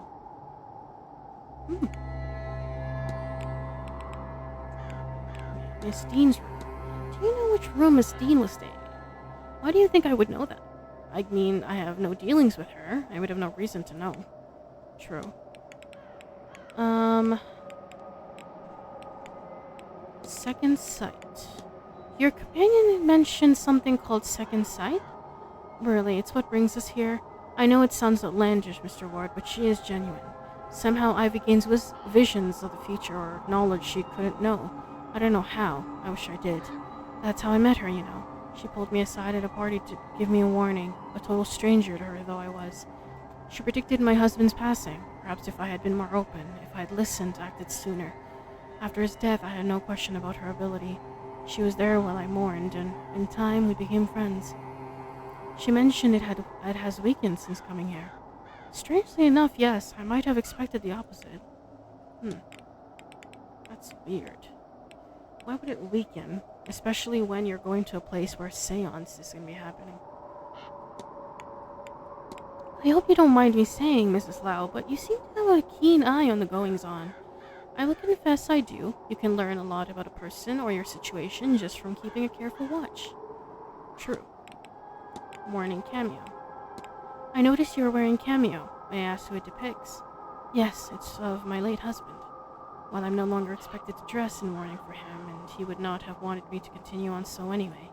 Miss Dean's room. Do you know which room Miss Dean was staying in? Why do you think I would know that? I mean, I have no dealings with her. I would have no reason to know. True. Second sight. Your companion mentioned something called second sight? Really, it's what brings us here. I know it sounds outlandish, Mr. Ward, but she is genuine. Somehow Ivy gains visions of the future or knowledge she couldn't know. I don't know how. I wish I did. That's how I met her, you know. She pulled me aside at a party to give me a warning, a total stranger to her though I was. She predicted my husband's passing. Perhaps if I had been more open, if I had listened, acted sooner. After his death, I had no question about her ability. She was there while I mourned, and in time we became friends. She mentioned it has weakened since coming here. Strangely enough, yes, I might have expected the opposite. That's weird. Why would it weaken? Especially when you're going to a place where a seance is going to be happening. I hope you don't mind me saying, Mrs. Lau, but you seem to have a keen eye on the goings-on. I will confess I do. You can learn a lot about a person or your situation just from keeping a careful watch. True. Morning cameo. I noticed you are wearing cameo. May I ask who it depicts? Yes, it's of my late husband. While I'm no longer expected to dress in mourning for him, and he would not have wanted me to continue on so anyway,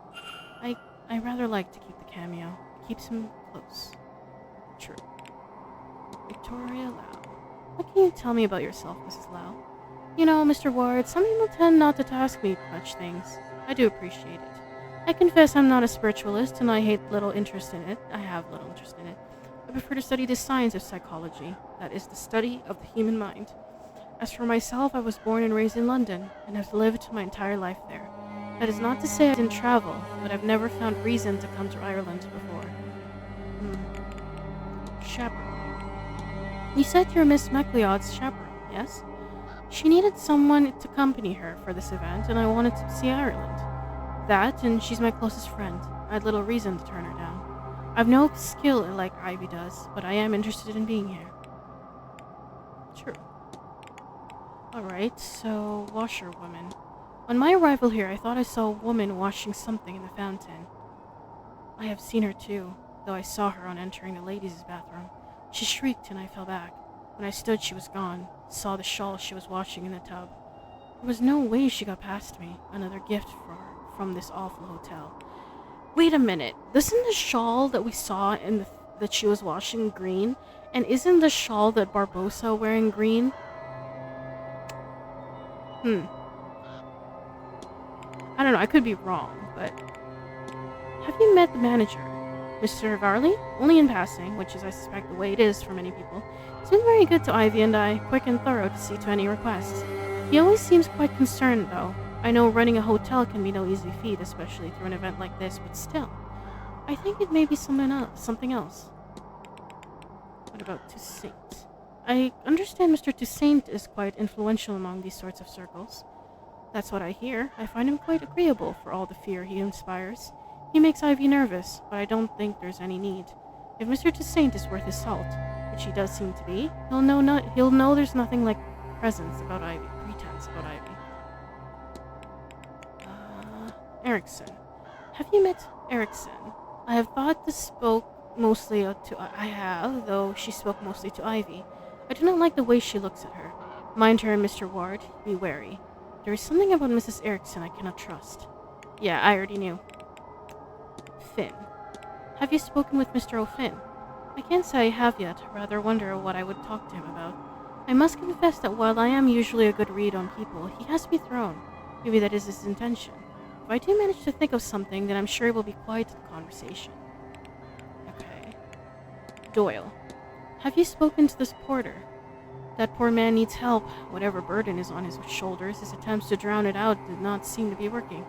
I rather like to keep the cameo. It keeps him close. True. Victoria Lau. What can you tell me about yourself, Mrs. Lau? You know, Mr. Ward, some people tend not to ask me much things. I do appreciate it. I confess I'm not a spiritualist, and I have little interest in it. I prefer to study the science of psychology, that is, the study of the human mind. As for myself, I was born and raised in London, and have lived my entire life there. That is not to say I didn't travel, but I've never found reason to come to Ireland before. Chaperone. You said you're Miss MacLeod's chaperone, yes? She needed someone to accompany her for this event, and I wanted to see Ireland. That, and she's my closest friend. I had little reason to turn her down. I've no skill like Ivy does, but I am interested in being here. True. Alright, so, washerwoman. On my arrival here, I thought I saw a woman washing something in the fountain. I have seen her too, though I saw her on entering the ladies' bathroom. She shrieked and I fell back. When I stood, she was gone. Saw the shawl she was washing in the tub. There was no way she got past me. Another gift for her from this awful hotel. Wait a minute. Isn't the shawl that we saw that she was washing green? And isn't the shawl that Barbossa wearing green? I don't know, I could be wrong, but... Have you met the manager, Mr. Varley? Only in passing, which is, I suspect, the way it is for many people. He's been very good to Ivy and I, quick and thorough to see to any requests. He always seems quite concerned, though. I know running a hotel can be no easy feat, especially through an event like this, but still. I think it may be something else. What about Toussaint? I understand Mr. Toussaint is quite influential among these sorts of circles. That's what I hear. I find him quite agreeable for all the fear he inspires. He makes Ivy nervous, but I don't think there's any need. If Mr. Toussaint is worth his salt, which he does seem to be, he'll know there's nothing like pretense about Ivy. Erickson. Have you met Erickson? I have thought this spoke mostly though she spoke mostly to Ivy. I do not like the way she looks at her. Mind her and Mr. Ward, be wary. There is something about Mrs. Erickson I cannot trust. Yeah, I already knew. Finn. Have you spoken with Mr. O'Finn? I can't say I have yet, rather wonder what I would talk to him about. I must confess that while I am usually a good read on people, he has me thrown. Maybe that is his intention. If I do manage to think of something, then I'm sure it will be quite a conversation. Okay. Doyle. Have you spoken to this porter? That poor man needs help. Whatever burden is on his shoulders, his attempts to drown it out did not seem to be working.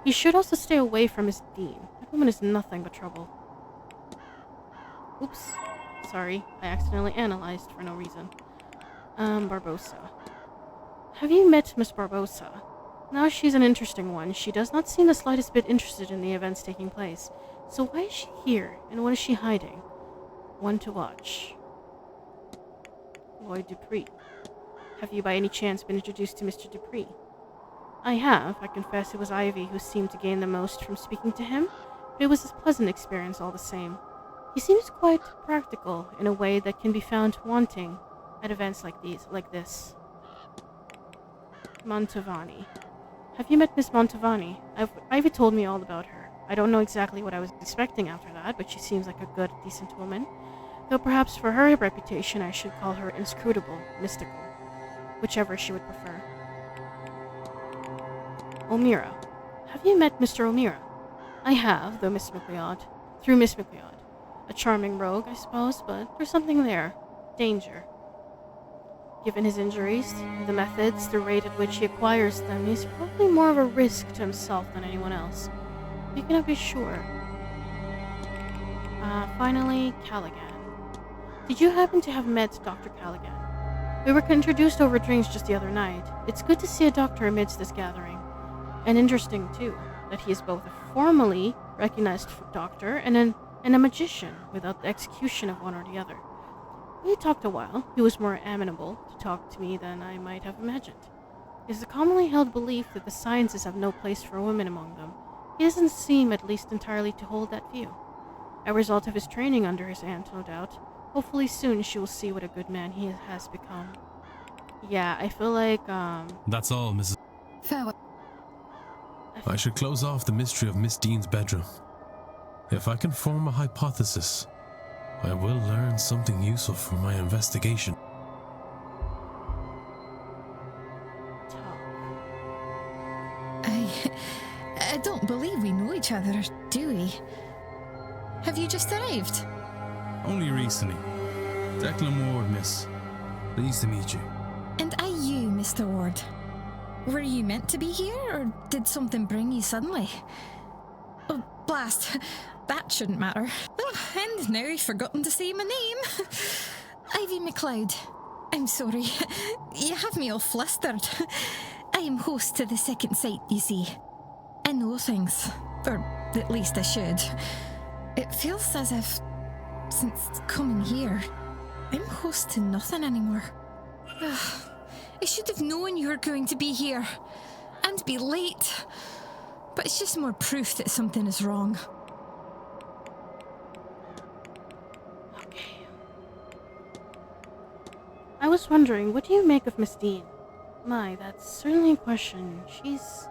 He should also stay away from his dean. That woman is nothing but trouble. Oops. Sorry, I accidentally analyzed for no reason. Barbossa. Have you met Miss Barbossa? Now she's an interesting one. She does not seem the slightest bit interested in the events taking place. So why is she here, and what is she hiding? One to watch. Lloyd Dupree. Have you by any chance been introduced to Mr. Dupree? I have. I confess it was Ivy who seemed to gain the most from speaking to him, but it was a pleasant experience all the same. He seems quite practical in a way that can be found wanting at events like this. Mantovani. Have you met Miss Mantovani? Ivy told me all about her. I don't know exactly what I was expecting after that, but she seems like a good, decent woman. Though perhaps for her reputation I should call her inscrutable, mystical. Whichever she would prefer. O'Meara. Have you met Mr. O'Meara? I have, through Miss MacLeod. A charming rogue, I suppose, but there's something there. Danger. Given his injuries, the methods, the rate at which he acquires them, he's probably more of a risk to himself than anyone else. You cannot be sure. Finally, Callaghan. Did you happen to have met Dr. Callaghan? We were introduced over drinks just the other night. It's good to see a doctor amidst this gathering. And interesting, too, that he is both a formally recognized doctor and a magician without the execution of one or the other. We talked a while. He was more amenable to talk to me than I might have imagined. It is a commonly held belief that the sciences have no place for women among them. He doesn't seem, at least entirely, to hold that view. A result of his training under his aunt, no doubt. Hopefully soon she will see what a good man he has become. Yeah, I feel like, That's all, Mrs. Farewell. I should close off the mystery of Miss Dean's bedroom. If I can form a hypothesis, I will learn something useful for my investigation. I don't believe we know each other, do we? Have you just arrived? Only recently. Declan Ward, miss. Pleased to meet you. And are you, Mr. Ward? Were you meant to be here, or did something bring you suddenly? Oh, blast. That shouldn't matter. Oh, and now I've forgotten to say my name. Ivy McLeod. I'm sorry. You have me all flustered. I am host to the second sight, you see. I know things. Or at least I should. It feels as if, since coming here, I'm host to nothing anymore. I should have known you were going to be here. And be late. But it's just more proof that something is wrong. I was wondering, what do you make of Miss Dean? My, that's certainly a question. She's...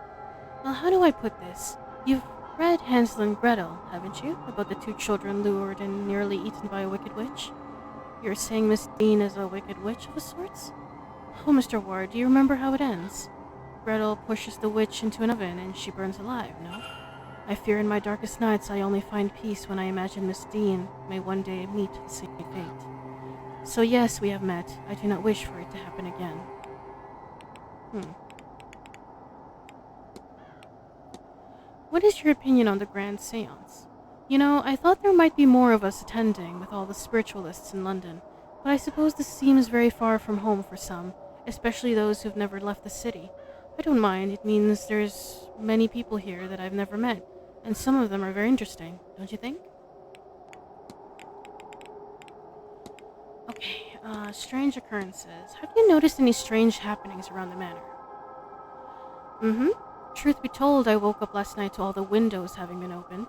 Well, how do I put this? You've read Hansel and Gretel, haven't you? About the two children lured and nearly eaten by a wicked witch? You're saying Miss Dean is a wicked witch of a sorts? Oh, Mr. Ward, do you remember how it ends? Gretel pushes the witch into an oven and she burns alive, no? I fear in my darkest nights I only find peace when I imagine Miss Dean may one day meet the same fate. So yes, we have met. I do not wish for it to happen again. What is your opinion on the Grand Seance? You know, I thought there might be more of us attending with all the spiritualists in London, but I suppose this seems very far from home for some, especially those who've never left the city. I don't mind, it means there's many people here that I've never met, and some of them are very interesting, don't you think? Okay, strange occurrences. Have you noticed any strange happenings around the manor? Truth be told, I woke up last night to all the windows having been opened.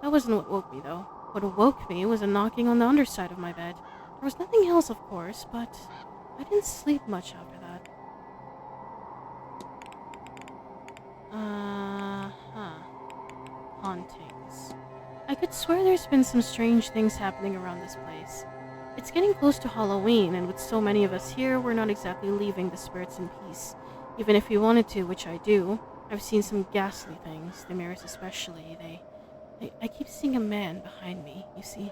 That wasn't what woke me, though. What awoke me was a knocking on the underside of my bed. There was nothing else, of course, but I didn't sleep much after that. Hauntings. I could swear there's been some strange things happening around this place. It's getting close to Halloween, and with so many of us here, we're not exactly leaving the spirits in peace. Even if we wanted to, which I do. I've seen some ghastly things, the mirrors especially. I keep seeing a man behind me, you see.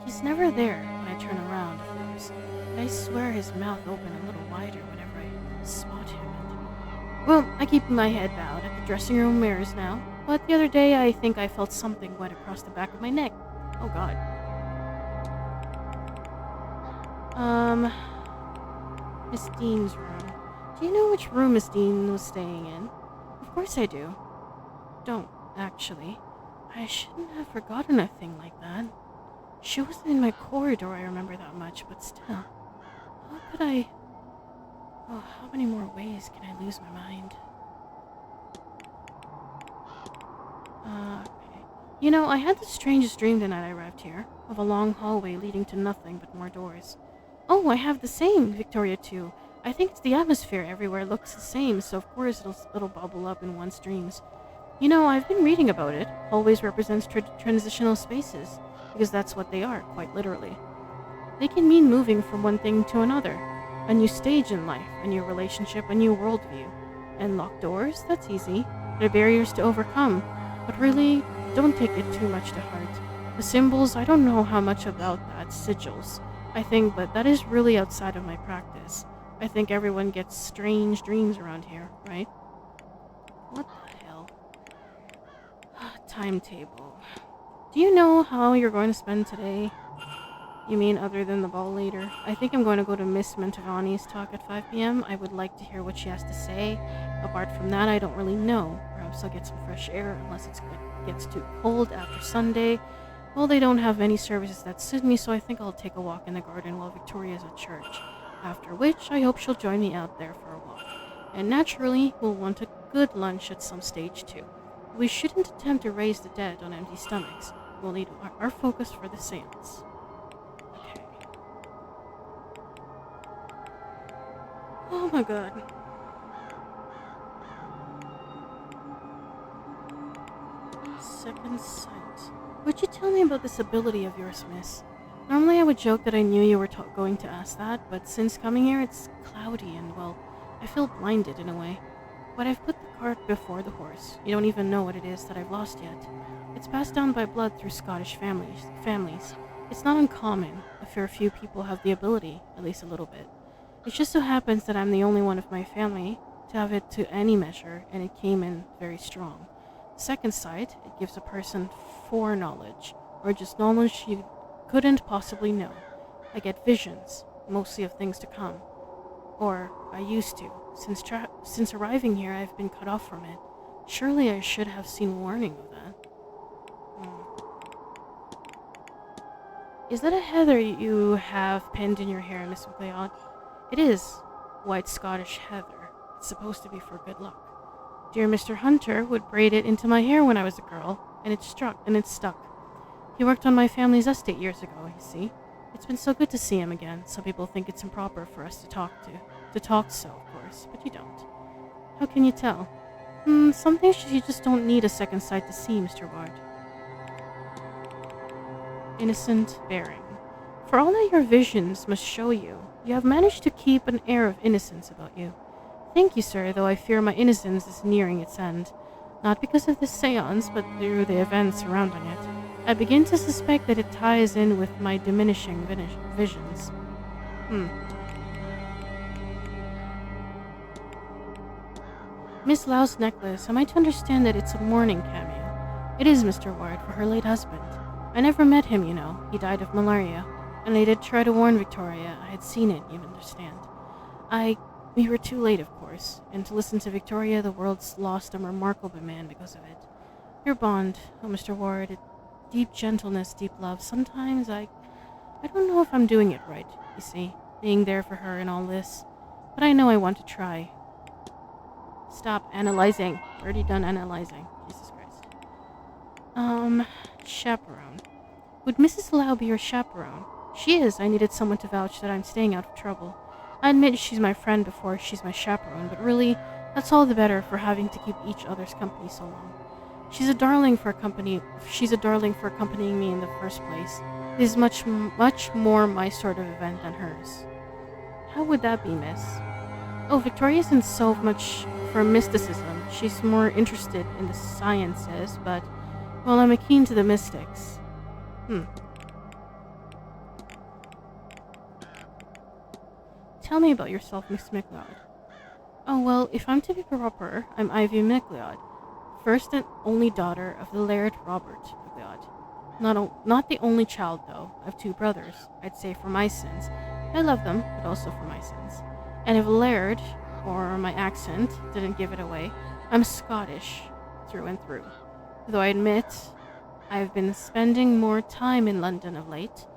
He's never there when I turn around, of course, but I swear his mouth opened a little wider whenever I spot him. Well, I keep my head bowed at the dressing room mirrors now, but the other day I think I felt something wet across the back of my neck. Oh god. Miss Dean's room. Do you know which room Miss Dean was staying in? Of course I do. Don't, actually. I shouldn't have forgotten a thing like that. She wasn't in my corridor, I remember that much, but still. How could I... Oh, how many more ways can I lose my mind? Okay. You know, I had the strangest dream the night I arrived here, of a long hallway leading to nothing but more doors. Oh, I have the same, Victoria, too. I think it's the atmosphere everywhere looks the same, so of course it'll bubble up in one's dreams. You know, I've been reading about it. Hallways represents transitional spaces, because that's what they are, quite literally. They can mean moving from one thing to another, a new stage in life, a new relationship, a new worldview. And locked doors? That's easy. They're barriers to overcome. But really, don't take it too much to heart. The symbols, I don't know how much about that. Sigils, I think, but that is really outside of my practice. I think everyone gets strange dreams around here, right? What the hell? Timetable. Do you know how you're going to spend today? You mean other than the ball later? I think I'm going to go to Miss Mantovani's talk at 5 p.m. I would like to hear what she has to say. Apart from that, I don't really know. Perhaps I'll get some fresh air, unless it gets too cold after Sunday. Well, they don't have any services that suit me, so I think I'll take a walk in the garden while Victoria's at church. After which, I hope she'll join me out there for a walk. And naturally, we'll want a good lunch at some stage too. We shouldn't attempt to raise the dead on empty stomachs. We'll need our focus for the seance. Okay. Oh my god. Second sight. Would you tell me about this ability of yours, miss? Normally I would joke that I knew you were going to ask that, but since coming here it's cloudy and, well, I feel blinded in a way. But I've put the cart before the horse. You don't even know what it is that I've lost yet. It's passed down by blood through Scottish families. It's not uncommon. A fair few people have the ability, at least a little bit. It just so happens that I'm the only one of my family to have it to any measure, and it came in very strong. Second sight, it gives a person foreknowledge, or just knowledge you couldn't possibly know. I get visions, mostly of things to come. Or, I used to. Since arriving here, I've been cut off from it. Surely I should have seen warning of that. Is that a heather you have pinned in your hair, Miss McLeod? It is. White Scottish heather. It's supposed to be for good luck. Dear Mr. Hunter would braid it into my hair when I was a girl, and it stuck. He worked on my family's estate years ago, you see. It's been so good to see him again. Some people think it's improper for us to talk so, of course, but you don't. How can you tell? Some things you just don't need a second sight to see, Mr. Ward. Innocent bearing. For all that your visions must show you, you have managed to keep an air of innocence about you. Thank you, sir, though I fear my innocence is nearing its end. Not because of the seance, but through the events surrounding it. I begin to suspect that it ties in with my diminishing visions. Miss Lau's necklace, am I to understand that it's a mourning cameo? It is, Mr. Ward, for her late husband. I never met him, you know. He died of malaria. And I did try to warn Victoria. I had seen it, you understand. We were too late, of course. And to listen to Victoria, the world's lost a remarkable man because of it. Your bond, oh, Mr. Ward, deep gentleness, deep love. Sometimes I don't know if I'm doing it right, you see. Being there for her and all this. But I know I want to try. Stop analyzing. Already done analyzing. Jesus Christ. Chaperone. Would Mrs. Lau be your chaperone? She is. I needed someone to vouch that I'm staying out of trouble. I admit she's my friend before she's my chaperone, but really, that's all the better for having to keep each other's company so long. She's a darling for accompanying me in the first place. It is much more my sort of event than hers. How would that be, miss? Oh, Victoria isn't so much for mysticism. She's more interested in the sciences, but, well, I'm keen to the mystics. Tell me about yourself, Miss McLeod. Oh, well, if I'm to be proper, I'm Ivy McLeod, first and only daughter of the Laird Robert McLeod. Not the only child, though. I have two brothers. I'd say for my sins. I love them, but also for my sins. And if Laird, or my accent, didn't give it away, I'm Scottish, through and through. Though I admit, I've been spending more time in London of late.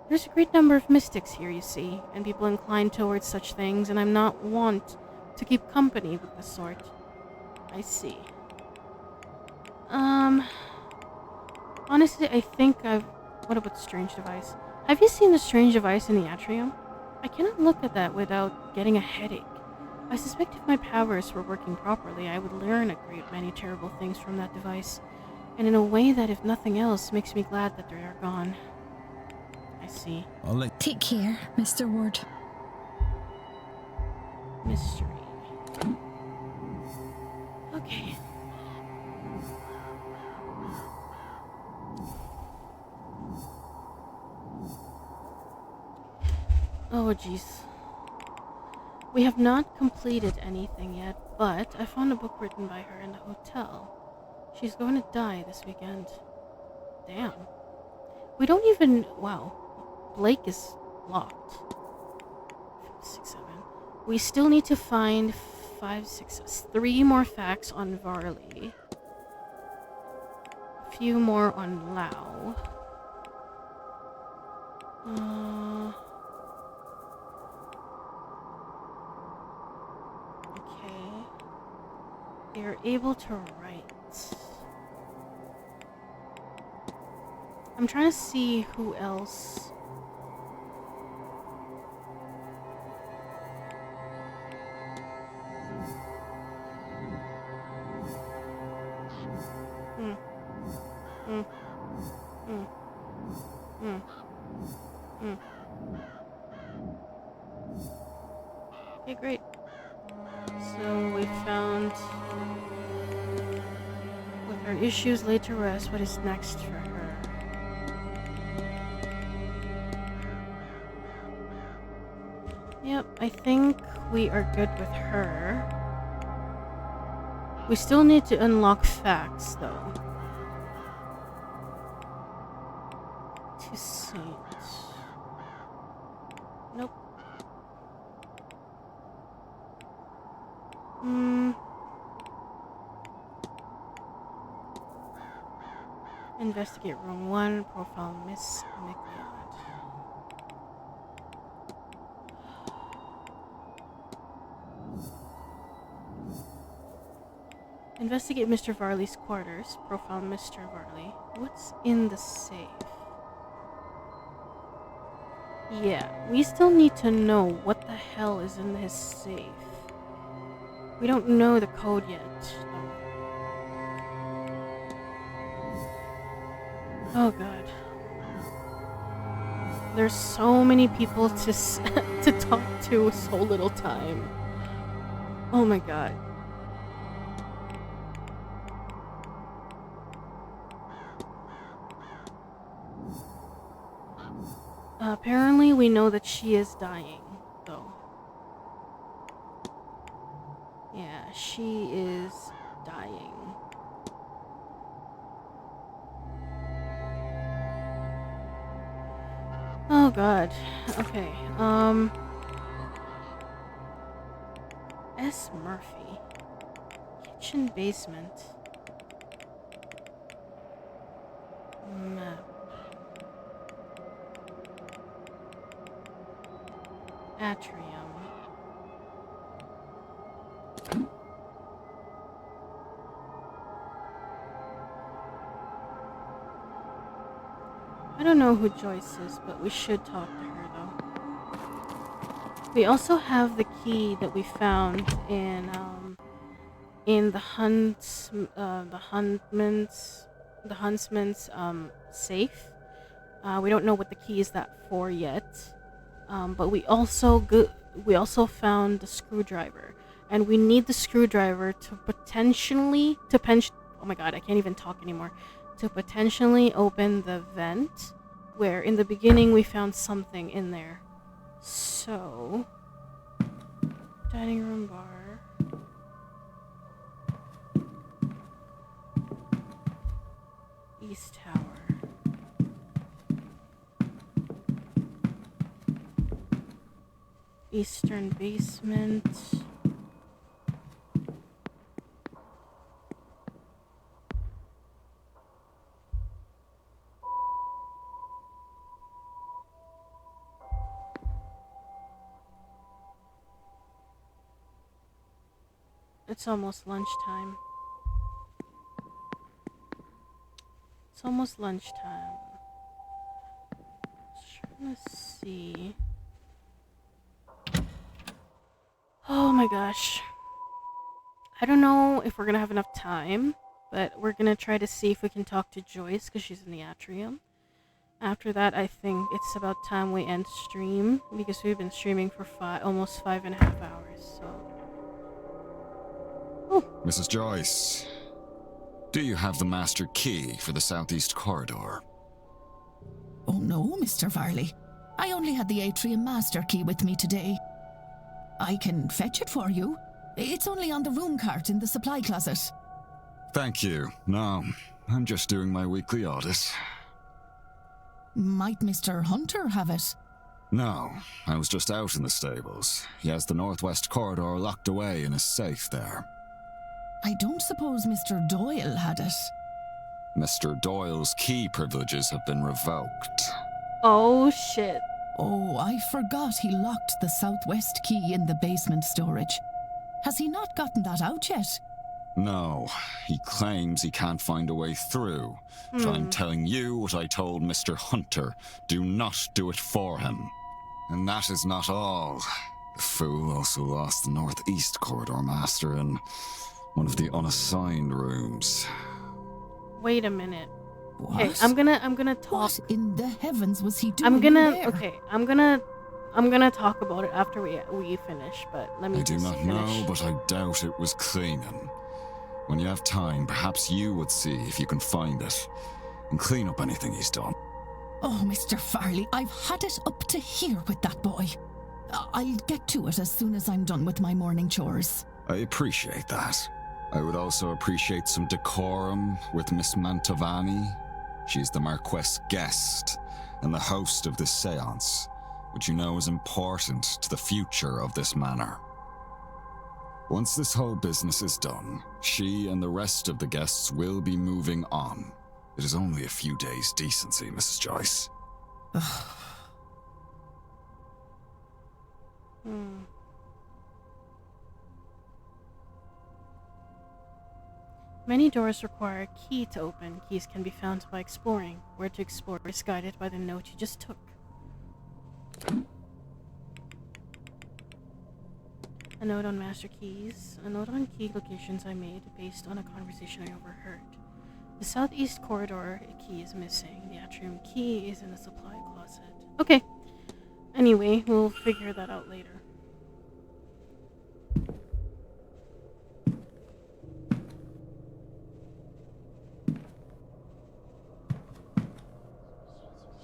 There's a great number of mystics here, you see, and people inclined towards such things, and I'm not wont to keep company with the sort. I see. Honestly, I think what about the strange device? Have you seen the strange device in the atrium? I cannot look at that without getting a headache. I suspect if my powers were working properly, I would learn a great many terrible things from that device, and in a way that, if nothing else, makes me glad that they are gone. I see. Take care, Mr. Ward. Mystery. Okay. Oh, jeez. We have not completed anything yet, but I found a book written by her in the hotel. She's going to die this weekend. Damn. We don't even... Wow. Blake is locked. 6, 7. We still need to find 5, 6, 3 more facts on Varley. A few more on Lau. Okay. They're able to write. I'm trying to see who else. Okay, great. So we found Her issues laid to rest. What is next for her? Yep, I think we are good with her. We still need to unlock facts, though. To Saints. Nope. Investigate room 1, profile Miss McLeod. Investigate Mr. Varley's quarters, profile Mr. Varley. What's in the safe? Yeah, we still need to know what the hell is in his safe. We don't know the code yet. Oh god. There's so many people to to talk to with so little time. Oh my god. Apparently we know that she is dying, though. Yeah, she is dying. Oh god. Okay. S. Murphy. Kitchen basement. Map. Atrium. I don't know who Joyce is, but we should talk to her though. We also have the key that we found in the huntsman's safe. We don't know what the key is that for yet. But we also found the screwdriver, and we need the screwdriver to potentially oh my god, I can't even talk anymore. To potentially open the vent, where in the beginning we found something in there. So, dining room bar. East Tower. Eastern basement. It's almost lunchtime. It's almost lunchtime. Trying to see. Oh my gosh. I don't know if we're gonna have enough time, but we're gonna try to see if we can talk to Joyce because she's in the atrium. After that, I think it's about time we end stream because we've been streaming for almost 5.5 hours. So, Mrs. Joyce, do you have the master key for the southeast corridor? Oh no, Mr. Varley. I only had the atrium master key with me today. I can fetch it for you. It's only on the room cart in the supply closet. Thank you. No, I'm just doing my weekly audit. Might Mr. Hunter have it? No, I was just out in the stables. He has the northwest corridor locked away in his safe there. I don't suppose Mr. Doyle had it. Mr. Doyle's key privileges have been revoked. oh shit. Oh, I forgot he locked the southwest key in the basement storage. Has he not gotten that out yet? No, he claims he can't find a way through. But I'm telling you what I told Mr. Hunter. Do not do it for him. And that is not all. The fool also lost the northeast corridor master in one of the unassigned rooms. Wait a minute. What? Okay, I'm gonna talk. What in the heavens was he doing there? Okay, I'm gonna talk about it after we finish, but let me I do just not finish. know, but I doubt it was cleaning. When you have time, perhaps you would see if you can find it and clean up anything he's done. Oh, Mr. Farley, I've had it up to here with that boy. I'll get to it as soon as I'm done with my morning chores. I appreciate that. I would also appreciate some decorum with Miss Mantovani. She's the Marquess guest and the host of this seance, which you know is important to the future of this manor. Once this whole business is done, she and the rest of the guests will be moving on. It is only a few days' decency, Mrs. Joyce. Many doors require a key to open. Keys can be found by exploring. Where to explore is guided by the note you just took. A note on master keys. A note on key locations I made based on a conversation I overheard. The southeast corridor key is missing. The atrium key is in the supply closet. Okay. Anyway, we'll figure that out later.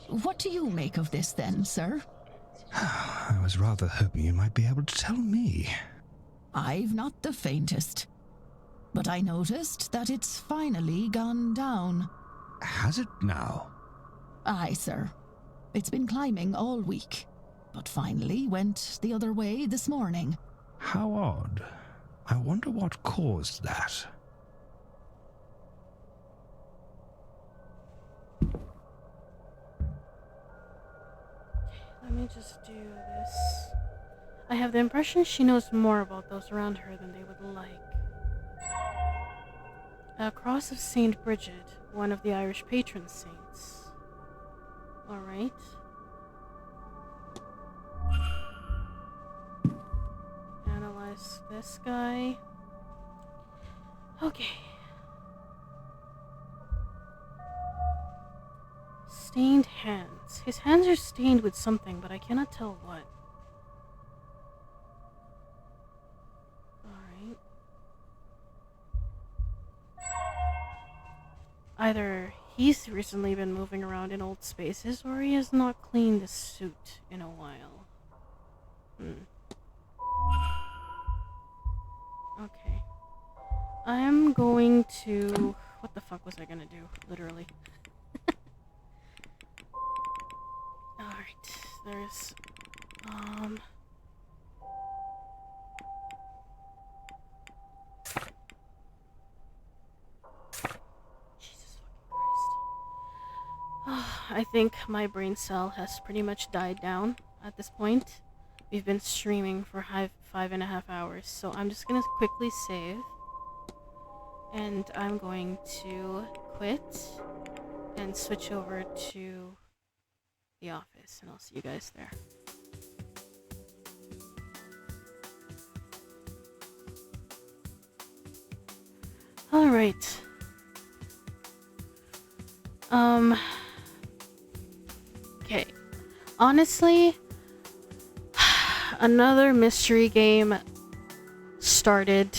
What do you make of this then, sir? I was rather hoping you might be able to tell me. I've not the faintest. But I noticed that it's finally gone down. Has it now? Aye, sir. It's been climbing all week, but finally went the other way this morning. How odd. I wonder what caused that. Let me just do this. I have the impression she knows more about those around her than they would like. A cross of Saint Bridget, one of the Irish patron saints. Alright. Analyze this guy. Okay. Stained hands. His hands are stained with something, but I cannot tell what. Alright. Either he's recently been moving around in old spaces, or he has not cleaned the suit in a while. Okay. I'm going to... What the fuck was I gonna do? Literally. Alright, there's... Jesus fucking Christ. I think my brain cell has pretty much died down at this point. We've been streaming for 5.5 hours, so I'm just gonna quickly save. And I'm going to quit and switch over to the office, and I'll see you guys there. Alright. Okay. Honestly, another mystery game started.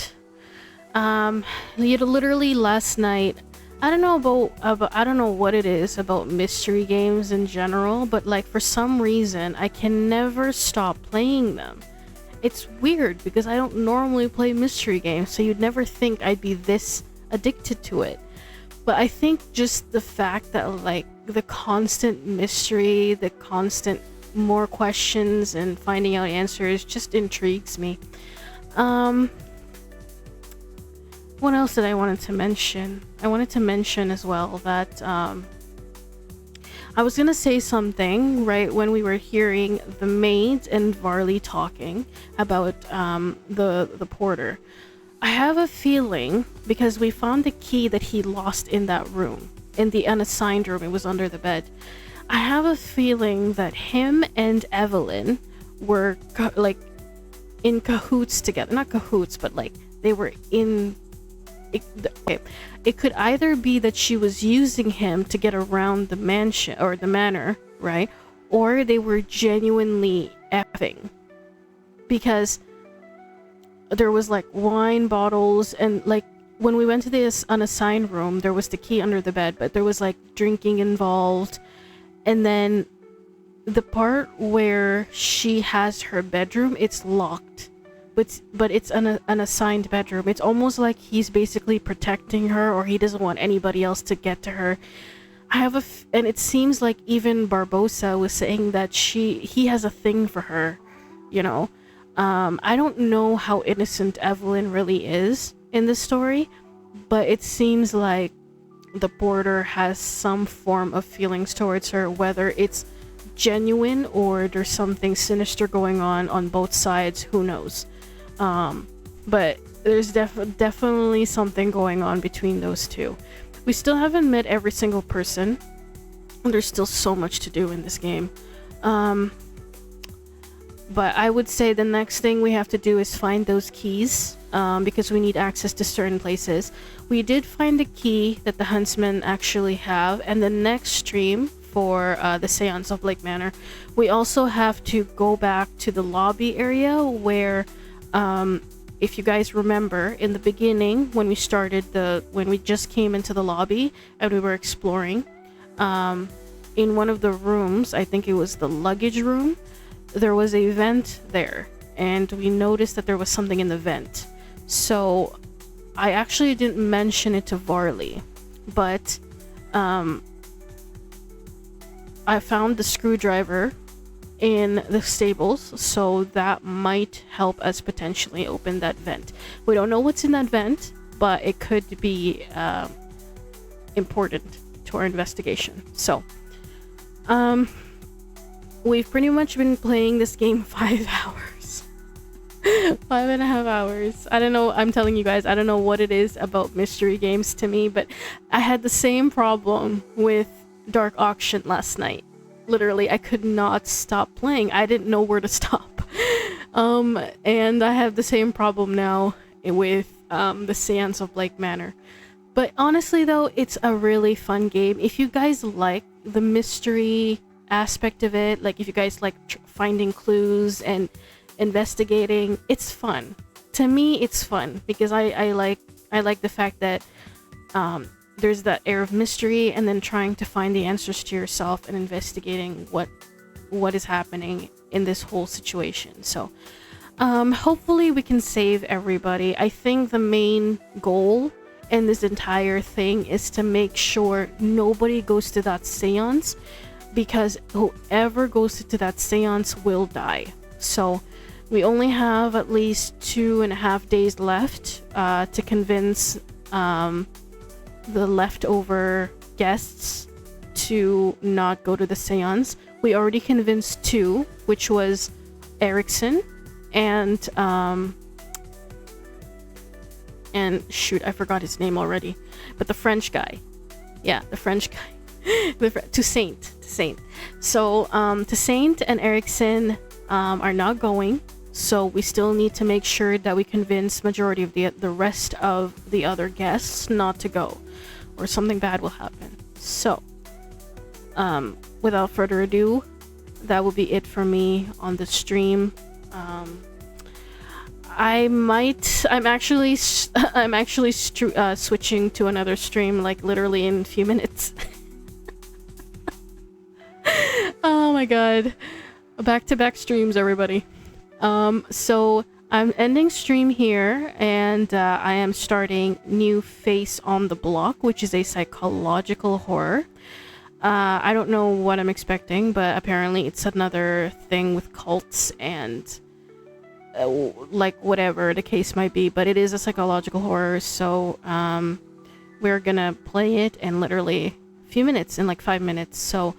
Literally last night. I don't know I don't know what it is about mystery games in general, but like for some reason I can never stop playing them. It's weird because I don't normally play mystery games, so you'd never think I'd be this addicted to it. But I think just the fact that like the constant mystery, the constant more questions and finding out answers just intrigues me. What else did I wanted to mention? I wanted to mention as well that I was gonna say something right when we were hearing the maid and Varley talking about the porter. I have a feeling, because we found the key that he lost in that room, in the unassigned room. It was under the bed. I have a feeling that him and Evelyn were like in cahoots together. Not cahoots, but like they were in. It could either be that she was using him to get around the mansion or the manor, right? Or they were genuinely effing, because there was like wine bottles and like when we went to this unassigned room, there was the key under the bed, but there was like drinking involved. And then the part where she has her bedroom, it's locked. But it's an unassigned bedroom. It's almost like he's basically protecting her, or he doesn't want anybody else to get to her. And it seems like even Barbosa was saying that he has a thing for her, you know. I don't know how innocent Evelyn really is in this story, but it seems like the porter has some form of feelings towards her, whether it's genuine or there's something sinister going on both sides, who knows. But there's definitely something going on between those two. We still haven't met every single person. There's still so much to do in this game. But I would say the next thing we have to do is find those keys, because we need access to certain places. We did find the key that the huntsmen actually have, and the next stream for the Seance of Lake Manor, we also have to go back to the lobby area where, if you guys remember, in the beginning when we just came into the lobby and we were exploring, in one of the rooms, I think it was the luggage room, there was a vent there, and we noticed that there was something in the vent. So I actually didn't mention it to Varley, but I found the screwdriver in the stables, so that might help us potentially open that vent. We don't know what's in that vent, but it could be important to our investigation. So we've pretty much been playing this game 5 hours. 5.5 hours. I don't know, I'm telling you guys, I don't know what it is about mystery games to me, but I had the same problem with Dark Auction last night. Literally, I could not stop playing. I didn't know where to stop. And I have the same problem now with the Seance of Lake Manor. But honestly though, it's a really fun game. If you guys like the mystery aspect of it, like if you guys like finding clues and investigating, it's fun. To me, it's fun because I like the fact that there's that air of mystery, and then trying to find the answers to yourself and investigating what is happening in this whole situation. So hopefully we can save everybody. I think the main goal in this entire thing is to make sure nobody goes to that seance, because whoever goes to that seance will die. So we only have at least 2.5 days left to convince the leftover guests to not go to the seance. We already convinced 2, which was Erickson and shoot, I forgot his name already, but the French guy. Yeah, the French guy. Toussaint. So Toussaint and Erickson are not going, so we still need to make sure that we convince majority of the rest of the other guests not to go, or something bad will happen. So without further ado, that will be it for me on the stream. I'm actually switching to another stream, like literally in a few minutes. Oh my god, back-to-back streams, everybody. So I'm ending stream here, and I am starting New Face on the Block, which is a psychological horror. I don't know what I'm expecting, but apparently it's another thing with cults and like whatever the case might be, but it is a psychological horror. So we're gonna play it in literally a few minutes, in like 5 minutes. So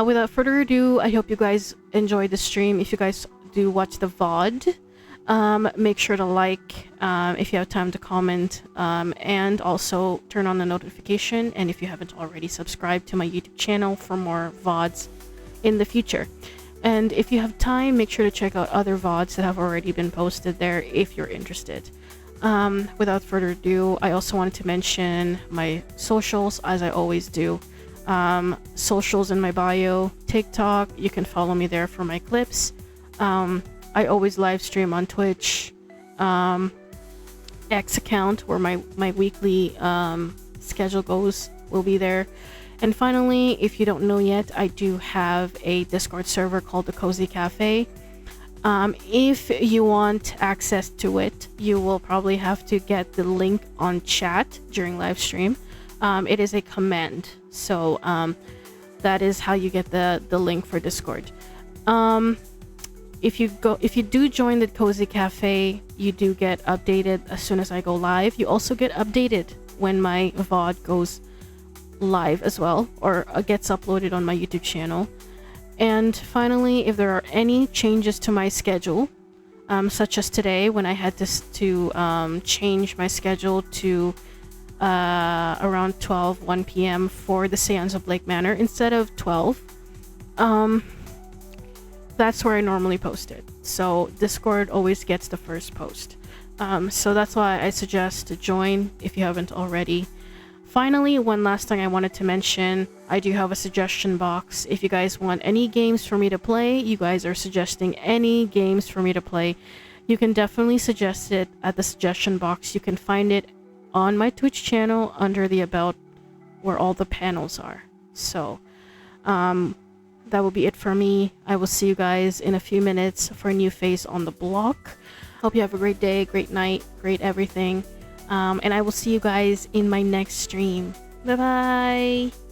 without further ado, I hope you guys enjoyed the stream. If you guys do watch the VOD, make sure to like, if you have time to comment, and also turn on the notification, and if you haven't already, subscribe to my YouTube channel for more VODs in the future. And if you have time, make sure to check out other VODs that have already been posted there if you're interested. Without further ado, I also wanted to mention my socials, as I always do. Socials in my bio. TikTok, you can follow me there for my clips. I always live stream on Twitch. X account where my weekly schedule goes will be there. And finally, if you don't know yet, I do have a Discord server called the Cozy Cafe. If you want access to it, you will probably have to get the link on chat during live stream. It is a command, so that is how you get the link for Discord. If you do join the Cozy Cafe, you do get updated as soon as I go live. You also get updated when my VOD goes live as well, or gets uploaded on my YouTube channel. And finally, if there are any changes to my schedule, such as today when I had to change my schedule to around 1 p.m. for the Seance of Lake Manor instead of 12, that's where I normally post it. So Discord always gets the first post. So that's why I suggest to join if you haven't already. Finally, one last thing I wanted to mention, I do have a suggestion box. If you guys want any games for me to play, you guys are suggesting any games for me to play, you can definitely suggest it at the suggestion box. You can find it on my Twitch channel under the About, where all the panels are. So, that will be it for me. I will see you guys in a few minutes for a new face on the block. Hope you have a great day, great night, great everything. And I will see you guys in my next stream. Bye bye!